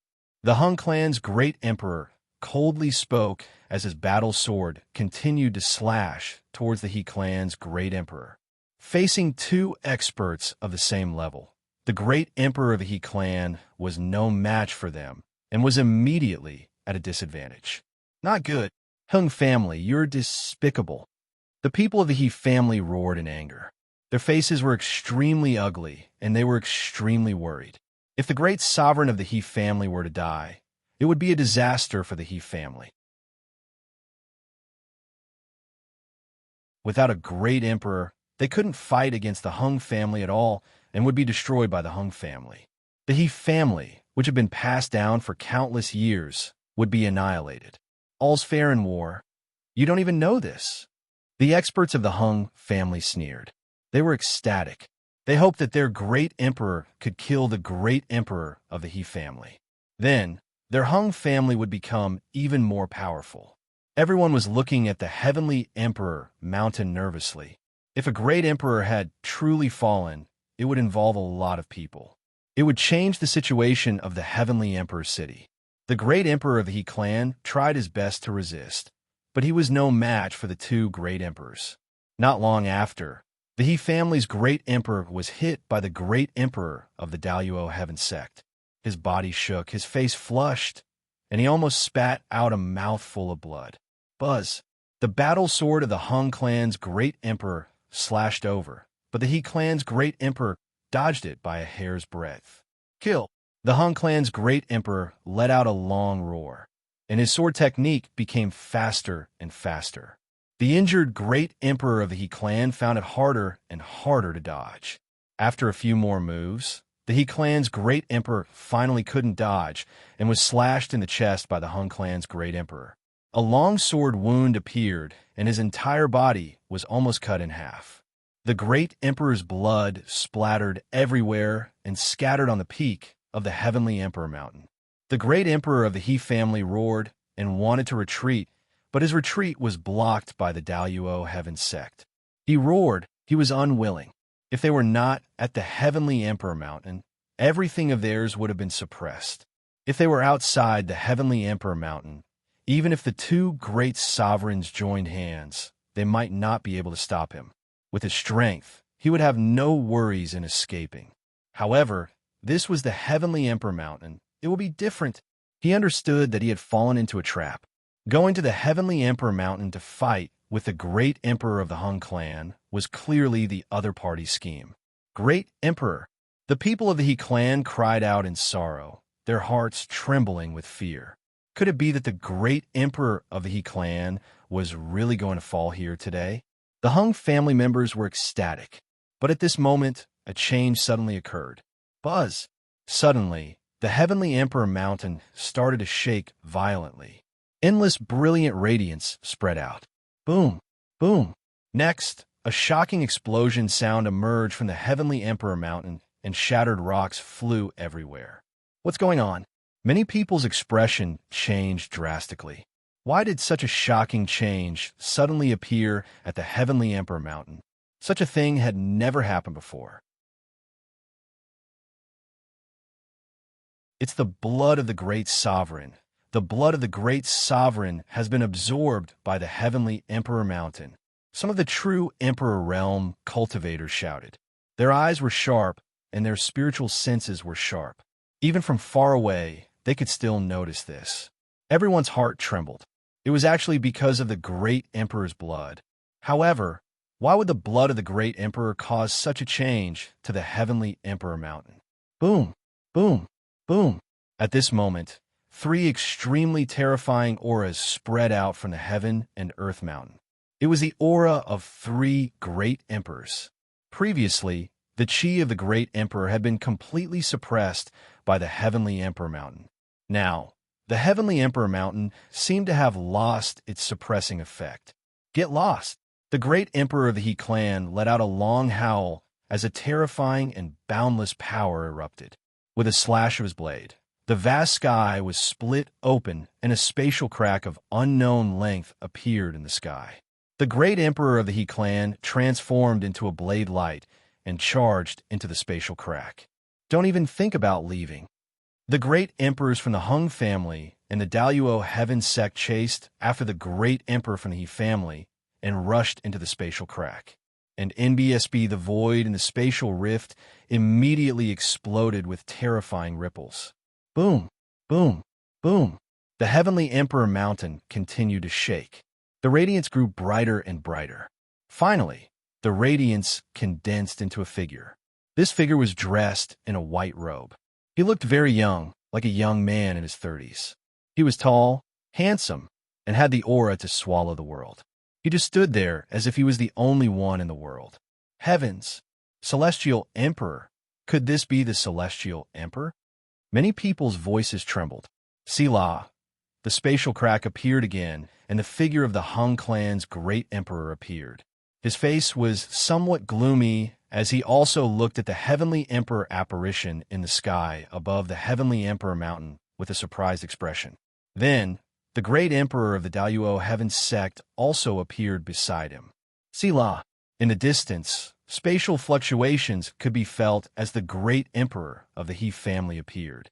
[SPEAKER 1] The Hung clan's great emperor coldly spoke as his battle sword continued to slash towards the He clan's great emperor. Facing two experts of the same level, the great emperor of the He clan was no match for them and was immediately at a disadvantage. Not good. Hung family, you're despicable. The people of the He family roared in anger. Their faces were extremely ugly, and they were extremely worried. If the great sovereign of the He family were to die, it would be a disaster for the He family. Without a great emperor, they couldn't fight against the Hung family at all and would be destroyed by the Hung family. The He family, which had been passed down for countless years, would be annihilated. All's fair in war. You don't even know this. The experts of the Hung family sneered. They were ecstatic. They hoped that their great emperor could kill the great emperor of the He family. Then, their Hung family would become even more powerful. Everyone was looking at the heavenly Emperor mountain nervously. If a great emperor had truly fallen, it would involve a lot of people. It would change the situation of the heavenly Emperor city. The great emperor of the He clan tried his best to resist, but he was no match for the two great emperors. Not long after, the He family's great emperor was hit by the great emperor of the Daluo Heaven Sect. His body shook, his face flushed, and he almost spat out a mouthful of blood. Buzz! The battle sword of the Hung clan's great emperor slashed over, but the He clan's great emperor dodged it by a hair's breadth. Kill! The Hung clan's great emperor let out a long roar, and his sword technique became faster and faster. The injured great emperor of the He clan found it harder and harder to dodge. After a few more moves, the He clan's great emperor finally couldn't dodge and was slashed in the chest by the Hung clan's great emperor. A long sword wound appeared, and his entire body was almost cut in half. The great emperor's blood splattered everywhere and scattered on the peak of the heavenly Emperor mountain. The great emperor of the He family roared and wanted to retreat, but his retreat was blocked by the Daluo Heaven Sect. He roared, He was unwilling. If they were not at the Heavenly Emperor Mountain, everything of theirs would have been suppressed. If they were outside the Heavenly Emperor Mountain, even if the two great sovereigns joined hands, they might not be able to stop him. With his strength, he would have no worries in escaping. However, this was the Heavenly Emperor Mountain. It would be different. He understood that he had fallen into a trap. Going to the Heavenly Emperor Mountain to fight with the great emperor of the Hung clan was clearly the other party's scheme. Great Emperor! The people of the He clan cried out in sorrow, their hearts trembling with fear. Could it be that the great emperor of the He clan was really going to fall here today? The Hung family members were ecstatic, but at this moment, a change suddenly occurred. Buzz! Suddenly, the Heavenly Emperor Mountain started to shake violently. Endless brilliant radiance spread out. Boom! Boom! Next, a shocking explosion sound emerged from the Heavenly Emperor Mountain, and shattered rocks flew everywhere. What's going on? Many people's expression changed drastically. Why did such a shocking change suddenly appear at the Heavenly Emperor Mountain? Such a thing had never happened before. It's the blood of the great sovereign. The blood of the great sovereign has been absorbed by the Heavenly Emperor Mountain. Some of the true Emperor Realm cultivators shouted. Their eyes were sharp, and their spiritual senses were sharp. Even from far away, they could still notice this. Everyone's heart trembled. It was actually because of the great Emperor's blood. However, why would the blood of the great Emperor cause such a change to the Heavenly Emperor Mountain? Boom! Boom! Boom! At this moment, 3 extremely terrifying auras spread out from the Heaven and Earth Mountain. It was the aura of 3 great emperors. Previously, the chi of the great emperor had been completely suppressed by the Heavenly Emperor Mountain. Now, the Heavenly Emperor Mountain seemed to have lost its suppressing effect. Get lost! The great emperor of the He clan let out a long howl as a terrifying and boundless power erupted. With a slash of his blade, the vast sky was split open and a spatial crack of unknown length appeared in the sky. The great emperor of the He clan transformed into a blade light and charged into the spatial crack. Don't even think about leaving. The great emperors from the Hung family and the Daluo Heaven sect chased after the great emperor from the He family and rushed into the spatial crack. And NBSB, the void in the spatial rift, immediately exploded with terrifying ripples. Boom! Boom! Boom! The Heavenly Emperor Mountain continued to shake. The radiance grew brighter and brighter. Finally, the radiance condensed into a figure. This figure was dressed in a white robe. He looked very young, like a young man in his 30s. He was tall, handsome, and had the aura to swallow the world. He just stood there as if he was the only one in the world. Heavens! Celestial Emperor! Could this be the Celestial Emperor? Many people's voices trembled. Selah! The spatial crack appeared again, and the figure of the Hung clan's great emperor appeared. His face was somewhat gloomy as he also looked at the Heavenly Emperor apparition in the sky above the Heavenly Emperor Mountain with a surprised expression. Then, the great emperor of the Daluo Heaven sect also appeared beside him. Selah! In the distance, spatial fluctuations could be felt as the great emperor of the He family appeared.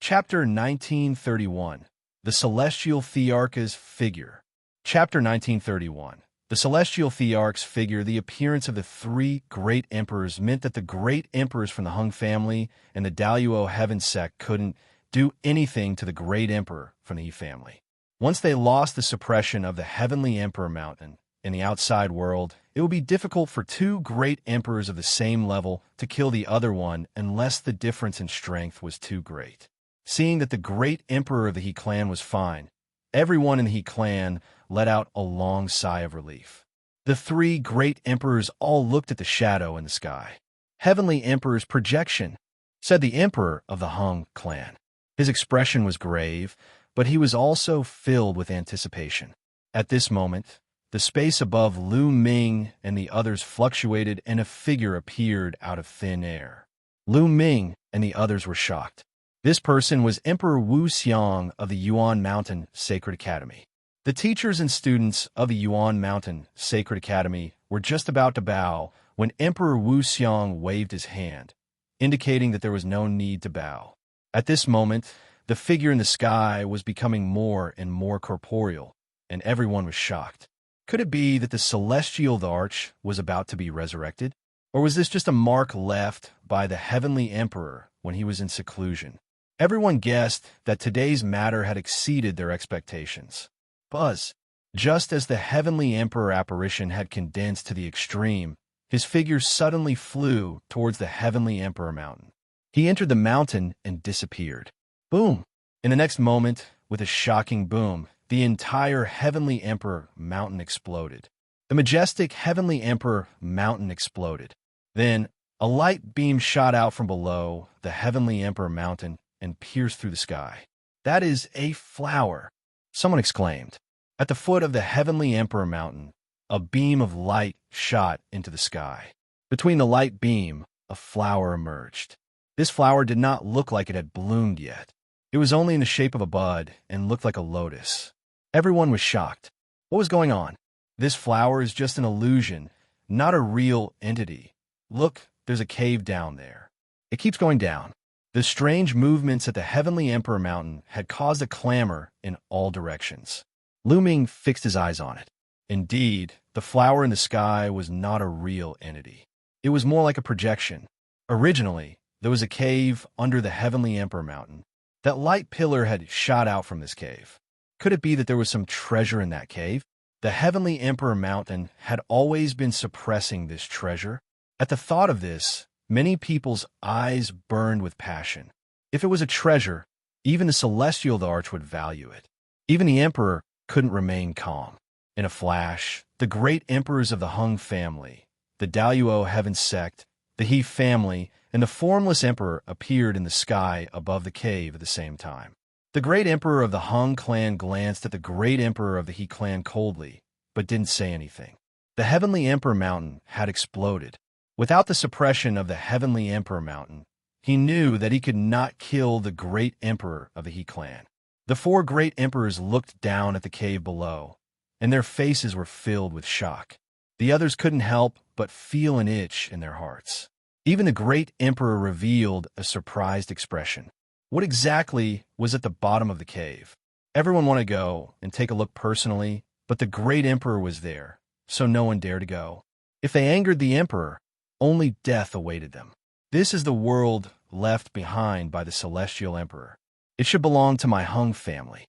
[SPEAKER 1] Chapter 1931. The Celestial Thearch's Figure. Chapter 1931. The Celestial Thearch's figure, the appearance of the 3 great emperors, meant that the great emperors from the Hung family and the Daluo Heaven sect couldn't do anything to the great emperor from the He family. Once they lost the suppression of the Heavenly Emperor Mountain in the outside world, it would be difficult for 2 great emperors of the same level to kill the other one unless the difference in strength was too great. Seeing that the great emperor of the He clan was fine, everyone in the He clan let out a long sigh of relief. The 3 great emperors all looked at the shadow in the sky. Heavenly Emperor's projection, said the emperor of the Hung clan. His expression was grave, but he was also filled with anticipation. At this moment, the space above Lu Ming and the others fluctuated and a figure appeared out of thin air. Lu Ming and the others were shocked. This person was Emperor Wu Xiang of the Yuan Mountain Sacred Academy. The teachers and students of the Yuan Mountain Sacred Academy were just about to bow when Emperor Wu Xiang waved his hand, indicating that there was no need to bow. At this moment, the figure in the sky was becoming more and more corporeal, and everyone was shocked. Could it be that the celestial Thearch was about to be resurrected? Or was this just a mark left by the heavenly emperor when he was in seclusion? Everyone guessed that today's matter had exceeded their expectations. Buzz. Just as the heavenly emperor apparition had condensed to the extreme, his figure suddenly flew towards the heavenly emperor mountain. He entered the mountain and disappeared. Boom! In the next moment, with a shocking boom, the entire heavenly emperor mountain exploded. The majestic heavenly emperor mountain exploded. Then, a light beam shot out from below the heavenly emperor mountain and pierced through the sky. "That is a flower," someone exclaimed. At the foot of the heavenly emperor mountain, a beam of light shot into the sky. Between the light beam, a flower emerged. This flower did not look like it had bloomed yet. It was only in the shape of a bud and looked like a lotus. Everyone was shocked. What was going on? This flower is just an illusion, not a real entity. Look, there's a cave down there. It keeps going down. The strange movements at the heavenly emperor mountain had caused a clamor in all directions. Lu Ming fixed his eyes on it. Indeed, the flower in the sky was not a real entity. It was more like a projection. Originally, there was a cave under the heavenly emperor mountain. That light pillar had shot out from this cave. Could it be that there was some treasure in that cave? The heavenly emperor mountain had always been suppressing this treasure. At the thought of this, many people's eyes burned with passion. If it was a treasure, even the celestial Thearch would value it. Even the emperor couldn't remain calm. In a flash, the great emperors of the Hung family, the Daluo heaven sect, the He family, and the formless emperor appeared in the sky above the cave at the same time. The great emperor of the Hung clan glanced at the great emperor of the He clan coldly, but didn't say anything. The heavenly emperor mountain had exploded. Without the suppression of the heavenly emperor mountain, he knew that he could not kill the great emperor of the He clan. The four great emperors looked down at the cave below, and their faces were filled with shock. The others couldn't help but feel an itch in their hearts. Even the great emperor revealed a surprised expression. What exactly was at the bottom of the cave? Everyone wanted to go and take a look personally, but the great emperor was there, so no one dared to go. If they angered the emperor, only death awaited them. This is the world left behind by the celestial emperor. It should belong to my Hung family.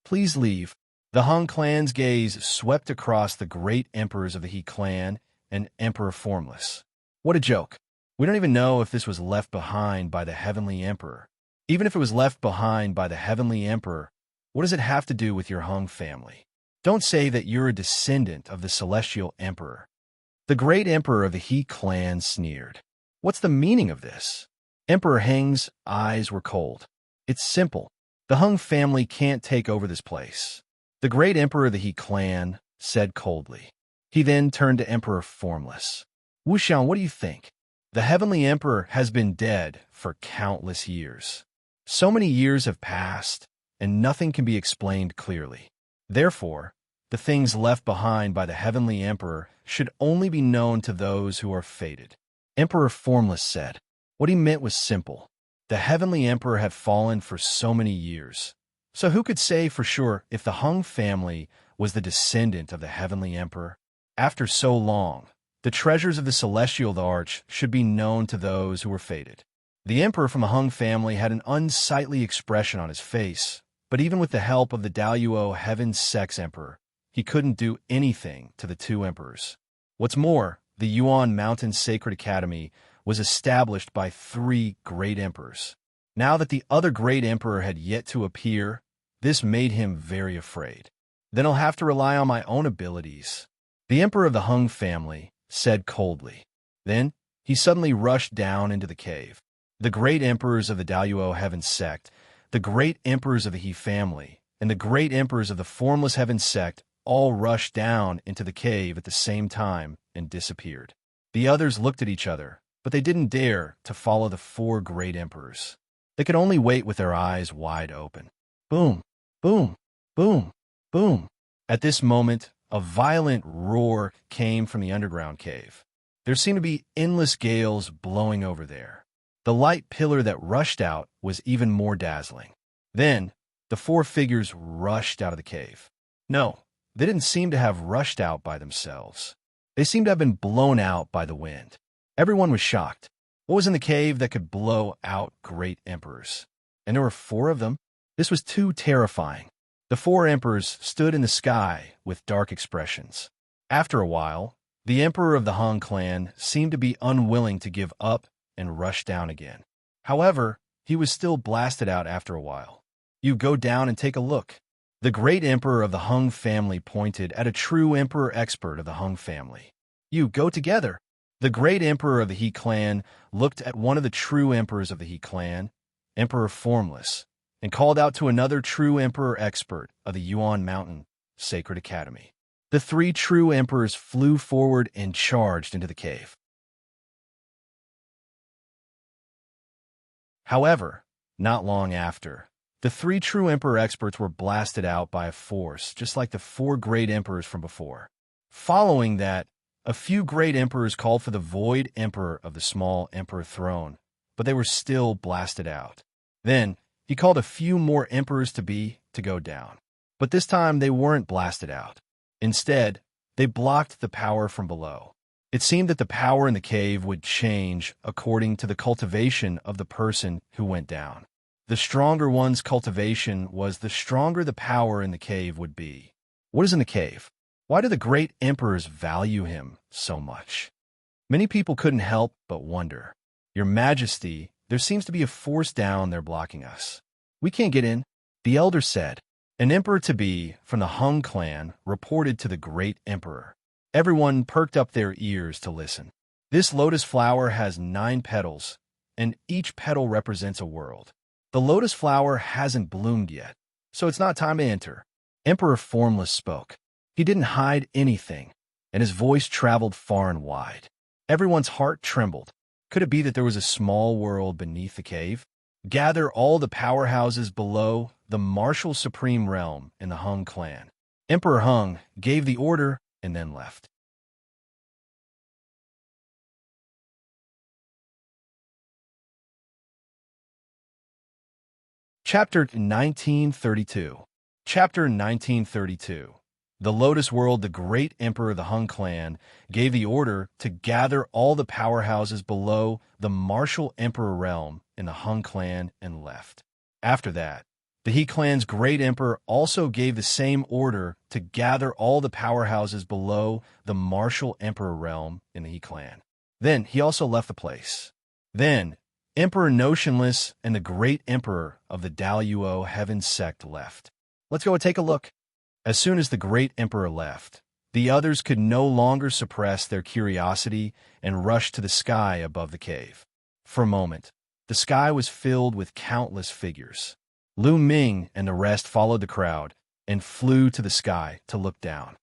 [SPEAKER 1] Please leave. The Hung clan's gaze swept across the great emperors of the He clan and Emperor Formless. What a joke. We don't even know if this was left behind by the heavenly emperor. Even if it was left behind by the heavenly emperor, what does it have to do with your Hung family? Don't say that you're a descendant of the celestial emperor. The great emperor of the He clan sneered. What's the meaning of this? Emperor Heng's eyes were cold. It's simple. The Hung family can't take over this place. The great emperor of the He clan said coldly. He then turned to Emperor Formless. Wu Xiang, what do you think? The heavenly emperor has been dead for countless years. So many years have passed, and nothing can be explained clearly. Therefore, the things left behind by the heavenly emperor should only be known to those who are fated. Emperor Formless said. What he meant was simple. The heavenly emperor had fallen for so many years. So who could say for sure if the Hung family was the descendant of the heavenly emperor? After so long, the treasures of the celestial Thearch should be known to those who were fated. The emperor from the Hung family had an unsightly expression on his face, but even with the help of the Daluo heaven sect's emperor, he couldn't do anything to the two emperors. What's more, the Yuan Mountain Sacred Academy was established by 3 great emperors. Now that the other great emperor had yet to appear, this made him very afraid. Then I'll have to rely on my own abilities. The emperor of the Hung family said coldly. Then he suddenly rushed down into the cave. The great emperors of the Daluo heaven sect, the great emperors of the He family, and the great emperors of the formless heaven sect all rushed down into the cave at the same time and disappeared. The others looked at each other, but they didn't dare to follow the four great emperors. They could only wait with their eyes wide open. Boom, boom, boom, boom. At this moment, a violent roar came from the underground cave. There seemed to be endless gales blowing over there. The light pillar that rushed out was even more dazzling. Then, the four figures rushed out of the cave. No, they didn't seem to have rushed out by themselves. They seemed to have been blown out by the wind. Everyone was shocked. What was in the cave that could blow out great emperors? And there were four of them? This was too terrifying. The four emperors stood in the sky with dark expressions. After a while, the emperor of the Han clan seemed to be unwilling to give up and rush down again. However, he was still blasted out after a while. You go down and take a look. The great emperor of the Hung family pointed at a true emperor expert of the Hung family. You go together. The great emperor of the He clan looked at one of the true emperors of the He clan, Emperor Formless, and called out to another true emperor expert of the Yuan Mountain Sacred Academy. The three true emperors flew forward and charged into the cave. However, not long after, the three true emperor experts were blasted out by a force, just like the four great emperors from before. Following that, a few great emperors called for the void emperor of the small emperor throne, but they were still blasted out. Then, he called a few more emperors to go down. But this time they weren't blasted out. Instead, they blocked the power from below. It seemed that the power in the cave would change according to the cultivation of the person who went down. The stronger one's cultivation was, the stronger the power in the cave would be. What is in the cave? Why do the great emperors value him so much? Many people couldn't help but wonder. Your Majesty, there seems to be a force down there blocking us. We can't get in, the elder said. An emperor-to-be from the Hung clan reported to the great emperor. Everyone perked up their ears to listen. This lotus flower has 9 petals, and each petal represents a world. The lotus flower hasn't bloomed yet, so it's not time to enter. Emperor Formless spoke. He didn't hide anything, and his voice traveled far and wide. Everyone's heart trembled. Could it be that there was a small world beneath the cave? Gather all the powerhouses below the martial supreme realm in the Hung clan. Emperor Hung gave the order and then left. Chapter 1932. Chapter 1932. The Lotus World, the great emperor of the Hung clan, gave the order to gather all the powerhouses below the martial emperor realm in the Hung clan and left. After that, the He clan's great emperor also gave the same order to gather all the powerhouses below the martial emperor realm in the He clan. Then he also left the place. Then Emperor Notionless and the great emperor of the Daluo Heaven sect left. Let's go and take a look. As soon as the great emperor left, the others could no longer suppress their curiosity and rushed to the sky above the cave. For a moment, the sky was filled with countless figures. Lu Ming and the rest followed the crowd and flew to the sky to look down.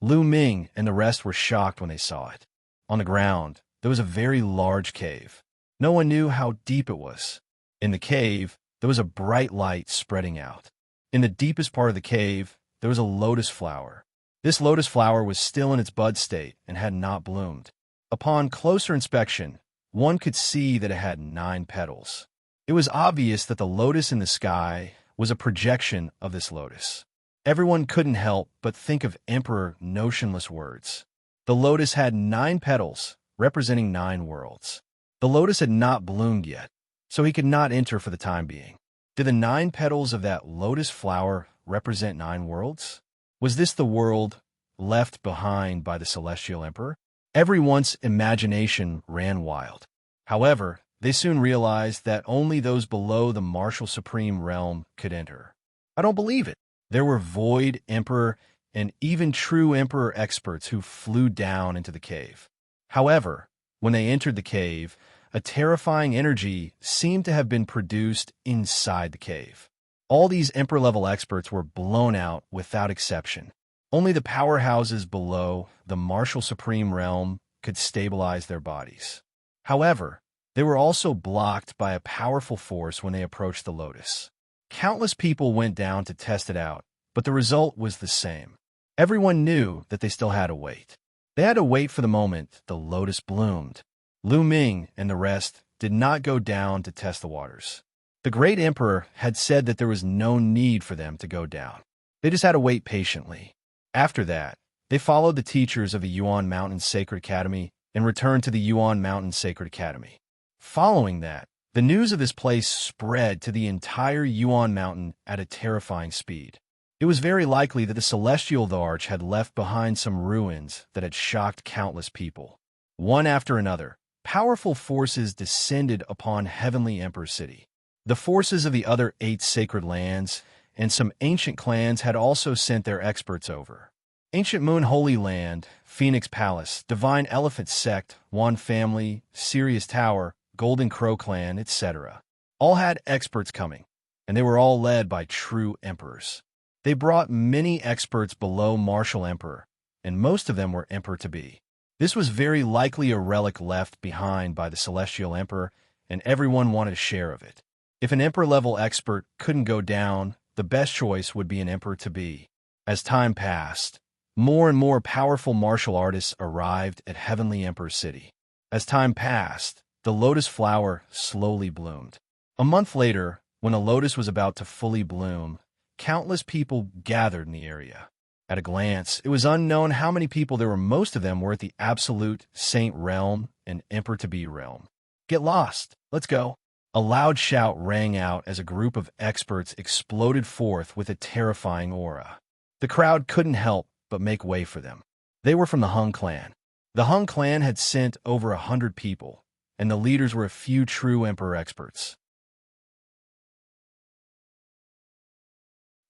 [SPEAKER 1] Lu Ming and the rest were shocked when they saw it. On the ground, there was a very large cave. No one knew how deep it was. In the cave, there was a bright light spreading out. In the deepest part of the cave, there was a lotus flower. This lotus flower was still in its bud state and had not bloomed. Upon closer inspection, one could see that it had 9 petals. It was obvious that the lotus in the sky was a projection of this lotus. Everyone couldn't help but think of Emperor Notionless' words. The lotus had 9 petals, representing 9 worlds. The lotus had not bloomed yet, so he could not enter for the time being. Did the 9 petals of that lotus flower represent 9 worlds? Was this the world left behind by the Celestial Emperor? Everyone's imagination ran wild. However, they soon realized that only those below the martial supreme realm could enter. I don't believe it. There were Void Emperor and even True Emperor experts who flew down into the cave. However, when they entered the cave, a terrifying energy seemed to have been produced inside the cave. All these Emperor-level experts were blown out without exception. Only the powerhouses below the martial supreme realm could stabilize their bodies. However, they were also blocked by a powerful force when they approached the lotus. Countless people went down to test it out, but the result was the same. Everyone knew that they still had to wait. They had to wait for the moment the lotus bloomed. Lu Ming and the rest did not go down to test the waters. The great emperor had said that there was no need for them to go down. They just had to wait patiently. After that, they followed the teachers of the Yuan Mountain Sacred Academy and returned to the Yuan Mountain Sacred Academy. Following that, the news of this place spread to the entire Yuan Mountain at a terrifying speed. It was very likely that the celestial Thearch had left behind some ruins that had shocked countless people. One after another, powerful forces descended upon Heavenly Emperor City. The forces of the other 8 sacred lands and some ancient clans had also sent their experts over. Ancient Moon Holy Land, Phoenix Palace, Divine Elephant Sect, Wan Family, Sirius Tower, Golden Crow Clan, etc. All had experts coming, and they were all led by true emperors. They brought many experts below Martial Emperor, and most of them were Emperor-to-be. This was very likely a relic left behind by the Celestial Emperor, and everyone wanted a share of it. If an Emperor-level expert couldn't go down, the best choice would be an Emperor-to-be. As time passed, more and more powerful martial artists arrived at Heavenly Emperor City. As time passed, the lotus flower slowly bloomed. A month later, when the lotus was about to fully bloom, countless people gathered in the area. At a glance, it was unknown how many people there were. Most of them were at the Absolute, Saint Realm, and Emperor-to-be realm. Get lost. Let's go. A loud shout rang out as a group of experts exploded forth with a terrifying aura. The crowd couldn't help but make way for them. They were from the Hung clan. The Hung clan had sent over 100 people, and the leaders were a few true emperor experts.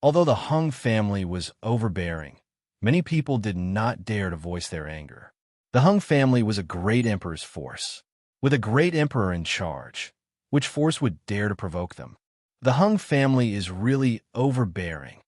[SPEAKER 1] Although the Hung family was overbearing, many people did not dare to voice their anger. The Hung family was a great emperor's force. With a great emperor in charge, which force would dare to provoke them? The Hung family is really overbearing.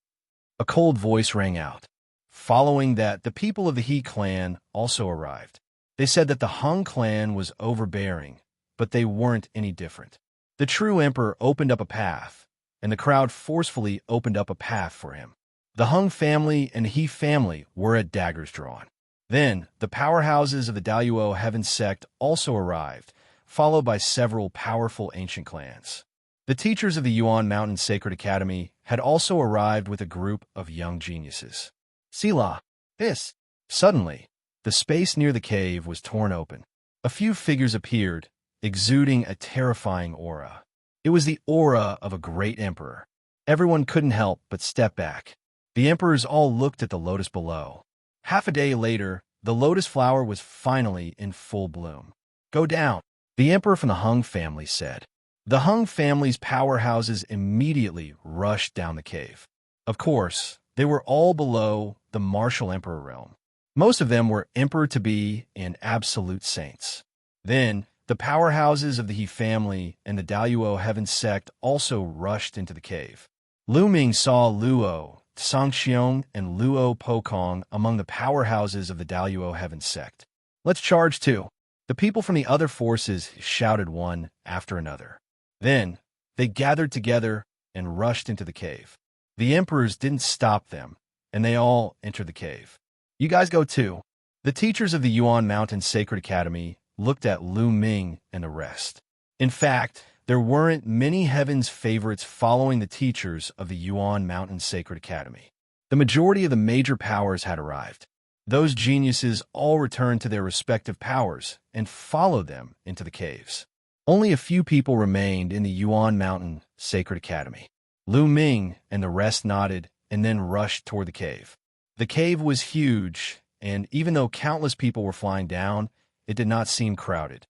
[SPEAKER 1] A cold voice rang out. Following that, the people of the He clan also arrived. They said that the Hung clan was overbearing, but they weren't any different. The true emperor opened up a path, and the crowd forcefully opened up a path for him. The Hung family and He family were at daggers drawn. Then, the powerhouses of the Daluo Heaven sect also arrived, followed by several powerful ancient clans. The teachers of the Yuan Mountain Sacred Academy had also arrived with a group of young geniuses. Sila, this. Suddenly, the space near the cave was torn open. A few figures appeared, exuding a terrifying aura. It was the aura of a great emperor. Everyone couldn't help but step back. The emperors all looked at the lotus below. Half a day later, the lotus flower was finally in full bloom. Go down, the emperor from the Hung family said. The Hung family's powerhouses immediately rushed down the cave. Of course, they were all below the martial emperor realm. Most of them were emperor-to-be and absolute saints. Then, the powerhouses of the He family and the Daluo Heaven sect also rushed into the cave. Lu Ming saw Luo, Xiangxiang, and Luo Pokong among the powerhouses of the Daluo Heaven sect. Let's charge too. The people from the other forces shouted one after another. Then, they gathered together and rushed into the cave. The emperors didn't stop them, and they all entered the cave. You guys go too. The teachers of the Yuan Mountain Sacred Academy looked at Lu Ming and the rest. In fact, there weren't many Heaven's favorites following the teachers of the Yuan Mountain Sacred Academy. The majority of the major powers had arrived. Those geniuses all returned to their respective powers and followed them into the caves. Only a few people remained in the Yuan Mountain Sacred Academy. Lu Ming and the rest nodded and then rushed toward the cave. The cave was huge, and even though countless people were flying down, it did not seem crowded.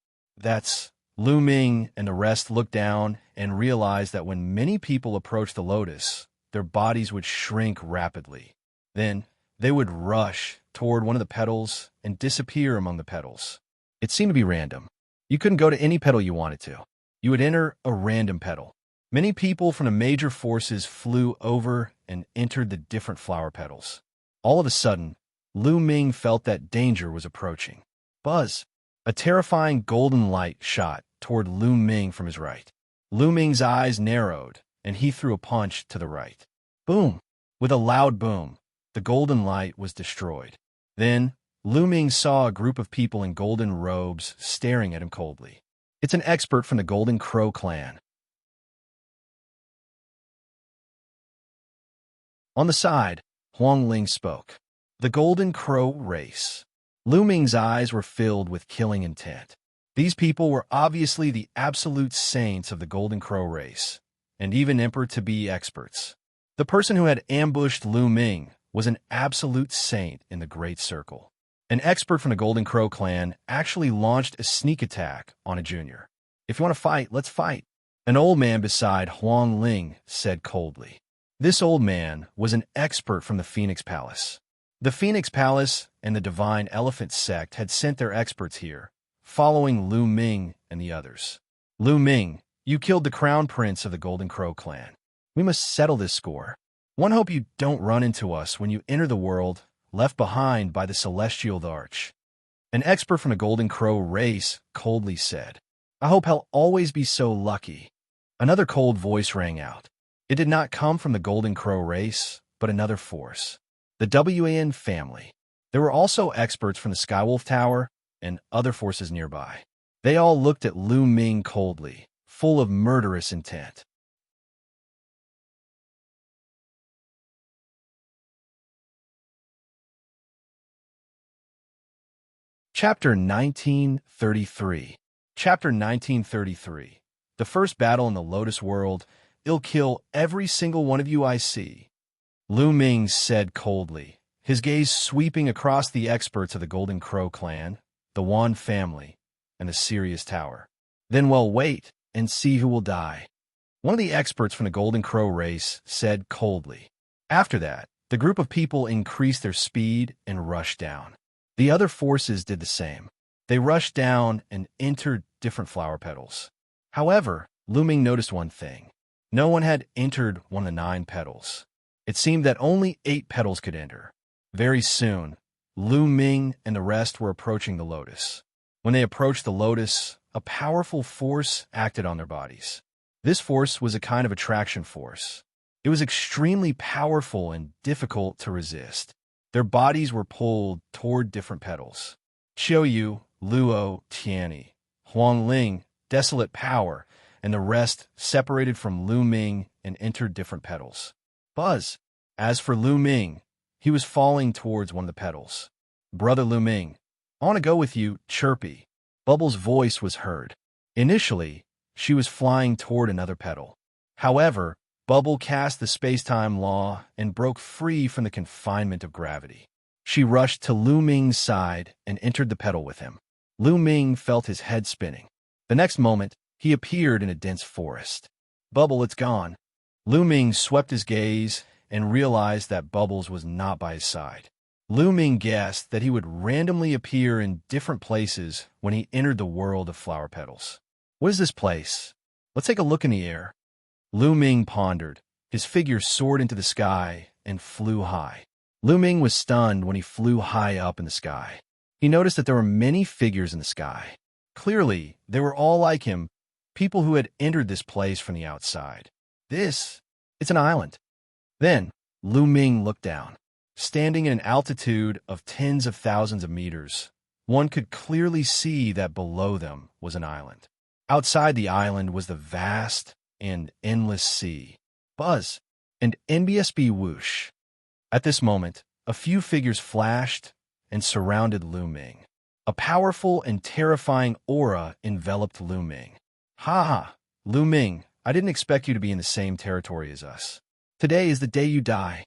[SPEAKER 1] Lu Ming and the rest looked down and realized that when many people approached the lotus, their bodies would shrink rapidly. Then, they would rush toward one of the petals and disappear among the petals. It seemed to be random. You couldn't go to any petal you wanted to. You would enter a random petal. Many people from the major forces flew over and entered the different flower petals. All of a sudden, Lu Ming felt that danger was approaching. Buzz! A terrifying golden light shot toward Lu Ming from his right. Lu Ming's eyes narrowed, and he threw a punch to the right. Boom! With a loud boom, the golden light was destroyed. Then, Lu Ming saw a group of people in golden robes staring at him coldly. It's an expert from the Golden Crow clan. On the side, Huang Ling spoke. The Golden Crow race. Lu Ming's eyes were filled with killing intent. These people were obviously the absolute saints of the Golden Crow race, and even Emperor-to-be experts. The person who had ambushed Lu Ming was an absolute saint in the Great Circle. An expert from the Golden Crow clan actually launched a sneak attack on a junior. If you want to fight, let's fight. An old man beside Huang Ling said coldly. This old man was an expert from the Phoenix Palace. The Phoenix Palace and the Divine Elephant sect had sent their experts here, following Lu Ming and the others. Lu Ming, you killed the crown prince of the Golden Crow clan. We must settle this score. One hope you don't run into us when you enter the world left behind by the celestial Thearch. An expert from the Golden Crow race coldly said. I hope I'll always be so lucky. Another cold voice rang out. It did not come from the Golden Crow race, but another force. The Qian family. There were also experts from the Skywolf Tower and other forces nearby. They all looked at Lu Ming coldly, full of murderous intent. Chapter 1933. Chapter 1933. The first battle in the Lotus World. I'll kill every single one of you I see. Lu Ming said coldly, his gaze sweeping across the experts of the Golden Crow clan, the Wan family, and the Sirius Tower. Then we'll wait and see who will die. One of the experts from the Golden Crow race said coldly. After that, the group of people increased their speed and rushed down. The other forces did the same. They rushed down and entered different flower petals. However, Lu Ming noticed one thing. No one had entered one of the 9 petals. It seemed that only 8 petals could enter. Very soon, Lu Ming and the rest were approaching the lotus. When they approached the lotus, a powerful force acted on their bodies. This force was a kind of attraction force. It was extremely powerful and difficult to resist. Their bodies were pulled toward different petals. Qiu, Luo, Tianyi, Huang Ling, Desolate Power, and the rest separated from Lu Ming and entered different petals. Buzz. As for Lu Ming, he was falling towards one of the petals. Brother Lu Ming, I want to go with you, Chirpy. Bubble's voice was heard. Initially, she was flying toward another petal. However, Bubble cast the space-time law and broke free from the confinement of gravity. She rushed to Lu Ming's side and entered the petal with him. Lu Ming felt his head spinning. The next moment, he appeared in a dense forest. Bubble, it's gone. Lu Ming swept his gaze and realized that Bubbles was not by his side. Lu Ming guessed that he would randomly appear in different places when he entered the world of flower petals. What is this place? Let's take a look in the air. Lu Ming pondered. His figure soared into the sky and flew high. Lu Ming was stunned when he flew high up in the sky. He noticed that there were many figures in the sky. Clearly, they were all like him, people who had entered this place from the outside. It's an island. Then, Lu Ming looked down. Standing in an altitude of tens of thousands of meters, one could clearly see that below them was an island. Outside the island was the vast and endless sea. Buzz and NBSB whoosh. At this moment, a few figures flashed and surrounded Lu Ming. A powerful and terrifying aura enveloped Lu Ming. Ha ha, Lu Ming, I didn't expect you to be in the same territory as us. Today is the day you die.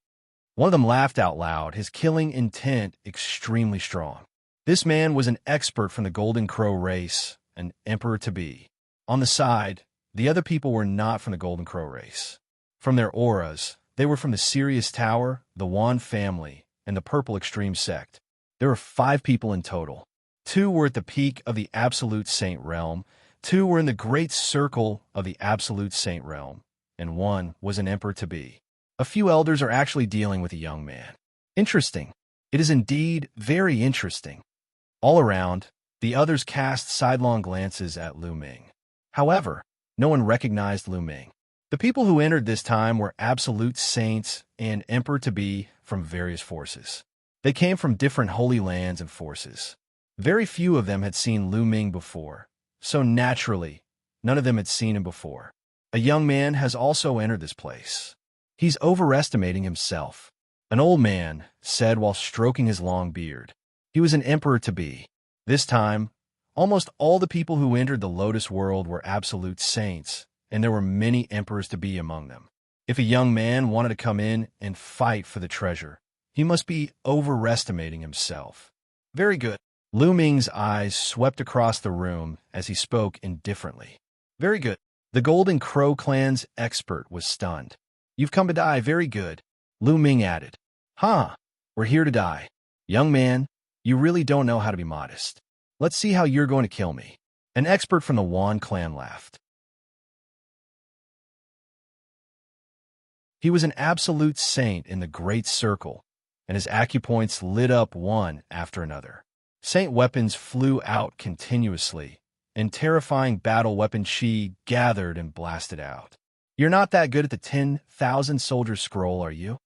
[SPEAKER 1] One of them laughed out loud, his killing intent extremely strong. This man was an expert from the Golden Crow race, an emperor-to-be. On the side, the other people were not from the Golden Crow race. From their auras, they were from the Sirius Tower, the Wan family, and the Purple Extreme sect. There were 5 people in total. 2 were at the peak of the Absolute Saint realm, 2 were in the Great Circle of the Absolute Saint realm, and 1 was an emperor-to-be. A few elders are actually dealing with a young man. Interesting. It is indeed very interesting. All around, The others cast sidelong glances at Lu Ming. However, no one recognized Lu Ming. The people who entered this time were absolute saints and emperor-to-be from various forces. They came from different holy lands and forces. Very few of them had seen Lu Ming before, so naturally, none of them had seen him before. A young man has also entered this place. He's overestimating himself, an old man said while stroking his long beard. He was an emperor-to-be. This time, almost all the people who entered the Lotus world were absolute saints, and there were many emperors-to-be among them. If a young man wanted to come in and fight for the treasure, he must be overestimating himself. Very good. Lu Ming's eyes swept across the room as he spoke indifferently. Very good. The Golden Crow clan's expert was stunned. You've come to die, very good. Lu Ming added. Huh, we're here to die. Young man, you really don't know how to be modest. Let's see how you're going to kill me. An expert from the Wan clan laughed. He was an absolute saint in the Great Circle, and his acupoints lit up one after another. Saint weapons flew out continuously, and terrifying battle weapon chi gathered and blasted out. You're not that good at the 10,000 soldier scroll, are you?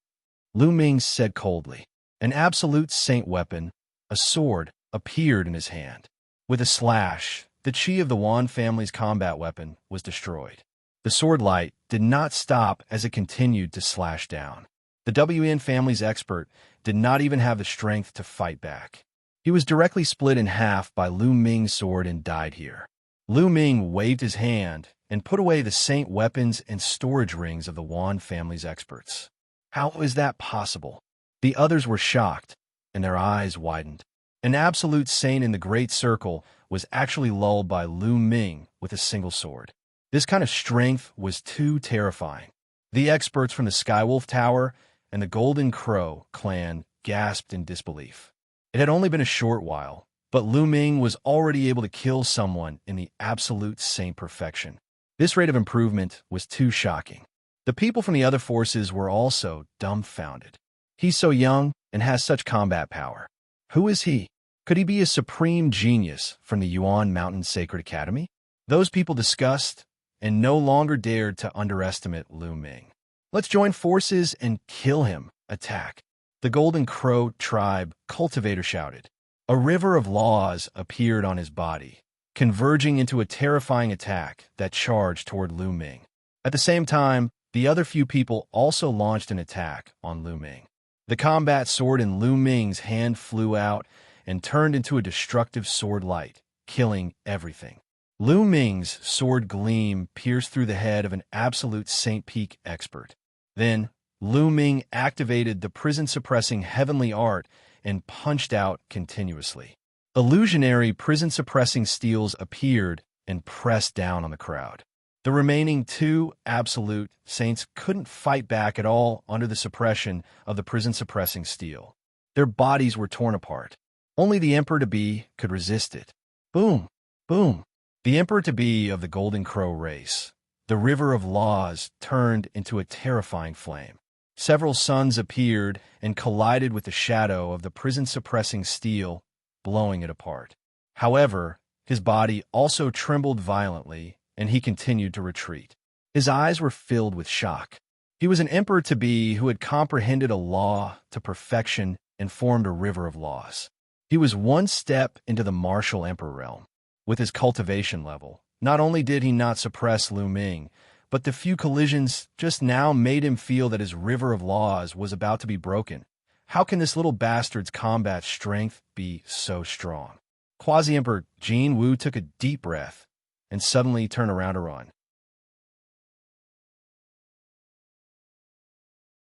[SPEAKER 1] Lu Ming said coldly. An absolute saint weapon, a sword, appeared in his hand. With a slash, the chi of the Wan family's combat weapon was destroyed. The sword light did not stop as it continued to slash down. The WN family's expert did not even have the strength to fight back. He was directly split in half by Lu Ming's sword and died here. Lu Ming waved his hand and put away the saint weapons and storage rings of the Wan family's experts. How is that possible? The others were shocked, and their eyes widened. An absolute saint in the Great Circle was actually lulled by Lu Ming with a single sword. This kind of strength was too terrifying. The experts from the Skywolf Tower and the Golden Crow clan gasped in disbelief. It had only been a short while, but Lu Ming was already able to kill someone in the absolute saint perfection. This rate of improvement was too shocking. The people from the other forces were also dumbfounded. He's so young and has such combat power. Who is he? Could he be a supreme genius from the Yuan Mountain Sacred Academy? Those people discussed and no longer dared to underestimate Lu Ming. Let's join forces and kill him. Attack. The Golden Crow tribe cultivator shouted. A river of laws appeared on his body, converging into a terrifying attack that charged toward Lu Ming. At the same time, the other few people also launched an attack on Lu Ming. The combat sword in Lu Ming's hand flew out and turned into a destructive sword light, killing everything. Lu Ming's sword gleam pierced through the head of an absolute Saint Peak expert. Then, Lu Ming activated the prison-suppressing heavenly art and punched out continuously. Illusionary prison-suppressing steels appeared and pressed down on the crowd. The remaining two absolute saints couldn't fight back at all under the suppression of the prison-suppressing steel. Their bodies were torn apart. Only the Emperor-to-be could resist it. Boom! Boom! The Emperor-to-be of the Golden Crow race, the river of laws, turned into a terrifying flame. Several suns appeared and collided with the shadow of the prison-suppressing steel, blowing it apart. However, his body also trembled violently, and he continued to retreat. His eyes were filled with shock. He was an Emperor-to-be who had comprehended a law to perfection and formed a river of laws. He was one step into the martial Emperor realm. With his cultivation level, not only did he not suppress Lu Ming, but the few collisions just now made him feel that his river of laws was about to be broken. How can this little bastard's combat strength be so strong? Quasi-Emperor Jin Wu took a deep breath and suddenly turned around to run.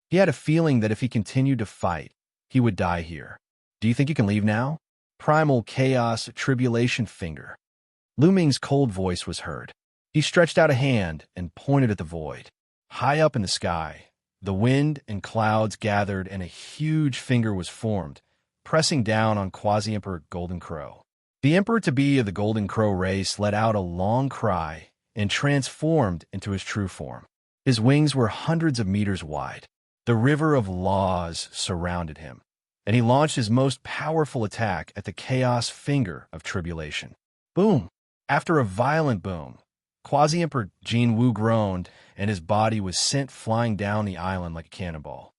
[SPEAKER 1] He had a feeling that if he continued to fight, he would die here. Do you think you can leave now? Primal Chaos Tribulation Finger. Lu Ming's cold voice was heard. He stretched out a hand and pointed at the void. High up in the sky, the wind and clouds gathered and a huge finger was formed, pressing down on Quasi-Emperor Golden Crow. The Emperor-to-be of the Golden Crow race let out a long cry and transformed into his true form. His wings were hundreds of meters wide. The river of laws surrounded him. and he launched his most powerful attack at the chaos finger of tribulation. Boom! After a violent boom, Quasi-Emperor Jin Wu groaned, and his body was sent flying down the island like a cannonball.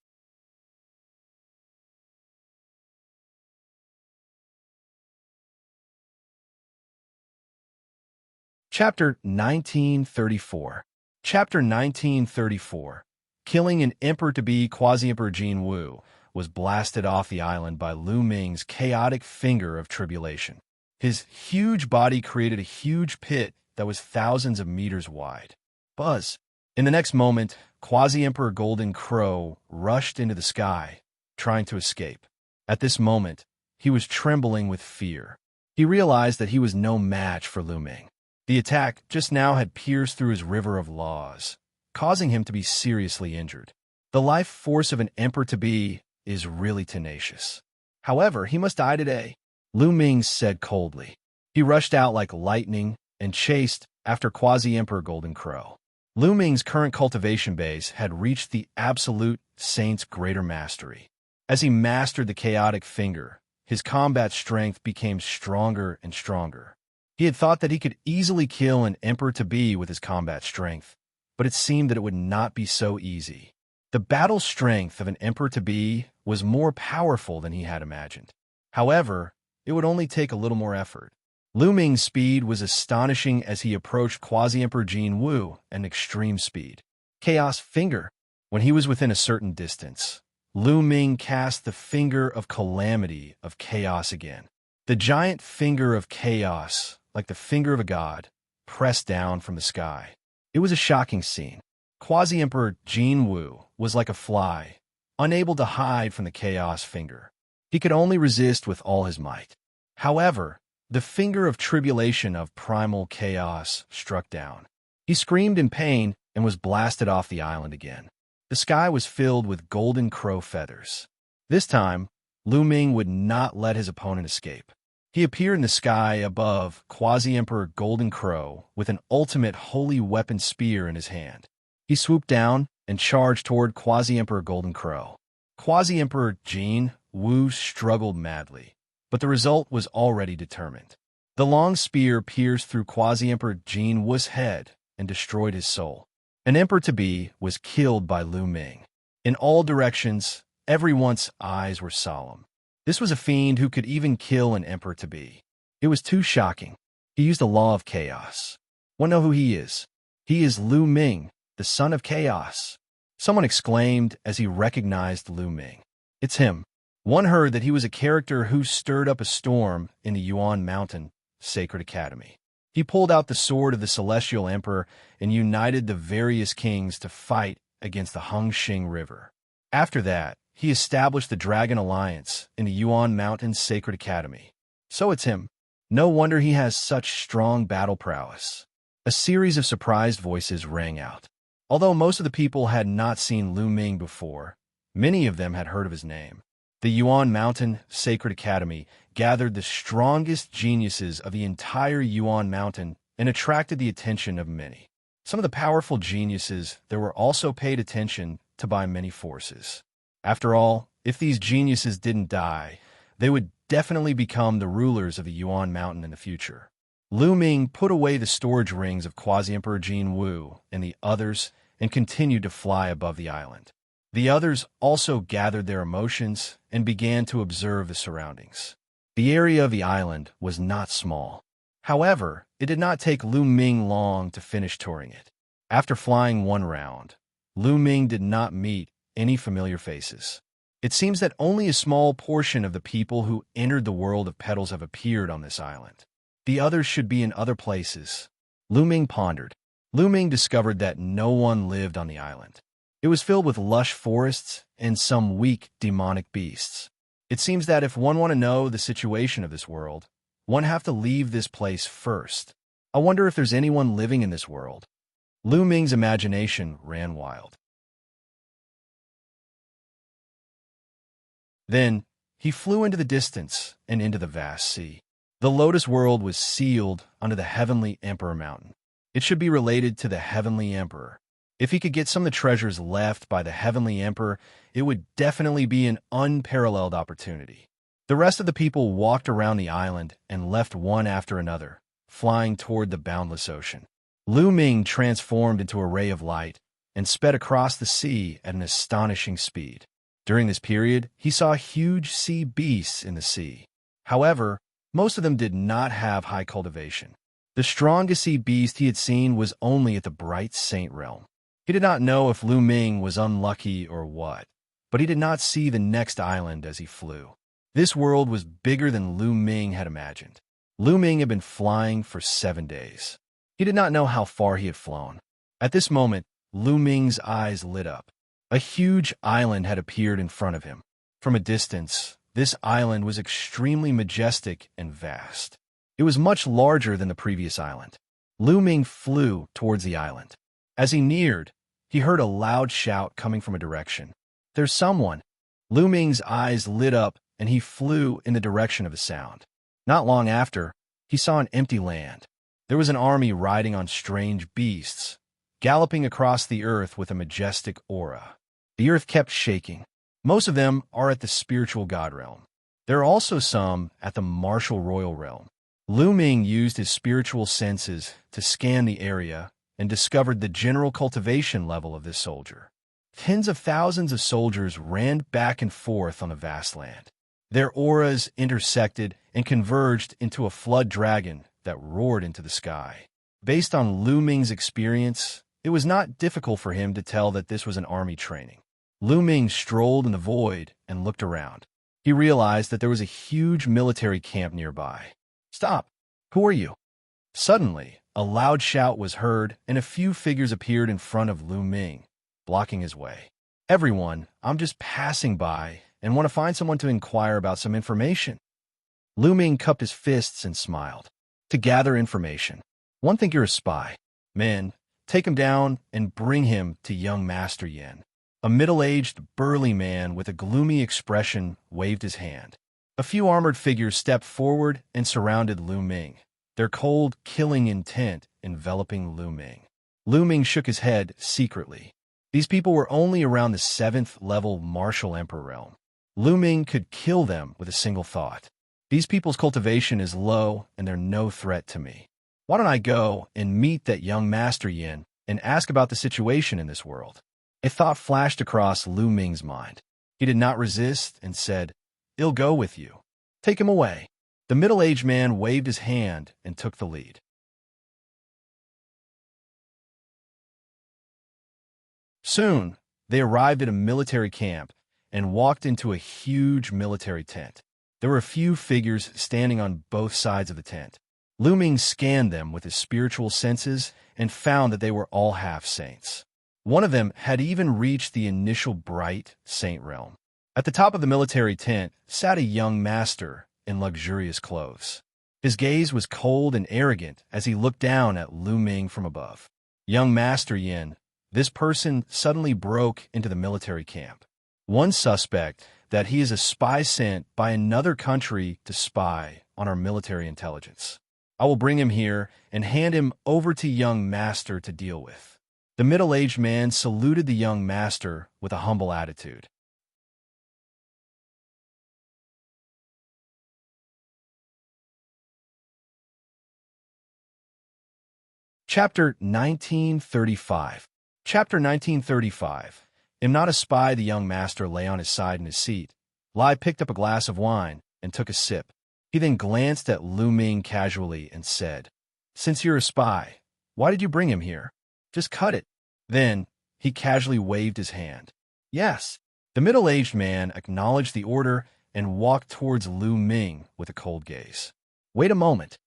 [SPEAKER 1] Chapter 1934. Chapter 1934. Killing an emperor-to-be Quasi-Emperor Jin Wu was blasted off the island by Lu Ming's chaotic finger of tribulation. His huge body created a huge pit that was thousands of meters wide. Buzz! In the next moment, Quasi-Emperor Golden Crow rushed into the sky, trying to escape. At this moment, he was trembling with fear. He realized that he was no match for Lu Ming. The attack just now had pierced through his river of laws, causing him to be seriously injured. The life force of an emperor-to-be is really tenacious. However, he must die today, Lu Ming said coldly. He rushed out like lightning and chased after Quasi-Emperor Golden Crow. Lu Ming's current cultivation base had reached the absolute saint's greater mastery. As he mastered the chaotic finger, his combat strength became stronger and stronger. He had thought that he could easily kill an emperor-to-be with his combat strength, but it seemed that it would not be so easy. The battle strength of an emperor-to-be was more powerful than he had imagined. However, it would only take a little more effort. Lu Ming's speed was astonishing as he approached Quasi-Emperor Jin Wu at an extreme speed. Chaos Finger. When he was within a certain distance, Lu Ming cast the Finger of Calamity of Chaos again. The giant finger of chaos, like the finger of a god, pressed down from the sky. It was a shocking scene. Quasi-Emperor Jin Wu was like a fly, unable to hide from the chaos finger. He could only resist with all his might. However, the finger of tribulation of primal chaos struck down. He screamed in pain and was blasted off the island again. The sky was filled with golden crow feathers. This time, Lu Ming would not let his opponent escape. He appeared in the sky above Quasi-Emperor Golden Crow with an ultimate holy weapon spear in his hand. He swooped down and charged toward Quasi-Emperor Golden Crow. Quasi-Emperor Jin Wu struggled madly, but the result was already determined. The long spear pierced through Quasi-Emperor Jin Wu's head and destroyed his soul. An emperor-to-be was killed by Lu Ming. In all directions, everyone's eyes were solemn. This was a fiend who could even kill an emperor-to-be. It was too shocking. He used the law of chaos. Want to know who he is? He is Lu Ming, the son of chaos. Someone exclaimed as he recognized Lu Ming. It's him. One heard that he was a character who stirred up a storm in the Yuan Mountain Sacred Academy. He pulled out the sword of the Celestial Emperor and united the various kings to fight against the Xiangxiang River. After that, he established the Dragon Alliance in the Yuan Mountain Sacred Academy. So it's him. No wonder he has such strong battle prowess. A series of surprised voices rang out. Although most of the people had not seen Lu Ming before, many of them had heard of his name. The Yuan Mountain Sacred Academy gathered the strongest geniuses of the entire Yuan Mountain and attracted the attention of many. Some of the powerful geniuses there were also paid attention to by many forces. After all, if these geniuses didn't die, they would definitely become the rulers of the Yuan Mountain in the future. Lu Ming put away the storage rings of Quasi-Emperor Jin Wu and the others and continued to fly above the island. The others also gathered their emotions and began to observe the surroundings. The area of the island was not small. However, it did not take Lu Ming long to finish touring it. After flying one round, Lu Ming did not meet any familiar faces. It seems that only a small portion of the people who entered the world of petals have appeared on this island. The others should be in other places. Lu Ming pondered. Lu Ming discovered that no one lived on the island. It was filled with lush forests and some weak demonic beasts. It seems that if one want to know the situation of this world, one have to leave this place first. I wonder if there's anyone living in this world. Lu Ming's imagination ran wild. Then, he flew into the distance and into the vast sea. The Lotus World was sealed under the Heavenly Emperor Mountain. It should be related to the Heavenly Emperor. If he could get some of the treasures left by the Heavenly Emperor, it would definitely be an unparalleled opportunity. The rest of the people walked around the island and left one after another, flying toward the boundless ocean. Lu Ming transformed into a ray of light and sped across the sea at an astonishing speed. During this period, he saw huge sea beasts in the sea. However, most of them did not have high cultivation. The strongest sea beast he had seen was only at the Bright Saint realm. He did not know if Lu Ming was unlucky or what, but he did not see the next island as he flew. This world was bigger than Lu Ming had imagined. Lu Ming had been flying for 7 days. He did not know how far he had flown. At this moment, Lu Ming's eyes lit up. A huge island had appeared in front of him. From a distance, this island was extremely majestic and vast. It was much larger than the previous island. Lu Ming flew towards the island. As he neared, he heard a loud shout coming from a direction. "There's someone!" Lu Ming's eyes lit up and he flew in the direction of the sound. Not long after, he saw an empty land. There was an army riding on strange beasts, galloping across the earth with a majestic aura. The earth kept shaking. Most of them are at the spiritual god realm. There are also some at the martial royal realm. Lu Ming used his spiritual senses to scan the area and discovered the general cultivation level of this soldier. Tens of thousands of soldiers ran back and forth on the vast land. Their auras intersected and converged into a flood dragon that roared into the sky. Based on Lu Ming's experience, it was not difficult for him to tell that this was an army training. Lu Ming strolled in the void and looked around. He realized that there was a huge military camp nearby. "Stop! Who are you?" Suddenly, a loud shout was heard and a few figures appeared in front of Lu Ming, blocking his way. "Everyone, I'm just passing by and want to find someone to inquire about some information." Lu Ming cupped his fists and smiled. "To gather information. One think you're a spy. Men, take him down and bring him to young Master Yin." A middle-aged, burly man with a gloomy expression waved his hand. A few armored figures stepped forward and surrounded Lu Ming, their cold, killing intent enveloping Lu Ming. Lu Ming shook his head secretly. These people were only around the 7th-level martial emperor realm. Lu Ming could kill them with a single thought. These people's cultivation is low and they're no threat to me. Why don't I go and meet that young Master Yin and ask about the situation in this world? A thought flashed across Lu Ming's mind. He did not resist and said, "I'll go with you. Take him away." The middle-aged man waved his hand and took the lead. Soon, they arrived at a military camp and walked into a huge military tent. There were a few figures standing on both sides of the tent. Lu Ming scanned them with his spiritual senses and found that they were all half-saints. One of them had even reached the initial Bright Saint realm. At the top of the military tent sat a young master in luxurious clothes. His gaze was cold and arrogant as he looked down at Lu Ming from above. "Young Master Yin," this person suddenly broke into the military camp. "One suspect that he is a spy sent by another country to spy on our military intelligence. I will bring him here and hand him over to young Master to deal with." The middle-aged man saluted the young master with a humble attitude. Chapter 1935. Chapter 1935. Am not a spy, the young master lay on his side in his seat. Lai picked up a glass of wine and took a sip. He then glanced at Lu Ming casually and said, "Since you're a spy, why did you bring him here? Just cut it." Then, he casually waved his hand. "Yes." The middle-aged man acknowledged the order and walked towards Lu Ming with a cold gaze. "Wait a moment."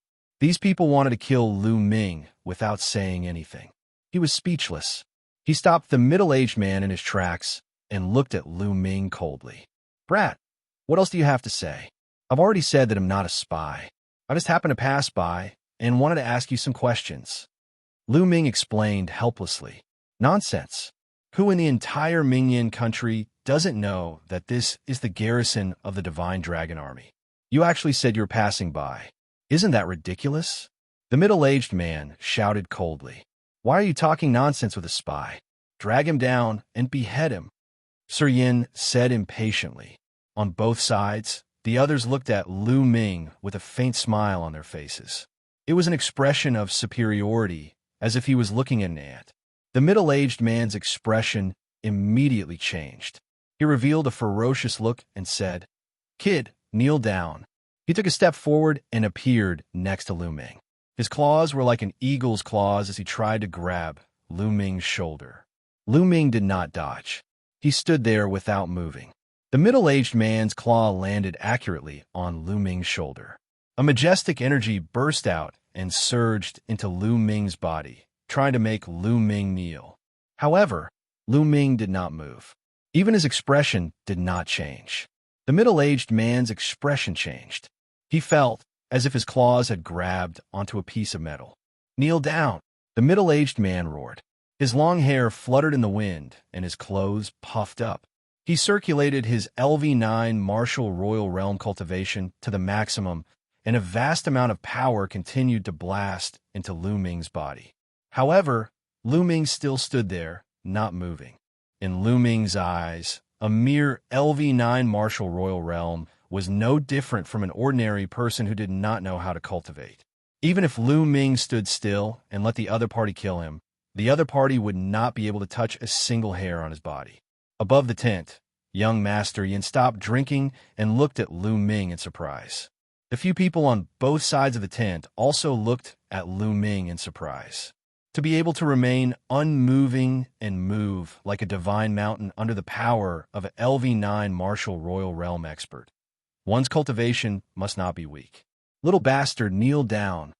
[SPEAKER 1] These people wanted to kill Lu Ming without saying anything. He was speechless. He stopped the middle-aged man in his tracks and looked at Lu Ming coldly. "Brat, what else do you have to say? I've already said that I'm not a spy. I just happened to pass by and wanted to ask you some questions." Lu Ming explained helplessly. "Nonsense. Who in the entire Mingyan country doesn't know that this is the garrison of the Divine Dragon Army? You actually said you're passing by. Isn't that ridiculous?" The middle-aged man shouted coldly. "Why are you talking nonsense with a spy? drag him down, and behead him," Sir Yin said impatiently. On both sides, the others looked at Lu Ming with a faint smile on their faces. It was an expression of superiority, as if he was looking at an ant. The middle-aged man's expression immediately changed. He revealed a ferocious look and said, "Kid, kneel down." He took a step forward and appeared next to Lu Ming. His claws were like an eagle's claws as he tried to grab Lu Ming's shoulder. Lu Ming did not dodge. He stood there without moving. The middle-aged man's claw landed accurately on Lu Ming's shoulder. A majestic energy burst out and surged into Lu Ming's body, trying to make Lu Ming kneel. However, Lu Ming did not move. Even his expression did not change. The middle-aged man's expression changed. He felt as if his claws had grabbed onto a piece of metal. "Kneel down," the middle-aged man roared. His long hair fluttered in the wind, and his clothes puffed up. He circulated his LV9 martial royal realm cultivation to the maximum, and a vast amount of power continued to blast into Lu Ming's body. However, Lu Ming still stood there, not moving. In Lu Ming's eyes, a mere LV9 martial royal realm was no different from an ordinary person who did not know how to cultivate. Even if Lu Ming stood still and let the other party kill him, the other party would not be able to touch a single hair on his body. Above the tent, young Master Yin stopped drinking and looked at Lu Ming in surprise. The few people on both sides of the tent also looked at Lu Ming in surprise. To be able to remain unmoving and move like a divine mountain under the power of an LV9 martial royal realm expert. One's cultivation must not be weak. "Little bastard, kneel down,"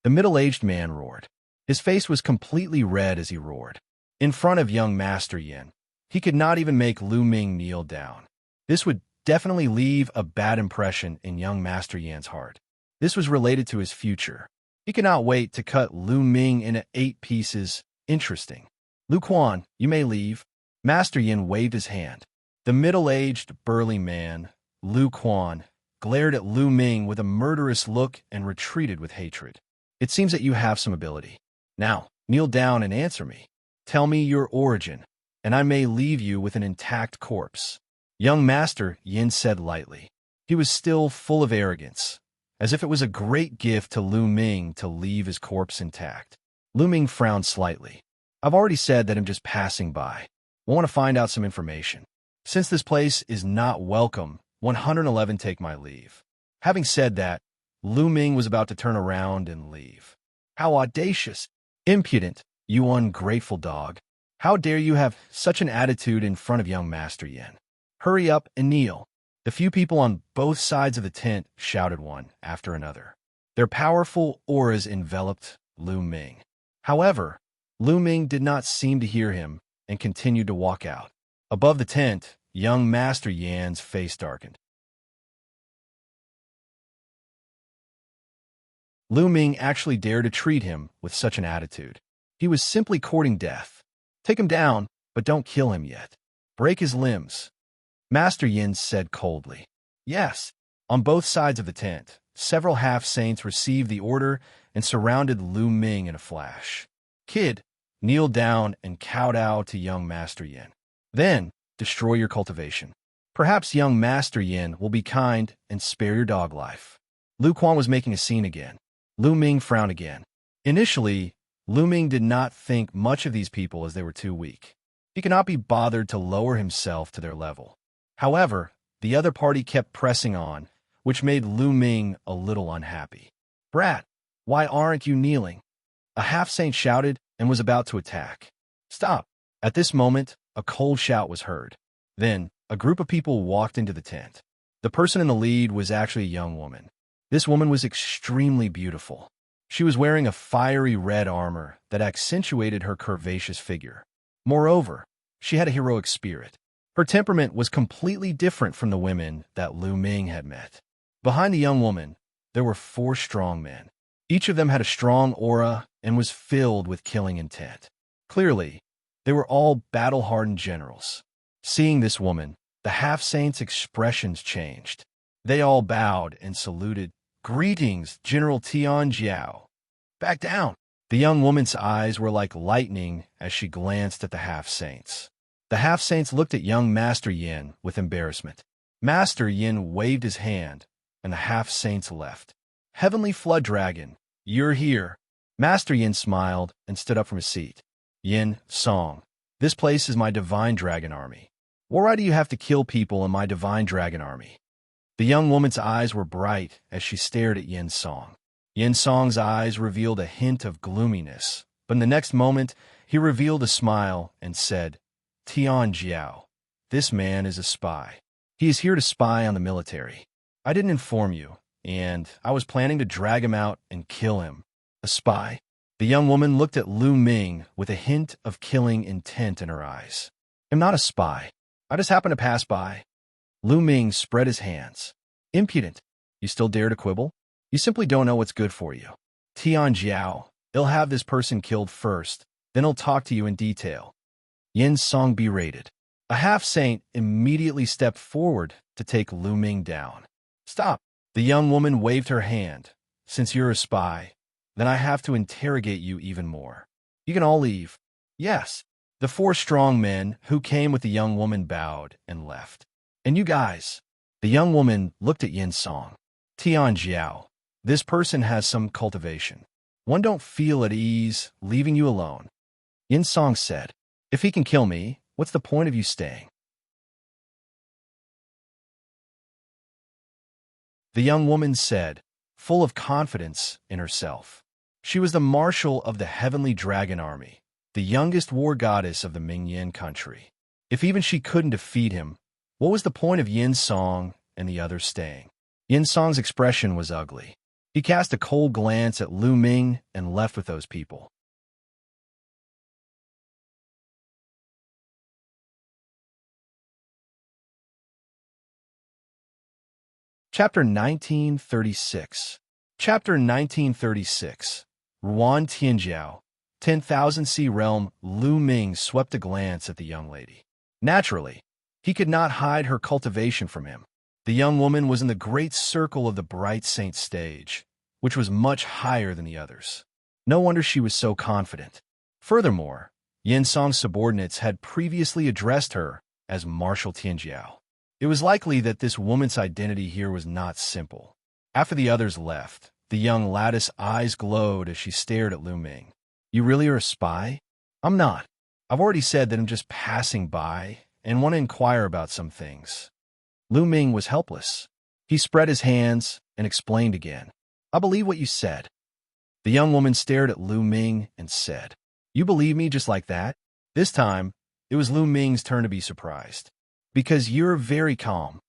[SPEAKER 1] the middle-aged man roared. His face was completely red as he roared. In front of young Master Yin, he could not even make Lu Ming kneel down. This would definitely leave a bad impression in young Master Yin's heart. This was related to his future. He could not wait to cut Lu Ming into 8 pieces. Interesting. "Lu Quan, you may leave." Master Yin waved his hand. The middle-aged, burly man, Lu Quan, glared at Lu Ming with a murderous look and retreated with hatred. "It seems that you have some ability. Now, kneel down and answer me. Tell me your origin, and I may leave you with an intact corpse." Young Master Yin said lightly. He was still full of arrogance, as if it was a great gift to Lu Ming to leave his corpse intact. Lu Ming frowned slightly. "I've already said that I'm just passing by. I want to find out some information. Since this place is not welcome, 111 take my leave." Having said that, Lu Ming was about to turn around and leave. "How audacious! Impudent, you ungrateful dog. How dare you have such an attitude in front of young Master Yin? Hurry up and kneel." The few people on both sides of the tent shouted one after another. Their powerful auras enveloped Lu Ming. However, Lu Ming did not seem to hear him and continued to walk out. Above the tent, young Master Yan's face darkened. Lu Ming actually dared to treat him with such an attitude. He was simply courting death. "Take him down, but don't kill him yet. Break his limbs," Master Yin said coldly. "Yes." On both sides of the tent, several half-saints received the order and surrounded Lu Ming in a flash. "Kid, kneel down and kowtow to young Master Yin. Then, destroy your cultivation. Perhaps young Master Yin will be kind and spare your dog life." Lu Quan was making a scene again. Lu Ming frowned again. Initially, Lu Ming did not think much of these people as they were too weak. He could not be bothered to lower himself to their level. However, the other party kept pressing on, which made Lu Ming a little unhappy. "Brat, why aren't you kneeling?" A half-saint shouted and was about to attack. "Stop." At this moment, a cold shout was heard. Then, a group of people walked into the tent. The person in the lead was actually a young woman. This woman was extremely beautiful. She was wearing a fiery red armor that accentuated her curvaceous figure. Moreover, she had a heroic spirit. Her temperament was completely different from the women that Lu Ming had met. Behind the young woman, there were 4 strong men. Each of them had a strong aura and was filled with killing intent. Clearly, they were all battle-hardened generals. Seeing this woman, the half-saints' expressions changed. They all bowed and saluted. "Greetings, General Tianjiao." "Back down," The young woman's eyes were like lightning as she glanced at the half-saints. The half-saints looked at young Master Yin with embarrassment. Master Yin waved his hand, and the half-saints left. Heavenly Flood Dragon, you're here. Master Yin smiled and stood up from his seat. Yin Song, this place is my divine dragon army. Why do you have to kill people in my divine dragon army? The young woman's eyes were bright as she stared at Yin Song. Yin Song's eyes revealed a hint of gloominess, but in the next moment, he revealed a smile and said, Tian Jiao, this man is a spy. He is here to spy on the military. I didn't inform you, and I was planning to drag him out and kill him. A spy? The young woman looked at Lu Ming with a hint of killing intent in her eyes. I'm not a spy. I just happened to pass by. Lu Ming spread his hands. Impudent. You still dare to quibble? You simply don't know what's good for you. Tian Jiao, he'll have this person killed first, then he'll talk to you in detail. Yin Song berated. A half-saint immediately stepped forward to take Lu Ming down. Stop. The young woman waved her hand. Since you're a spy, then I have to interrogate you even more. You can all leave. Yes. The 4 strong men who came with the young woman bowed and left. And you guys. The young woman looked at Yin Song. Tian Jiao, this person has some cultivation. One don't feel at ease leaving you alone. Yin Song said, if he can kill me, what's the point of you staying? The young woman said, full of confidence in herself. She was the marshal of the heavenly dragon army, the youngest war goddess of the Mingyan country. If even she couldn't defeat him, what was the point of Yin Song and the others staying? Yin Song's expression was ugly. He cast a cold glance at Lu Ming and left with those people. Chapter 1936. Chapter 1936. Ruan Tianjiao. 10,000 Sea Realm. Lu Ming swept a glance at the young lady. Naturally, he could not hide her cultivation from him. The young woman was in the great circle of the bright saint stage, which was much higher than the others. No wonder she was so confident. Furthermore, Yin Song's subordinates had previously addressed her as Marshal Tianjiao. It was likely that this woman's identity here was not simple. After the others left, the young lattice eyes glowed as she stared at Lu Ming. You really are a spy? I'm not. I've already said that I'm just passing by and want to inquire about some things. Lu Ming was helpless. He spread his hands and explained again. I believe what you said. The young woman stared at Lu Ming and said, you believe me just like that? This time, it was Lu Ming's turn to be surprised. Because you're very calm.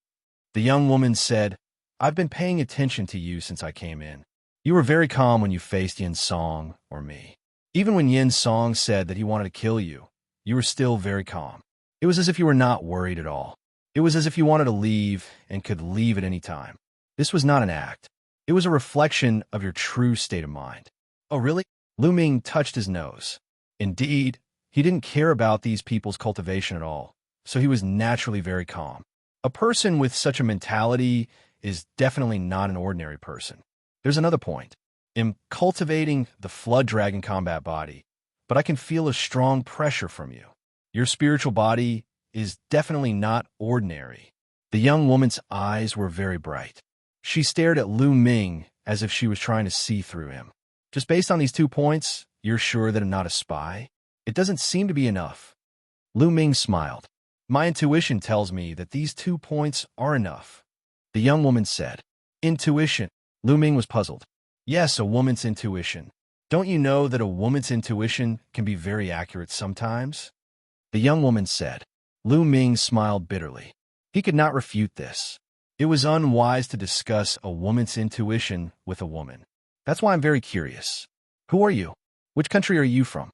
[SPEAKER 1] The young woman said, I've been paying attention to you since I came in. You were very calm when you faced Yin Song or me. Even when Yin Song said that he wanted to kill you, you were still very calm. It was as if you were not worried at all. It was as if you wanted to leave and could leave at any time. This was not an act. It was a reflection of your true state of mind. Oh, really? Lu Ming touched his nose. Indeed, he didn't care about these people's cultivation at all, so he was naturally very calm. A person with such a mentality is definitely not an ordinary person. There's another point. I'm cultivating the Flood Dragon combat body, but I can feel a strong pressure from you. Your spiritual body is definitely not ordinary. The young woman's eyes were very bright. She stared at Lu Ming as if she was trying to see through him. Just based on these 2 points, you're sure that I'm not a spy? It doesn't seem to be enough. Lu Ming smiled. My intuition tells me that these 2 points are enough. The young woman said. Intuition. Lu Ming was puzzled. Yes, a woman's intuition. Don't you know that a woman's intuition can be very accurate sometimes? The young woman said. Lu Ming smiled bitterly. He could not refute this. It was unwise to discuss a woman's intuition with a woman. That's why I'm very curious. Who are you? Which country are you from?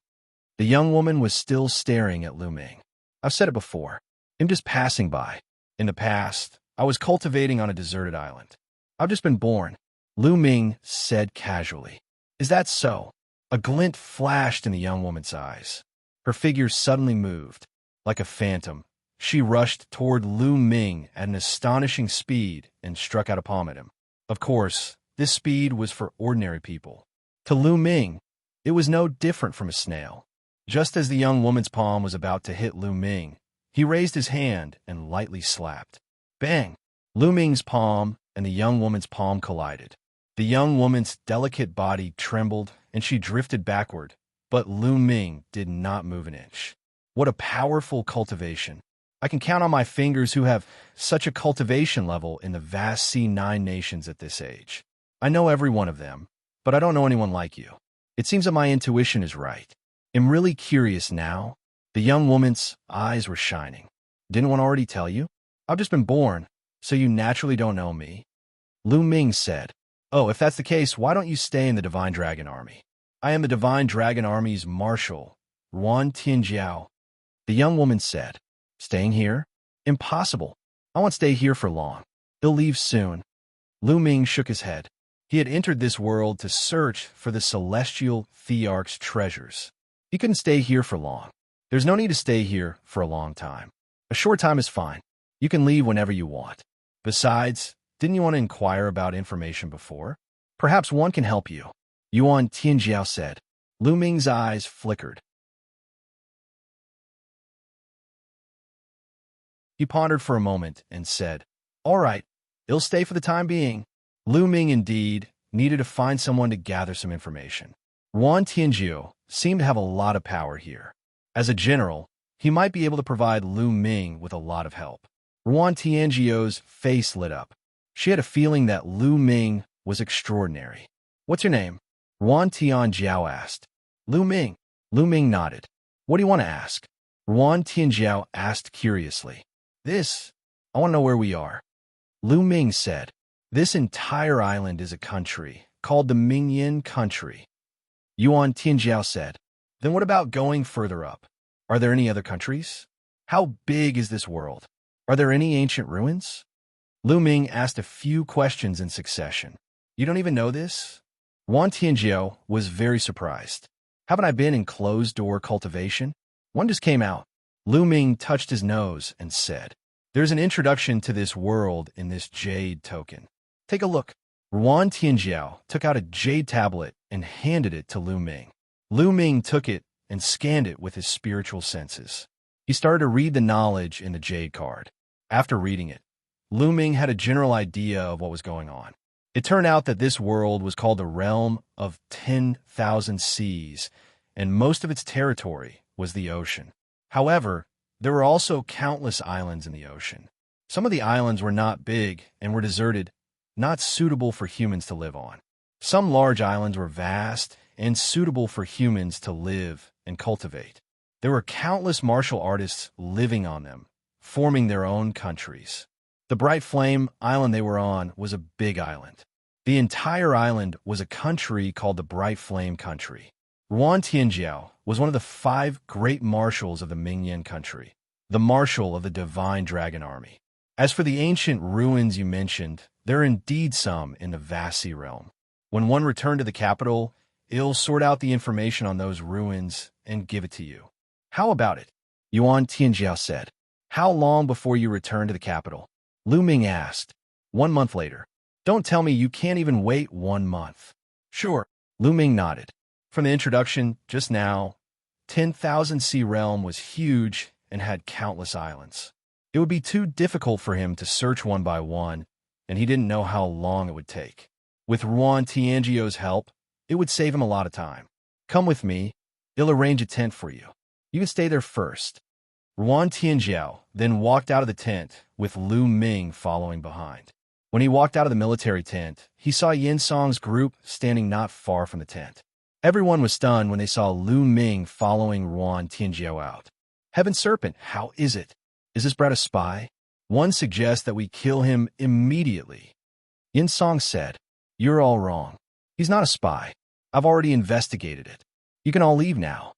[SPEAKER 1] The young woman was still staring at Lu Ming. I've said it before. I'm just passing by. In the past, I was cultivating on a deserted island. I've just been born. Lu Ming said casually. Is that so? A glint flashed in the young woman's eyes. Her figure suddenly moved. Like a phantom, she rushed toward Lu Ming at an astonishing speed and struck out a palm at him. Of course, this speed was for ordinary people. To Lu Ming, It was no different from a snail. Just as the young woman's palm was about to hit Lu Ming, he raised his hand and lightly slapped. Bang! Lu Ming's palm and the young woman's palm collided. The young woman's delicate body trembled and she drifted backward, but Lu Ming did not move an inch. What a powerful cultivation. I can count on my fingers who have such a cultivation level in the vast C9 nations at this age. I know every one of them, but I don't know anyone like you. It seems that my intuition is right. I'm really curious now. The young woman's eyes were shining. Didn't one already tell you? I've just been born, so you naturally don't know me. Lu Ming said, Oh, if that's the case, why don't you stay in the Divine Dragon Army? I am the Divine Dragon Army's Marshal, Ruan Tianjiao. The young woman said, Staying here? Impossible. I won't stay here for long. He'll leave soon. Lu Ming shook his head. He had entered this world to search for the celestial Thearch's treasures. He couldn't stay here for long. There's no need to stay here for a long time. A short time is fine. You can leave whenever you want. Besides, didn't you want to inquire about information before? Perhaps one can help you. Yuan Tianjiao said. Lu Ming's eyes flickered. He pondered for a moment and said, All right, he'll stay for the time being. Lu Ming indeed needed to find someone to gather some information. Ruan Tianjiao seemed to have a lot of power here. As a general, he might be able to provide Lu Ming with a lot of help. Ruan Tianjiao's face lit up. She had a feeling that Lu Ming was extraordinary. What's your name? Ruan Tianjiao asked. Lu Ming. Lu Ming nodded. What do you want to ask? Ruan Tianjiao asked curiously. I want to know where we are. Lu Ming said, This entire island is a country, called the Mingyan country. Yuan Tianjiao said, Then what about going further up? Are there any other countries? How big is this world? Are there any ancient ruins? Lu Ming asked a few questions in succession. You don't even know this? Ruan Tianjiao was very surprised. Haven't I been in closed-door cultivation? One just came out. Lu Ming touched his nose and said, There's an introduction to this world in this jade token. Take a look. Ruan Tianjiao took out a jade tablet and handed it to Lu Ming. Lu Ming took it and scanned it with his spiritual senses. He started to read the knowledge in the jade card. After reading it, Lu Ming had a general idea of what was going on. It turned out that this world was called the Realm of 10,000 Seas, and most of its territory was the ocean. However, there were also countless islands in the ocean. Some of the islands were not big and were deserted, not suitable for humans to live on. Some large islands were vast and suitable for humans to live and cultivate. There were countless martial artists living on them, forming their own countries. The Bright Flame island they were on was a big island. The entire island was a country called the Bright Flame Country. Ruan Tianjiao was one of the 5 great marshals of the Mingyan country, the marshal of the Divine Dragon Army. As for the ancient ruins you mentioned, there are indeed some in the vast sea realm. When one returned to the capital, it'll sort out the information on those ruins and give it to you. How about it? Yuan Tianjiao said. How long before you return to the capital? Lu Ming asked. 1 month later. Don't tell me you can't even wait 1 month. Sure. Lu Ming nodded. From the introduction just now, 10,000 Sea Realm was huge and had countless islands. It would be too difficult for him to search one by one, and he didn't know how long it would take. With Ruan Tianjiao's help, it would save him a lot of time. Come with me. He'll arrange a tent for you. You can stay there first. Ruan Tianjiao then walked out of the tent with Lu Ming following behind. When he walked out of the military tent, he saw Xianxiang's group standing not far from the tent. Everyone was stunned when they saw Lu Ming following Ruan Tianjiao out. Heaven Serpent, how is it? Is this brat a spy? One suggests that we kill him immediately. Xianxiang said, You're all wrong. He's not a spy. I've already investigated it. You can all leave now.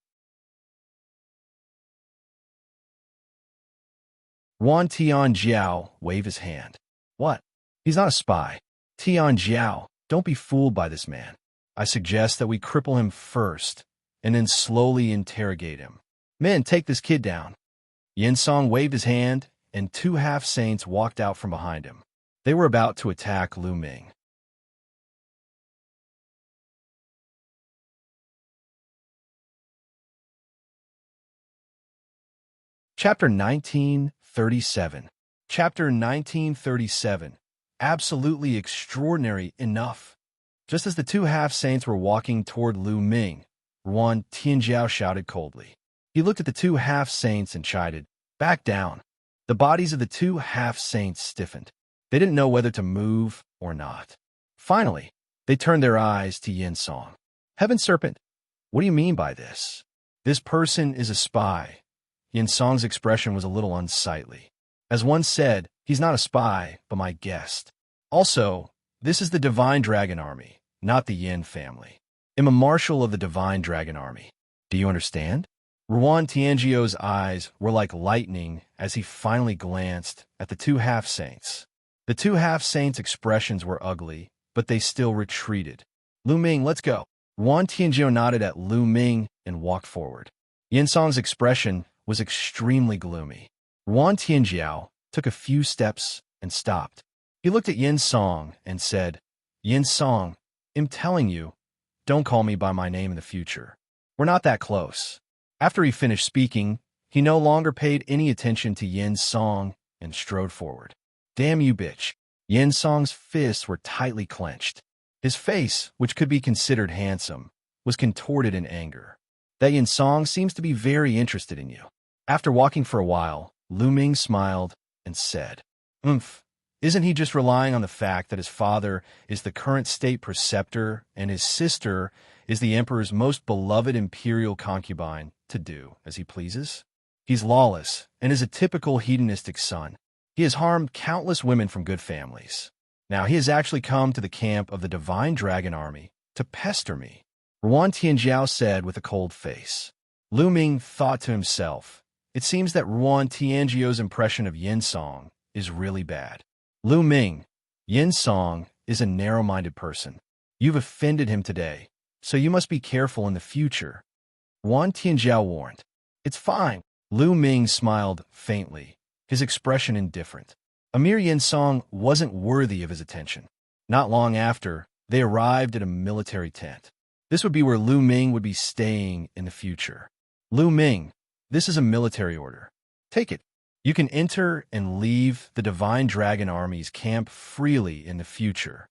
[SPEAKER 1] Ruan Tianjiao waved his hand. What? He's not a spy. Tianjiao, don't be fooled by this man. I suggest that we cripple him first, and then slowly interrogate him. Men, take this kid down. Xianxiang waved his hand, and 2 half-saints walked out from behind him. They were about to attack Lu Ming. Chapter 1937. Chapter 1937. Absolutely extraordinary enough. Just as the two half-saints were walking toward Lu Ming, Ruan Tianjiao shouted coldly. He looked at the two half-saints and chided, "Back down." The bodies of the two half-saints stiffened. They didn't know whether to move or not. Finally, they turned their eyes to Yin Song. "Heaven Serpent, what do you mean by this?" "This person is a spy." Yin Song's expression was a little unsightly. As one said, "He's not a spy, but my guest." Also, this is the Divine Dragon Army, not the Yin family. I'm a marshal of the Divine Dragon Army. Do you understand? Ruan Tianjiao's eyes were like lightning as he finally glanced at the two half-saints. The two half-saints' expressions were ugly, but they still retreated. "Lu Ming, let's go." Ruan Tianjiao nodded at Lu Ming and walked forward. Yin Song's expression was extremely gloomy. Ruan Tianjiao took a few steps and stopped. He looked at Yin Song and said, "Yin Song, I'm telling you, don't call me by my name in the future. We're not that close." After he finished speaking, he no longer paid any attention to Yin Song and strode forward. "Damn you, bitch." Yin Song's fists were tightly clenched. His face, which could be considered handsome, was contorted in anger. "That Yin Song seems to be very interested in you." After walking for a while, Lu Ming smiled and said, Isn't he just relying on the fact that his father is the current state preceptor and his sister is the emperor's most beloved imperial concubine to do as he pleases? He's lawless and is a typical hedonistic son. He has harmed countless women from good families. Now he has actually come to the camp of the Divine Dragon Army to pester me," Ruan Tianjiao said with a cold face. Lu Ming thought to himself, "It seems that Ruan Tianjiao's impression of Yin Song is really bad. Lu Ming, Yin Song is a narrow-minded person. You've offended him today, so you must be careful in the future," Ruan Tianjiao warned. "It's fine." Lu Ming smiled faintly, his expression indifferent. A mere Yin Song wasn't worthy of his attention. Not long after, they arrived at a military tent. This would be where Lu Ming would be staying in the future. "Lu Ming, this is a military order. Take it. You can enter and leave the Divine Dragon Army's camp freely in the future."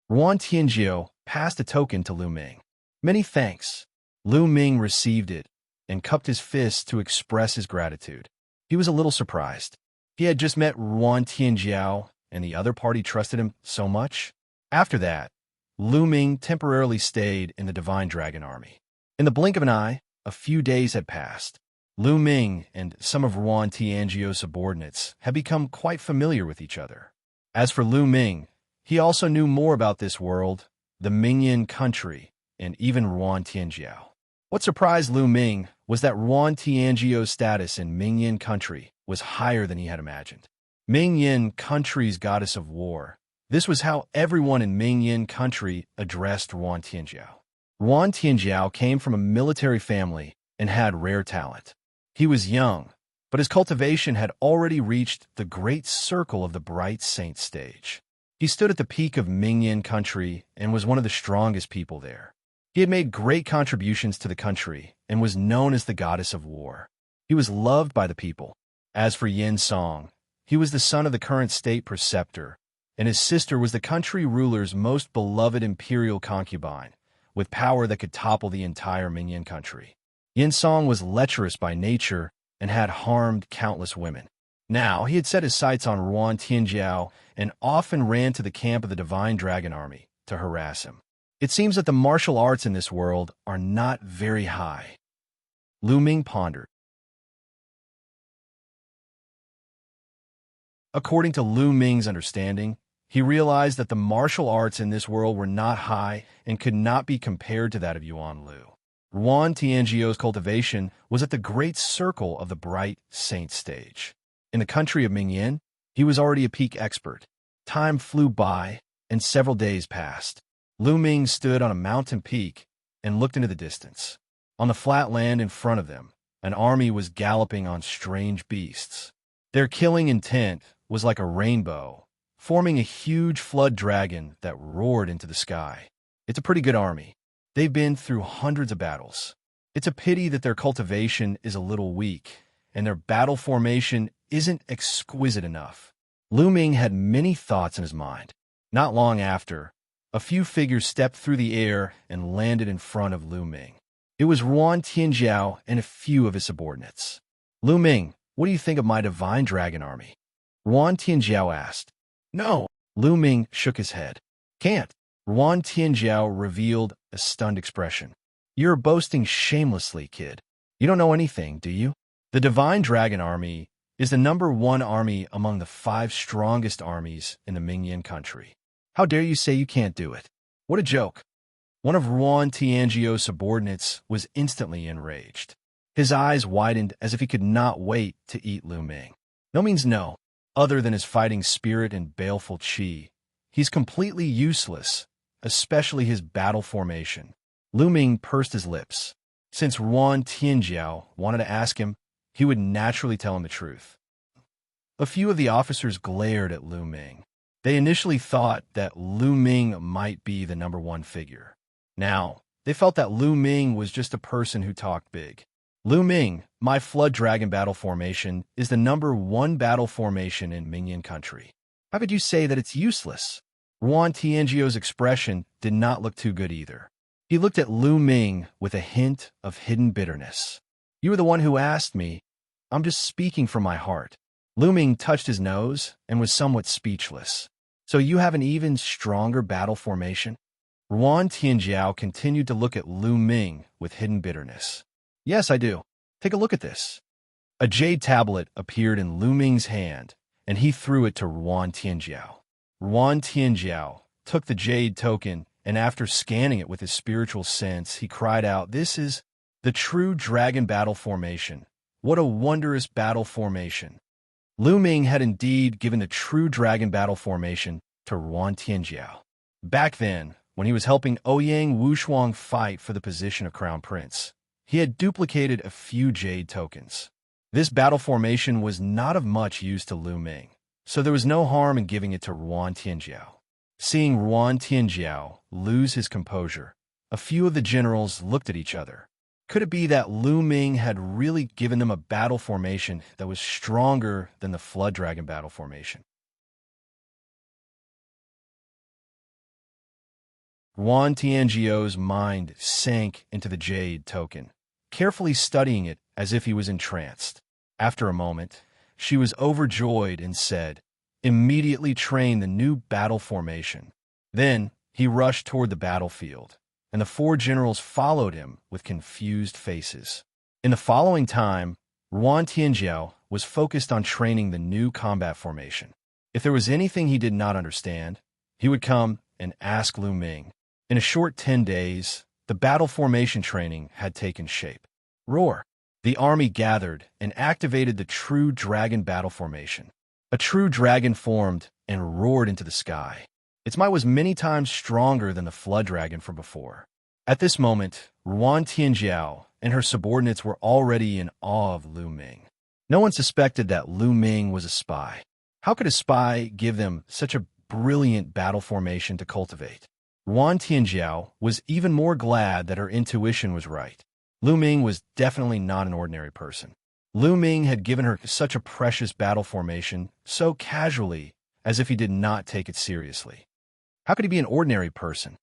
[SPEAKER 1] Ruan Tianjiao passed a token to Lu Ming. "Many thanks." Lu Ming received it and cupped his fist to express his gratitude. He was a little surprised. He had just met Ruan Tianjiao, and the other party trusted him so much. After that, Lu Ming temporarily stayed in the Divine Dragon Army. In the blink of an eye, a few days had passed. Lu Ming and some of Ruan Tianjiao's subordinates had become quite familiar with each other. As for Lu Ming, he also knew more about this world, the Mingyan country, and even Ruan Tianjiao. What surprised Lu Ming was that Ruan Tianjiao's status in Mingyan country was higher than he had imagined. Mingyan country's goddess of war. This was how everyone in Mingyan country addressed Ruan Tianjiao. Ruan Tianjiao came from a military family and had rare talent. He was young, but his cultivation had already reached the great circle of the bright saint stage. He stood at the peak of Mingyan country and was one of the strongest people there. He had made great contributions to the country and was known as the goddess of war. He was loved by the people. As for Yin Song, he was the son of the current state preceptor, and his sister was the country ruler's most beloved imperial concubine, with power that could topple the entire Mingyan country. Yin Song was lecherous by nature and had harmed countless women. Now he had set his sights on Ruan Tianjiao and often ran to the camp of the Divine Dragon Army to harass him. It seems that the martial arts in this world are not very high. Lu Ming pondered. According to Lu Ming's understanding, he realized that the martial arts in this world were not high and could not be compared to that of Yuan Lu. Ruan Tianjiao's cultivation was at the great circle of the bright saint stage. In the country of Mingyan, he was already a peak expert. Time flew by, and several days passed. Lu Ming stood on a mountain peak and looked into the distance. On the flat land in front of them, an army was galloping on strange beasts. Their killing intent was like a rainbow, forming a huge flood dragon that roared into the sky. It's a pretty good army. They've been through hundreds of battles. It's a pity that their cultivation is a little weak, and their battle formation isn't exquisite enough. Lu Ming had many thoughts in his mind. Not long after, a few figures stepped through the air and landed in front of Lu Ming. It was Ruan Tianjiao and a few of his subordinates. Lu Ming, what do you think of my divine dragon army? Ruan Tianjiao asked. No. Lu Ming shook his head. Can't. Ruan Tianjiao revealed a stunned expression. You're boasting shamelessly, kid. You don't know anything, do you? The divine dragon army is the #1 army among the 5 strongest armies in the Mingyan country. How dare you say you can't do it? What a joke. One of Ruan Tianjiao's subordinates was instantly enraged. His eyes widened as if he could not wait to eat Lu Ming. No means no. Other than his fighting spirit and baleful qi, he's completely useless, especially his battle formation. Lu Ming pursed his lips. Since Ruan Tianjiao wanted to ask him, he would naturally tell him the truth. A few of the officers glared at Lu Ming. They initially thought that Lu Ming might be the #1 figure. Now, they felt that Lu Ming was just a person who talked big. Lu Ming, my Flood Dragon battle formation, is the #1 battle formation in Mingyan country. How could you say that it's useless? Ruan Tianjiao's expression did not look too good either. He looked at Lu Ming with a hint of hidden bitterness. You were the one who asked me. I'm just speaking from my heart. Lu Ming touched his nose and was somewhat speechless. So you have an even stronger battle formation? Ruan Tianjiao continued to look at Lu Ming with hidden bitterness. Yes, I do. Take a look at this. A jade tablet appeared in Lu Ming's hand, and he threw it to Ruan Tianjiao. Ruan Tianjiao took the jade token, and after scanning it with his spiritual sense, he cried out, "This is the true dragon battle formation. What a wondrous battle formation." Lu Ming had indeed given the true dragon battle formation to Ruan Tianjiao. Back then, when he was helping Ouyang Wushuang fight for the position of Crown Prince, he had duplicated a few jade tokens. This battle formation was not of much use to Lu Ming, so there was no harm in giving it to Ruan Tianjiao. Seeing Ruan Tianjiao lose his composure, a few of the generals looked at each other. Could it be that Lu Ming had really given them a battle formation that was stronger than the Flood Dragon battle formation? Ruan Tianjiao's mind sank into the jade token, carefully studying it as if he was entranced. After a moment, she was overjoyed and said, "Immediately train the new battle formation." Then he rushed toward the battlefield, and the 4 generals followed him with confused faces. In the following time, Ruan Tianjiao was focused on training the new combat formation. If there was anything he did not understand, he would come and ask Lu Ming. In a short 10 days, the battle formation training had taken shape. Roar! The army gathered and activated the true dragon battle formation. A true dragon formed and roared into the sky. Its might was many times stronger than the flood dragon from before. At this moment, Ruan Tianjiao and her subordinates were already in awe of Lu Ming. No one suspected that Lu Ming was a spy. How could a spy give them such a brilliant battle formation to cultivate? Ruan Tianjiao was even more glad that her intuition was right. Lu Ming was definitely not an ordinary person. Lu Ming had given her such a precious battle formation so casually, as if he did not take it seriously. How could he be an ordinary person?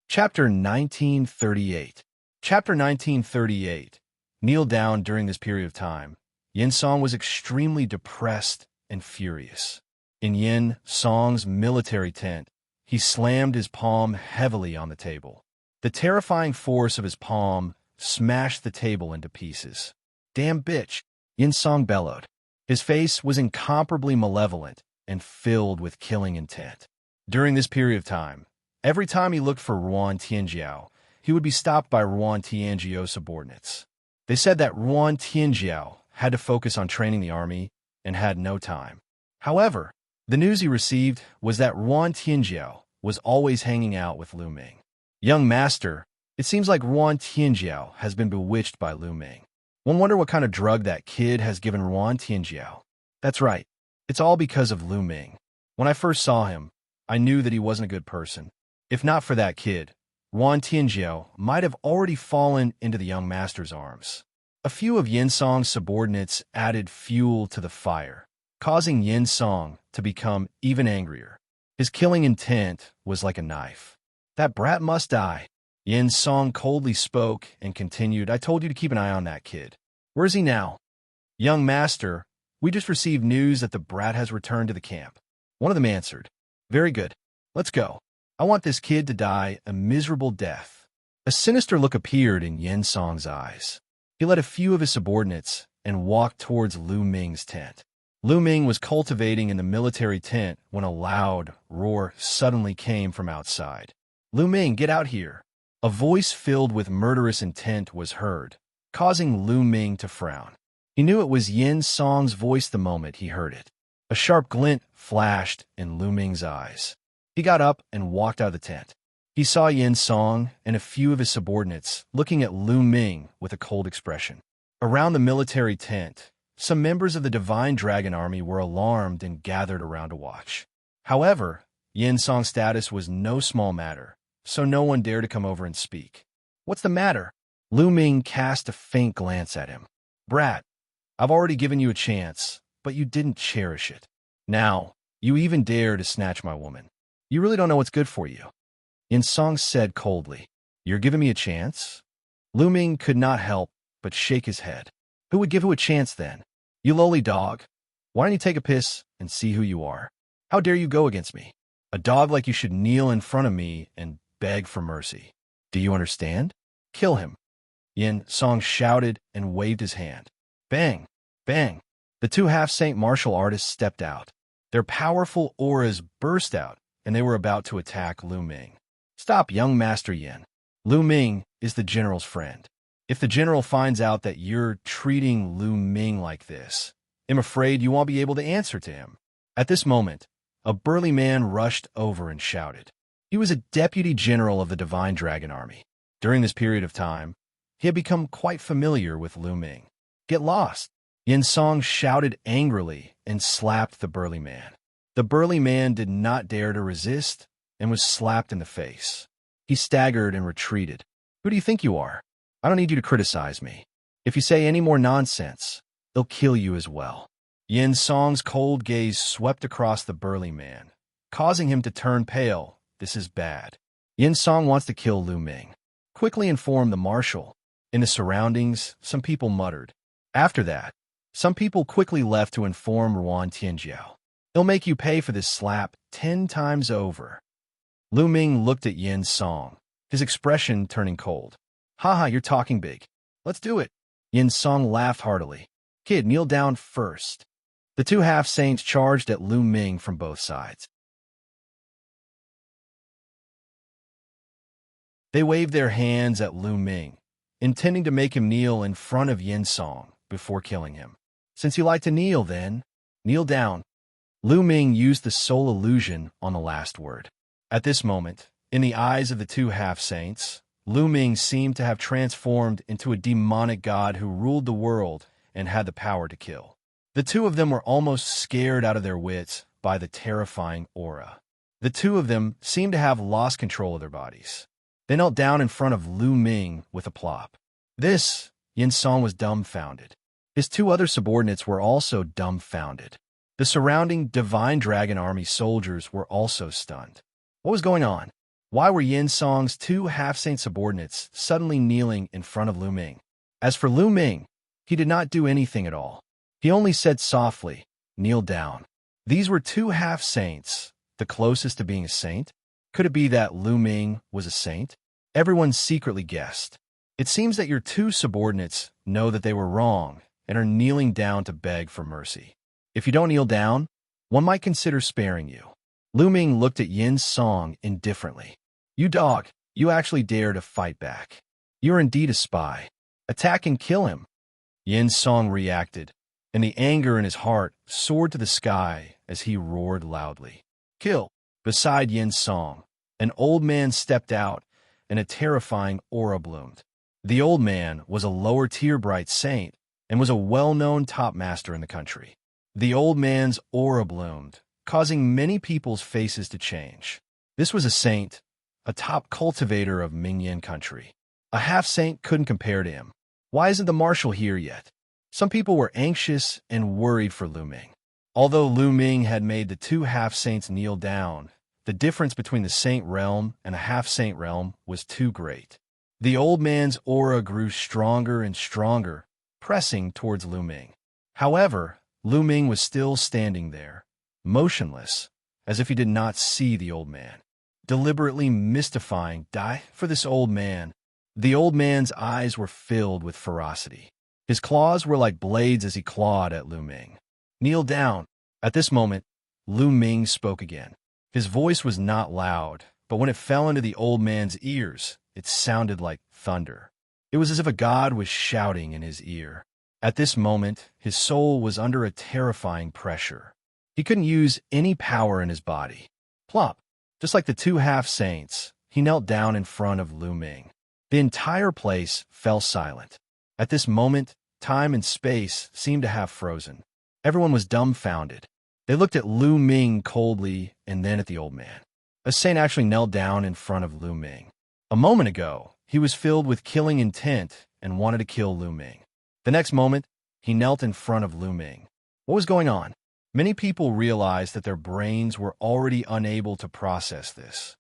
[SPEAKER 1] Chapter 1938. Chapter 1938. Kneel down during this period of time. Yin Song was extremely depressed and furious. In Yin Song's military tent, he slammed his palm heavily on the table. The terrifying force of his palm smashed the table into pieces. "Damn bitch," Yin Song bellowed. His face was incomparably malevolent and filled with killing intent. During this period of time, every time he looked for Ruan Tianjiao, he would be stopped by Ruan Tianjiao's subordinates. They said that Ruan Tianjiao had to focus on training the army and had no time. However, the news he received was that Ruan Tianjiao was always hanging out with Lu Ming. "Young master, it seems like Ruan Tianjiao has been bewitched by Lu Ming. One wonder what kind of drug that kid has given Ruan Tianjiao." "That's right. It's all because of Lu Ming. When I first saw him, I knew that he wasn't a good person. If not for that kid, Wan Tianjiao might have already fallen into the young master's arms. A few of Yin Song's subordinates added fuel to the fire, causing Yin Song to become even angrier. His killing intent was like a knife. That brat must die. Yin Song coldly spoke and continued, I told you to keep an eye on that kid. Where is he now? Young master, we just received news that the brat has returned to the camp. One of them answered, very good. Let's go. I want this kid to die a miserable death. A sinister look appeared in Yin Song's eyes. He led a few of his subordinates and walked towards Lu Ming's tent. Lu Ming was cultivating in the military tent when a loud roar suddenly came from outside. Lu Ming, get out here. A voice filled with murderous intent was heard, causing Lu Ming to frown. He knew it was Yin Song's voice the moment he heard it. A sharp glint flashed in Lu Ming's eyes. He got up and walked out of the tent. He saw Yin Song and a few of his subordinates looking at Lu Ming with a cold expression. Around the military tent, some members of the Divine Dragon Army were alarmed and gathered around to watch. However, Yin Song's status was no small matter, so no one dared to come over and speak. What's the matter? Lu Ming cast a faint glance at him. Brat, I've already given you a chance, but you didn't cherish it. Now, you even dare to snatch my woman. You really don't know what's good for you. Yin Song said coldly, you're giving me a chance? Lu Ming could not help but shake his head. Who would give who a chance then? You lowly dog. Why don't you take a piss and see who you are? How dare you go against me? A dog like you should kneel in front of me and beg for mercy. Do you understand? Kill him. Yin Song shouted and waved his hand. Bang! Bang! The two half-saint martial artists stepped out. Their powerful auras burst out, and they were about to attack Lu Ming. Stop, young Master Yin. Lu Ming is the general's friend. If the general finds out that you're treating Lu Ming like this, I'm afraid you won't be able to answer to him. At this moment, a burly man rushed over and shouted. He was a deputy general of the Divine Dragon Army. During this period of time, he had become quite familiar with Lu Ming. Get lost! Yin Song shouted angrily and slapped the burly man. The burly man did not dare to resist and was slapped in the face. He staggered and retreated. Who do you think you are? I don't need you to criticize me. If you say any more nonsense, they'll kill you as well. Yin Song's cold gaze swept across the burly man, causing him to turn pale. This is bad. Yin Song wants to kill Lu Ming. Quickly inform the marshal. In the surroundings, some people muttered. After that, some people quickly left to inform Ruan Tianjiao. He'll make you pay for this slap 10 times over. Lu Ming looked at Yin Song, his expression turning cold. Haha, you're talking big. Let's do it. Yin Song laughed heartily. Kid, kneel down first. The two half-saints charged at Lu Ming from both sides. They waved their hands at Lu Ming, intending to make him kneel in front of Yin Song before killing him. Since you like to kneel, then, kneel down. Lu Ming used the soul illusion on the last word. At this moment, in the eyes of the two half-saints, Lu Ming seemed to have transformed into a demonic god who ruled the world and had the power to kill. The two of them were almost scared out of their wits by the terrifying aura. The two of them seemed to have lost control of their bodies. They knelt down in front of Lu Ming with a plop. This, Yin Song was dumbfounded. His two other subordinates were also dumbfounded. The surrounding Divine Dragon Army soldiers were also stunned. What was going on? Why were Yin Song's two half-saint subordinates suddenly kneeling in front of Lu Ming? As for Lu Ming, he did not do anything at all. He only said softly, kneel down. These were two half-saints, the closest to being a saint. Could it be that Lu Ming was a saint? Everyone secretly guessed. It seems that your two subordinates know that they were wrong and are kneeling down to beg for mercy. If you don't kneel down, one might consider sparing you. Lu Ming looked at Yin Song indifferently. You dog, you actually dare to fight back. You are indeed a spy. Attack and kill him. Yin Song reacted, and the anger in his heart soared to the sky as he roared loudly. Kill! Beside Yin Song, an old man stepped out, and a terrifying aura bloomed. The old man was a lower-tier bright saint and was a well-known top master in the country. The old man's aura bloomed, causing many people's faces to change. This was a saint, a top cultivator of Mingyan country. A half-saint couldn't compare to him. Why isn't the marshal here yet? Some people were anxious and worried for Lu Ming. Although Lu Ming had made the two half-saints kneel down, the difference between the saint realm and a half-saint realm was too great. The old man's aura grew stronger and stronger, pressing towards Lu Ming. However, Lu Ming was still standing there, motionless, as if he did not see the old man. Deliberately mystifying die for this old man. The old man's eyes were filled with ferocity. His claws were like blades as he clawed at Lu Ming. Kneel down. At this moment, Lu Ming spoke again. His voice was not loud, but when it fell into the old man's ears, it sounded like thunder. It was as if a god was shouting in his ear. At this moment, his soul was under a terrifying pressure. He couldn't use any power in his body. Plop! Just like the two half-saints, he knelt down in front of Lu Ming. The entire place fell silent. At this moment, time and space seemed to have frozen. Everyone was dumbfounded. They looked at Lu Ming coldly and then at the old man. A saint actually knelt down in front of Lu Ming. A moment ago, he was filled with killing intent and wanted to kill Lu Ming. The next moment, he knelt in front of Lu Ming. What was going on? Many people realized that their brains were already unable to process this.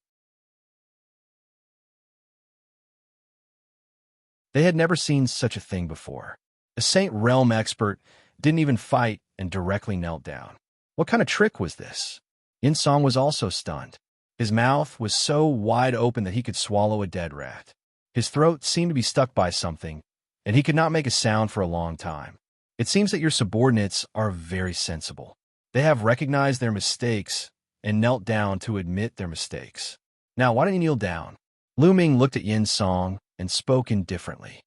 [SPEAKER 1] They had never seen such a thing before. A Saint Realm expert didn't even fight and directly knelt down. What kind of trick was this? Xianxiang was also stunned. His mouth was so wide open that he could swallow a dead rat. His throat seemed to be stuck by something, and he could not make a sound for a long time. It seems that your subordinates are very sensible. They have recognized their mistakes and knelt down to admit their mistakes. Now, why don't you kneel down? Lu Ming looked at Xianxiang and spoke indifferently.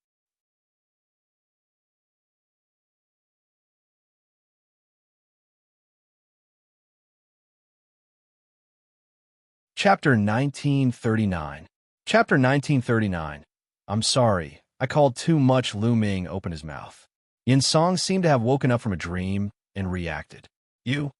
[SPEAKER 1] Chapter 1939. Chapter 1939. I'm sorry. I called too much. Lu Ming opened his mouth. Xianxiang seemed to have woken up from a dream and reacted. You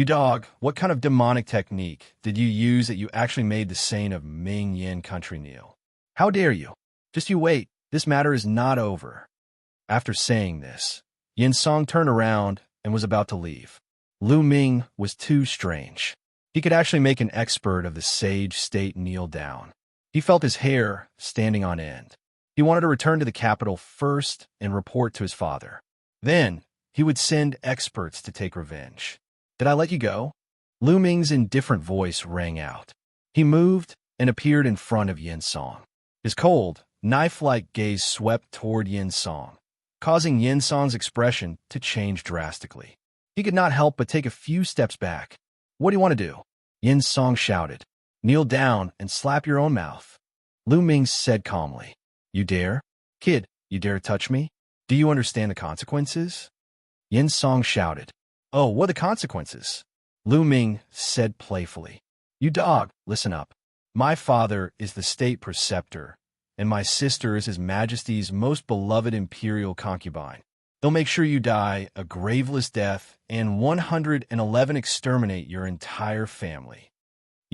[SPEAKER 1] dog, what kind of demonic technique did you use that you actually made the saint of Ming Yin country kneel? How dare you? Just you wait. This matter is not over. After saying this, Xianxiang turned around and was about to leave. Lu Ming was too strange. He could actually make an expert of the sage state kneel down. He felt his hair standing on end. He wanted to return to the capital first and report to his father. Then, he would send experts to take revenge. Did I let you go? Lu Ming's indifferent voice rang out. He moved and appeared in front of Xianxiang. His cold, knife-like gaze swept toward Xianxiang, causing Xianxiang's expression to change drastically. He could not help but take a few steps back. What do you want to do? Xianxiang shouted. Kneel down and slap your own mouth. Lu Ming said calmly. You dare? Kid, you dare touch me? Do you understand the consequences? Xianxiang shouted. Oh, what are the consequences? Lu Ming said playfully. You dog, listen up. My father is the state preceptor, and my sister is His Majesty's most beloved imperial concubine. They'll make sure you die a graveless death and 111 exterminate your entire family.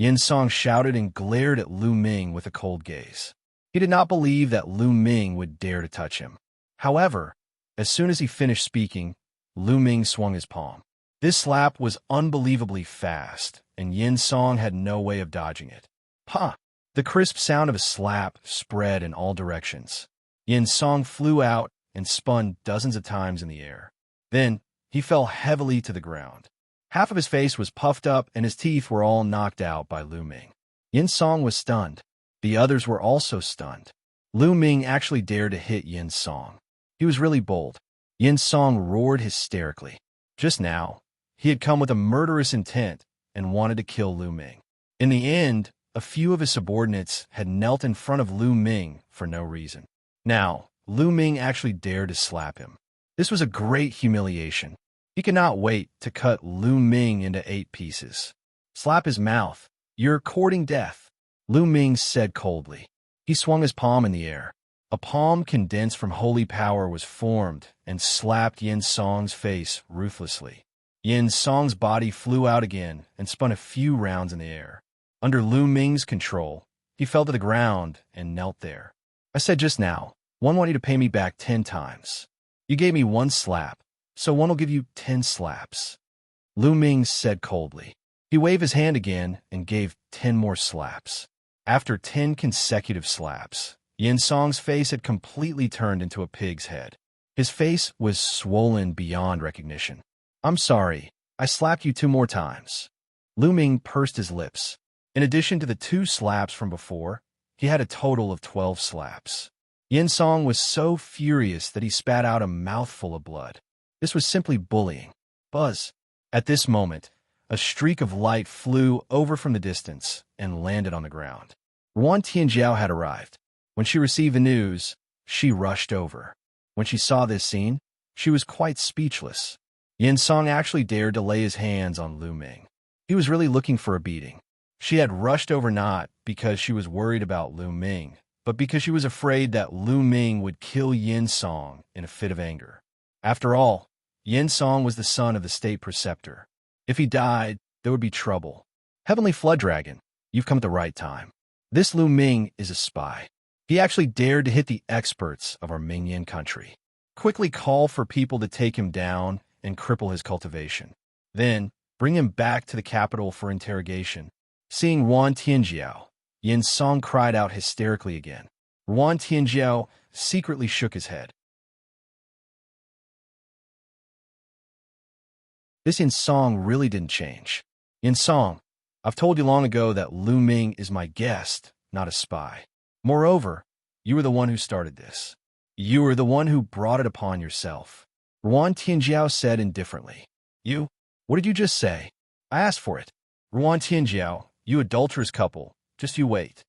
[SPEAKER 1] Xianxiang shouted and glared at Lu Ming with a cold gaze. He did not believe that Lu Ming would dare to touch him. However, as soon as he finished speaking, Lu Ming swung his palm. This slap was unbelievably fast, and Xianxiang had no way of dodging it. Ha! The crisp sound of a slap spread in all directions. Xianxiang flew out and spun dozens of times in the air. Then, he fell heavily to the ground. Half of his face was puffed up and his teeth were all knocked out by Lu Ming. Xianxiang was stunned. The others were also stunned. Lu Ming actually dared to hit Xianxiang. He was really bold. Xianxiang roared hysterically. Just now, he had come with a murderous intent and wanted to kill Lu Ming. In the end, a few of his subordinates had knelt in front of Lu Ming for no reason. Now, Lu Ming actually dared to slap him. This was a great humiliation. He could not wait to cut Lu Ming into 8 pieces. Slap his mouth. You're courting death, Lu Ming said coldly. He swung his palm in the air. A palm condensed from holy power was formed and slapped Xianxiang's face ruthlessly. Yin Song's body flew out again and spun a few rounds in the air. Under Lu Ming's control, he fell to the ground and knelt there. I said just now, one wanted you to pay me back 10 times. You gave me 1 slap, so one will give you 10 slaps. Lu Ming said coldly. He waved his hand again and gave 10 more slaps. After 10 consecutive slaps, Yin Song's face had completely turned into a pig's head. His face was swollen beyond recognition. I'm sorry, I slapped you 2 more times. Lu Ming pursed his lips. In addition to the 2 slaps from before, he had a total of 12 slaps. Yin Song was so furious that he spat out a mouthful of blood. This was simply bullying. Buzz. At this moment, a streak of light flew over from the distance and landed on the ground. Ruan Tianjiao had arrived. When she received the news, she rushed over. When she saw this scene, she was quite speechless. Yin Song actually dared to lay his hands on Lu Ming. He was really looking for a beating. She had rushed over not because she was worried about Lu Ming, but because she was afraid that Lu Ming would kill Yin Song in a fit of anger. After all, Yin Song was the son of the state preceptor. If he died, there would be trouble. Heavenly Flood Dragon, you've come at the right time. This Lu Ming is a spy. He actually dared to hit the experts of our Mingyan country. Quickly call for people to take him down and cripple his cultivation. Then, bring him back to the capital for interrogation. Seeing Ruan Tianjiao, Yin Song cried out hysterically again. Ruan Tianjiao secretly shook his head. This Yin Song really didn't change. Yin Song, I've told you long ago that Lu Ming is my guest, not a spy. Moreover, you were the one who started this. You were the one who brought it upon yourself. Ruan Tianjiao said indifferently. You? What did you just say? I asked for it. Ruan Tianjiao, you adulterous couple, just you wait.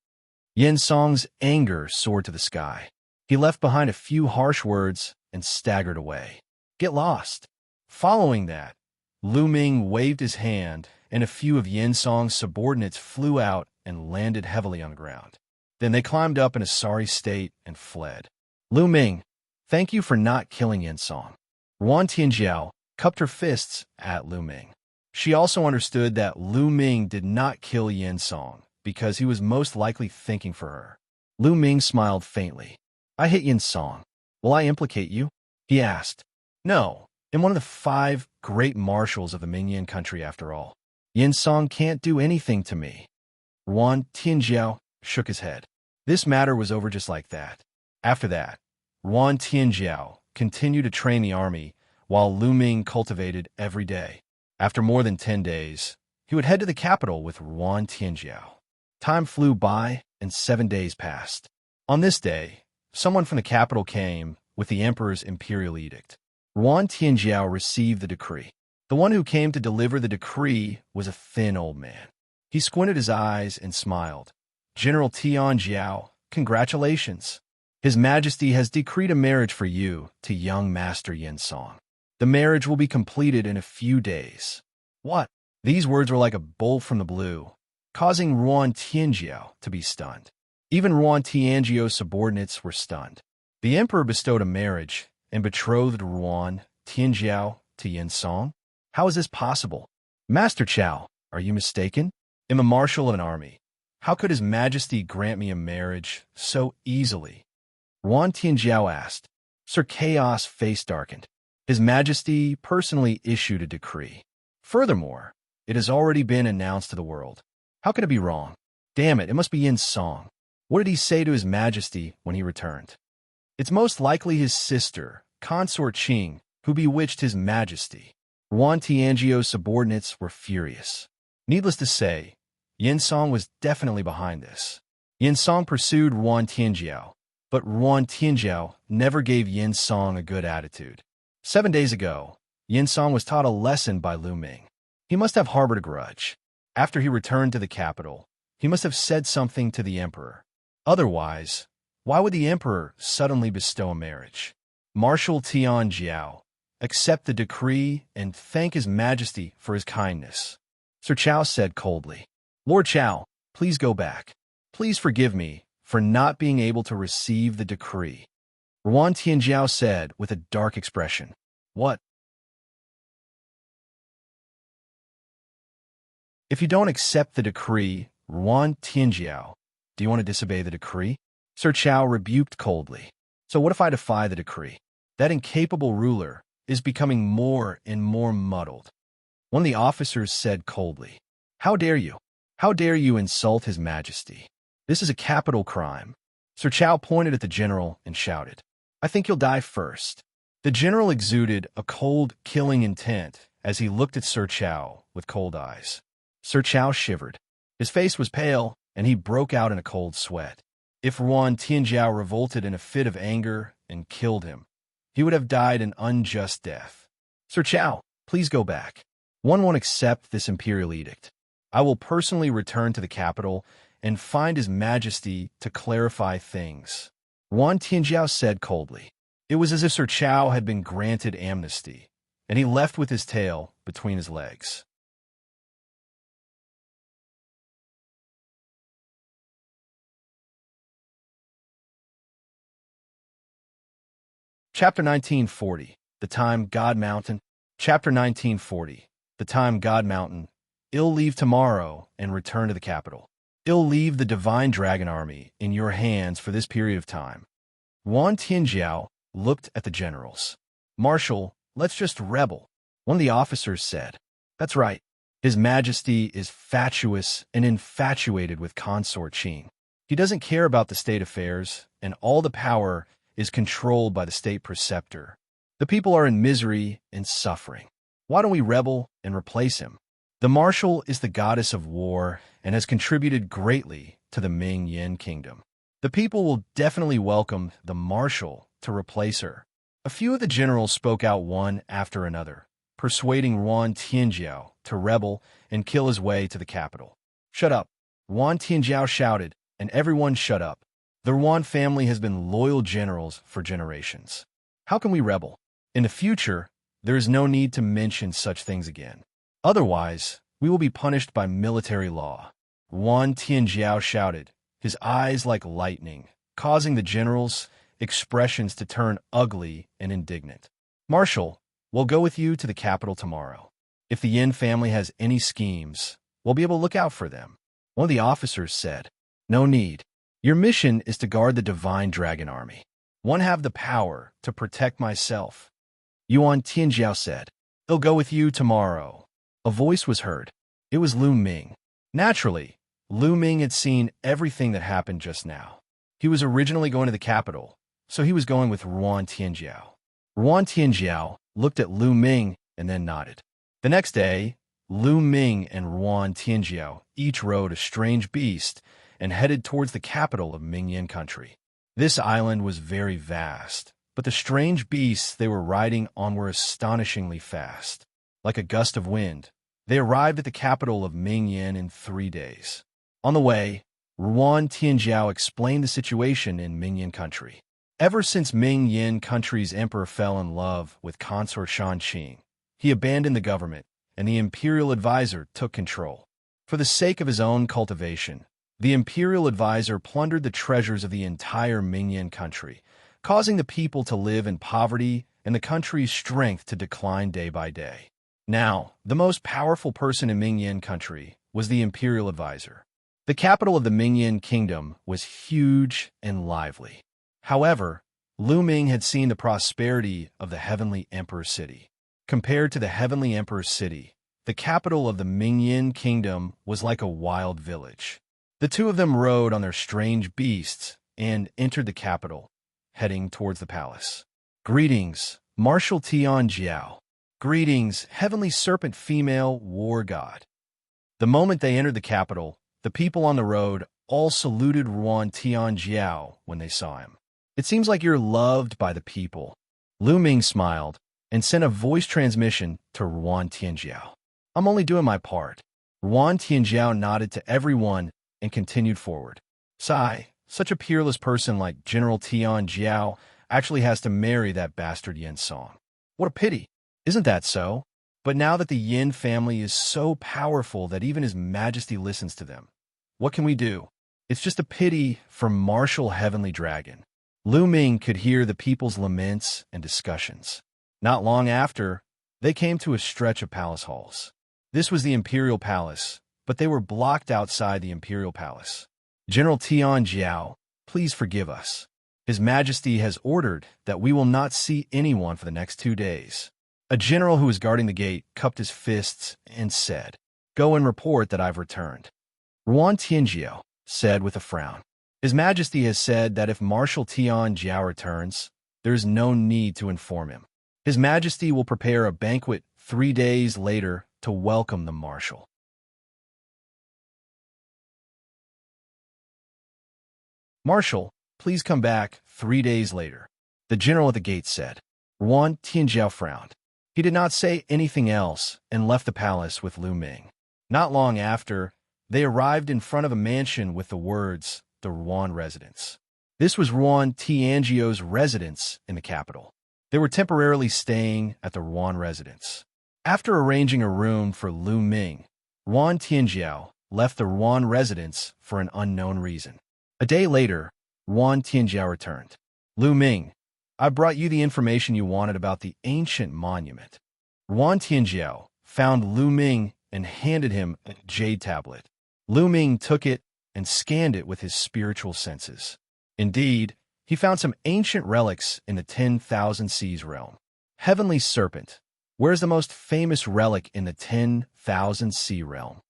[SPEAKER 1] Yin Song's anger soared to the sky. He left behind a few harsh words and staggered away. Get lost. Following that, Lu Ming waved his hand, and a few of Yin Song's subordinates flew out and landed heavily on the ground. Then they climbed up in a sorry state and fled. Lu Ming, thank you for not killing Yin Song. Ruan Tianjiao cupped her fists at Lu Ming. She also understood that Lu Ming did not kill Yin Song because he was most likely thinking for her. Lu Ming smiled faintly. I hit Yin Song. Will I implicate you? He asked. No, I'm one of the 5 great marshals of the Mingyan country after all. Yin Song can't do anything to me. Ruan Tianjiao shook his head. This matter was over just like that. After that, Ruan Tianjiao continued to train the army while Lu Ming cultivated every day. After more than 10 days, he would head to the capital with Ruan Tianjiao. Time flew by and 7 days passed. On this day, someone from the capital came with the emperor's imperial edict. Ruan Tianjiao received the decree. The one who came to deliver the decree was a thin old man. He squinted his eyes and smiled. General Tianjiao, congratulations. His Majesty has decreed a marriage for you to young Master Yin Song. The marriage will be completed in a few days. What? These words were like a bolt from the blue, causing Ruan Tianjiao to be stunned. Even Ruan Tianjiao's subordinates were stunned. The emperor bestowed a marriage and betrothed Ruan Tianjiao to Yin Song? How is this possible? Master Chow, are you mistaken? I'm a marshal of an army. How could His Majesty grant me a marriage so easily? Ruan Tianjiao asked. Sir Chaos' face darkened. His Majesty personally issued a decree. Furthermore, it has already been announced to the world. How could it be wrong? Damn it, it must be Yin Song. What did he say to His Majesty when he returned? It's most likely his sister, Consort Qing, who bewitched His Majesty. Ruan Tianjiao's subordinates were furious. Needless to say, Yin Song was definitely behind this. Yin Song pursued Ruan Tianjiao, but Ruan Tianjiao never gave Yin Song a good attitude. 7 days ago, Yin Song was taught a lesson by Lu Ming. He must have harbored a grudge. After he returned to the capital, he must have said something to the emperor. Otherwise, why would the emperor suddenly bestow a marriage? Marshal Tianjiao, accept the decree and thank His Majesty for his kindness. Sir Chow said coldly. Lord Chow, please go back. Please forgive me for not being able to receive the decree. Ruan Tianjiao said with a dark expression. What? If you don't accept the decree, Ruan Tianjiao, do you want to disobey the decree? Sir Chao rebuked coldly. So what if I defy the decree? That incapable ruler is becoming more and more muddled. One of the officers said coldly, How dare you? How dare you insult His Majesty? This is a capital crime. Sir Chao pointed at the general and shouted, I think you'll die first. The general exuded a cold, killing intent as he looked at Sir Chao with cold eyes. Sir Chao shivered. His face was pale, and he broke out in a cold sweat. If Ruan Tianjiao revolted in a fit of anger and killed him, he would have died an unjust death. Sir Chao, please go back. One won't accept this imperial edict. I will personally return to the capital and find His Majesty to clarify things. Ruan Tianjiao said coldly. It was as if Sir Chao had been granted amnesty, and he left with his tail between his legs. Chapter 1940, The Time God Mountain. Chapter 1940, The Time God Mountain. I'll leave tomorrow and return to the capital. I'll leave the divine dragon army in your hands for this period of time. Ruan Tianjiao looked at the generals. Marshal, let's just rebel. One of the officers said, That's right. His Majesty is fatuous and infatuated with Consort Qian. He doesn't care about the state affairs, and all the power is controlled by the state preceptor. The people are in misery and suffering. Why don't we rebel and replace him? The marshal is the goddess of war and has contributed greatly to the Ming Yin kingdom. The people will definitely welcome the marshal to replace her. A few of the generals spoke out one after another, persuading Ruan Tianjiao to rebel and kill his way to the capital. Shut up, Ruan Tianjiao shouted, and everyone shut up. The Ruan family has been loyal generals for generations. How can we rebel? In the future, there is no need to mention such things again. Otherwise, we will be punished by military law. Ruan Tianjiao shouted, his eyes like lightning, causing the generals' expressions to turn ugly and indignant. Marshal, we'll go with you to the capital tomorrow. If the Yin family has any schemes, we'll be able to look out for them. One of the officers said, No need. Your mission is to guard the divine dragon army. One have the power to protect myself. Yuan Tianjiao said, They'll go with you tomorrow. A voice was heard. It was Lu Ming. Naturally, Lu Ming had seen everything that happened just now. He was originally going to the capital, so he was going with Ruan Tianjiao. Ruan Tianjiao looked at Lu Ming and then nodded. The next day, Lu Ming and Ruan Tianjiao each rode a strange beast and headed towards the capital of Mingyan country. This island was very vast, but the strange beasts they were riding on were astonishingly fast. Like a gust of wind, they arrived at the capital of Mingyan in 3 days. On the way, Ruan Tianjiao explained the situation in Mingyan country. Ever since Mingyan country's emperor fell in love with consort Xianxia, he abandoned the government, and the imperial advisor took control. For the sake of his own cultivation, the imperial advisor plundered the treasures of the entire Mingyan country, causing the people to live in poverty and the country's strength to decline day by day. Now, the most powerful person in Mingyan country was the imperial advisor. The capital of the Mingyan kingdom was huge and lively. However, Lu Ming had seen the prosperity of the heavenly emperor's city. Compared to the heavenly emperor's city, the capital of the Mingyan kingdom was like a wild village. The two of them rode on their strange beasts and entered the capital, heading towards the palace. Greetings, Marshal Tian Jiao. Greetings, heavenly serpent female war god. The moment they entered the capital, the people on the road all saluted Ruan Tian Jiao when they saw him. It seems like you're loved by the people. Lu Ming smiled and sent a voice transmission to Ruan Tianjiao. I'm only doing my part. Ruan Tianjiao nodded to everyone and continued forward. Sigh, such a peerless person like General Tian Jiao actually has to marry that bastard Yin Song. What a pity. Isn't that so? But now that the Yin family is so powerful that even His Majesty listens to them, what can we do? It's just a pity for Marshal Heavenly Dragon. Lu Ming could hear the people's laments and discussions. Not long after, they came to a stretch of palace halls. This was the imperial palace, but they were blocked outside the imperial palace. General Tianjiao, please forgive us. His Majesty has ordered that we will not see anyone for the next 2 days. A general who was guarding the gate cupped his fists and said, "Go and report that I've returned." Ruan Tianjiao said with a frown, "His Majesty has said that if Marshal Tianjiao returns, there is no need to inform him. His Majesty will prepare a banquet 3 days later to welcome the Marshal." "Marshal, please come back 3 days later," the general at the gate said. Ruan Tianjiao frowned. He did not say anything else and left the palace with Lu Ming. Not long after, they arrived in front of a mansion with the words, "The Ruan Residence." This was Ruan Tianjiao's residence in the capital. They were temporarily staying at the Ruan Residence. After arranging a room for Lu Ming, Ruan Tianjiao left the Ruan Residence for an unknown reason. A day later, Ruan Tianjiao returned. "Lu Ming, I brought you the information you wanted about the ancient monument." Ruan Tianjiao found Lu Ming and handed him a jade tablet. Lu Ming took it and scanned it with his spiritual senses. Indeed, he found some ancient relics in the 10,000 Seas realm. Heavenly Serpent, where's the most famous relic in the 10,000 Sea realm?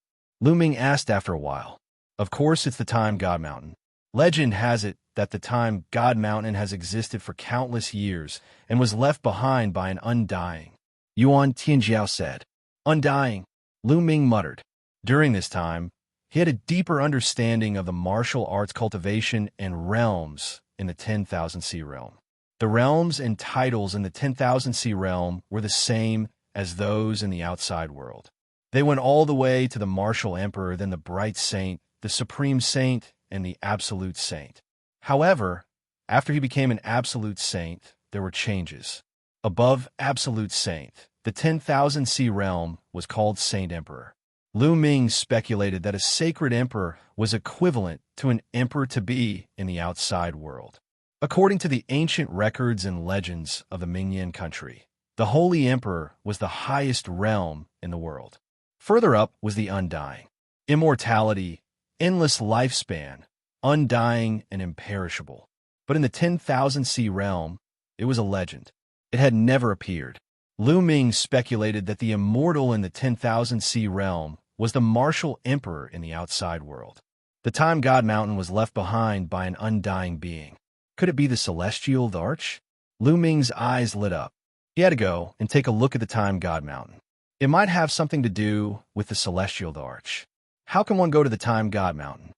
[SPEAKER 1] Lu Ming asked after a while. Of course, it's the Time God Mountain. Legend has it that the Time God Mountain has existed for countless years and was left behind by an undying. Yuan Tianjiao said. Undying, Lu Ming muttered. During this time, he had a deeper understanding of the martial arts cultivation and realms in the 10,000 Sea realm. The realms and titles in the 10,000 Sea realm were the same as those in the outside world. They went all the way to the martial emperor, then the bright saint, the supreme saint, and the absolute saint. However, after he became an absolute saint, there were changes. Above absolute saint, the 10,000 Sea realm was called Saint Emperor. Lu Ming speculated that a sacred emperor was equivalent to an emperor-to-be in the outside world. According to the ancient records and legends of the Mingyan country, the Holy Emperor was the highest realm in the world. Further up was the Undying. Immortality, endless lifespan, undying and imperishable. But in the 10,000 Sea realm, it was a legend. It had never appeared. Lu Ming speculated that the immortal in the 10,000 Sea realm was the martial emperor in the outside world. The Time God Mountain was left behind by an undying being. Could it be the celestial Thearch? Lu Ming's eyes lit up. He had to go and take a look at the Time God Mountain. It might have something to do with the celestial Thearch. How can one go to the Time God Mountain?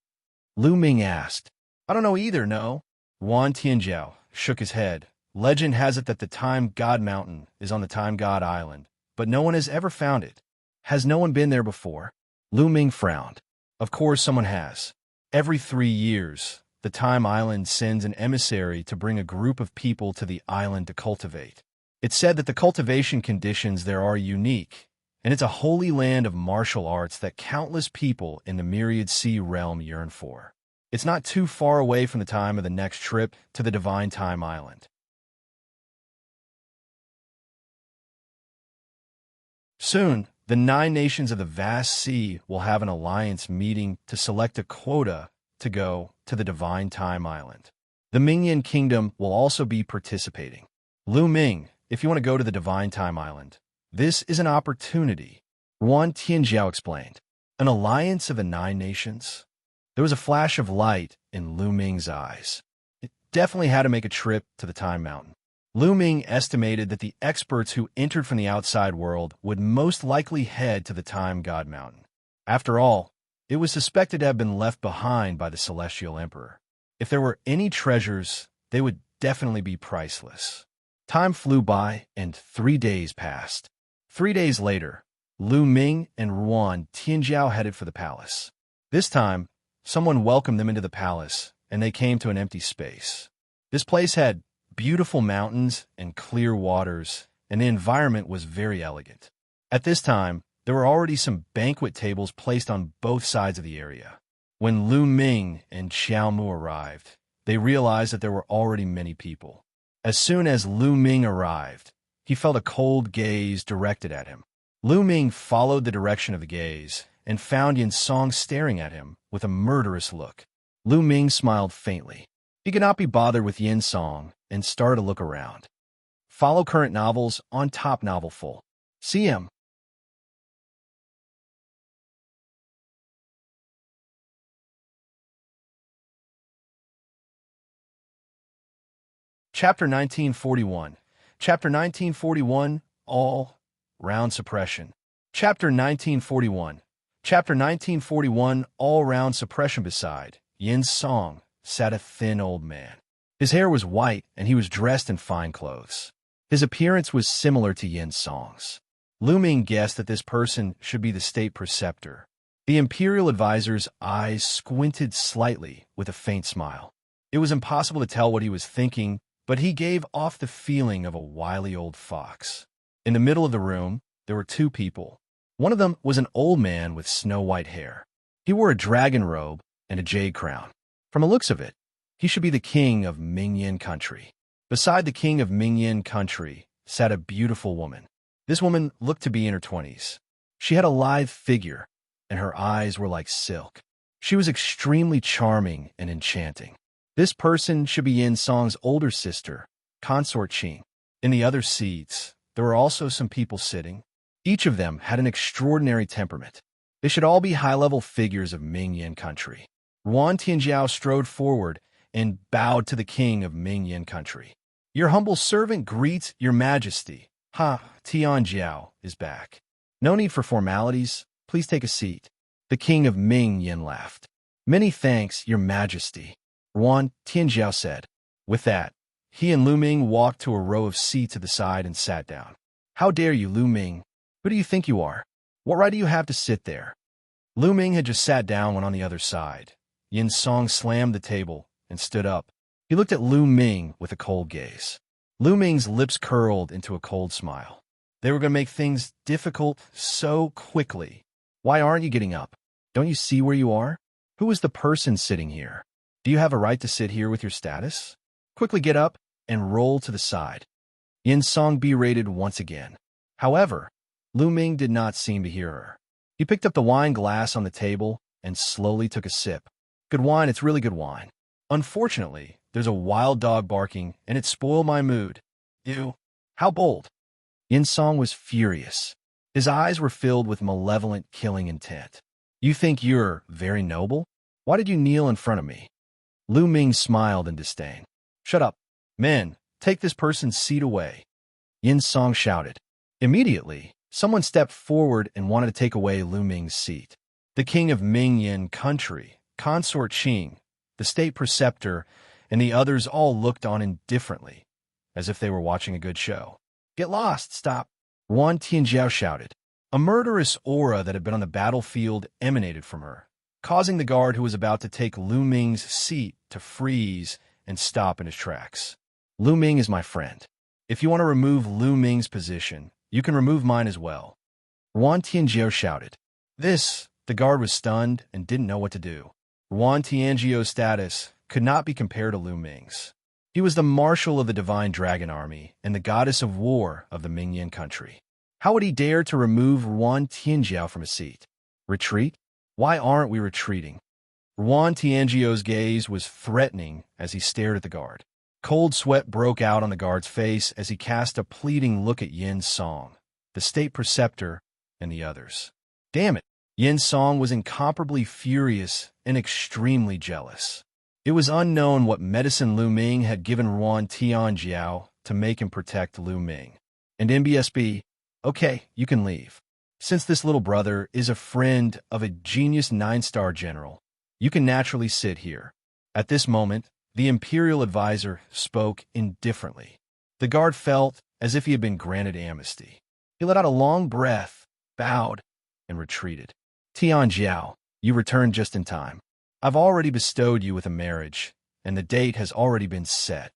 [SPEAKER 1] Lu Ming asked. I don't know either, no. Ruan Tianjiao shook his head. Legend has it that the Time God Mountain is on the Time God Island, but no one has ever found it. Has no one been there before? Lu Ming frowned. Of course someone has. Every 3 years, the Time Island sends an emissary to bring a group of people to the island to cultivate. It's said that the cultivation conditions there are unique, and it's a holy land of martial arts that countless people in the myriad sea realm yearn for. It's not too far away from the time of the next trip to the Divine Time Island. Soon, the 9 nations of the vast sea will have an alliance meeting to select a quota to go to the Divine Time Island. The Mingyan Kingdom will also be participating. Lu Ming, if you want to go to the Divine Time Island, this is an opportunity, Ruan Tianjiao explained. An alliance of the 9 nations? There was a flash of light in Lu Ming's eyes. It definitely had to make a trip to the Time Mountain. Lu Ming estimated that the experts who entered from the outside world would most likely head to the Time God Mountain. After all, it was suspected to have been left behind by the Celestial Emperor. If there were any treasures, they would definitely be priceless. Time flew by, and 3 days passed. 3 days later, Lu Ming and Ruan Tianjiao headed for the palace. This time, someone welcomed them into the palace, and they came to an empty space. This place had beautiful mountains and clear waters, and the environment was very elegant. At this time, there were already some banquet tables placed on both sides of the area. When Lu Ming and Xiaomu arrived, they realized that there were already many people. As soon as Lu Ming arrived, he felt a cold gaze directed at him. Lu Ming followed the direction of the gaze and found Xianxiang staring at him with a murderous look. Lu Ming smiled faintly. He could not be bothered with Xianxiang and started to look around. Follow current novels on Top Novel Full. CM. Chapter 1941. Chapter 1941, All Round Suppression. Chapter 1941. Chapter 1941, All Round Suppression. Beside Xianxiang sat a thin old man. His hair was white, and he was dressed in fine clothes. His appearance was similar to Xianxiang's. Lu Ming guessed that this person should be the state preceptor. The imperial advisor's eyes squinted slightly with a faint smile. It was impossible to tell what he was thinking, but he gave off the feeling of a wily old fox. In the middle of the room, there were two people. One of them was an old man with snow-white hair. He wore a dragon robe and a jade crown. From the looks of it, he should be the king of Mingyan country. Beside the king of Mingyan country sat a beautiful woman. This woman looked to be in her 20s. She had a lithe figure, and her eyes were like silk. She was extremely charming and enchanting. This person should be Xianxiang's older sister, Consort Qing. In the other seats, there were also some people sitting. Each of them had an extraordinary temperament. They should all be high-level figures of Mingyan country. Yuan Tianjiao strode forward and bowed to the king of Mingyan country. Your humble servant greets your majesty. Tianjiao is back. No need for formalities. Please take a seat. The king of Mingyan laughed. Many thanks, your majesty, Yuan Tianjiao said. With that, he and Lu Ming walked to a row of seats to the side and sat down. How dare you, Lu Ming? Who do you think you are? What right do you have to sit there? Lu Ming had just sat down when on the other side. Xianxiang slammed the table and stood up. He looked at Lu Ming with a cold gaze. Lu Ming's lips curled into a cold smile. They were going to make things difficult so quickly. Why aren't you getting up? Don't you see where you are? Who is the person sitting here? Do you have a right to sit here with your status? Quickly get up and roll to the side. Xianxiang berated once again. However, Lu Ming did not seem to hear her. He picked up the wine glass on the table and slowly took a sip. Good wine, it's really good wine. Unfortunately, there's a wild dog barking, and it spoiled my mood. Ew. How bold. Xianxiang was furious. His eyes were filled with malevolent killing intent. You think you're very noble? Why did you kneel in front of me? Lu Ming smiled in disdain. Shut up. Men, take this person's seat away. Xianxiang shouted. Immediately, someone stepped forward and wanted to take away Lu Ming's seat. The king of Mingyan country, Consort Qing, the state preceptor, and the others all looked on indifferently, as if they were watching a good show. Get lost, stop. Yuan Tianjiao shouted. A murderous aura that had been on the battlefield emanated from her, causing the guard who was about to take Lu Ming's seat to freeze and stop in his tracks. Lu Ming is my friend. If you want to remove Lu Ming's position, you can remove mine as well. Yuan Tianjiao shouted. The guard was stunned and didn't know what to do. Yuan Tianjiao's status could not be compared to Lu Ming's. He was the marshal of the divine dragon army and the goddess of war of the Mingyan country. How would he dare to remove Yuan Tianjiao from his seat? Retreat? Why aren't we retreating? Yuan Tianjiao's gaze was threatening as he stared at the guard. Cold sweat broke out on the guard's face as he cast a pleading look at Xianxiang, the state preceptor, and the others. Damn it! Xianxiang was incomparably furious and extremely jealous. It was unknown what medicine Lu Ming had given Yuan Tianjiao to make him protect Lu Ming. And MBSB, okay, you can leave. Since this little brother is a friend of a genius 9-star general, you can naturally sit here. At this moment, the imperial advisor spoke indifferently. The guard felt as if he had been granted amnesty. He let out a long breath, bowed, and retreated. Tianjiao, you returned just in time. I've already bestowed you with a marriage, and the date has already been set.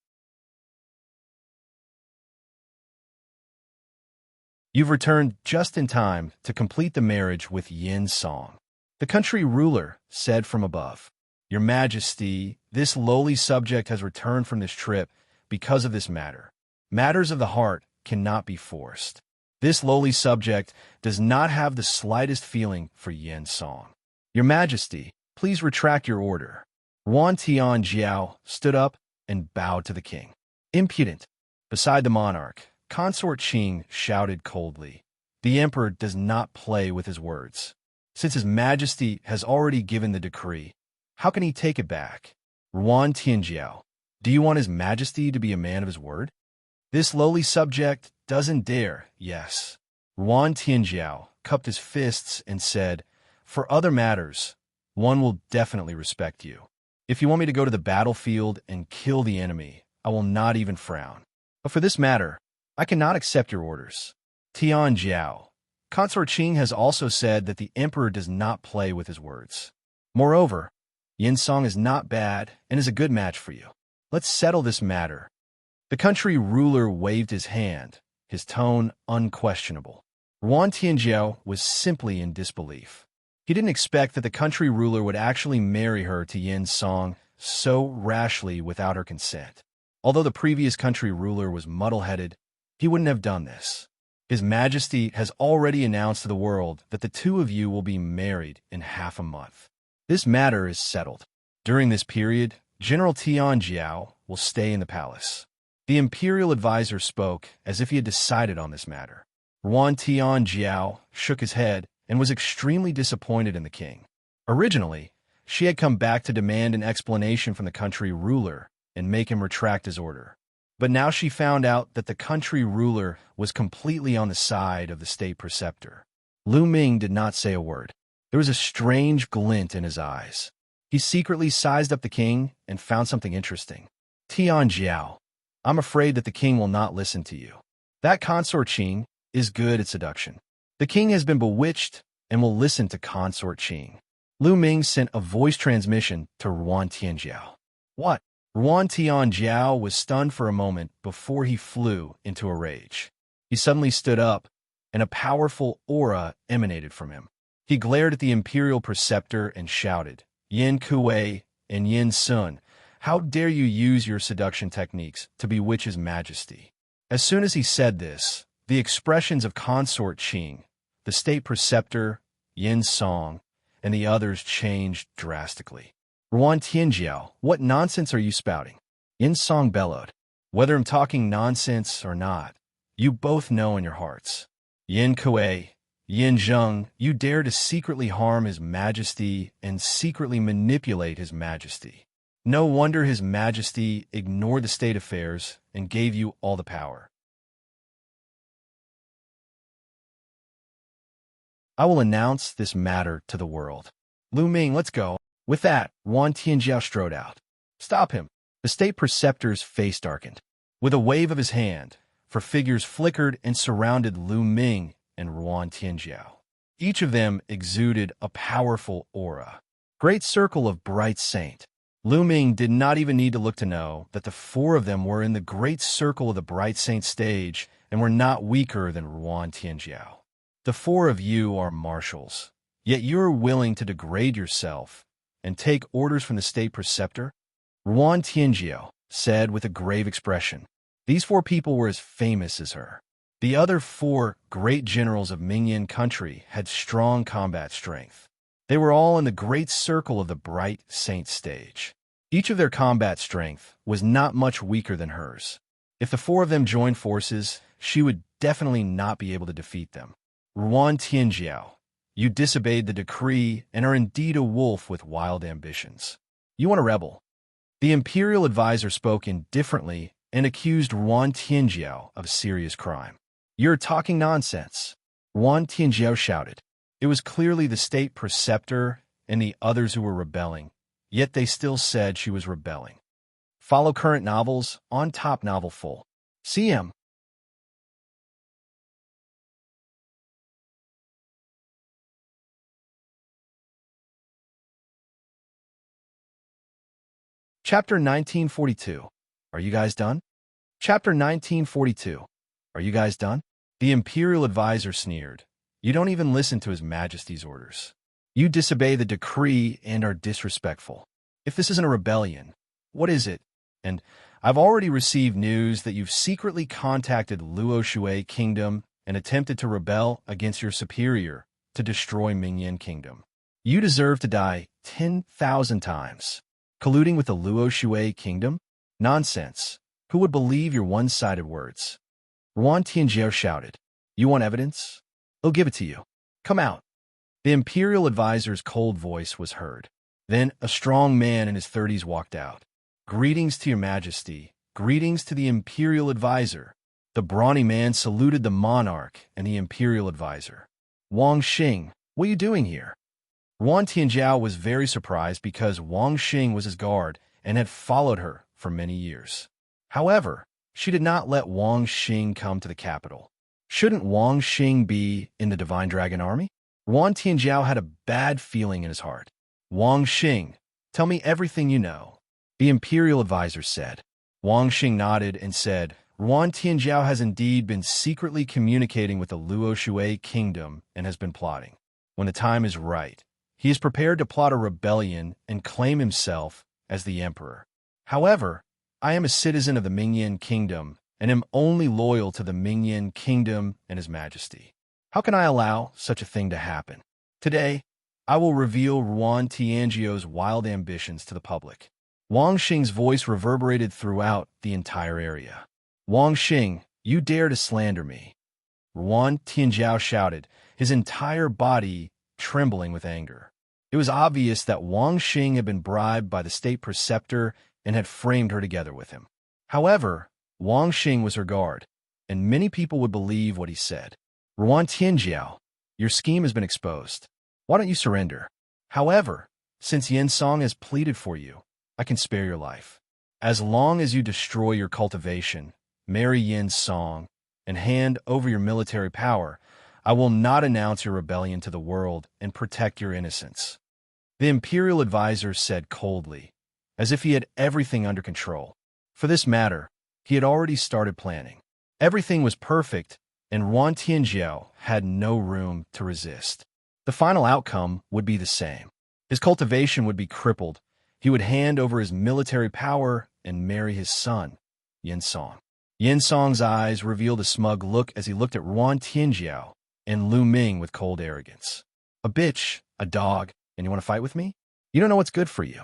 [SPEAKER 1] You've returned just in time to complete the marriage with Xianxiang. The country ruler said from above, Your Majesty, this lowly subject has returned from this trip because of this matter. Matters of the heart cannot be forced. This lowly subject does not have the slightest feeling for Xianxia. Your Majesty, please retract your order. Tianjiao stood up and bowed to the king. Impudent. Beside the monarch, Consort Qing shouted coldly. The emperor does not play with his words. Since his Majesty has already given the decree, how can he take it back? Tianjiao, do you want his Majesty to be a man of his word? This lowly subject doesn't dare, yes. Tianjiao cupped his fists and said, for other matters, one will definitely respect you. If you want me to go to the battlefield and kill the enemy, I will not even frown. But for this matter, I cannot accept your orders. Tianjiao, Consort Qing has also said that the emperor does not play with his words. Moreover, Xianxia is not bad and is a good match for you. Let's settle this matter. The country ruler waved his hand, his tone unquestionable. Tianjiao was simply in disbelief. He didn't expect that the country ruler would actually marry her to Xianxia so rashly without her consent. Although the previous country ruler was muddle-headed, he wouldn't have done this. His Majesty has already announced to the world that the two of you will be married in half a month. This matter is settled. During this period, General Tianjiao will stay in the palace. The imperial advisor spoke as if he had decided on this matter. Tianjiao shook his head and was extremely disappointed in the king. Originally, she had come back to demand an explanation from the country ruler and make him retract his order. But now she found out that the country ruler was completely on the side of the state preceptor. Lu Ming did not say a word. There was a strange glint in his eyes. He secretly sized up the king and found something interesting. Tianjiao, I'm afraid that the king will not listen to you. That Consort Qing is good at seduction. The king has been bewitched and will listen to Consort Qing. Lu Ming sent a voice transmission to Tianjiao. What? Tianjiao was stunned for a moment before he flew into a rage. He suddenly stood up, and a powerful aura emanated from him. He glared at the imperial preceptor and shouted, Yin Kuei and Yin Sun, how dare you use your seduction techniques to bewitch his Majesty? As soon as he said this, the expressions of Consort Qing, the state preceptor, Yin Song, and the others changed drastically. Tianjiao, what nonsense are you spouting? Yin Song bellowed. Whether I'm talking nonsense or not, you both know in your hearts. Yin Kuei, Yin Zheng, you dare to secretly harm his Majesty and secretly manipulate his Majesty. No wonder his Majesty ignored the state affairs and gave you all the power. I will announce this matter to the world. Lu Ming, let's go. With that, Tianjiao strode out. Stop him. The state preceptor's face darkened. With a wave of his hand, four figures flickered and surrounded Lu Ming and Tianjiao. Each of them exuded a powerful aura. Great circle of bright saint. Lu Ming did not even need to look to know that the four of them were in the great circle of the bright saint stage and were not weaker than Tianjiao. The four of you are marshals, yet you are willing to degrade yourself and take orders from the state preceptor? Tianjiao said with a grave expression. These four people were as famous as her. The other four great generals of Mingyan country had strong combat strength. They were all in the great circle of the bright saint stage. Each of their combat strength was not much weaker than hers. If the four of them joined forces, she would definitely not be able to defeat them. Tianjiao, you disobeyed the decree and are indeed a wolf with wild ambitions. You want a rebel. The imperial advisor spoke indifferently and accused Tianjiao of serious crime. You're talking nonsense. Tianjiao shouted. It was clearly the state preceptor and the others who were rebelling, yet they still said she was rebelling. Follow current novels on Top Novel Full. CM. Chapter 1942. Are you guys done? Chapter 1942. Are you guys done? The imperial advisor sneered. You don't even listen to His Majesty's orders. You disobey the decree and are disrespectful. If this isn't a rebellion, what is it? And I've already received news that you've secretly contacted Luo Shui Kingdom and attempted to rebel against your superior to destroy Mingyan Kingdom. You deserve to die 10,000 times. Colluding with the Luo Shui Kingdom? Nonsense. Who would believe your one-sided words? Ruan Tianjiao shouted. You want evidence? I'll give it to you. Come out. The imperial advisor's cold voice was heard. Then a strong man in his 30s walked out. Greetings to your majesty. Greetings to the imperial advisor. The brawny man saluted the monarch and the imperial advisor. Wang Xing, what are you doing here? Ruan Tianjiao was very surprised because Wang Xing was his guard and had followed her for many years. However, she did not let Wang Xing come to the capital. Shouldn't Wang Xing be in the Divine Dragon Army? Ruan Tianjiao had a bad feeling in his heart. Wang Xing, tell me everything you know, the imperial advisor said. Wang Xing nodded and said, Ruan Tianjiao has indeed been secretly communicating with the Luo Shui Kingdom and has been plotting. When the time is right, he is prepared to plot a rebellion and claim himself as the emperor. However, I am a citizen of the Mingyan Kingdom and am only loyal to the Mingyan Kingdom and His Majesty. How can I allow such a thing to happen? Today, I will reveal Ruan Tianjiao's wild ambitions to the public. Wang Xing's voice reverberated throughout the entire area. Wang Xing, you dare to slander me. Ruan Tianjiao shouted, his entire body trembling with anger. It was obvious that Wang Xing had been bribed by the state preceptor and had framed her together with him. However, Wang Xing was her guard, and many people would believe what he said. Ruan Tianjiao, your scheme has been exposed. Why don't you surrender? However, since Xianxia has pleaded for you, I can spare your life. As long as you destroy your cultivation, marry Xianxia, and hand over your military power, I will not announce your rebellion to the world and protect your innocence. The imperial advisor said coldly, as if he had everything under control. For this matter, he had already started planning. Everything was perfect, and Ruan Tianjiao had no room to resist. The final outcome would be the same. His cultivation would be crippled. He would hand over his military power and marry his son, Xianxia. Xianxiang's eyes revealed a smug look as he looked at Ruan Tianjiao and Lu Ming with cold arrogance. A bitch, a dog, and you want to fight with me? You don't know what's good for you.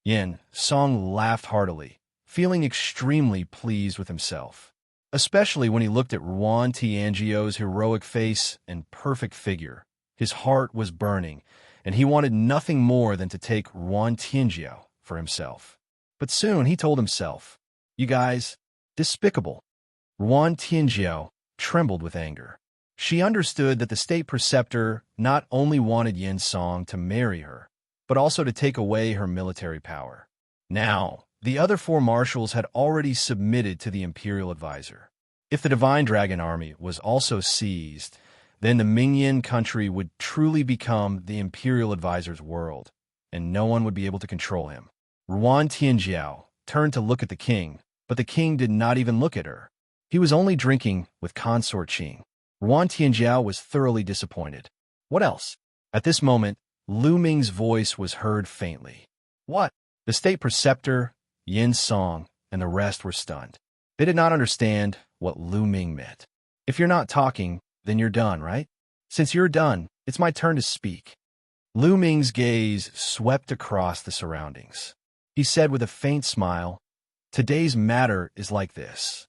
[SPEAKER 1] Xianxia laughed heartily, feeling extremely pleased with himself, especially when he looked at Ruan Tianjiao's heroic face and perfect figure. His heart was burning, and he wanted nothing more than to take Ruan Tianjiao for himself. But soon he told himself, you guys, despicable. Ruan Tianjiao trembled with anger. She understood that the state preceptor not only wanted Xianxia to marry her, but also to take away her military power. Now, the other four marshals had already submitted to the imperial advisor. If the Divine Dragon Army was also seized, then the Mingyan country would truly become the imperial advisor's world, and no one would be able to control him. Ruan Tianjiao turned to look at the king, but the king did not even look at her. He was only drinking with consort Qing. Ruan Tianjiao was thoroughly disappointed. What else? At this moment, Lu Ming's voice was heard faintly. What? The state preceptor, Xianxia, and the rest were stunned. They did not understand what Lu Ming meant. If you're not talking, then you're done, right? Since you're done, it's my turn to speak. Lu Ming's gaze swept across the surroundings. He said with a faint smile, today's matter is like this.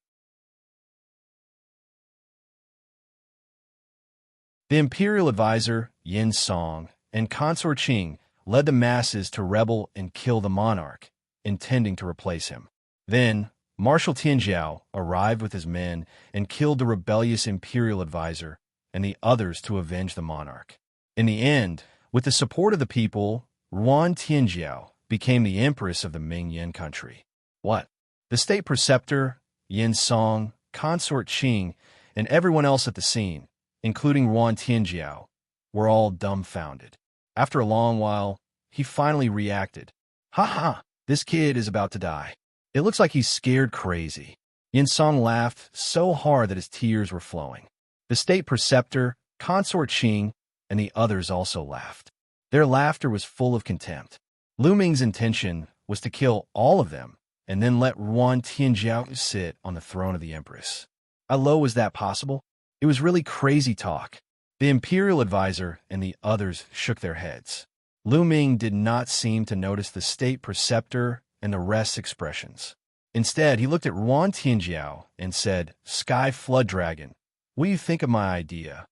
[SPEAKER 1] The imperial advisor, Xianxia, and consort Qing led the masses to rebel and kill the monarch, intending to replace him. Then, Marshal Tianjiao arrived with his men and killed the rebellious imperial advisor and the others to avenge the monarch. In the end, with the support of the people, Ruan Tianjiao became the empress of the Mingyan country. What? The state preceptor, Xianxia, consort Qing, and everyone else at the scene, including Ruan Tianjiao, were all dumbfounded. After a long while, he finally reacted. Ha ha, this kid is about to die. It looks like he's scared crazy. Xianxia laughed so hard that his tears were flowing. The state preceptor, consort Qing, and the others also laughed. Their laughter was full of contempt. Lu Ming's intention was to kill all of them and then let Ruan Tianjiao sit on the throne of the empress. How low was that possible? It was really crazy talk. The imperial advisor and the others shook their heads. Lu Ming did not seem to notice the state preceptor and the rest's expressions. Instead, he looked at Ruan Tianjiao and said, "Sky Flood Dragon, what do you think of my idea?"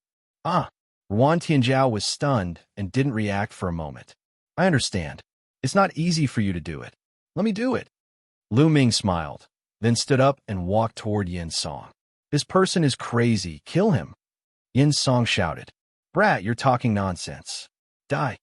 [SPEAKER 1] Ah, Ruan Tianjiao was stunned and didn't react for a moment. "I understand. It's not easy for you to do it. Let me do it." Lu Ming smiled, then stood up and walked toward Yin Song. "This person is crazy. Kill him." Yin Song shouted. "Brat, you're talking nonsense. Die."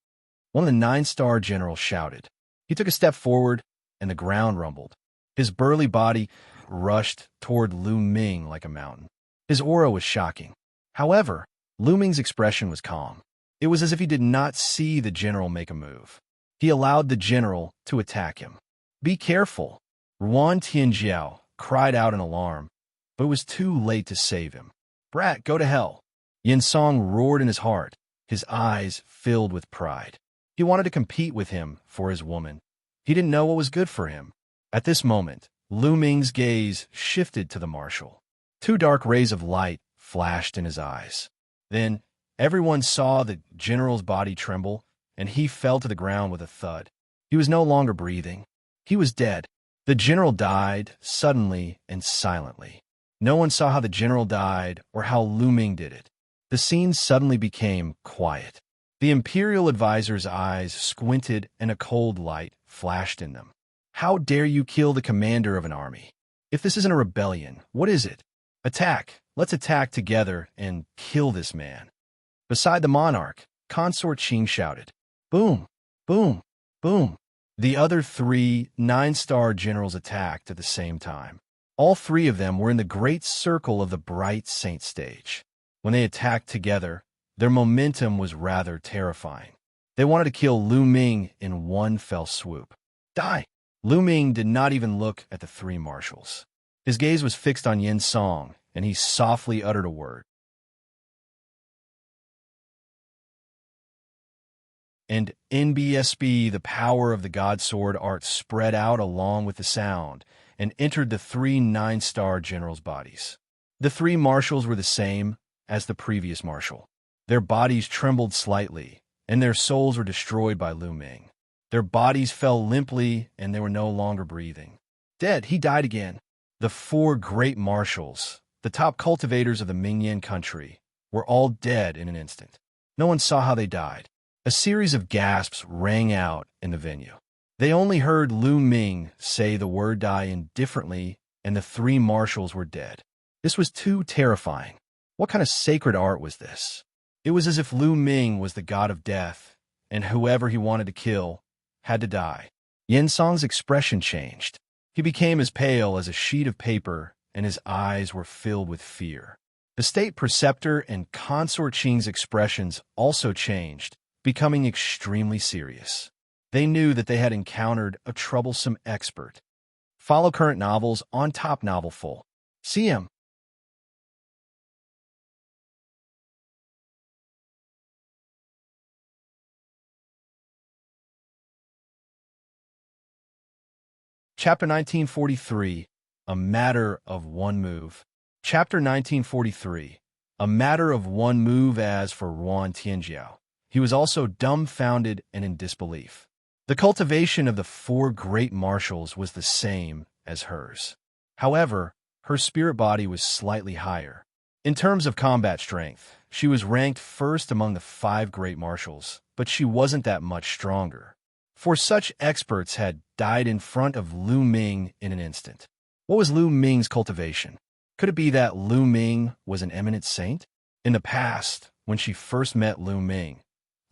[SPEAKER 1] One of the 9-star generals shouted. He took a step forward, and the ground rumbled. His burly body rushed toward Lu Ming like a mountain. His aura was shocking. However, Lu Ming's expression was calm. It was as if he did not see the general make a move. He allowed the general to attack him. "Be careful!" Ruan Tianjiao cried out in alarm, but it was too late to save him. "Brat, go to hell!" Yin Song roared in his heart, his eyes filled with pride. He wanted to compete with him for his woman. He didn't know what was good for him. At this moment, Lu Ming's gaze shifted to the marshal. 2 dark rays of light flashed in his eyes. Then, everyone saw the general's body tremble, and he fell to the ground with a thud. He was no longer breathing. He was dead. The general died suddenly and silently. No one saw how the general died or how Lu Ming did it. The scene suddenly became quiet. The imperial advisor's eyes squinted and a cold light flashed in them. "How dare you kill the commander of an army? If this isn't a rebellion, what is it? Attack! Let's attack together and kill this man." Beside the monarch, Consort Qing shouted. "Boom! Boom! Boom!" The other 3 9-star generals attacked at the same time. All 3 of them were in the great circle of the bright saint stage. When they attacked together, their momentum was rather terrifying. They wanted to kill Lu Ming in one fell swoop. "Die!" Lu Ming did not even look at the 3 marshals. His gaze was fixed on Yin Song, and he softly uttered a word. And NBSB, the power of the God Sword art spread out along with the sound and entered the 3 9-star generals' bodies. The 3 marshals were the same as the previous marshal. Their bodies trembled slightly, and their souls were destroyed by Lu Ming. Their bodies fell limply, and they were no longer breathing. Dead, he died again. The 4 great marshals, the top cultivators of the Mingyan country, were all dead in an instant. No one saw how they died. A series of gasps rang out in the venue. They only heard Lu Ming say the word "die" indifferently, and the 3 marshals were dead. This was too terrifying. What kind of sacred art was this? It was as if Lu Ming was the god of death, and whoever he wanted to kill had to die. Yin Song's expression changed. He became as pale as a sheet of paper, and his eyes were filled with fear. The state preceptor and Consort Qing's expressions also changed, becoming extremely serious. They knew that they had encountered a troublesome expert. Follow current novels on Top Novel Full. CM. Chapter 1943, A Matter of One Move. Chapter 1943, A Matter of One Move. As for Ruan Tianjiao, he was also dumbfounded and in disbelief. The cultivation of the 4 great marshals was the same as hers. However, her spirit body was slightly higher. In terms of combat strength, she was ranked first among the 5 great marshals, but she wasn't that much stronger. For such experts had died in front of Lu Ming in an instant. What was Lu Ming's cultivation? Could it be that Lu Ming was an eminent saint? In the past, when she first met Lu Ming,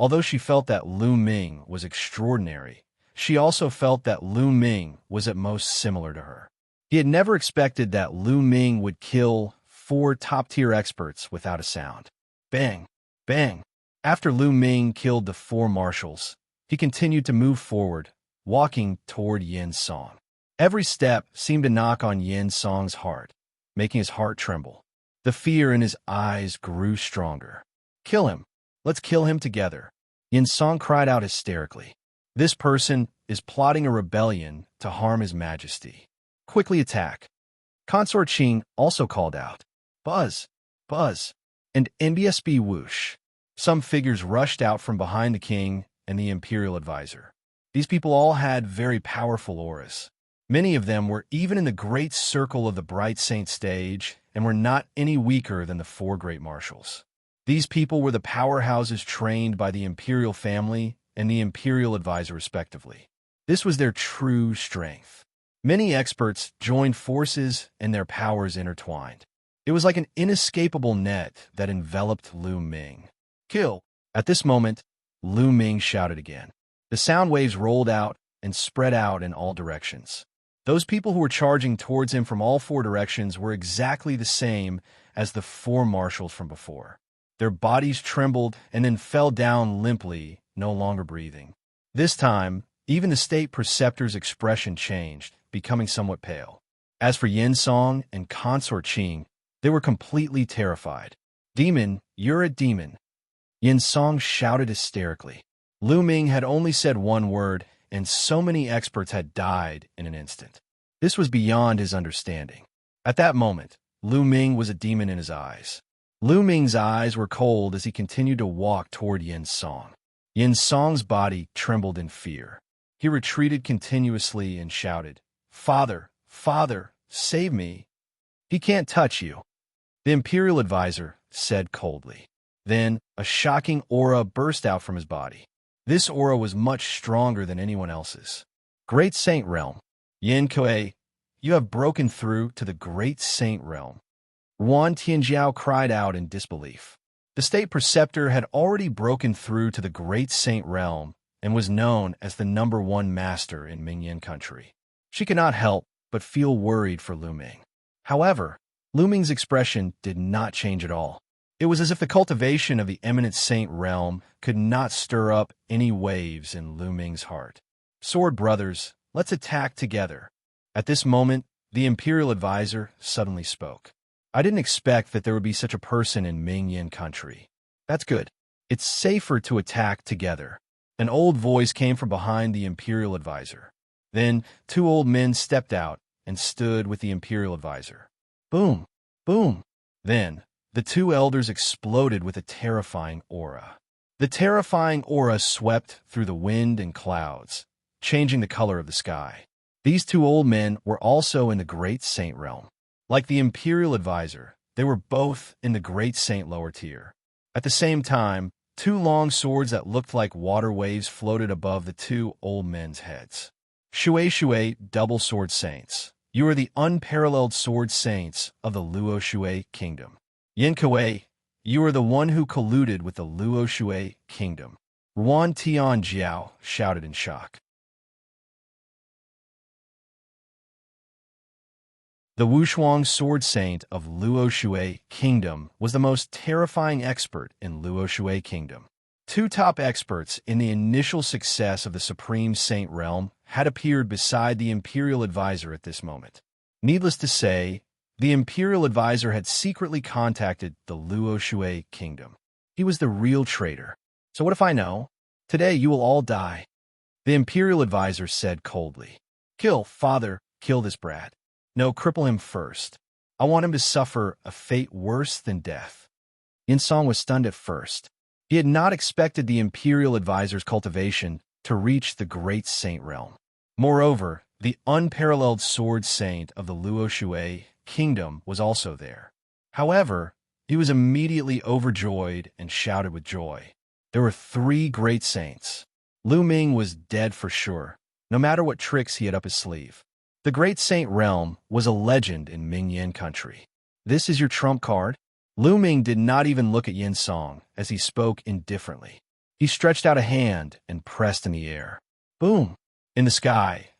[SPEAKER 1] although she felt that Lu Ming was extraordinary, she also felt that Lu Ming was at most similar to her. He had never expected that Lu Ming would kill 4 top-tier experts without a sound. Bang! Bang! After Lu Ming killed the 4 marshals, he continued to move forward, walking toward Yin Song. Every step seemed to knock on Yin Song's heart, making his heart tremble. The fear in his eyes grew stronger. "Kill him! Let's kill him together!" Yin Song cried out hysterically. "This person is plotting a rebellion to harm His Majesty. Quickly attack!" Consort Qing also called out. "Buzz! Buzz! and NBSB whoosh. Some figures rushed out from behind the king and the imperial advisor. These people all had very powerful auras. Many of them were even in the great circle of the Bright Saint stage and were not any weaker than the four great marshals. These people were the powerhouses trained by the imperial family and the imperial advisor respectively. This was their true strength. Many experts joined forces and their powers intertwined. It was like an inescapable net that enveloped Lu Ming. Kill! At this moment, Lu Ming shouted again. The sound waves rolled out and spread out in all directions. Those people who were charging towards him from all four directions were exactly the same as the four marshals from before. Their bodies trembled and then fell down limply, no longer breathing. This time, even the state preceptor's expression changed, becoming somewhat pale. As for Xianxiang and Consort Qing, they were completely terrified. Demon, you're a demon. Xianxiang shouted hysterically. Lu Ming had only said one word, and so many experts had died in an instant. This was beyond his understanding. At that moment, Lu Ming was a demon in his eyes. Lu Ming's eyes were cold as he continued to walk toward Xianxiang. Xianxiang's body trembled in fear. He retreated continuously and shouted, "Father, Father, save me. He can't touch you." The imperial advisor said coldly. Then, a shocking aura burst out from his body. This aura was much stronger than anyone else's. Great Saint Realm. Yin Kuei, you have broken through to the Great Saint Realm. Yuan Tianjiao cried out in disbelief. The state preceptor had already broken through to the Great Saint Realm and was known as the #1 master in Mingyan country. She could not help but feel worried for Lu Ming. However, Lu Ming's expression did not change at all. It was as if the cultivation of the eminent saint realm could not stir up any waves in Lu Ming's heart. Sword brothers, let's attack together. At this moment, the imperial advisor suddenly spoke. I didn't expect that there would be such a person in Mingyan country. That's good. It's safer to attack together. An old voice came from behind the imperial advisor. Then, two old men stepped out and stood with the imperial advisor. Boom! Boom! Then, the two elders exploded with a terrifying aura. The terrifying aura swept through the wind and clouds, changing the color of the sky. These two old men were also in the Great Saint realm. Like the imperial advisor, they were both in the Great Saint lower tier. At the same time, two long swords that looked like water waves floated above the two old men's heads. Shui, double sword saints. You are the unparalleled sword saints of the Luo Shui kingdom. Yin Kuei, you are the one who colluded with the Luo Shui kingdom. Yuan Tianjiao shouted in shock. The Wushuang sword saint of Luo Shui kingdom was the most terrifying expert in Luo Shui kingdom. Two top experts in the initial success of the Supreme Saint realm had appeared beside the imperial advisor at this moment. Needless to say, the imperial advisor had secretly contacted the Luo Shui kingdom. He was the real traitor. So what if I know? Today you will all die. The imperial advisor said coldly. Kill, father, kill this brat. No, cripple him first. I want him to suffer a fate worse than death. Xianxiang was stunned at first. He had not expected the imperial advisor's cultivation to reach the Great Saint realm. Moreover, the unparalleled sword saint of the Luo Shui kingdom was also there. However, he was immediately overjoyed and shouted with joy. There were 3 great saints. Lu Ming was dead for sure, no matter what tricks he had up his sleeve. The Great Saint realm was a legend in Mingyan country. This is your trump card? Lu Ming did not even look at Xianxiang as he spoke indifferently. He stretched out a hand and pressed in the air. Boom! In the sky,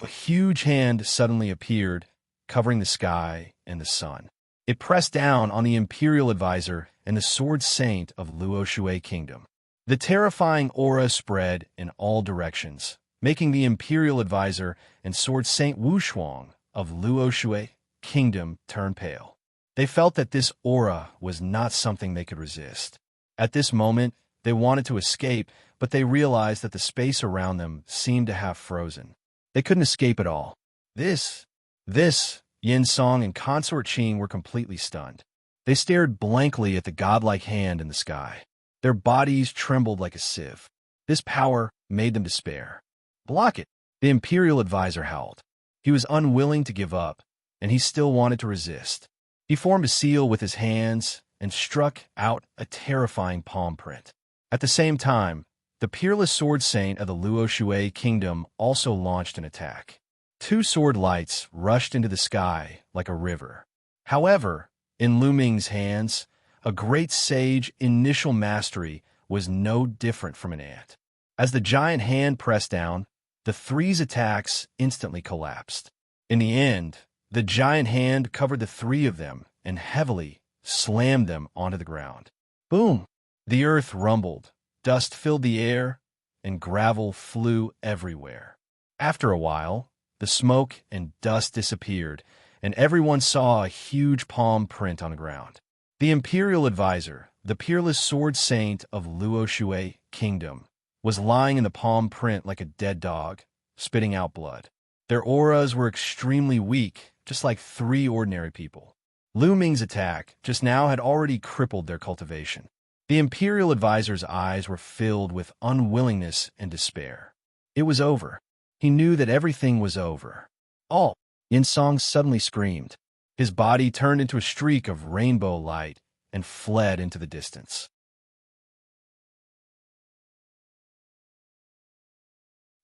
[SPEAKER 1] a huge hand suddenly appeared, covering the sky and the sun. It pressed down on the imperial advisor and the sword saint of Luo Shui kingdom. The terrifying aura spread in all directions, making the imperial advisor and sword saint Wushuang of Luo Shui kingdom turn pale. They felt that this aura was not something they could resist. At this moment, they wanted to escape, but they realized that the space around them seemed to have frozen. They couldn't escape at all. Xianxiang and Consort Qing were completely stunned. They stared blankly at the godlike hand in the sky. Their bodies trembled like a sieve. This power made them despair. "Block it," the imperial advisor howled. He was unwilling to give up, and he still wanted to resist. He formed a seal with his hands and struck out a terrifying palm print. At the same time, the peerless sword saint of the Luoshui kingdom also launched an attack. Two sword lights rushed into the sky like a river. However, in Lu Ming's hands, a great sage initial mastery was no different from an ant. As the giant hand pressed down, the three's attacks instantly collapsed. In the end, the giant hand covered the three of them and heavily slammed them onto the ground. Boom! The earth rumbled, dust filled the air, and gravel flew everywhere. After a while, the smoke and dust disappeared, and everyone saw a huge palm print on the ground. The imperial advisor, the peerless sword saint of Luoshui kingdom, was lying in the palm print like a dead dog, spitting out blood. Their auras were extremely weak, just like three ordinary people. Lu Ming's attack just now had already crippled their cultivation. The imperial advisor's eyes were filled with unwillingness and despair. It was over. He knew that everything was over. All! Xianxiang suddenly screamed. His body turned into a streak of rainbow light and fled into the distance.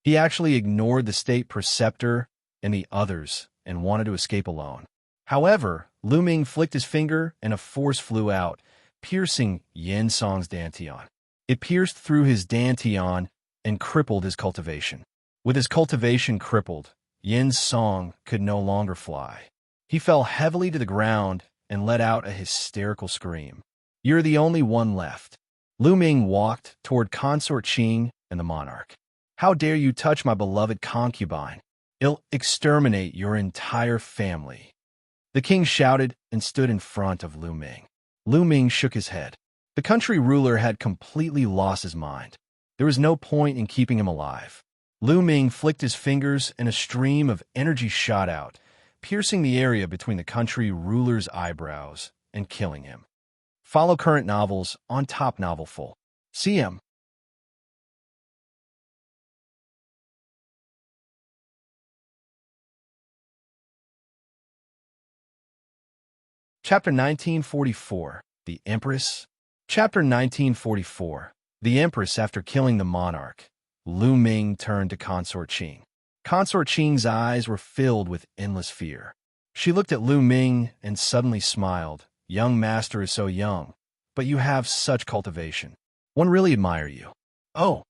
[SPEAKER 1] He actually ignored the state preceptor and the others and wanted to escape alone. However, Lu Ming flicked his finger and a force flew out, piercing Xianxiang's dantian. It pierced through his dantian and crippled his cultivation. With his cultivation crippled, Xianxiang could no longer fly. He fell heavily to the ground and let out a hysterical scream. "You're the only one left." Lu Ming walked toward Consort Qing and the monarch. "How dare you touch my beloved concubine? I'll exterminate your entire family." The king shouted and stood in front of Lu Ming. Lu Ming shook his head. The country ruler had completely lost his mind. There was no point in keeping him alive. Lu Ming flicked his fingers and a stream of energy shot out, piercing the area between the country ruler's eyebrows and killing him. Follow current novels on Top Novel Full. CM. Chapter 1944, The Empress. Chapter 1944, The Empress. After killing the monarch, Lu Ming turned to Consort Qing. Consort Qing's eyes were filled with endless fear. She looked at Lu Ming and suddenly smiled. "Young master is so young, but you have such cultivation. One really admire you." Oh,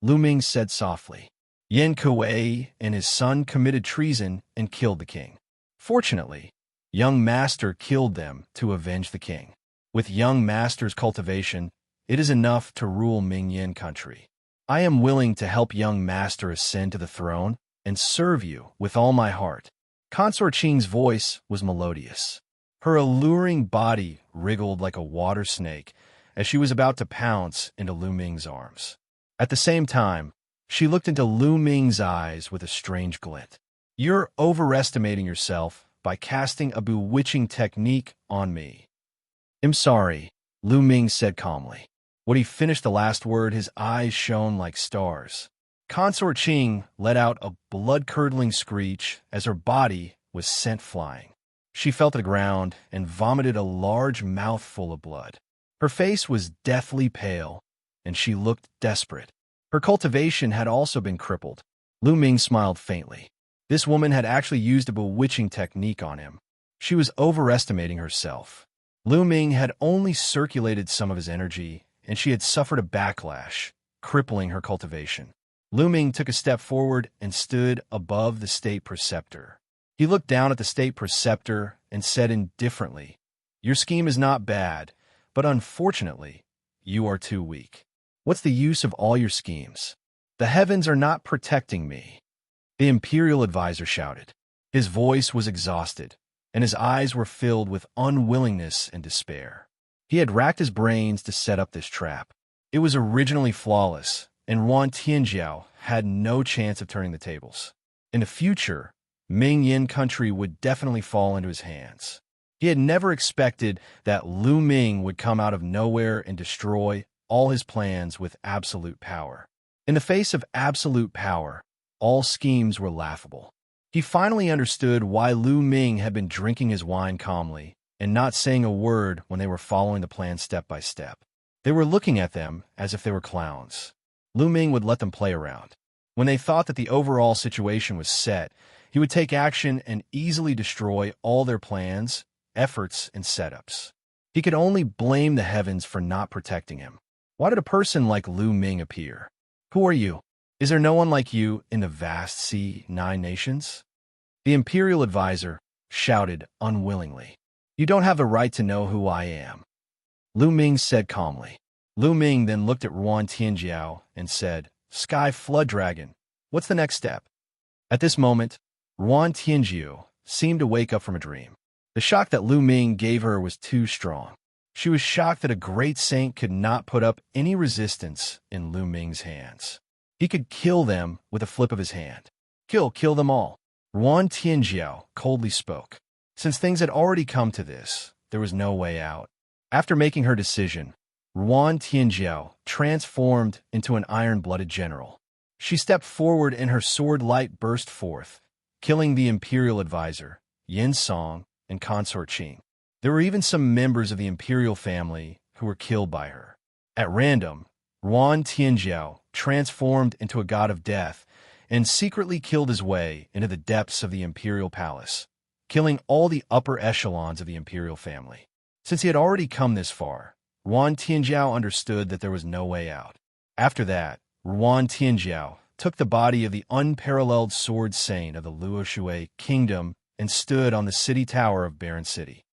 [SPEAKER 1] Lu Ming said softly. "Yan Kuei and his son committed treason and killed the king. Fortunately, young master killed them to avenge the king. With young master's cultivation, it is enough to rule Mingyan country. I am willing to help young master ascend to the throne and serve you with all my heart." Consort Qing's voice was melodious. Her alluring body wriggled like a water snake as she was about to pounce into Lu Ming's arms. At the same time, she looked into Lu Ming's eyes with a strange glint. "You're overestimating yourself by casting a bewitching technique on me." "I'm sorry," Lu Ming said calmly. When he finished the last word, his eyes shone like stars. Consort Qing let out a blood-curdling screech as her body was sent flying. She fell to the ground and vomited a large mouthful of blood. Her face was deathly pale, and she looked desperate. Her cultivation had also been crippled. Lu Ming smiled faintly. This woman had actually used a bewitching technique on him. She was overestimating herself. Lu Ming had only circulated some of his energy, and she had suffered a backlash, crippling her cultivation. Lu Ming took a step forward and stood above the state preceptor. He looked down at the state preceptor and said indifferently, "Your scheme is not bad, but unfortunately, you are too weak. What's the use of all your schemes? The heavens are not protecting me." The imperial advisor shouted. His voice was exhausted, and his eyes were filled with unwillingness and despair. He had racked his brains to set up this trap. It was originally flawless, and Wan Tianjiao had no chance of turning the tables. In the future, Mingyan country would definitely fall into his hands. He had never expected that Lu Ming would come out of nowhere and destroy all his plans with absolute power. In the face of absolute power, all schemes were laughable. He finally understood why Lu Ming had been drinking his wine calmly and not saying a word when they were following the plan step by step. They were looking at them as if they were clowns. Lu Ming would let them play around. When they thought that the overall situation was set, he would take action and easily destroy all their plans, efforts, and setups. He could only blame the heavens for not protecting him. Why did a person like Lu Ming appear? Who are you? Is there no one like you in the vast sea 9 nations? The imperial advisor shouted unwillingly. You don't have the right to know who I am, Lu Ming said calmly. Lu Ming then looked at Ruan Tianjiao and said, Sky Flood Dragon, what's the next step? At this moment, Ruan Tianjiao seemed to wake up from a dream. The shock that Lu Ming gave her was too strong. She was shocked that a great saint could not put up any resistance in Lu Ming's hands. He could kill them with a flip of his hand. Kill them all. Ruan Tianjiao coldly spoke. Since things had already come to this, there was no way out. After making her decision, Ruan Tianjiao transformed into an iron-blooded general. She stepped forward and her sword light burst forth, killing the imperial advisor, Yin Song, and consort Qing. There were even some members of the imperial family who were killed by her. At random, Ruan Tianjiao transformed into a god of death and secretly killed his way into the depths of the imperial palace, killing all the upper echelons of the imperial family. Since he had already come this far, Ruan Tianjiao understood that there was no way out. After that, Ruan Tianjiao took the body of the unparalleled sword saint of the Luoshui kingdom and stood on the city tower of Barren City.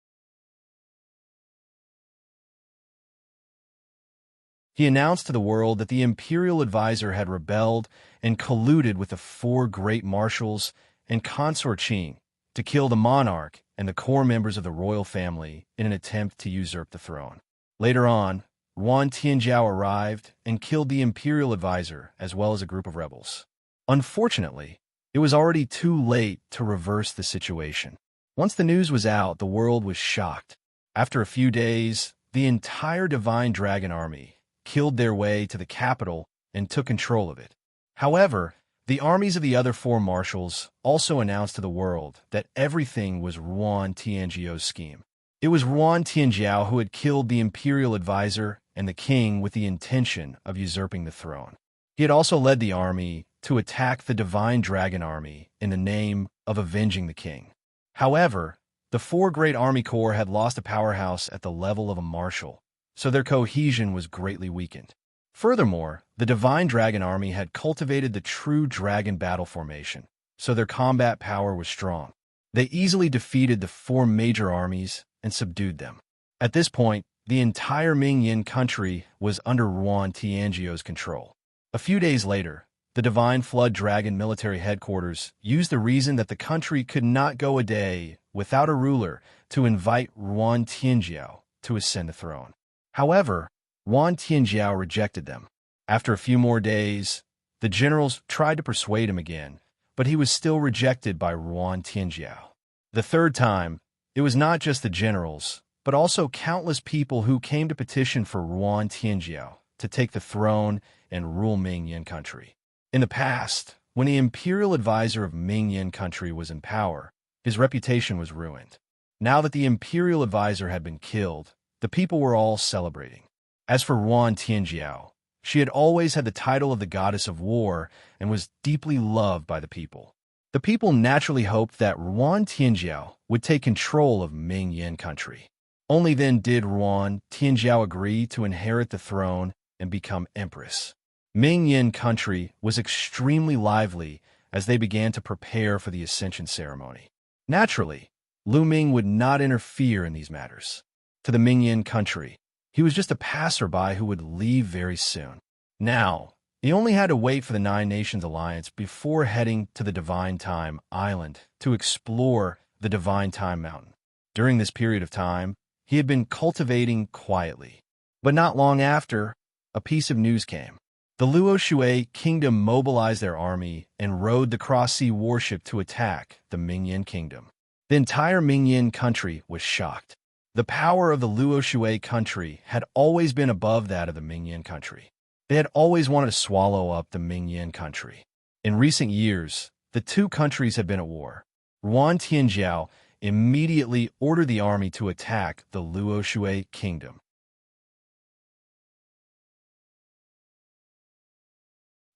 [SPEAKER 1] He announced to the world that the imperial advisor had rebelled and colluded with the 4 great marshals and consort Qing to kill the monarch and the core members of the royal family in an attempt to usurp the throne. Later on, Ruan Tianjiao arrived and killed the imperial advisor as well as a group of rebels. Unfortunately, it was already too late to reverse the situation. Once the news was out, the world was shocked. After a few days, the entire Divine Dragon army killed their way to the capital and took control of it. However, the armies of the other 4 marshals also announced to the world that everything was Ruan Tianjiao's scheme. It was Ruan Tianjiao who had killed the imperial advisor and the king with the intention of usurping the throne. He had also led the army to attack the Divine Dragon army in the name of avenging the king. However, the 4 great army corps had lost a powerhouse at the level of a marshal, so their cohesion was greatly weakened. Furthermore, the Divine Dragon army had cultivated the true dragon battle formation, so their combat power was strong. They easily defeated the 4 major armies and subdued them. At this point, the entire Ming country was under Ruan Tianjiao's control. A few days later, the Divine Flood Dragon military headquarters used the reason that the country could not go a day without a ruler to invite Ruan Tianjiao to ascend the throne. However, Ruan Tianjiao rejected them. After a few more days, the generals tried to persuade him again, but he was still rejected by Ruan Tianjiao. The 3rd time, it was not just the generals, but also countless people who came to petition for Ruan Tianjiao to take the throne and rule Ming country. In the past, when the imperial advisor of Ming country was in power, his reputation was ruined. Now that the imperial advisor had been killed, the people were all celebrating. As for Ruan Tianjiao, she had always had the title of the goddess of war and was deeply loved by the people. The people naturally hoped that Ruan Tianjiao would take control of Ming country. Only then did Ruan Tianjiao agree to inherit the throne and become empress. Ming country was extremely lively as they began to prepare for the ascension ceremony. Naturally, Lu Ming would not interfere in these matters. To the Ming country, he was just a passerby who would leave very soon. Now, he only had to wait for the 9 Nations Alliance before heading to the Divine Time Island to explore the Divine Time Mountain. During this period of time, he had been cultivating quietly. But not long after, a piece of news came. The Luoshui kingdom mobilized their army and rode the cross-sea warship to attack the Ming kingdom. The entire Mingyan country was shocked. The power of the Luoshui country had always been above that of the Mingyan country. They had always wanted to swallow up the Mingyan country. In recent years, the two countries had been at war. Yuan Tianjiao immediately ordered the army to attack the Luoshui kingdom.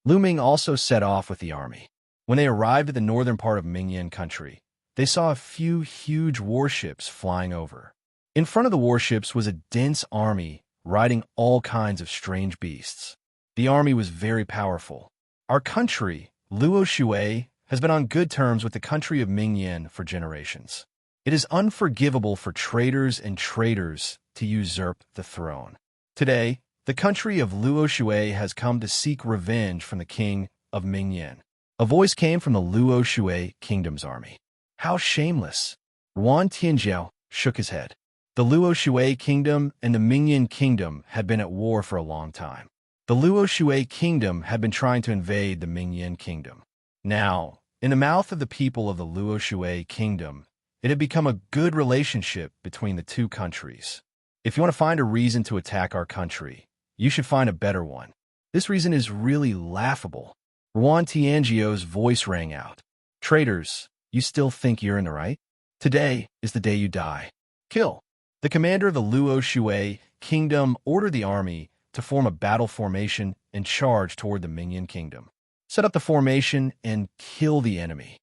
[SPEAKER 1] Lu Ming also set off with the army. When they arrived at the northern part of Mingyan country, they saw a few huge warships flying over. In front of the warships was a dense army riding all kinds of strange beasts. The army was very powerful. Our country, Luoshui, has been on good terms with the country of Mingyan for generations. It is unforgivable for traitors and traitors to usurp the throne. Today, the country of Luoshui has come to seek revenge from the king of Mingyan. A voice came from the Luoshui kingdom's army. How shameless! Yuan Tianjiao shook his head. The Luoshui kingdom and the Mingyan kingdom had been at war for a long time. The Luoshui kingdom had been trying to invade the Mingyan kingdom. Now, in the mouth of the people of the Luoshui kingdom, it had become a good relationship between the two countries. If you want to find a reason to attack our country, you should find a better one. This reason is really laughable. Yuan Tianjiao's voice rang out. Traitors, you still think you're in the right? Today is the day you die. Kill. The commander of the Luoshui kingdom ordered the army to form a battle formation and charge toward the Mingyan kingdom. Set up the formation and kill the enemy.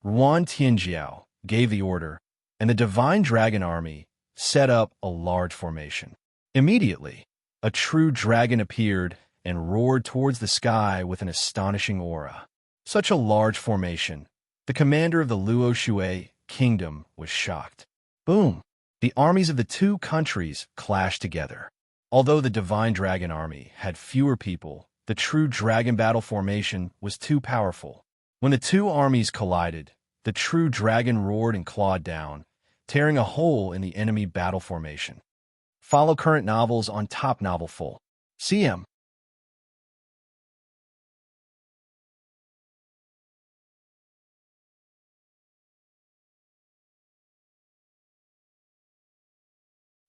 [SPEAKER 1] Yuan Tianjiao gave the order, and the Divine Dragon army set up a large formation. Immediately, a true dragon appeared and roared towards the sky with an astonishing aura. Such a large formation, the commander of the Luoshui kingdom was shocked. Boom! The armies of the two countries clashed together. Although the Divine Dragon army had fewer people, the true dragon battle formation was too powerful. When the two armies collided, the true dragon roared and clawed down, tearing a hole in the enemy battle formation. Follow current novels on Top Novel Full. CM.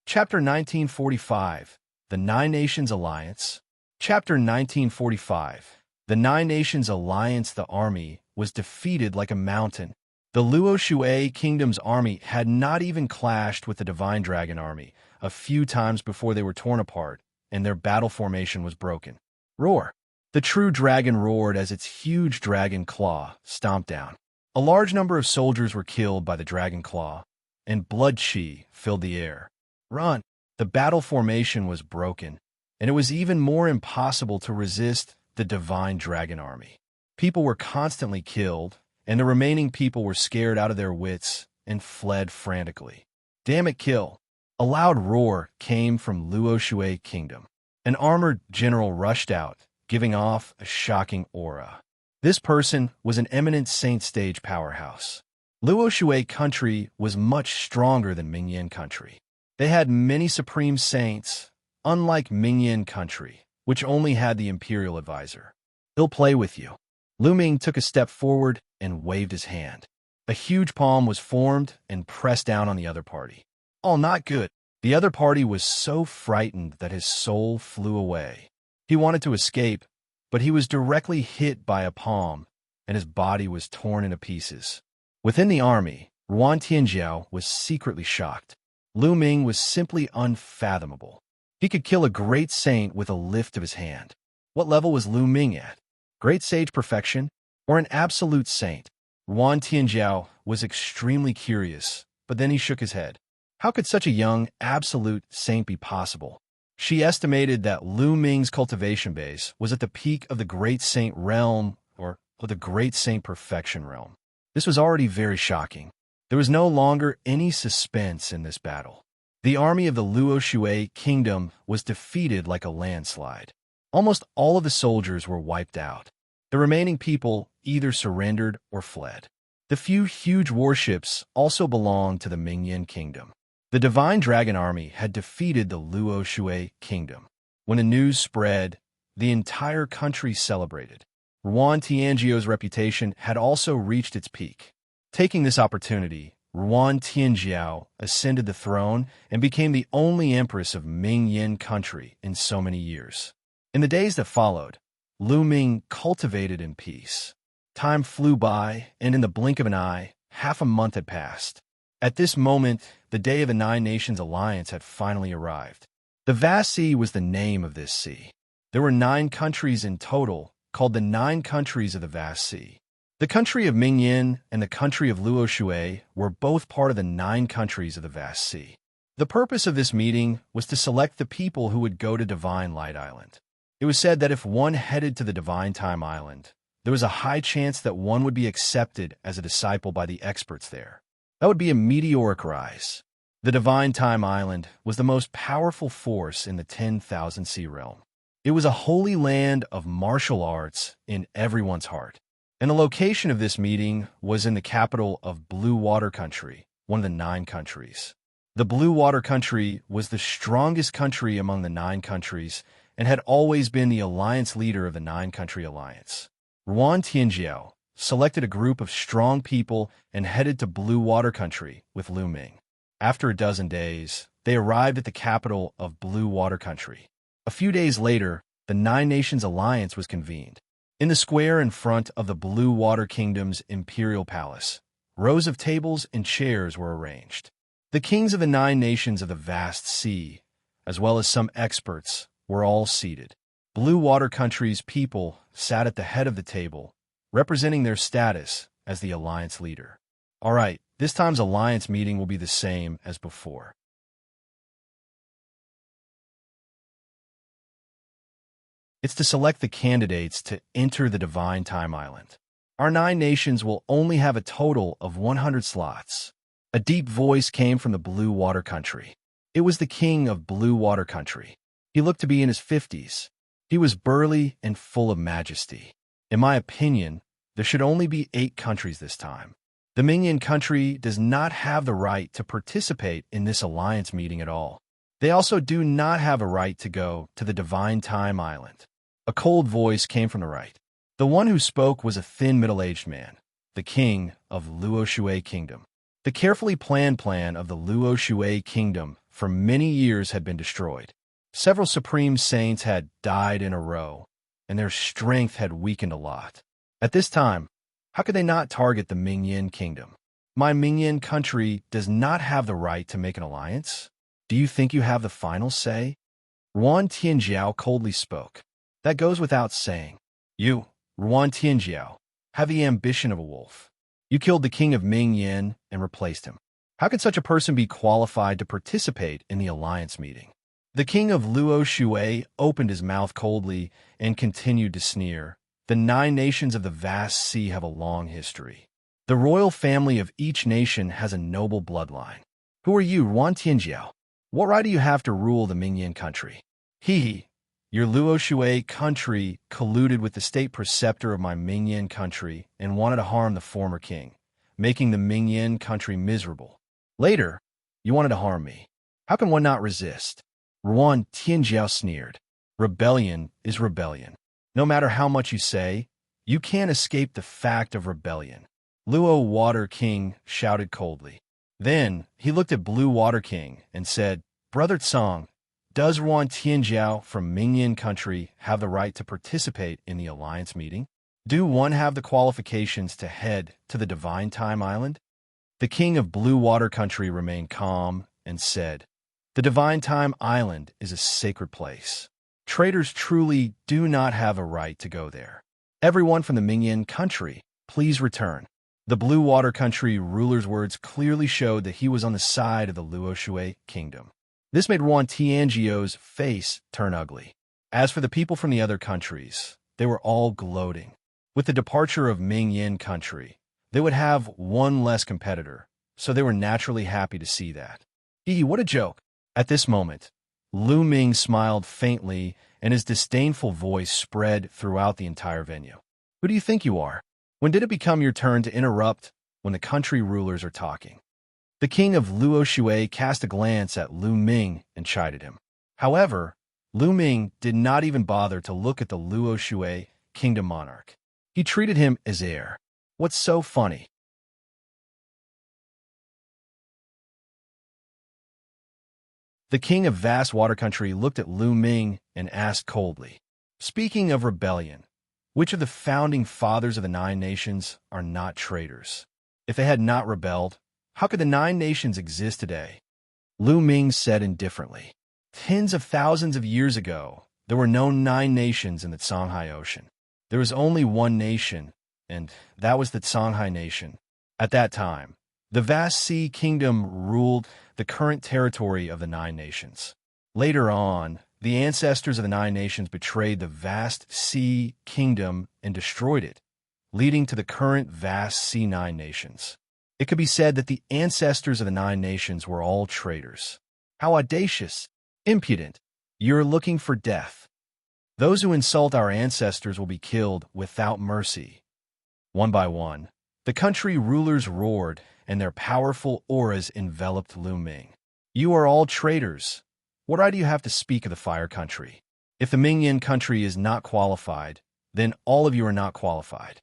[SPEAKER 1] Chapter 1945, The Nine Nations Alliance. Chapter 1945, The Nine Nations Alliance. The army was defeated like a mountain. The Luoshui kingdom's army had not even clashed with the Divine Dragon army a few times before they were torn apart, and their battle formation was broken. Roar! The true dragon roared as its huge dragon claw stomped down. A large number of soldiers were killed by the dragon claw, and blood chi filled the air. Run! The battle formation was broken, and it was even more impossible to resist the Divine Dragon army. People were constantly killed, and the remaining people were scared out of their wits and fled frantically. Damn it, kill! A loud roar came from Luoshui kingdom. An armored general rushed out, giving off a shocking aura. This person was an eminent saint stage powerhouse. Luoshui country was much stronger than Mingyan country. They had many supreme saints, unlike Mingyan country, which only had the imperial advisor. He'll play with you. Lu Ming took a step forward and waved his hand. A huge palm was formed and pressed down on the other party. All not good. The other party was so frightened that his soul flew away. He wanted to escape, but he was directly hit by a palm, and his body was torn into pieces. Within the army, Yuan Tianjiao was secretly shocked. Lu Ming was simply unfathomable. He could kill a great saint with a lift of his hand. What level was Lu Ming at? Great sage perfection? Or an absolute saint? Yuan Tianjiao was extremely curious, but then he shook his head. How could such a young, absolute saint be possible? She estimated that Lu Ming's cultivation base was at the peak of the Great Saint realm, or the Great Saint Perfection realm. This was already very shocking. There was no longer any suspense in this battle. The army of the Luoshui kingdom was defeated like a landslide. Almost all of the soldiers were wiped out. The remaining people either surrendered or fled. The few huge warships also belonged to the Mingyan kingdom. The Divine Dragon army had defeated the Luoshui kingdom. When the news spread, the entire country celebrated. Yuan Tianjiao's reputation had also reached its peak. Taking this opportunity, Ruan Tianjiao ascended the throne and became the only empress of Ming-Yin country in so many years. In the days that followed, Lu Ming cultivated in peace. Time flew by, and in the blink of an eye, half a month had passed. At this moment, the day of the Nine Nations Alliance had finally arrived. The Vast Sea was the name of this sea. There were 9 countries in total, called the 9 countries of the Vast Sea. The country of Ming-Yin and the country of Luoshui were both part of the 9 countries of the Vast Sea. The purpose of this meeting was to select the people who would go to Divine Light Island. It was said that if one headed to the Divine Time Island, there was a high chance that one would be accepted as a disciple by the experts there. That would be a meteoric rise. The Divine Time Island was the most powerful force in the 10,000 Sea realm. It was a holy land of martial arts in everyone's heart. And the location of this meeting was in the capital of Blue Water Country, one of the 9 countries. The Blue Water Country was the strongest country among the 9 countries and had always been the alliance leader of the 9-country alliance. Ruan Tianjiao selected a group of strong people and headed to Blue Water Country with Lu Ming. After a dozen days, they arrived at the capital of Blue Water Country. A few days later, the 9 Nations Alliance was convened. In the square in front of the Blue Water Kingdom's imperial palace, rows of tables and chairs were arranged. The kings of the 9 nations of the Vast Sea, as well as some experts, were all seated. Blue Water Country's people sat at the head of the table, representing their status as the alliance leader. All right, this time's alliance meeting will be the same as before. It's to select the candidates to enter the Divine Time Island. Our 9 nations will only have a total of 100 slots. A deep voice came from the Blue Water Country. It was the king of Blue Water Country. He looked to be in his 50s. He was burly and full of majesty. In my opinion, there should only be 8 countries this time. The Ming-Yin country does not have the right to participate in this alliance meeting at all. They also do not have a right to go to the Divine Time Island. A cold voice came from the right. The one who spoke was a thin middle-aged man, the king of Luoshui Kingdom. The carefully planned plan of the Luoshui Kingdom for many years had been destroyed. Several supreme saints had died in a row, and their strength had weakened a lot. At this time, how could they not target the Ming-Yin Kingdom? My Ming-Yin country does not have the right to make an alliance. Do you think you have the final say? Ruan Tianjiao coldly spoke. That goes without saying. You, Ruan Tianjiao, have the ambition of a wolf. You killed the king of Ming-Yin and replaced him. How could such a person be qualified to participate in the alliance meeting? The king of Luoshui opened his mouth coldly and continued to sneer. The 9 nations of the Vast Sea have a long history. The royal family of each nation has a noble bloodline. Who are you, Ruan Tianjiao? What right do you have to rule the Ming-Yin country? Your Luoshui country colluded with the state preceptor of my Ming-Yin country and wanted to harm the former king, making the Ming-Yin country miserable. Later, you wanted to harm me. How can one not resist? Ruan Tianjiao sneered. Rebellion is rebellion. No matter how much you say, you can't escape the fact of rebellion. Luo Water King shouted coldly. Then he looked at Blue Water King and said, Brother Tsang, does Ruan Tianjiao from Ming-Yin country have the right to participate in the alliance meeting? Do one have the qualifications to head to the Divine Time Island? The king of Blue Water Country remained calm and said, The Divine Time Island is a sacred place. Traitors truly do not have a right to go there. Everyone from the Ming-Yin country, please return. The Blue Water Country ruler's words clearly showed that he was on the side of the Luoshui Kingdom. This made Ruan Tianjiao's face turn ugly. As for the people from the other countries, they were all gloating. With the departure of Ming-Yin country, they would have one less competitor, so they were naturally happy to see that. What a joke! At this moment, Lu Ming smiled faintly, and his disdainful voice spread throughout the entire venue. Who do you think you are? When did it become your turn to interrupt when the country rulers are talking? The king of Luoshui cast a glance at Lu Ming and chided him. However, Lu Ming did not even bother to look at the Luoshui kingdom monarch. He treated him as heir. What's so funny? The king of vast water country looked at Lu Ming and asked coldly, "Speaking of rebellion, which of the founding fathers of the Nine Nations are not traitors? If they had not rebelled, how could the Nine Nations exist today?" Lu Ming said indifferently, "Tens of thousands of years ago, there were no Nine Nations in the Songhai Ocean. There was only one nation, and that was the Songhai Nation. At that time, the vast sea kingdom ruled the current territory of the Nine Nations. Later on, the ancestors of the Nine Nations betrayed the vast sea kingdom and destroyed it, leading to the current vast sea Nine Nations. It could be said that the ancestors of the Nine Nations were all traitors. How audacious, impudent! You're looking for death. Those who insult our ancestors will be killed without mercy." One by one, the country rulers roared, and their powerful auras enveloped Lu Ming. "You are all traitors. What right do you have to speak of the Fire Country? If the Mingyan country is not qualified, then all of you are not qualified."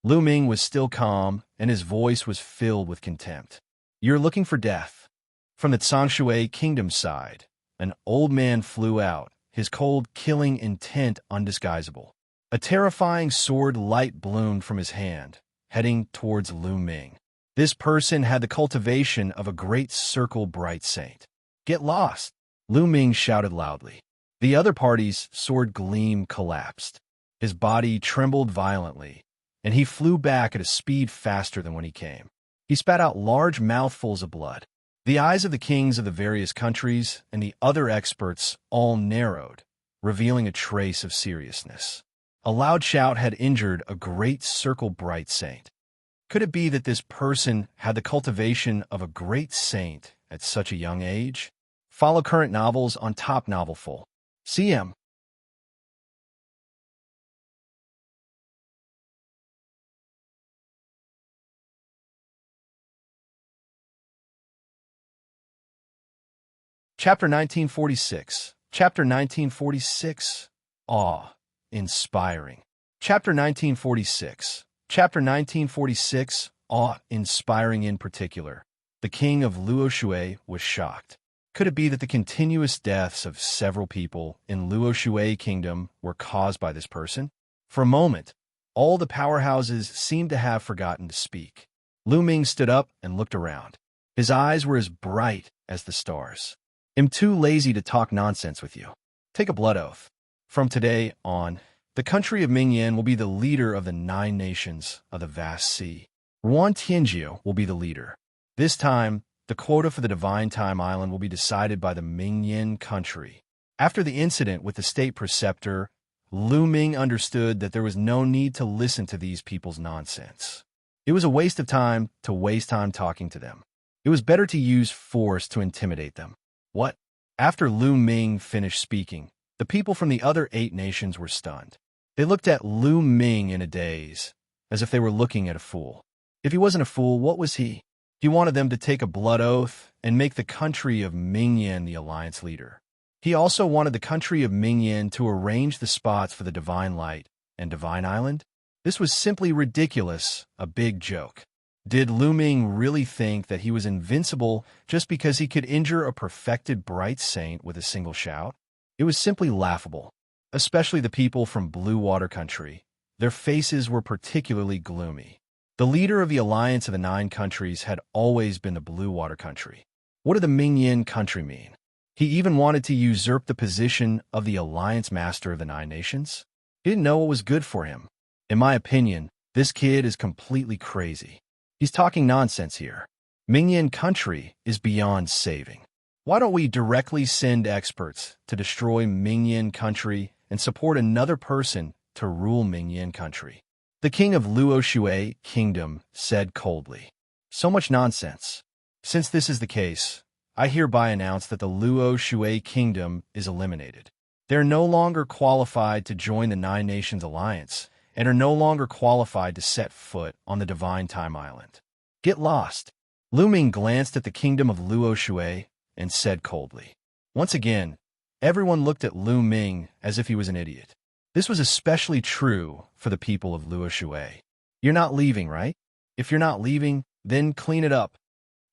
[SPEAKER 1] Lu Ming was still calm, and his voice was filled with contempt. "You're looking for death." From the Xiangxiang kingdom side, an old man flew out, his cold, killing intent undisguisable. A terrifying sword light bloomed from his hand, heading towards Lu Ming. This person had the cultivation of a great circle bright saint. "Get lost!" Lu Ming shouted loudly. The other party's sword gleam collapsed. His body trembled violently, and he flew back at a speed faster than when he came. He spat out large mouthfuls of blood. The eyes of the kings of the various countries and the other experts all narrowed, revealing a trace of seriousness. A loud shout had injured a great circle bright saint. Could it be that this person had the cultivation of a great saint at such a young age? Follow current novels on Top Novelful. CM. Chapter 1946. Chapter 1946. Awe-inspiring. Chapter 1946. Chapter 1946. Awe-inspiring in particular. The king of Luoshui was shocked. Could it be that the continuous deaths of several people in Luoshui kingdom were caused by this person? For a moment, all the powerhouses seemed to have forgotten to speak. Lu Ming stood up and looked around. His eyes were as bright as the stars. "I'm too lazy to talk nonsense with you. Take a blood oath. From today on, the country of Mingyan will be the leader of the Nine Nations of the vast sea. Yuan Tianjiu will be the leader. This time, the quota for the Divine Time Island will be decided by the Mingyan country." After the incident with the state preceptor, Lu Ming understood that there was no need to listen to these people's nonsense. It was a waste of time to waste time talking to them. It was better to use force to intimidate them. What? After Lu Ming finished speaking, the people from the other 8 nations were stunned. They looked at Lu Ming in a daze, as if they were looking at a fool. If he wasn't a fool, what was he? He wanted them to take a blood oath and make the country of Mingyan the alliance leader. He also wanted the country of Mingyan to arrange the spots for the Divine Light and Divine Island. This was simply ridiculous, a big joke. Did Lu Ming really think that he was invincible just because he could injure a perfected bright saint with a single shout? It was simply laughable, especially the people from Blue Water Country. Their faces were particularly gloomy. The leader of the alliance of the 9 countries had always been the Blue Water Country. What did the Mingyan country mean? He even wanted to usurp the position of the alliance master of the 9 nations? He didn't know what was good for him. In my opinion, this kid is completely crazy. He's talking nonsense here. Mingyan country is beyond saving. Why don't we directly send experts to destroy Mingyan country and support another person to rule Mingyan country? The king of Luoshui kingdom said coldly. So much nonsense. Since this is the case, I hereby announce that the Luoshui kingdom is eliminated. They're no longer qualified to join the 9 Nations Alliance and are no longer qualified to set foot on the Divine Time Island. Get lost. Lu Ming glanced at the kingdom of Luoshui and said coldly. Once again, everyone looked at Lu Ming as if he was an idiot. This was especially true for the people of Luoshui. You're not leaving, right? If you're not leaving, then clean it up,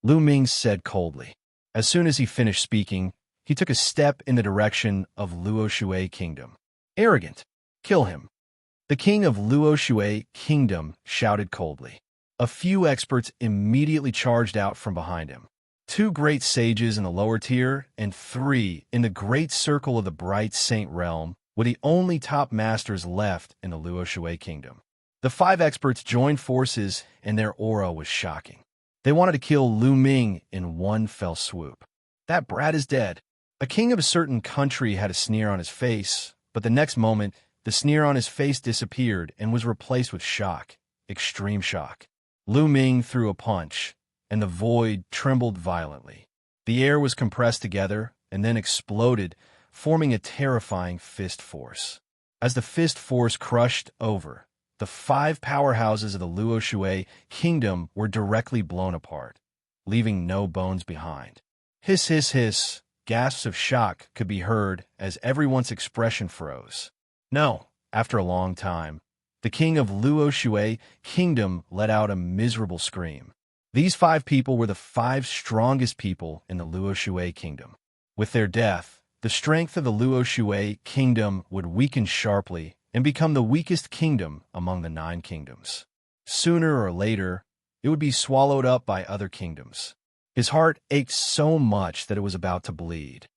[SPEAKER 1] Lu Ming said coldly. As soon as he finished speaking, he took a step in the direction of Luoshui Kingdom. Arrogant! Kill him! The king of Luoshui Kingdom shouted coldly. A few experts immediately charged out from behind him. 2 great sages in the lower tier and 3 in the great circle of the bright saint realm were the only top masters left in the Luoshui Kingdom. The 5 experts joined forces, and their aura was shocking. They wanted to kill Lu Ming in one fell swoop. That brat is dead. A king of a certain country had a sneer on his face, but the next moment, the sneer on his face disappeared and was replaced with shock, extreme shock. Lu Ming threw a punch, and the void trembled violently. The air was compressed together and then exploded, forming a terrifying fist force. As the fist force crushed over, the 5 powerhouses of the Luoshui Kingdom were directly blown apart, leaving no bones behind. Hiss, hiss, hiss. Gasps of shock could be heard as everyone's expression froze. No, after a long time, the king of Luoshui Kingdom let out a miserable scream. These 5 people were the 5 strongest people in the Luoshui Kingdom. With their death, the strength of the Luoshui Kingdom would weaken sharply and become the weakest kingdom among the 9 kingdoms. Sooner or later, it would be swallowed up by other kingdoms. His heart ached so much that it was about to bleed.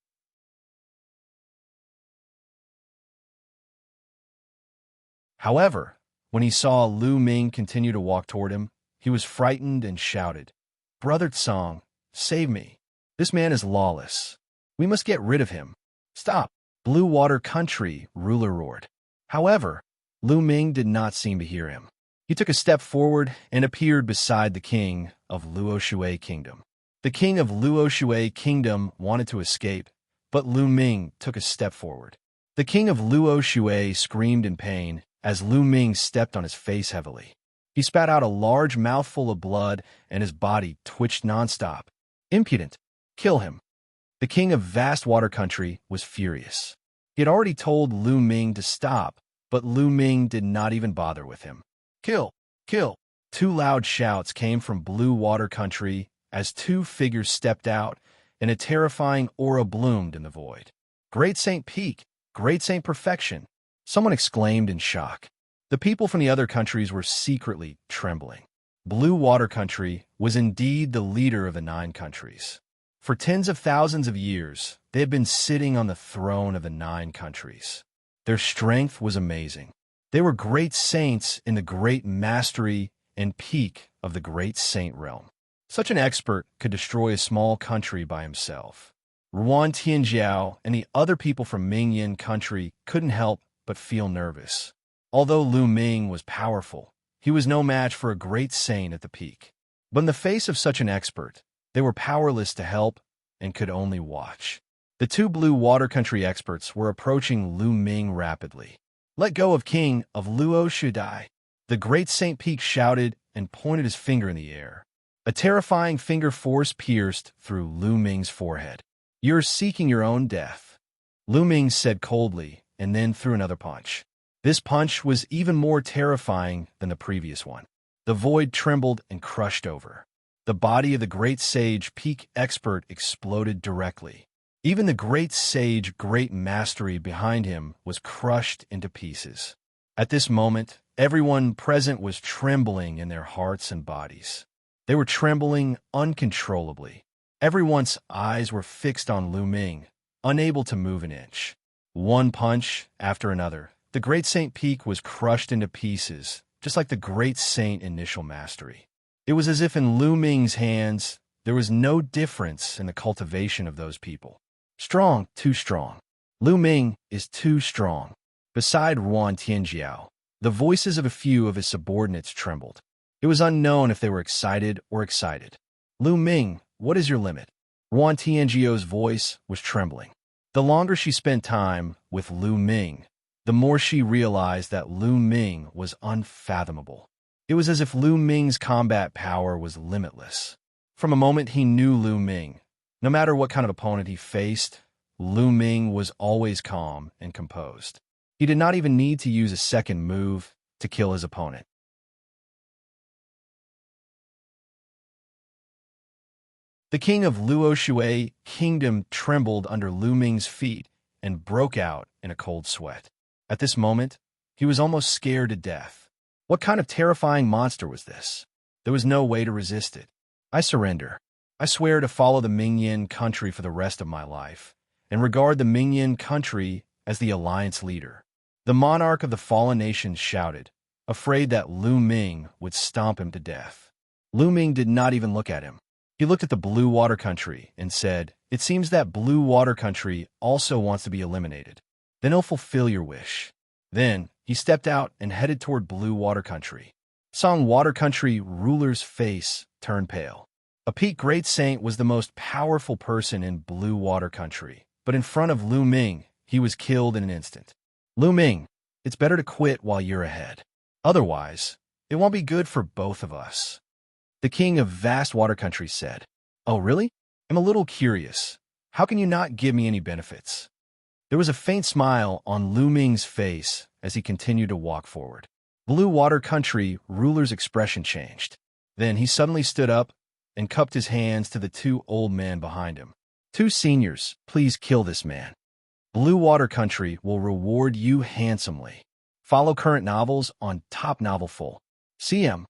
[SPEAKER 1] However, when he saw Lu Ming continue to walk toward him, he was frightened and shouted, "Brother Tsang, save me. This man is lawless. We must get rid of him. Stop!" Blue Water Country ruler roared. However, Lu Ming did not seem to hear him. He took a step forward and appeared beside the king of Luoshui Kingdom. The king of Luoshui Kingdom wanted to escape, but Lu Ming took a step forward. The king of Luoshui screamed in pain as Lu Ming stepped on his face heavily. He spat out a large mouthful of blood, and his body twitched nonstop. Impudent! Kill him! The king of Vast Water Country was furious. He had already told Lu Ming to stop, but Lu Ming did not even bother with him. Kill! Kill! 2 loud shouts came from Blue Water Country as 2 figures stepped out, and a terrifying aura bloomed in the void. Great Saint Peak! Great Saint Perfection! Someone exclaimed in shock. The people from the other countries were secretly trembling. Blue Water Country was indeed the leader of the 9 countries. For tens of thousands of years, they had been sitting on the throne of the 9 countries. Their strength was amazing. They were great saints in the great mastery and peak of the great saint realm. Such an expert could destroy a small country by himself. Ruan Tianjiao and the other people from Mingyan country couldn't help but feel nervous. Although Lu Ming was powerful, he was no match for a great saint at the peak. But in the face of such an expert, they were powerless to help and could only watch. The 2 Blue Water Country experts were approaching Lu Ming rapidly. "Let go of King of Luoshui!" The great Saint Peak shouted and pointed his finger in the air. A terrifying finger force pierced through Lu Ming's forehead. "You're seeking your own death," Lu Ming said coldly, and then threw another punch. This punch was even more terrifying than the previous one. The void trembled and crushed over. The body of the great sage Peak expert exploded directly. Even the great sage Great Mastery behind him was crushed into pieces. At this moment, everyone present was trembling in their hearts and bodies. They were trembling uncontrollably. Everyone's eyes were fixed on Lu Ming, unable to move an inch. One punch after another, the Great Saint Peak was crushed into pieces, just like the Great Saint Initial Mastery. It was as if in Lu Ming's hands, there was no difference in the cultivation of those people. Strong, too strong. Lu Ming is too strong. Beside Ruan Tianjiao, the voices of a few of his subordinates trembled. It was unknown if they were excited or excited. "Lu Ming, what is your limit?" Ruan Tianjiao's voice was trembling. The longer she spent time with Lu Ming, the more she realized that Lu Ming was unfathomable. It was as if Lu Ming's combat power was limitless. From a moment he knew Lu Ming, no matter what kind of opponent he faced, Lu Ming was always calm and composed. He did not even need to use a second move to kill his opponent. The king of Luoshui kingdom trembled under Lu Ming's feet and broke out in a cold sweat. At this moment, he was almost scared to death. What kind of terrifying monster was this? There was no way to resist it. I surrender. I swear to follow the Mingyan country for the rest of my life, and regard the Mingyan country as the alliance leader. The monarch of the fallen nations shouted, afraid that Lu Ming would stomp him to death. Lu Ming did not even look at him. He looked at the Blue Water Country and said, "It seems that Blue Water Country also wants to be eliminated. Then he'll fulfill your wish." Then he stepped out and headed toward Blue Water Country. Song Water Country ruler's face turned pale. A peak great saint was the most powerful person in Blue Water Country, but in front of Lu Ming, he was killed in an instant. Lu Ming, it's better to quit while you're ahead. Otherwise, it won't be good for both of us. The king of Vast Water Country said, "Oh, really? I'm a little curious. How can you not give me any benefits?" There was a faint smile on Lu Ming's face as he continued to walk forward. Blue Water Country ruler's expression changed. Then he suddenly stood up and cupped his hands to the two old men behind him. "Two seniors, please kill this man. Blue Water Country will reward you handsomely." Follow current novels on Top Novel Full. CM.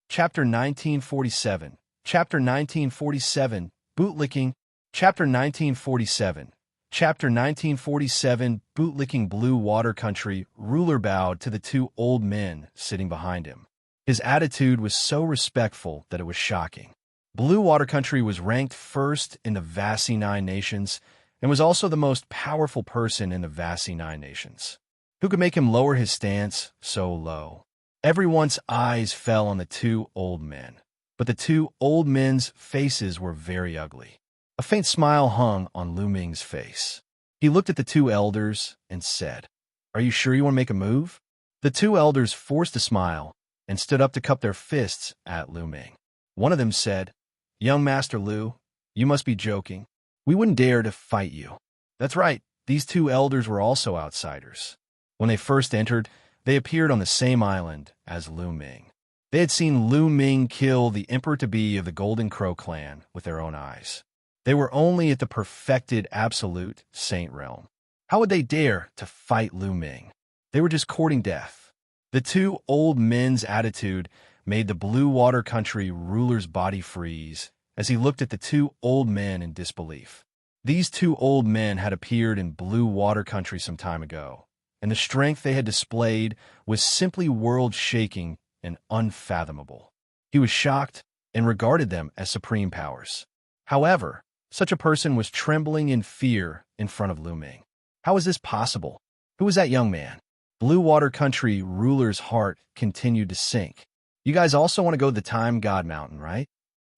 [SPEAKER 1] Chapter 1947. Chapter 1947. Bootlicking. Chapter 1947. Chapter 1947. Bootlicking. Blue Water Country ruler bowed to the two old men sitting behind him. His attitude was so respectful that it was shocking. Blue Water Country was ranked first in the Vasi 9 nations and was also the most powerful person in the Vasi 9 nations. Who could make him lower his stance so low? Everyone's eyes fell on the two old men, but the two old men's faces were very ugly. A faint smile hung on Lu Ming's face. He looked at the two elders and said, "Are you sure you want to make a move?" The two elders forced a smile and stood up to cup their fists at Lu Ming. One of them said, "Young Master Lu, you must be joking. We wouldn't dare to fight you." That's right, these two elders were also outsiders. When they first entered, they appeared on the same island as Lu Ming. They had seen Lu Ming kill the Emperor-to-be of the Golden Crow clan with their own eyes. They were only at the perfected absolute saint realm. How would they dare to fight Lu Ming? They were just courting death. The two old men's attitude made the Blue Water Country ruler's body freeze as he looked at the two old men in disbelief. These two old men had appeared in Blue Water Country some time ago, and the strength they had displayed was simply world-shaking and unfathomable. He was shocked and regarded them as supreme powers. However, such a person was trembling in fear in front of Lu Ming. How was this possible? Who was that young man? Blue Water Country ruler's heart continued to sink. "You guys also want to go to the Time God Mountain, right?"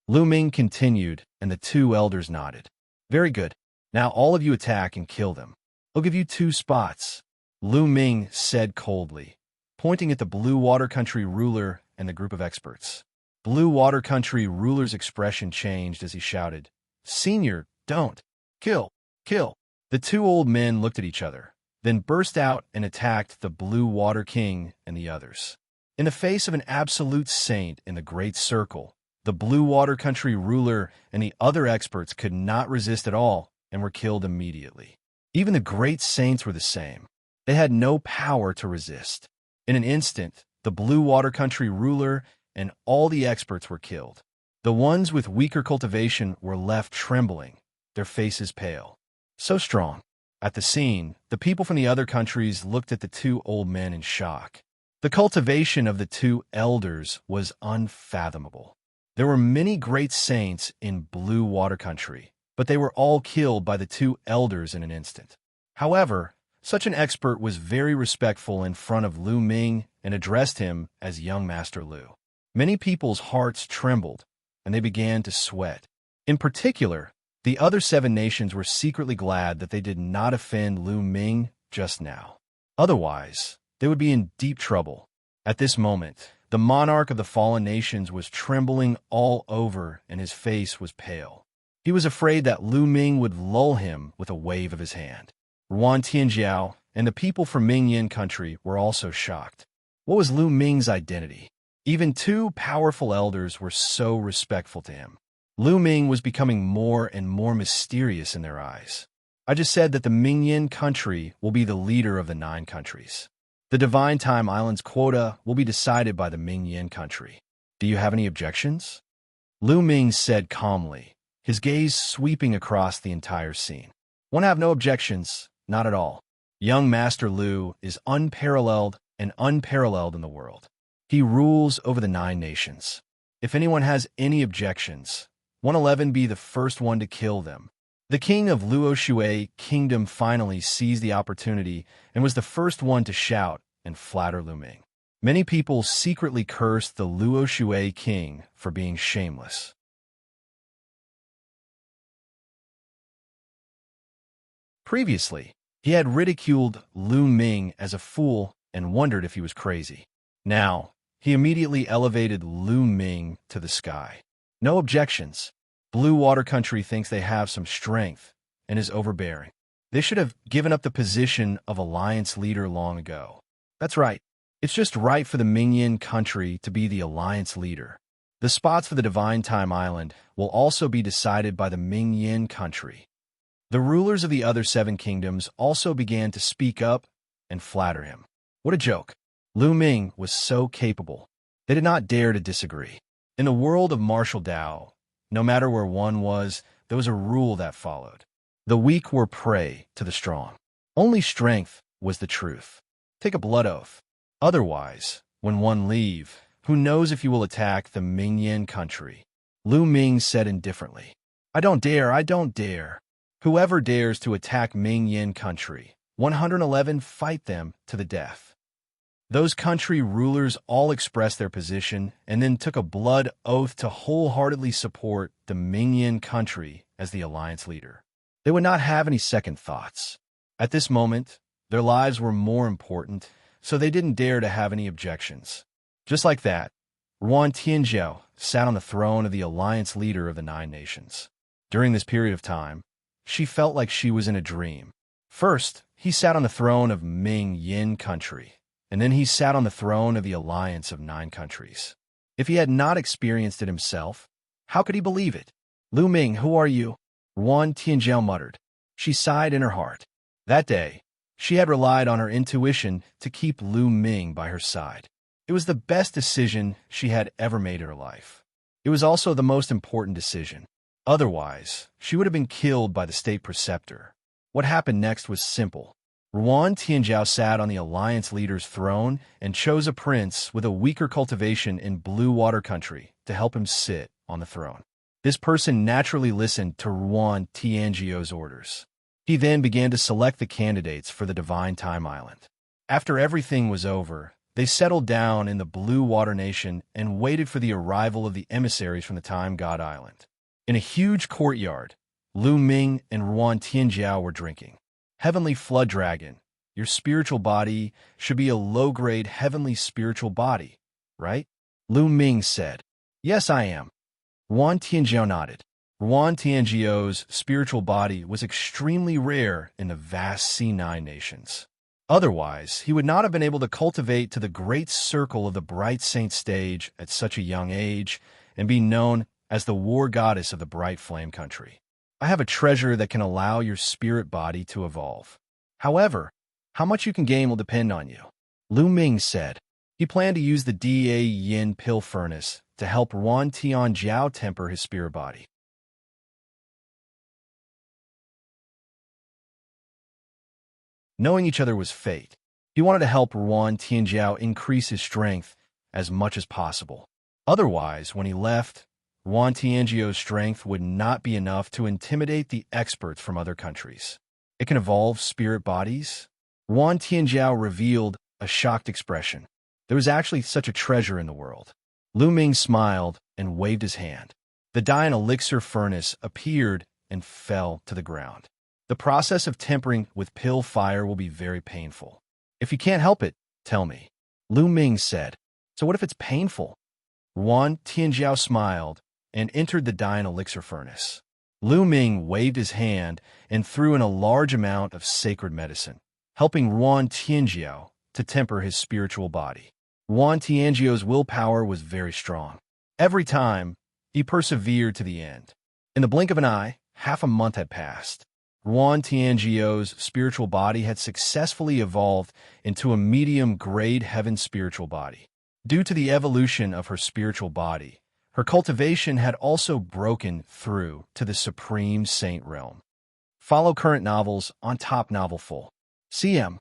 [SPEAKER 1] Lu Ming continued, and the two elders nodded. "Very good. Now all of you attack and kill them. I'll give you 2 spots." Lu Ming said coldly, pointing at the Blue Water Country ruler and the group of experts. Blue Water Country ruler's expression changed as he shouted, "Senior, don't. Kill, kill." The two old men looked at each other, then burst out and attacked the Blue Water King and the others. In the face of an absolute saint in the Great Circle, the Blue Water Country ruler and the other experts could not resist at all and were killed immediately. Even the great saints were the same. They had no power to resist. In an instant, the Blue Water Country ruler and all the experts were killed. The ones with weaker cultivation were left trembling, their faces pale. So strong. At the scene, the people from the other countries looked at the two old men in shock. The cultivation of the two elders was unfathomable. There were many great saints in Blue Water Country, but they were all killed by the two elders in an instant. However, such an expert was very respectful in front of Lu Ming and addressed him as Young Master Lu. Many people's hearts trembled, and they began to sweat. In particular, the other 7 nations were secretly glad that they did not offend Lu Ming just now. Otherwise, they would be in deep trouble. At this moment, the monarch of the fallen nations was trembling all over and his face was pale. He was afraid that Lu Ming would lull him with a wave of his hand. Ruan Tianjiao, and the people from Mingyan country were also shocked. What was Lu Ming's identity? Even two powerful elders were so respectful to him. Lu Ming was becoming more and more mysterious in their eyes. I just said that the Mingyan country will be the leader of the 9 countries. The Divine Time Island's quota will be decided by the Mingyan country. Do you have any objections? Lu Ming said calmly, his gaze sweeping across the entire scene. One have no objections, not at all. Young Master Lu is unparalleled and unparalleled in the world. He rules over the 9 nations. If anyone has any objections, 111 be the first one to kill them. The king of Luoshui Kingdom finally seized the opportunity and was the first one to shout and flatter Lu Ming. Many people secretly cursed the Luoshui king for being shameless. Previously, he had ridiculed Lu Ming as a fool and wondered if he was crazy. Now, he immediately elevated Lu Ming to the sky. No objections. Blue Water Country thinks they have some strength and is overbearing. They should have given up the position of alliance leader long ago. That's right. It's just right for the Mingyan country to be the alliance leader. The spots for the Divine Time Island will also be decided by the Mingyan country. The rulers of the other 7 kingdoms also began to speak up and flatter him. What a joke. Lu Ming was so capable. They did not dare to disagree. In the world of martial Dao, no matter where one was, there was a rule that followed. The weak were prey to the strong. Only strength was the truth. Take a blood oath. Otherwise, when one leave, who knows if you will attack the Mingyan country? Lu Ming said indifferently. I don't dare. Whoever dares to attack Mingyan country, 111 fight them to the death. Those country rulers all expressed their position and then took a blood oath to wholeheartedly support the Mingyan country as the alliance leader. They would not have any second thoughts. At this moment, their lives were more important, so they didn't dare to have any objections. Just like that, Ruan Tianjiao sat on the throne of the alliance leader of the 9 nations. During this period of time, she felt like she was in a dream. First, he sat on the throne of Mingyan country, and then he sat on the throne of the alliance of 9 countries. If he had not experienced it himself, how could he believe it? Lu Ming, who are you? Ruan Tianjiao muttered. She sighed in her heart. That day, she had relied on her intuition to keep Lu Ming by her side. It was the best decision she had ever made in her life. It was also the most important decision. Otherwise, she would have been killed by the state preceptor. What happened next was simple. Ruan Tianjiao sat on the alliance leader's throne and chose a prince with a weaker cultivation in Blue Water Country to help him sit on the throne. This person naturally listened to Ruan Tianjiao's orders. He then began to select the candidates for the Divine Time Island. After everything was over, they settled down in the Blue Water Nation and waited for the arrival of the emissaries from the Time God Island. In a huge courtyard, Lu Ming and Ruan Tianjiao were drinking. Heavenly Flood Dragon, your spiritual body should be a low-grade heavenly spiritual body, right? Lu Ming said. Yes, I am. Ruan Tianjiao nodded. Ruan Tianjiao's spiritual body was extremely rare in the vast C9 nations. Otherwise, he would not have been able to cultivate to the great circle of the Bright Saint stage at such a young age and be known as the war goddess of the Bright Flame Country. I have a treasure that can allow your spirit body to evolve. However, how much you can gain will depend on you. Lu Ming said. He planned to use the Da Yin pill furnace to help Ruan Tianjiao temper his spirit body. Knowing each other was fate. He wanted to help Ruan Tianjiao increase his strength as much as possible. Otherwise, when he left, Ruan Tianjiao's strength would not be enough to intimidate the experts from other countries. It can evolve spirit bodies? Ruan Tianjiao revealed a shocked expression. There was actually such a treasure in the world. Lu Ming smiled and waved his hand. The Dian elixir furnace appeared and fell to the ground. The process of tempering with pill fire will be very painful. If you can't help it, tell me. Lu Ming said. So what if it's painful? Ruan Tianjiao smiled and entered the Dian elixir furnace. Lu Ming waved his hand and threw in a large amount of sacred medicine, helping Yuan Tianjiao to temper his spiritual body. Yuan Tianjiao's willpower was very strong. Every time, he persevered to the end. In the blink of an eye, half a month had passed. Yuan Tianjiao's spiritual body had successfully evolved into a medium-grade heaven spiritual body. Due to the evolution of her spiritual body, her cultivation had also broken through to the Supreme Saint realm. Follow current novels on Top Novel Full. CM.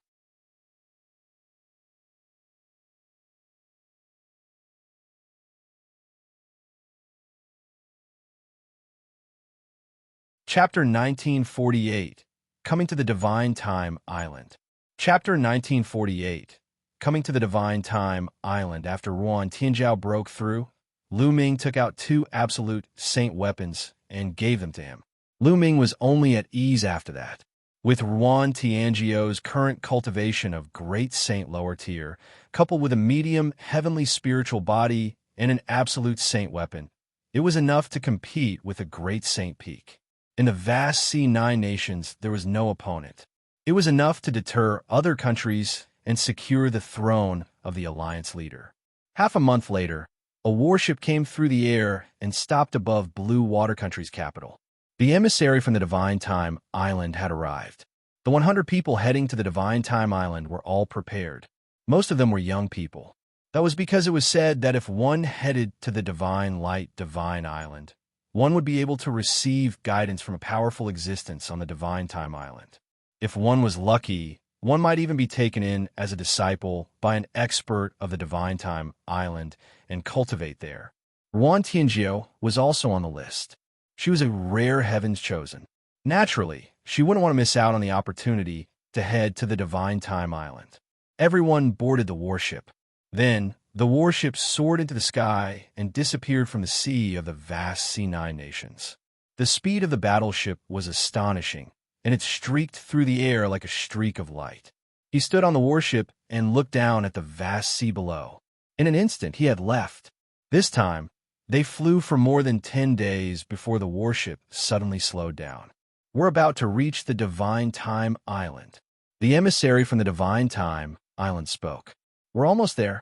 [SPEAKER 1] Chapter 1948, Coming to the Divine Time Island. Chapter 1948, Coming to the Divine Time Island. After Yuan Tianjiao broke through, Lu Ming took out 2 absolute saint weapons and gave them to him. Lu Ming was only at ease after that. With Yuan Tianjiao's current cultivation of great saint lower tier, coupled with a medium heavenly spiritual body and an absolute saint weapon, it was enough to compete with a great saint peak. In the vast C9 nations, there was no opponent. It was enough to deter other countries and secure the throne of the alliance leader. Half a month later, a warship came through the air and stopped above Blue Water Country's capital. The emissary from the Divine Time Island had arrived. The 100 people heading to the Divine Time Island were all prepared. Most of them were young people. That was because it was said that if one headed to the Divine Light Divine Island, one would be able to receive guidance from a powerful existence on the Divine Time Island. If one was lucky, one might even be taken in as a disciple by an expert of the Divine Time Island and cultivate there. Yuan Tianjiao was also on the list. She was a rare heavens chosen. Naturally, she wouldn't want to miss out on the opportunity to head to the Divine Time Island. Everyone boarded the warship. Then, the warship soared into the sky and disappeared from the sea of the vast C9 nations. The speed of the battleship was astonishing, and it streaked through the air like a streak of light. He stood on the warship and looked down at the vast sea below. In an instant, he had left. This time, they flew for more than 10 days before the warship suddenly slowed down. We're about to reach the Divine Time Island. The emissary from the Divine Time Island spoke. We're almost there.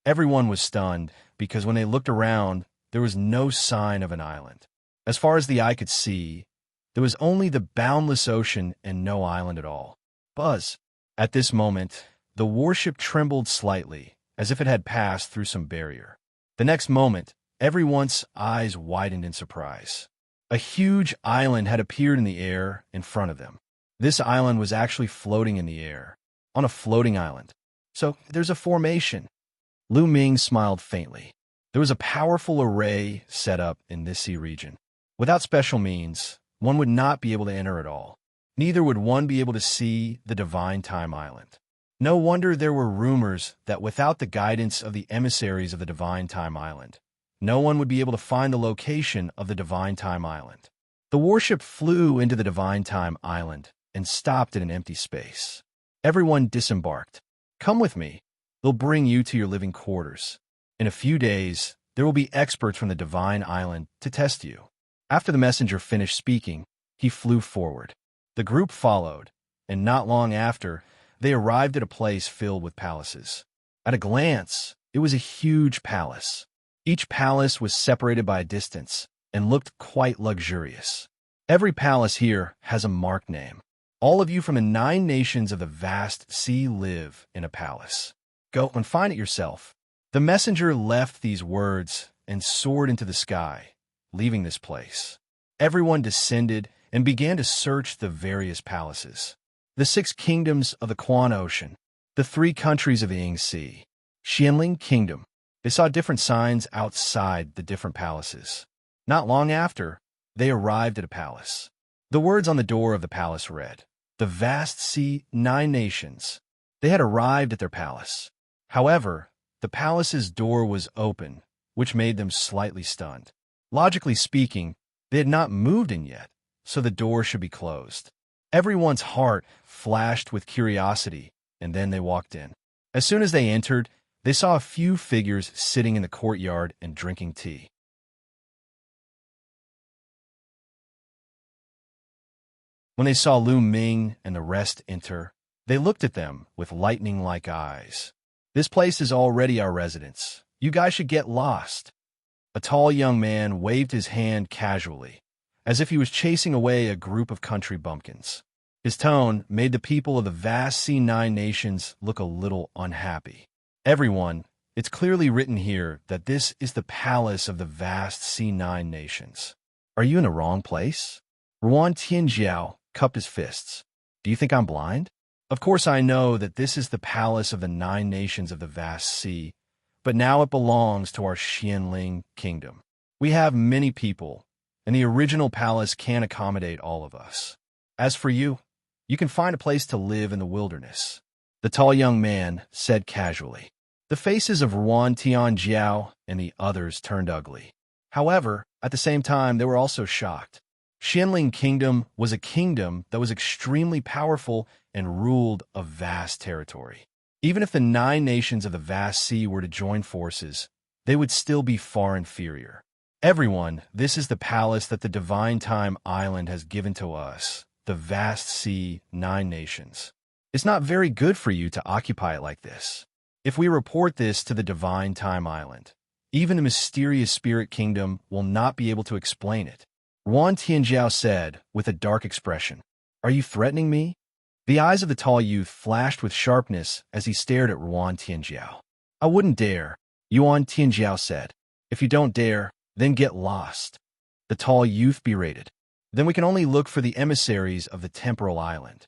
[SPEAKER 1] Everyone was stunned because when they looked around, there was no sign of an island. As far as the eye could see, there was only the boundless ocean and no island at all. Buzz. At this moment, the warship trembled slightly, as if it had passed through some barrier. The next moment, everyone's eyes widened in surprise. A huge island had appeared in the air in front of them. This island was actually floating in the air, on a floating island. So there's a formation. Lu Ming smiled faintly. There was a powerful array set up in this sea region. Without special means, one would not be able to enter at all. Neither would one be able to see the Divine Time Island. No wonder there were rumors that without the guidance of the emissaries of the Divine Time Island, no one would be able to find the location of the Divine Time Island. The warship flew into the Divine Time Island and stopped in an empty space. Everyone disembarked. Come with me. They'll bring you to your living quarters. In a few days, there will be experts from the Divine Island to test you. After the messenger finished speaking, he flew forward. The group followed, and not long after, they arrived at a place filled with palaces. At a glance, it was a huge palace. Each palace was separated by a distance and looked quite luxurious. Every palace here has a marked name. All of you from the 9 nations of the vast sea live in a palace. Go and find it yourself. The messenger left these words and soared into the sky, leaving this place. Everyone descended and began to search the various palaces. The 6 kingdoms of the Qian Ocean, the 3 countries of the Ying Sea, Xianling Kingdom. They saw different signs outside the different palaces. Not long after, they arrived at a palace. The words on the door of the palace read, "The vast sea 9 nations." They had arrived at their palace. However, the palace's door was open, which made them slightly stunned. Logically speaking, they had not moved in yet, so the door should be closed. Everyone's heart flashed with curiosity, and then they walked in. As soon as they entered, they saw a few figures sitting in the courtyard and drinking tea. When they saw Lu Ming and the rest enter, they looked at them with lightning-like eyes. "This place is already our residence. You guys should get lost." A tall young man waved his hand casually, as if he was chasing away a group of country bumpkins. His tone made the people of the vast C9 nations look a little unhappy. "Everyone, it's clearly written here that this is the palace of the vast C9 nations. Are you in the wrong place?" Ruan Tianjiao cupped his fists. "Do you think I'm blind? Of course I know that this is the palace of the 9 nations of the vast sea, but now it belongs to our Xianling kingdom. We have many people, and the original palace can't accommodate all of us. As for you, you can find a place to live in the wilderness," the tall young man said casually. The faces of Ruan Tianjiao and the others turned ugly. However, at the same time, they were also shocked. Xianling Kingdom was a kingdom that was extremely powerful and ruled a vast territory. Even if the 9 nations of the vast sea were to join forces, they would still be far inferior. "Everyone, this is the palace that the Divine Time Island has given to us, the vast sea, 9 nations. It's not very good for you to occupy it like this. If we report this to the Divine Time Island, even the mysterious Spirit Kingdom will not be able to explain it," Ruan Tianjiao said with a dark expression. "Are you threatening me?" The eyes of the tall youth flashed with sharpness as he stared at Ruan Tianjiao. "I wouldn't dare," Yuan Tianjiao said. "If you don't dare, then get lost." The tall youth berated. "Then we can only look for the emissaries of the temporal island,"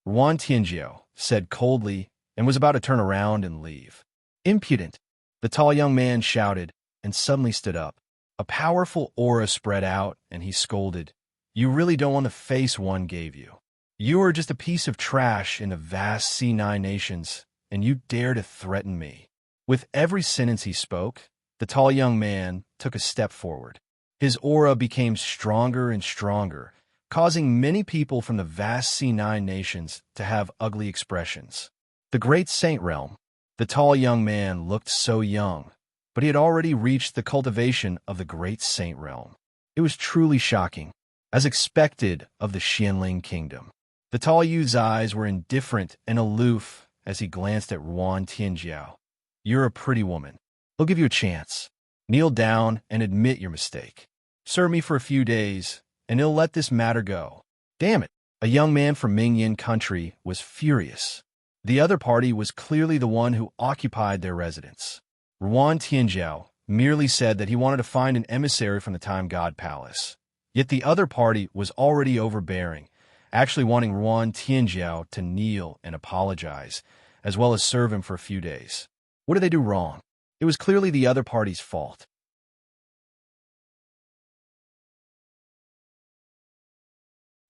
[SPEAKER 1] Ruan Tianjiao said coldly and was about to turn around and leave. "Impudent!" the tall young man shouted and suddenly stood up. A powerful aura spread out, and he scolded, "You really don't want the face one gave you. You are just a piece of trash in the vast C9 nations, and you dare to threaten me." With every sentence he spoke, the tall young man took a step forward. His aura became stronger and stronger, causing many people from the vast C9 nations to have ugly expressions. The Great Saint Realm. The tall young man looked so young, but he had already reached the cultivation of the Great Saint Realm. It was truly shocking, as expected of the Xianling Kingdom. The tall youth's eyes were indifferent and aloof as he glanced at Ruan Tianjiao. "You're a pretty woman. I'll give you a chance. Kneel down and admit your mistake. Serve me for a few days, and he'll let this matter go." "Damn it!" A young man from Mingyan country was furious. The other party was clearly the one who occupied their residence. Ruan Tianjiao merely said that he wanted to find an emissary from the Time God Palace. Yet the other party was already overbearing, actually wanting Ruan Tianjiao to kneel and apologize, as well as serve him for a few days. What did they do wrong? It was clearly the other party's fault.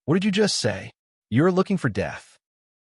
[SPEAKER 1] "What did you just say? You're looking for death."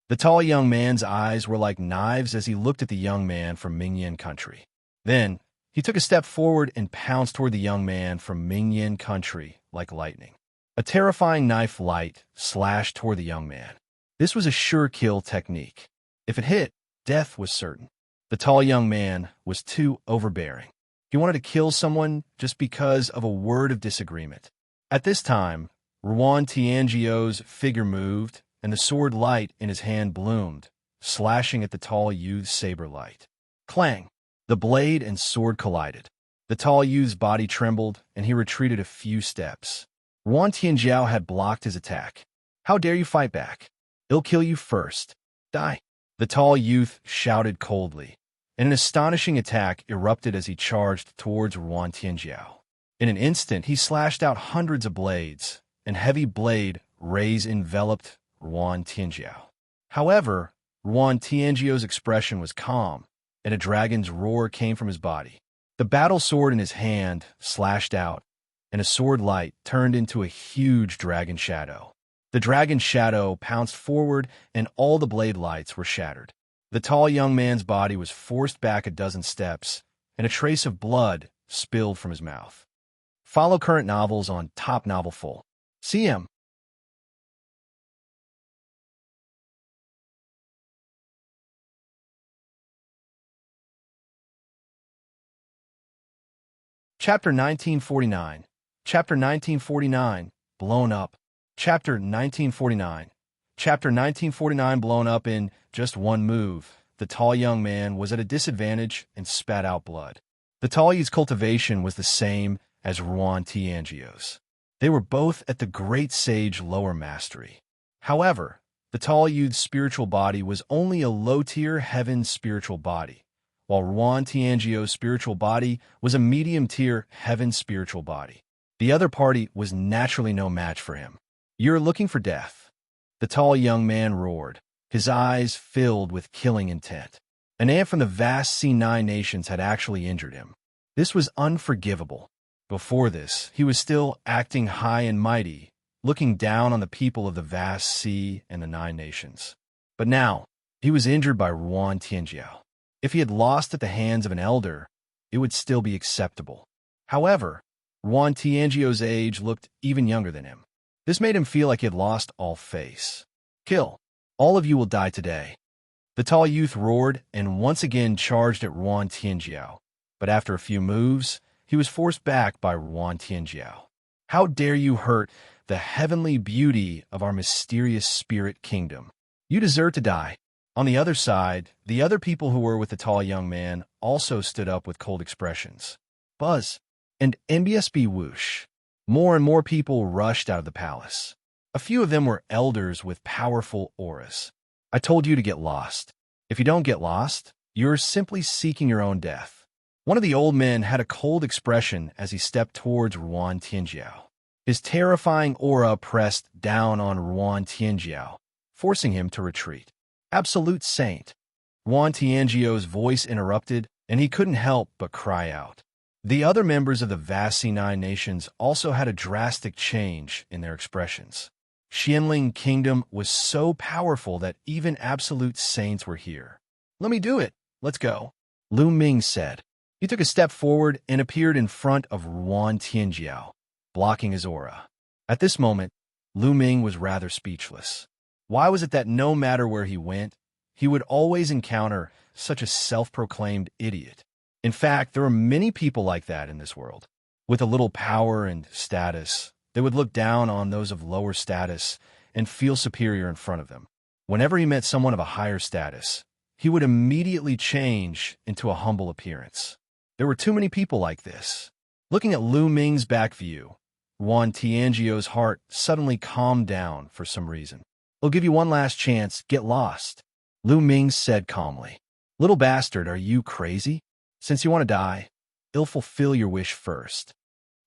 [SPEAKER 1] The tall young man's eyes were like knives as he looked at the young man from Mingyan country. Then, he took a step forward and pounced toward the young man from Mingyan country like lightning. A terrifying knife light slashed toward the young man. This was a sure kill technique. If it hit, death was certain. The tall young man was too overbearing. He wanted to kill someone just because of a word of disagreement. At this time, Ruan Tianjiao's figure moved, and the sword light in his hand bloomed, slashing at the tall youth's saber light. Clang! The blade and sword collided. The tall youth's body trembled, and he retreated a few steps. Ruan Tianjiao had blocked his attack. "How dare you fight back? I'll kill you first. Die!" The tall youth shouted coldly, and an astonishing attack erupted as he charged towards Ruan Tianjiao. In an instant, he slashed out hundreds of blades, and heavy blade rays enveloped Ruan Tianjiao. However, Ruan Tianjiao's expression was calm, and a dragon's roar came from his body. The battle sword in his hand slashed out, and a sword light turned into a huge dragon shadow. The dragon shadow pounced forward, and all the blade lights were shattered. The tall young man's body was forced back a dozen steps, and a trace of blood spilled from his mouth. Follow current novels on Top Novel Full. CM. Chapter 1949. Chapter 1949. Blown Up. Chapter 1949. Chapter 1949 blown up in just one move. The tall young man was at a disadvantage and spat out blood. The tall youth's cultivation was the same as Ruan Tianjio's. They were both at the great sage lower mastery. However, the tall youth's spiritual body was only a low-tier heaven spiritual body, while Ruan Tianjio's spiritual body was a medium-tier heaven spiritual body. The other party was naturally no match for him. "You're looking for death," the tall young man roared, his eyes filled with killing intent. An ant from the vast C9 nations had actually injured him. This was unforgivable. Before this, he was still acting high and mighty, looking down on the people of the vast sea and the 9 nations. But now, he was injured by Ruan Tianjiao. If he had lost at the hands of an elder, it would still be acceptable. However, Ruan Tianjiao's age looked even younger than him. This made him feel like he had lost all face. "Kill. All of you will die today." The tall youth roared and once again charged at Ruan Tianjiao. But after a few moves, he was forced back by Ruan Tianjiao. "How dare you hurt the heavenly beauty of our mysterious spirit kingdom? You deserve to die." On the other side, the other people who were with the tall young man also stood up with cold expressions. Buzz and MBSB whoosh. More and more people rushed out of the palace. A few of them were elders with powerful auras. "I told you to get lost. If you don't get lost, you're simply seeking your own death." One of the old men had a cold expression as he stepped towards Ruan Tianjiao. His terrifying aura pressed down on Ruan Tianjiao, forcing him to retreat. "Absolute saint." Ruan Tianjiao's voice interrupted, and he couldn't help but cry out. The other members of the vast C9 nations also had a drastic change in their expressions. Xianxia kingdom was so powerful that even absolute saints were here. "Let me do it. Let's go," Lu Ming said. He took a step forward and appeared in front of Ruan Tianjiao, blocking his aura. At this moment, Lu Ming was rather speechless. Why was it that no matter where he went, he would always encounter such a self-proclaimed idiot? In fact, there are many people like that in this world. With a little power and status, they would look down on those of lower status and feel superior in front of them. Whenever he met someone of a higher status, he would immediately change into a humble appearance. There were too many people like this. Looking at Lu Ming's back view, Ruan Tianjiao's heart suddenly calmed down for some reason. "I'll give you one last chance. Get lost," Lu Ming said calmly. "Little bastard, are you crazy? Since you want to die, I'll fulfill your wish first."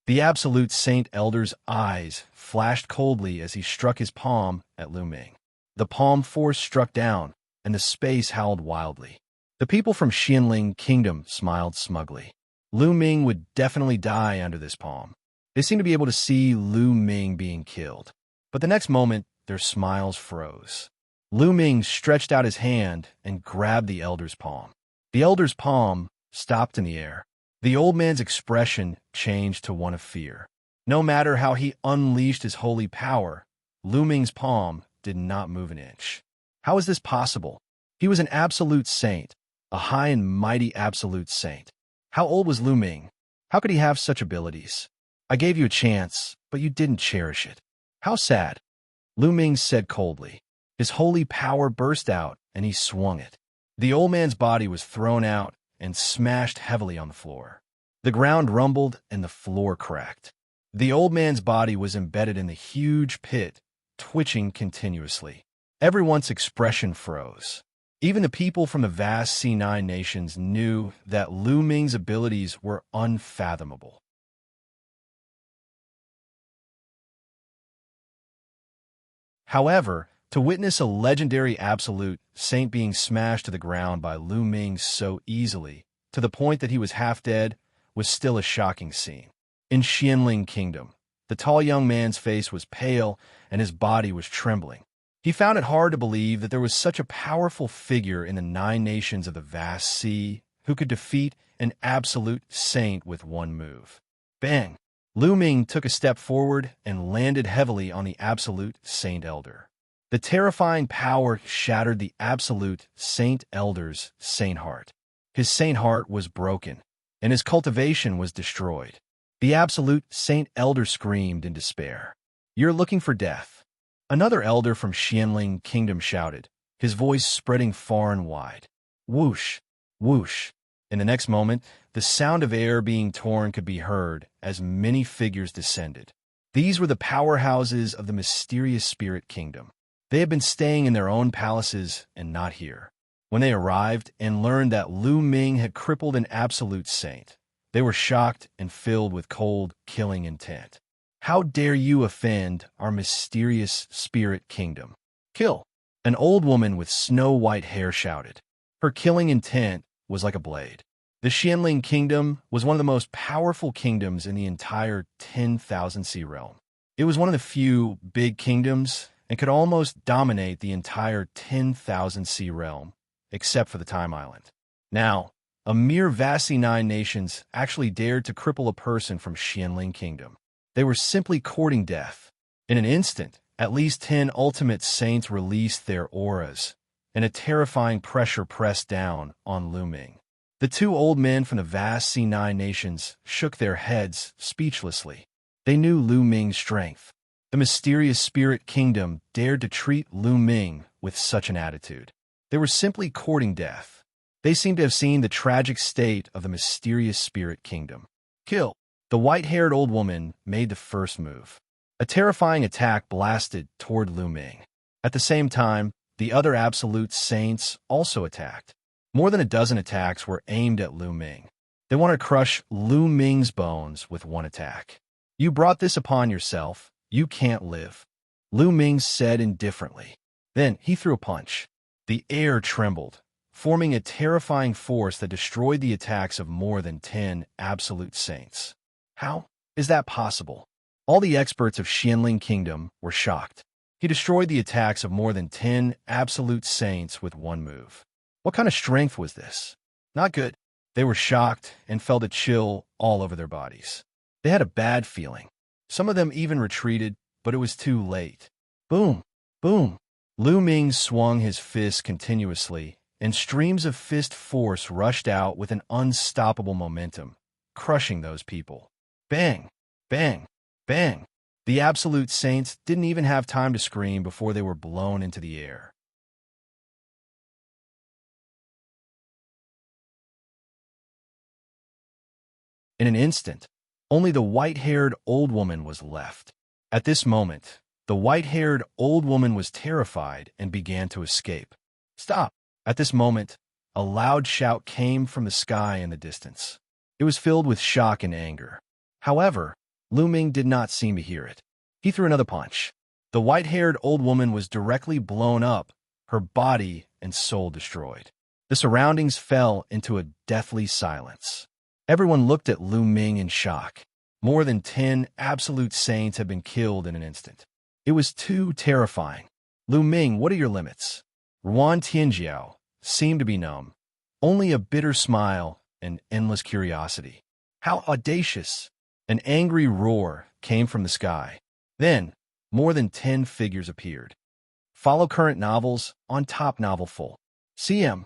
[SPEAKER 1] The absolute saint elder's eyes flashed coldly as he struck his palm at Lu Ming. The palm force struck down, and the space howled wildly. The people from Xianxia kingdom smiled smugly. Lu Ming would definitely die under this palm. They seemed to be able to see Lu Ming being killed. But the next moment, their smiles froze. Lu Ming stretched out his hand and grabbed the elder's palm. The elder's palm stopped in the air. The old man's expression changed to one of fear. No matter how he unleashed his holy power, Lu Ming's palm did not move an inch. How is this possible? He was an absolute saint, a high and mighty absolute saint. How old was Lu Ming? How could he have such abilities? "I gave you a chance, but you didn't cherish it. How sad," Lu Ming said coldly. His holy power burst out, and he swung it. The old man's body was thrown out and smashed heavily on the floor. The ground rumbled and the floor cracked. The old man's body was embedded in the huge pit, twitching continuously. Everyone's expression froze. Even the people from the vast C9 nations knew that Lu Ming's abilities were unfathomable. However, to witness a legendary absolute saint being smashed to the ground by Lu Ming so easily, to the point that he was half dead, was still a shocking scene. In Xianxia kingdom, the tall young man's face was pale and his body was trembling. He found it hard to believe that there was such a powerful figure in the 9 nations of the vast sea who could defeat an absolute saint with one move. Bang! Lu Ming took a step forward and landed heavily on the absolute saint elder. The terrifying power shattered the absolute saint elder's saint heart. His saint heart was broken, and his cultivation was destroyed. The absolute saint elder screamed in despair. "You're looking for death. Another elder from Xianling Kingdom shouted, his voice spreading far and wide. Whoosh, whoosh. In the next moment, the sound of air being torn could be heard as many figures descended. These were the powerhouses of the mysterious spirit kingdom. They had been staying in their own palaces and not here. When they arrived and learned that Lu Ming had crippled an absolute saint, they were shocked and filled with cold, killing intent. How dare you offend our mysterious spirit kingdom? Kill! An old woman with snow-white hair shouted. Her killing intent was like a blade. The Xianling Kingdom was one of the most powerful kingdoms in the entire 10,000 Sea realm. It was one of the few big kingdoms and could almost dominate the entire 10,000 Sea realm, except for the Time Island. Now, a mere vast 9 nations actually dared to cripple a person from Xianling Kingdom. They were simply courting death. In an instant, at least 10 ultimate saints released their auras, and a terrifying pressure pressed down on Lu Ming. The 2 old men from the vast C9 nations shook their heads speechlessly. They knew Lu Ming's strength. The mysterious spirit kingdom dared to treat Lu Ming with such an attitude. They were simply courting death. They seemed to have seen the tragic state of the mysterious spirit kingdom. Kill! The white-haired old woman made the first move. A terrifying attack blasted toward Lu Ming. At the same time, the other absolute saints also attacked. More than a dozen attacks were aimed at Lu Ming. They wanted to crush Lu Ming's bones with one attack. You brought this upon yourself. You can't live, Lu Ming said indifferently. Then he threw a punch. The air trembled, forming a terrifying force that destroyed the attacks of more than 10 absolute saints. How is that possible? All the experts of Xianling Kingdom were shocked. He destroyed the attacks of more than 10 absolute saints with one move. What kind of strength was this? Not good. They were shocked and felt a chill all over their bodies. They had a bad feeling. Some of them even retreated, but it was too late. Boom! Boom! Lu Ming swung his fist continuously, and streams of fist force rushed out with an unstoppable momentum, crushing those people. Bang! Bang! Bang! The absolute saints didn't even have time to scream before they were blown into the air. In an instant, only the white-haired old woman was left. At this moment, the white-haired old woman was terrified and began to escape. Stop! At this moment, a loud shout came from the sky in the distance. It was filled with shock and anger. However, Lu Ming did not seem to hear it. He threw another punch. The white-haired old woman was directly blown up, her body and soul destroyed. The surroundings fell into a deathly silence. Everyone looked at Lu Ming in shock. More than 10 absolute saints had been killed in an instant. It was too terrifying. Lu Ming, what are your limits? Ruan Tianjiao seemed to be numb. Only a bitter smile and endless curiosity. How audacious! An angry roar came from the sky. Then, more than 10 figures appeared. Follow current novels on Top Novel Full. CM.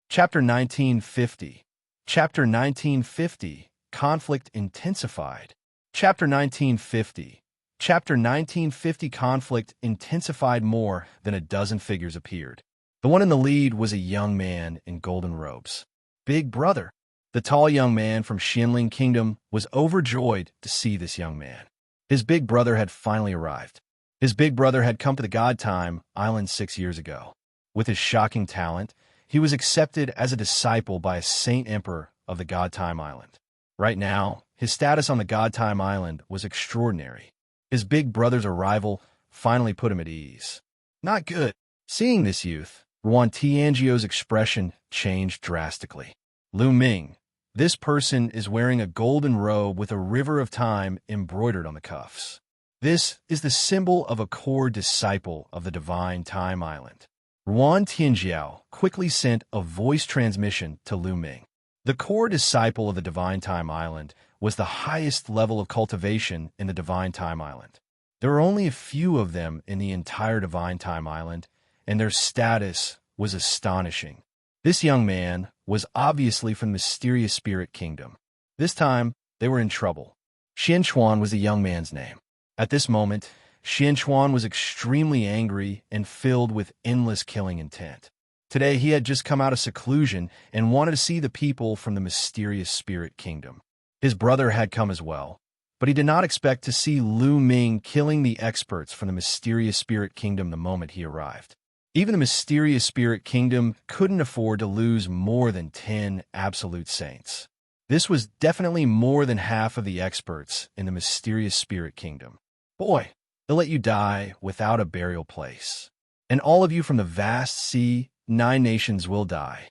[SPEAKER 1] Chapter 1950. Chapter 1950. Conflict intensified. Chapter 1950. Chapter 1950 conflict intensified. More than a dozen figures appeared. The one in the lead was a young man in golden robes. Big brother. The tall young man from Xianling Kingdom was overjoyed to see this young man. His big brother had finally arrived. His big brother had come to the God Time Island 6 years ago. With his shocking talent, he was accepted as a disciple by a Saint Emperor of the God Time Island. Right now, his status on the God Time Island was extraordinary. His big brother's arrival finally put him at ease. Not good. Seeing this youth, Ruan Tianjiao's expression changed drastically. Lu Ming, this person is wearing a golden robe with a river of time embroidered on the cuffs. This is the symbol of a core disciple of the Divine Time Island. Ruan Tianjiao quickly sent a voice transmission to Lu Ming. The core disciple of the Divine Time Island was the highest level of cultivation in the Divine Time Island. There were only a few of them in the entire Divine Time Island, and their status was astonishing. This young man was obviously from the mysterious spirit kingdom. This time, they were in trouble. Xianxia was the young man's name. At this moment, Xianxia was extremely angry and filled with endless killing intent. Today, he had just come out of seclusion and wanted to see the people from the mysterious spirit kingdom. His brother had come as well, but he did not expect to see Lu Ming killing the experts from the mysterious spirit kingdom the moment he arrived. Even the mysterious spirit kingdom couldn't afford to lose more than 10 absolute saints. This was definitely more than half of the experts in the mysterious spirit kingdom. Boy, they'll let you die without a burial place. And all of you from the vast sea, 9 nations will die.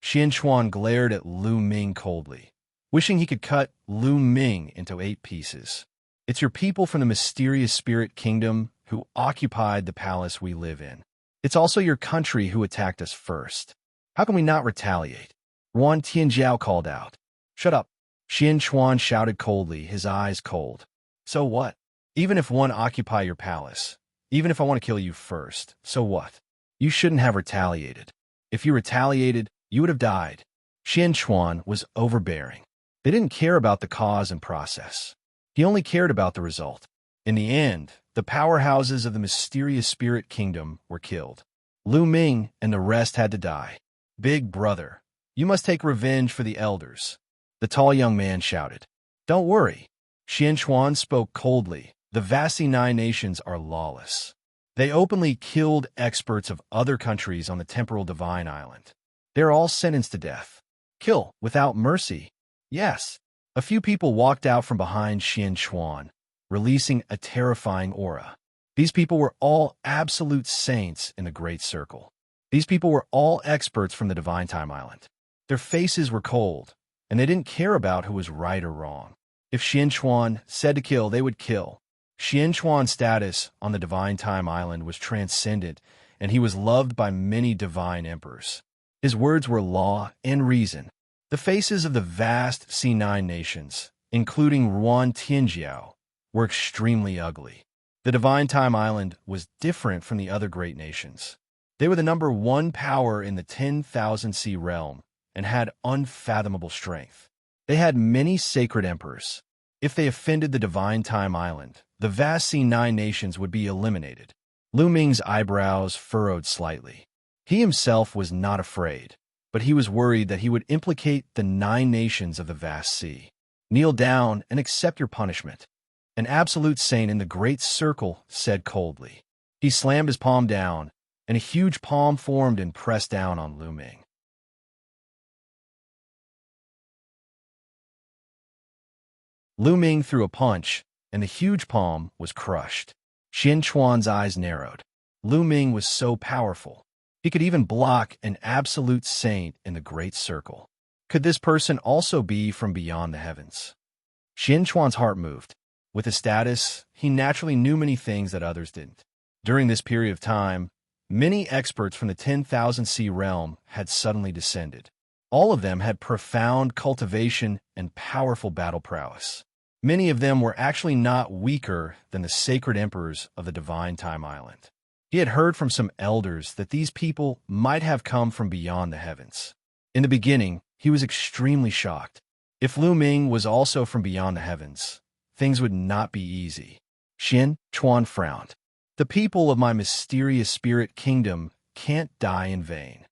[SPEAKER 1] Xianxia glared at Lu Ming coldly, wishing he could cut Lu Ming into 8 pieces. It's your people from the mysterious spirit kingdom who occupied the palace we live in. It's also your country who attacked us first. How can we not retaliate? Yuan Tianjiao called out. Shut up. Xianxia shouted coldly, his eyes cold. So what? Even if one occupy your palace, even if I want to kill you first, so what? You shouldn't have retaliated. If you retaliated, you would have died. Xianxia was overbearing. They didn't care about the cause and process. He only cared about the result. In the end, the powerhouses of the mysterious spirit kingdom were killed. Lu Ming and the rest had to die. Big brother, you must take revenge for the elders. The tall young man shouted. Don't worry. Xianxia spoke coldly. The vast 9 nations are lawless. They openly killed experts of other countries on the temporal divine island. They're all sentenced to death. Kill without mercy. Yes. A few people walked out from behind Xianxia, releasing a terrifying aura. These people were all absolute saints in the Great Circle. These people were all experts from the Divine Time Island. Their faces were cold, and they didn't care about who was right or wrong. If Xianxia said to kill, they would kill. Xianxia's status on the Divine Time Island was transcendent, and he was loved by many divine emperors. His words were law and reason. The faces of the vast C9 nations, including Yuan Tianjiao, were extremely ugly. The Divine Time Island was different from the other great nations. They were the number 1 power in the 10,000 sea realm and had unfathomable strength. They had many sacred emperors. If they offended the Divine Time Island, the vast C9 nations would be eliminated. Lu Ming's eyebrows furrowed slightly. He himself was not afraid, but he was worried that he would implicate the 9 nations of the vast sea. Kneel down and accept your punishment. An absolute saint in the Great Circle said coldly. He slammed his palm down, and a huge palm formed and pressed down on Lu Ming. Lu Ming threw a punch, and the huge palm was crushed. Xianxuan's eyes narrowed. Lu Ming was so powerful. He could even block an absolute saint in the Great Circle. Could this person also be from beyond the heavens? Xianxuan's heart moved. With his status, he naturally knew many things that others didn't. During this period of time, many experts from the 10,000 sea realm had suddenly descended. All of them had profound cultivation and powerful battle prowess. Many of them were actually not weaker than the sacred emperors of the Divine Time Island. He had heard from some elders that these people might have come from beyond the heavens. In the beginning, he was extremely shocked. If Lu Ming was also from beyond the heavens, things would not be easy. Xianxia frowned. The people of my mysterious spirit kingdom can't die in vain.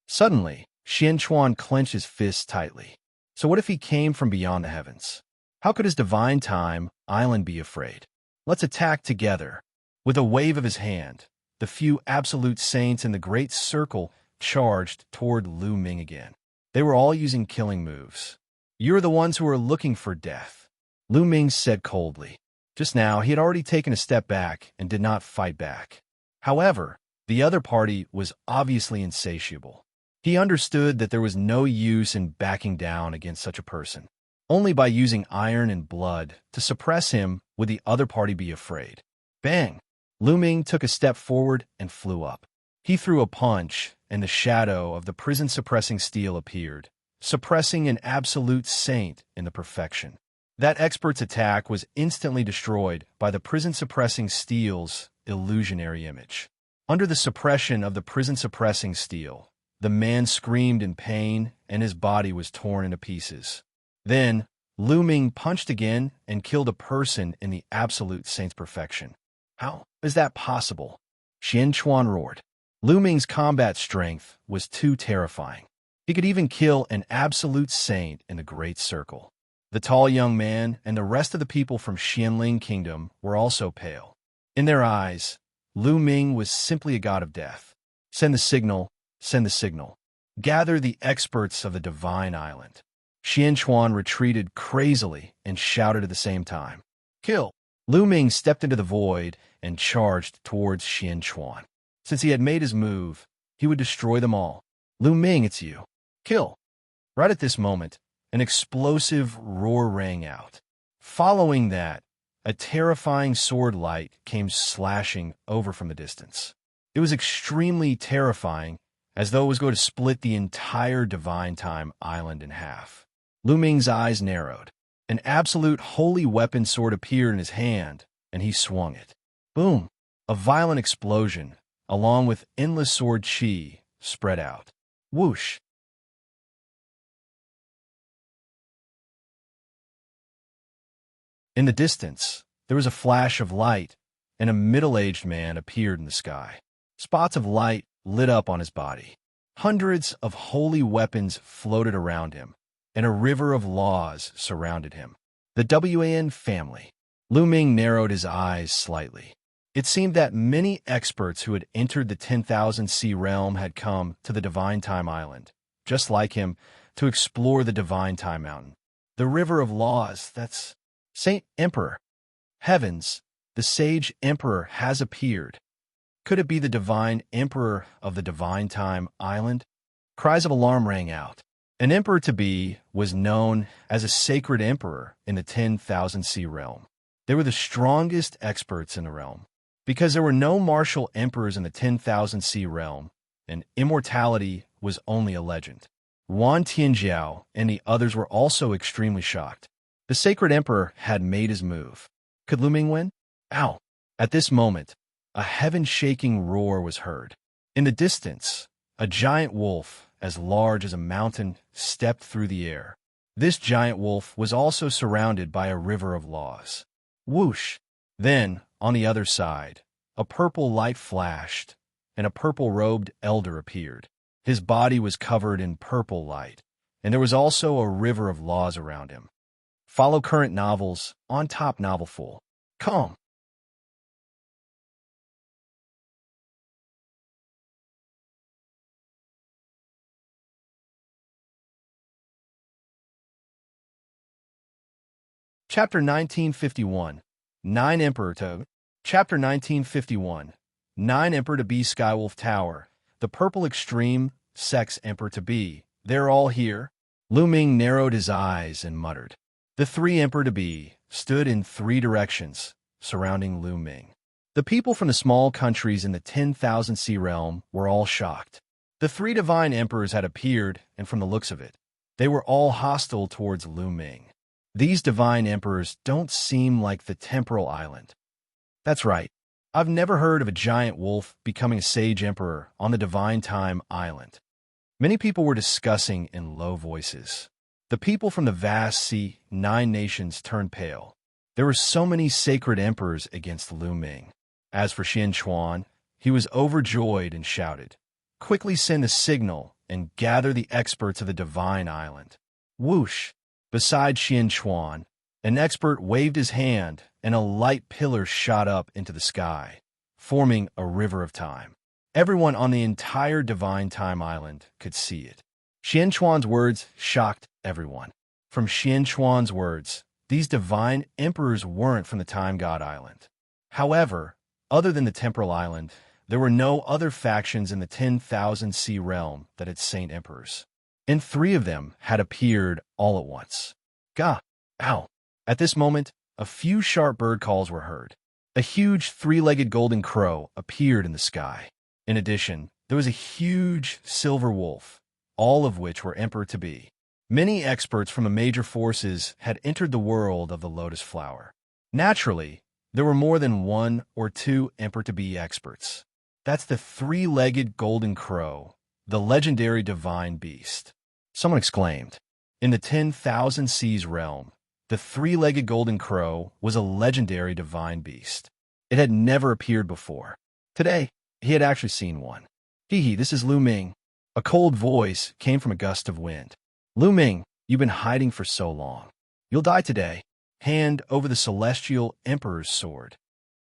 [SPEAKER 1] Suddenly, Xianxia clenched his fists tightly. So what if he came from beyond the heavens? How could his Divine Time Island be afraid? Let's attack together. With a wave of his hand, the few absolute saints in the Great Circle charged toward Lu Ming again. They were all using killing moves. You're the ones who are looking for death, Lu Ming said coldly. Just now, he had already taken a step back and did not fight back. However, the other party was obviously insatiable. He understood that there was no use in backing down against such a person. Only by using iron and blood to suppress him would the other party be afraid. Bang! Lu Ming took a step forward and flew up. He threw a punch, and the shadow of the prison-suppressing steel appeared, suppressing an absolute saint in the perfection. That expert's attack was instantly destroyed by the prison-suppressing steel's illusionary image. Under the suppression of the prison-suppressing steel, The man screamed in pain, and his body was torn into pieces. Then, Lu Ming punched again and killed a person in the absolute saint's perfection. How is that possible? Xianxia roared. Lu Ming's combat strength was too terrifying. He could even kill an absolute saint in the Great Circle. The tall young man and the rest of the people from Qianling Kingdom were also pale. In their eyes, Lu Ming was simply a god of death. Send the signal, send the signal. Gather the experts of the Divine Island. Xianxia retreated crazily and shouted at the same time. Kill! Lu Ming stepped into the void and charged towards Xianxia. Since he had made his move, he would destroy them all. Lu Ming, it's you. Kill! Right at this moment, an explosive roar rang out. Following that, a terrifying sword light came slashing over from the distance. It was extremely terrifying, as though it was going to split the entire Divine Time Island in half. Lu Ming's eyes narrowed. An absolute holy weapon sword appeared in his hand, and he swung it. Boom! A violent explosion, along with endless sword chi, spread out. Whoosh! In the distance, there was a flash of light, and a middle-aged man appeared in the sky. Spots of light lit up on his body. Hundreds of holy weapons floated around him, and a river of laws surrounded him. The Wan family. Lu Ming narrowed his eyes slightly. It seemed that many experts who had entered the 10,000 Sea realm had come to the Divine Time Island, just like him, to explore the Divine Time Mountain. The river of laws, that's Saint Emperor. Heavens, the sage emperor has appeared. Could it be the divine emperor of the Divine Time Island? Cries of alarm rang out. An emperor-to-be was known as a sacred emperor in the 10,000 Sea realm. They were the strongest experts in the realm. Because there were no martial emperors in the 10,000 Sea realm, and immortality was only a legend. Wan Tianjiao and the others were also extremely shocked. The sacred emperor had made his move. Could Lu Ming win? Ow! At this moment, a heaven-shaking roar was heard. In the distance, a giant wolf, as large as a mountain, stepped through the air. This giant wolf was also surrounded by a river of laws. Whoosh! Then, on the other side, a purple light flashed, and a purple-robed elder appeared. His body was covered in purple light, and there was also a river of laws around him. Follow current novels on Top Novel Full. Come. Chapter 1951. 9 Emperor to Chapter 1951. 9 Emperor to be Skywolf Tower. The Purple Extreme Sex Emperor to be. They're all here. Lu Ming narrowed his eyes and muttered. The 3 Emperor to be stood in 3 directions, surrounding Lu Ming. The people from the small countries in the 10,000 Sea realm were all shocked. The 3 divine emperors had appeared, and from the looks of it, they were all hostile towards Lu Ming. These divine emperors don't seem like the temporal island. That's right. I've never heard of a giant wolf becoming a sage emperor on the Divine Time Island. Many people were discussing in low voices. The people from the vast sea, 9 nations turned pale. There were so many sacred emperors against Lu Ming. As for Xianxia, he was overjoyed and shouted, "Quickly send a signal and gather the experts of the Divine Island." Whoosh! Beside Xianxia, an expert waved his hand, and a light pillar shot up into the sky, forming a river of time. Everyone on the entire Divine Time Island could see it. Xianxuan's words shocked everyone. From Xianxuan's words, these divine emperors weren't from the Time God Island. However, other than the Temporal Island, there were no other factions in the 10,000 Sea realm that had saint emperors. And 3 of them had appeared all at once. Gah! Ow! At this moment, a few sharp bird calls were heard. A huge 3-legged golden crow appeared in the sky. In addition, there was a huge silver wolf, all of which were emperor-to-be. Many experts from the major forces had entered the world of the lotus flower. Naturally, there were more than 1 or 2 emperor-to-be experts. That's the 3-legged golden crow, the legendary divine beast. Someone exclaimed. In the 10,000 Seas realm, the three-legged golden crow was a legendary divine beast. It had never appeared before. Today, he had actually seen one. Hee, this is Lu Ming. A cold voice came from a gust of wind. Lu Ming, you've been hiding for so long. You'll die today. Hand over the celestial emperor's sword.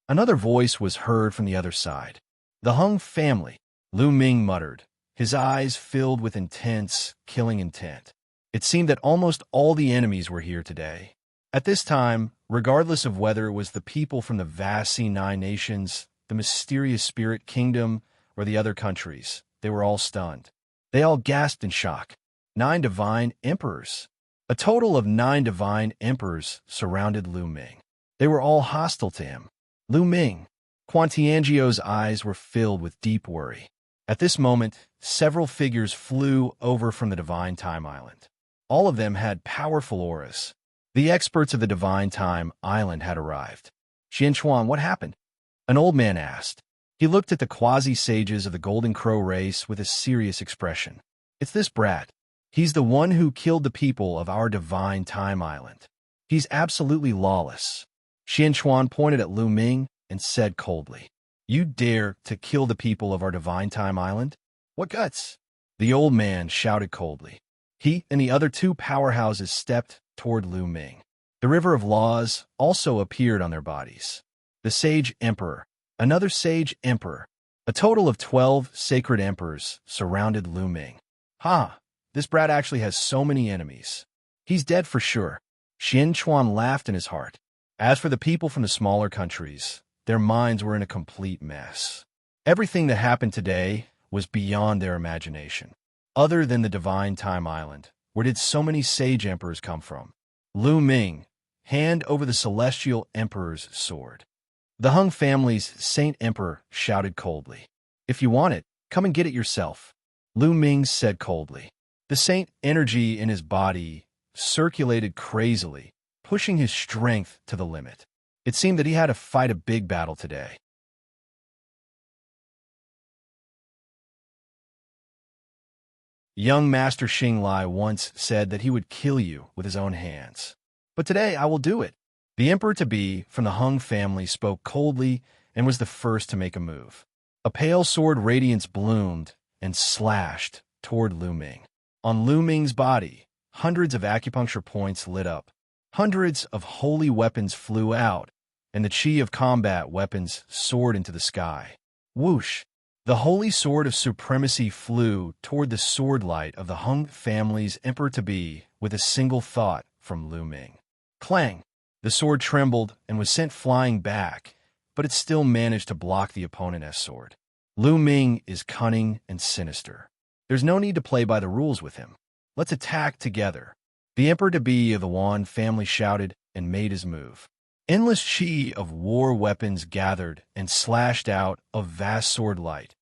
[SPEAKER 1] Another voice was heard from the other side. The Hung family, Lu Ming muttered, his eyes filled with intense, killing intent. It seemed that almost all the enemies were here today. At this time, regardless of whether it was the people from the vast C9 nations, the mysterious spirit kingdom, or the other countries, they were all stunned. They all gasped in shock. 9 divine emperors. A total of 9 divine emperors surrounded Lu Ming. They were all hostile to him. Lu Ming. Quan Tianjio's eyes were filled with deep worry. At this moment, several figures flew over from the Divine Time Island. All of them had powerful auras. The experts of the Divine Time Island had arrived. Xianxia, what happened? An old man asked. He looked at the quasi-sages of the Golden Crow race with a serious expression. It's this brat. He's the one who killed the people of our Divine Time Island. He's absolutely lawless. Xianxia pointed at Lu Ming and said coldly, You dare to kill the people of our Divine Time Island? What guts? The old man shouted coldly. He and the other 2 powerhouses stepped toward Lu Ming. The River of Laws also appeared on their bodies. The Sage Emperor, another Sage Emperor, a total of 12 sacred emperors surrounded Lu Ming. This brat actually has so many enemies. He's dead for sure. Xianxia laughed in his heart. As for the people from the smaller countries, their minds were in a complete mess. Everything that happened today was beyond their imagination. Other than the Divine Time Island, where did so many sage emperors come from? Lu Ming, hand over the celestial emperor's sword. The Hung family's Saint Emperor shouted coldly. If you want it, come and get it yourself. Lu Ming said coldly. The saint energy in his body circulated crazily, pushing his strength to the limit. It seemed that he had to fight a big battle today. Young Master Xinglai once said that he would kill you with his own hands. But today I will do it. The Emperor-to-be from the Hung family spoke coldly and was the first to make a move. A pale sword radiance bloomed and slashed toward Lu Ming. On Lu Ming's body, hundreds of acupuncture points lit up. Hundreds of holy weapons flew out, and the chi of combat weapons soared into the sky. Whoosh! The holy sword of supremacy flew toward the sword light of the Hung family's Emperor-to-be with a single thought from Lu Ming. Clang! The sword trembled and was sent flying back, but it still managed to block the opponent's sword. Lu Ming is cunning and sinister. There's no need to play by the rules with him. Let's attack together. The Emperor-to-be of the Wan family shouted and made his move. Endless chi of war weapons gathered and slashed out of vast sword light,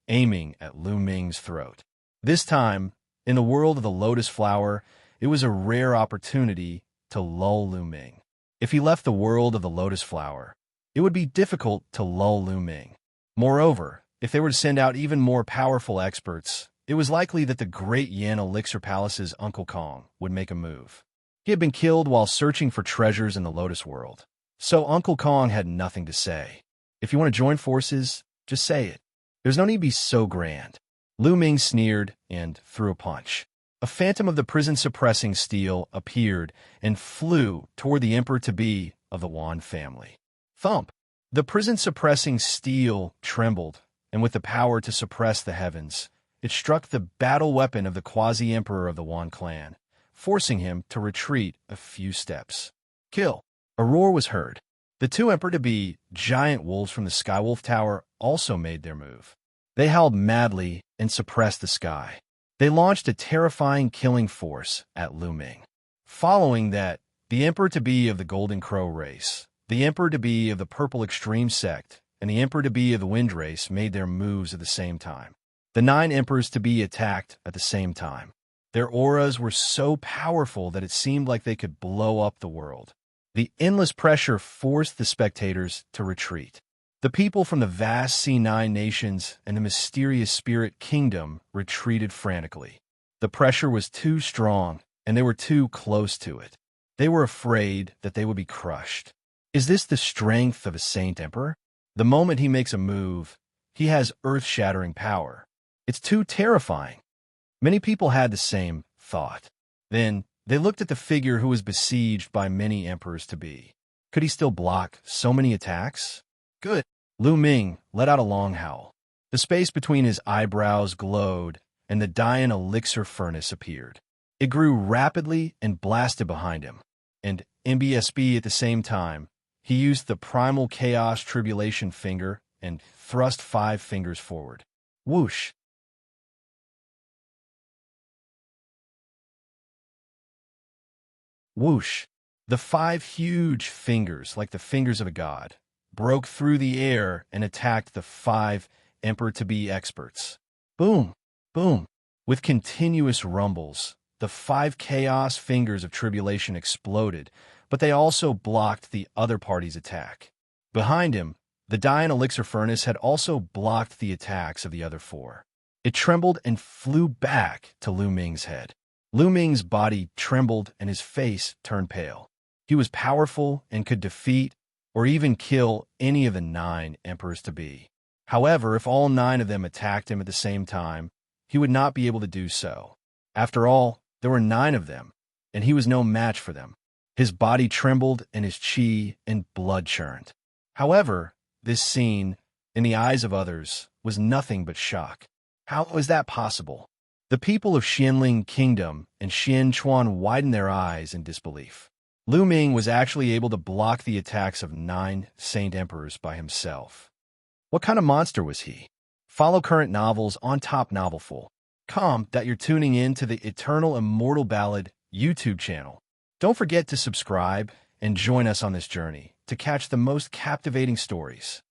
[SPEAKER 1] aiming at Lu Ming's throat. This time, in the world of the lotus flower, it was a rare opportunity to lull Lu Ming. If he left the world of the lotus flower, it would be difficult to lull Lu Ming. Moreover, if they were to send out even more powerful experts, it was likely that the great Yan Elixir Palace's Uncle Kong would make a move. He had been killed while searching for treasures in the lotus world. So Uncle Kong had nothing to say. If you want to join forces, just say it. There's no need to be so grand. Lu Ming sneered and threw a punch. A phantom of the prison-suppressing steel appeared and flew toward the Emperor-to-be of the Wan family. Thump! The prison-suppressing steel trembled, and with the power to suppress the heavens, it struck the battle weapon of the quasi-emperor of the Wan clan, forcing him to retreat a few steps. Kill! A roar was heard. The 2 Emperor-to-be giant wolves from the Skywolf Tower also made their move. They howled madly and suppressed the sky. They launched a terrifying killing force at Lu Ming. Following that, the Emperor-to-be of the Golden Crow race, the Emperor-to-be of the Purple Extreme sect, and the Emperor-to-be of the Wind race made their moves at the same time. The 9 Emperors-to-be attacked at the same time. Their auras were so powerful that it seemed like they could blow up the world. The endless pressure forced the spectators to retreat. The people from the vast C9 nations and the mysterious spirit kingdom retreated frantically. The pressure was too strong, and they were too close to it. They were afraid that they would be crushed. Is this the strength of a Saint Emperor? The moment he makes a move, he has earth-shattering power. It's too terrifying. Many people had the same thought. Then, they looked at the figure who was besieged by many emperors to be. Could he still block so many attacks? Good. Lu Ming let out a long howl. The space between his eyebrows glowed, and the Dian elixir furnace appeared. It grew rapidly and blasted behind him. And MBSB at the same time, he used the primal chaos tribulation finger and thrust 5 fingers forward. Whoosh! Whoosh! The 5 huge fingers, like the fingers of a god, broke through the air and attacked the 5 Emperor-to-be experts. Boom! Boom! With continuous rumbles, the 5 chaos fingers of tribulation exploded, but they also blocked the other party's attack. Behind him, the Dian elixir furnace had also blocked the attacks of the other 4. It trembled and flew back to Lu Ming's head. Lu Ming's body trembled and his face turned pale. He was powerful and could defeat or even kill any of the 9 emperors-to-be. However, if all 9 of them attacked him at the same time, he would not be able to do so. After all, there were 9 of them, and he was no match for them. His body trembled and his qi and blood churned. However, this scene, in the eyes of others, was nothing but shock. How was that possible? The people of Xianling Kingdom and Xianxuan widened their eyes in disbelief. Lu Ming was actually able to block the attacks of 9 Saint Emperors by himself. What kind of monster was he? Follow current novels on Top Novelful.com that you're tuning in to the Eternal Immortal Ballad YouTube channel. Don't forget to subscribe and join us on this journey to catch the most captivating stories.